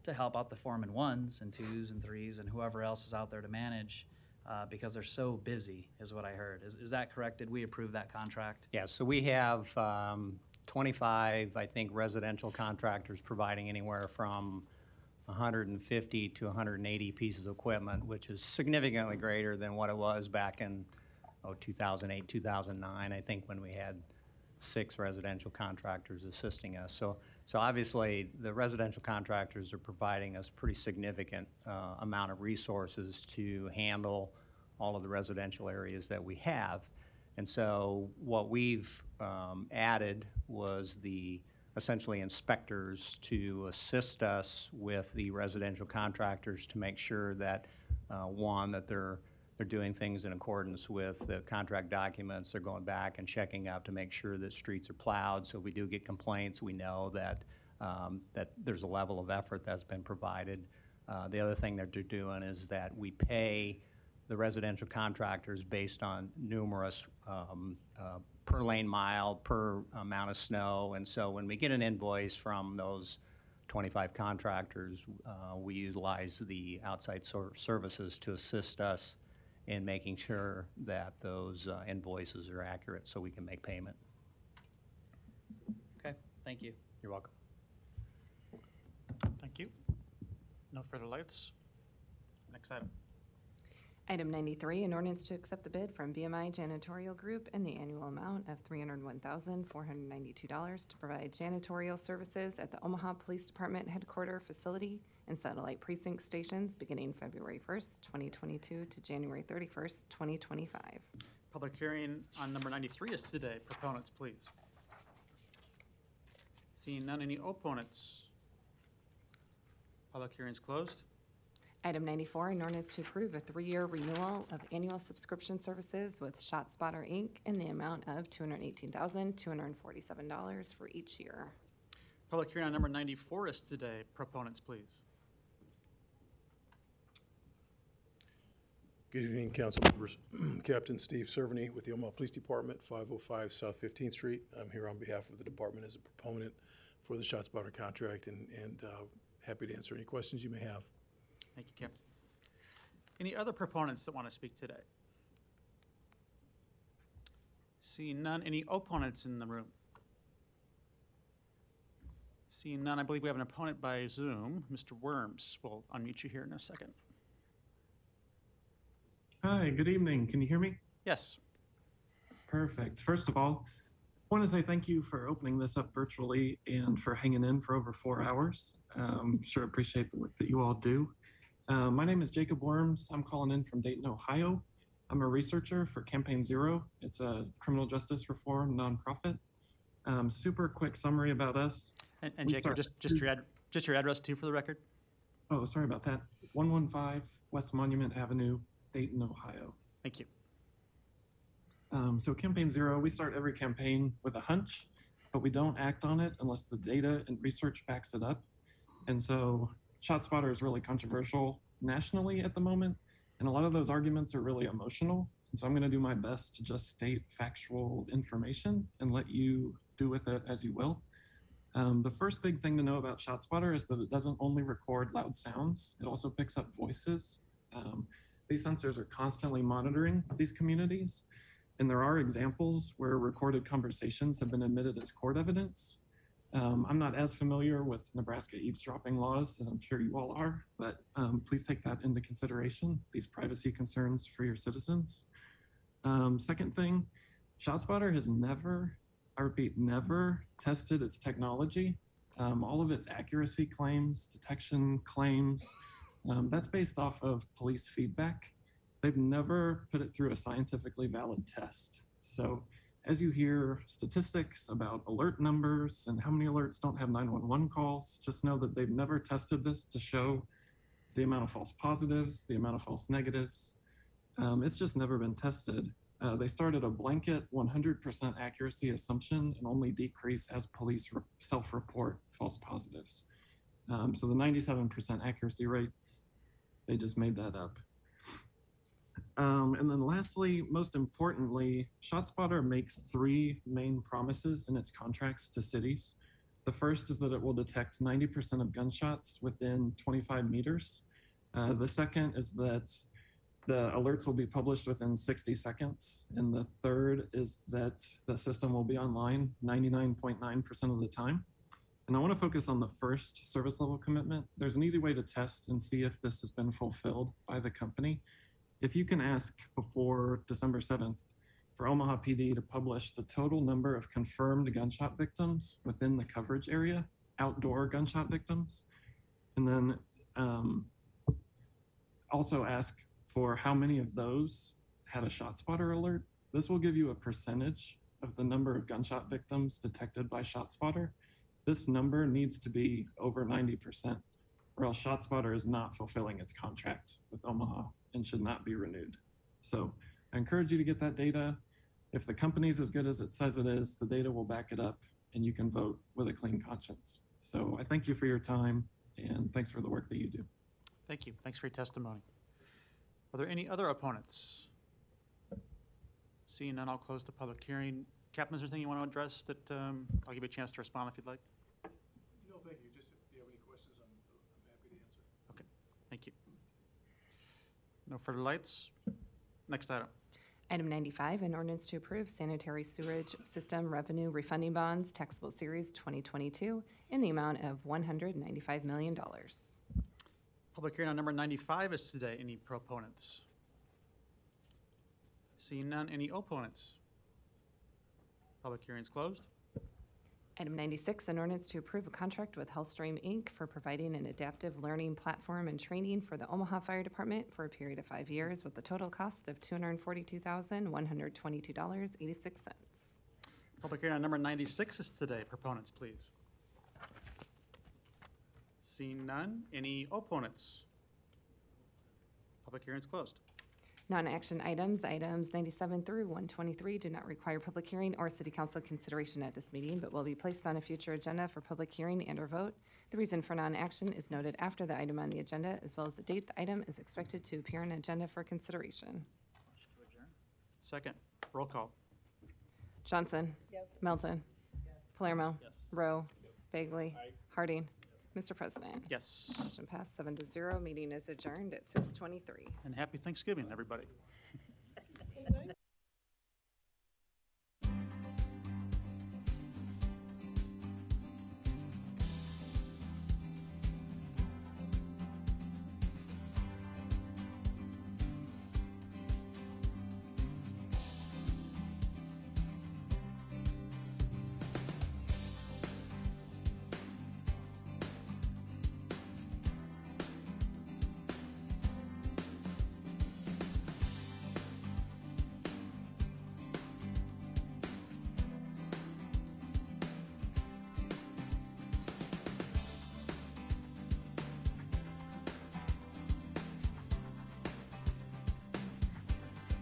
to help out the foreman 1s and 2s and 3s and whoever else is out there to manage because they're so busy, is what I heard. Is that correct? Did we approve that contract? Yeah, so we have 25, I think, residential contractors providing anywhere from 150 to 180 pieces of equipment, which is significantly greater than what it was back in 2008, 2009, I think, when we had 6 residential contractors assisting us. So obviously, the residential contractors are providing us pretty significant amount of resources to handle all of the residential areas that we have. And so what we've added was essentially inspectors to assist us with the residential contractors to make sure that, one, that they're doing things in accordance with the contract documents. They're going back and checking out to make sure that streets are plowed. So if we do get complaints, we know that there's a level of effort that's been provided. The other thing that they're doing is that we pay the residential contractors based on numerous per lane mile, per amount of snow. And so when we get an invoice from those 25 contractors, we utilize the outside services to assist us in making sure that those invoices are accurate so we can make payment. Okay, thank you. You're welcome. Thank you. No further lights. Next item. Item 93, an ordinance to accept the bid from BMI Janitorial Group in the annual amount of $301,492 to provide janitorial services at the Omaha Police Department headquarters facility and satellite precinct stations beginning February 1st, 2022 to January 31st, 2025. Public hearing on number 93 is today. Proponents, please. Seeing none, any opponents? Public hearing is closed. Item 94, an ordinance to approve a 3-year renewal of annual subscription services with ShotSpotter, Inc. in the amount of $218,247 for each year. Public hearing on number 94 is today. Proponents, please. Good evening, council members. Captain Steve Cerveny with the Omaha Police Department, 505 South 15th Street. I'm here on behalf of the department as a proponent for the ShotSpotter contract and happy to answer any questions you may have. Thank you, Captain. Any other proponents that want to speak today? Seeing none, any opponents in the room? Seeing none, I believe we have an opponent by Zoom. Mr. Worms, we'll unmute you here in a second. Hi, good evening. Can you hear me? Yes. Perfect. First of all, I want to say thank you for opening this up virtually and for hanging in for over 4 hours. Sure appreciate the work that you all do. My name is Jacob Worms. I'm calling in from Dayton, Ohio. I'm a researcher for Campaign Zero. It's a criminal justice reform nonprofit. Super quick summary about us. And Jacob, just your address too for the record. Oh, sorry about that. 115 West Monument Avenue, Dayton, Ohio. Thank you. So Campaign Zero, we start every campaign with a hunch, but we don't act on it unless the data and research backs it up. And so ShotSpotter is really controversial nationally at the moment, and a lot of those arguments are really emotional. And so I'm going to do my best to just state factual information and let you do with it as you will. The first big thing to know about ShotSpotter is that it doesn't only record loud sounds, it also picks up voices. These sensors are constantly monitoring these communities, and there are examples where recorded conversations have been admitted as court evidence. I'm not as familiar with Nebraska eavesdropping laws as I'm sure you all are, but please take that into consideration, these privacy concerns for your citizens. Second thing, ShotSpotter has never, I repeat, never tested its technology. All of its accuracy claims, detection claims, that's based off of police feedback. They've never put it through a scientifically valid test. So as you hear statistics about alert numbers and how many alerts don't have 911 calls, just know that they've never tested this to show the amount of false positives, the amount of false negatives. It's just never been tested. They started a blanket 100% accuracy assumption and only decrease as police self-report false positives. So the 97% accuracy rate, they just made that up. And then lastly, most importantly, ShotSpotter makes 3 main promises in its contracts to cities. The first is that it will detect 90% of gunshots within 25 meters. The second is that the alerts will be published within 60 seconds. And the third is that the system will be online 99.9% of the time. And I want to focus on the first service level commitment. There's an easy way to test and see if this has been fulfilled by the company. If you can ask before December 7th for Omaha PD to publish the total number of confirmed gunshot victims within the coverage area, outdoor gunshot victims, and then also ask for how many of those had a ShotSpotter alert, this will give you a percentage of the number of gunshot victims detected by ShotSpotter. This number needs to be over 90%, or else ShotSpotter is not fulfilling its contract with Omaha and should not be renewed. So I encourage you to get that data. If the company's as good as it says it is, the data will back it up and you can vote with a clean conscience. So I thank you for your time and thanks for the work that you do. Thank you. Thanks for your testimony. Are there any other opponents? Seeing none, I'll close the public hearing. Captain, is there anything you want to address that I'll give you a chance to respond if you'd like? No, thank you. Just if you have any questions, I'm happy to answer. Okay, thank you. No further lights. Next item. Item 95, an ordinance to approve sanitary sewage system revenue refunding bonds, taxable series 2022, in the amount of $195 million. Public hearing on number 95 is today. Any proponents? Seeing none, any opponents? Public hearing is closed. Item 96, an ordinance to approve a contract with HealthStream, Inc. for providing an adaptive learning platform and training for the Omaha Fire Department for a period of 5 years with a total cost of $242,122.86. Public hearing on number 96 is today. Proponents, please. Seeing none, any opponents? Public hearing is closed. Non-action items, items 97 through 123 do not require public hearing or city council consideration at this meeting, but will be placed on a future agenda for public hearing and or vote. The reason for non-action is noted after the item on the agenda, as well as the date the item is expected to appear on agenda for consideration. Second, roll call. Johnson. Yes. Melton. Palermo. Yes. Rowe. Bagley. Harding. Mr. President. Yes. Motion passed 7-0. Meeting is adjourned at 6:23. And happy Thanksgiving, everybody.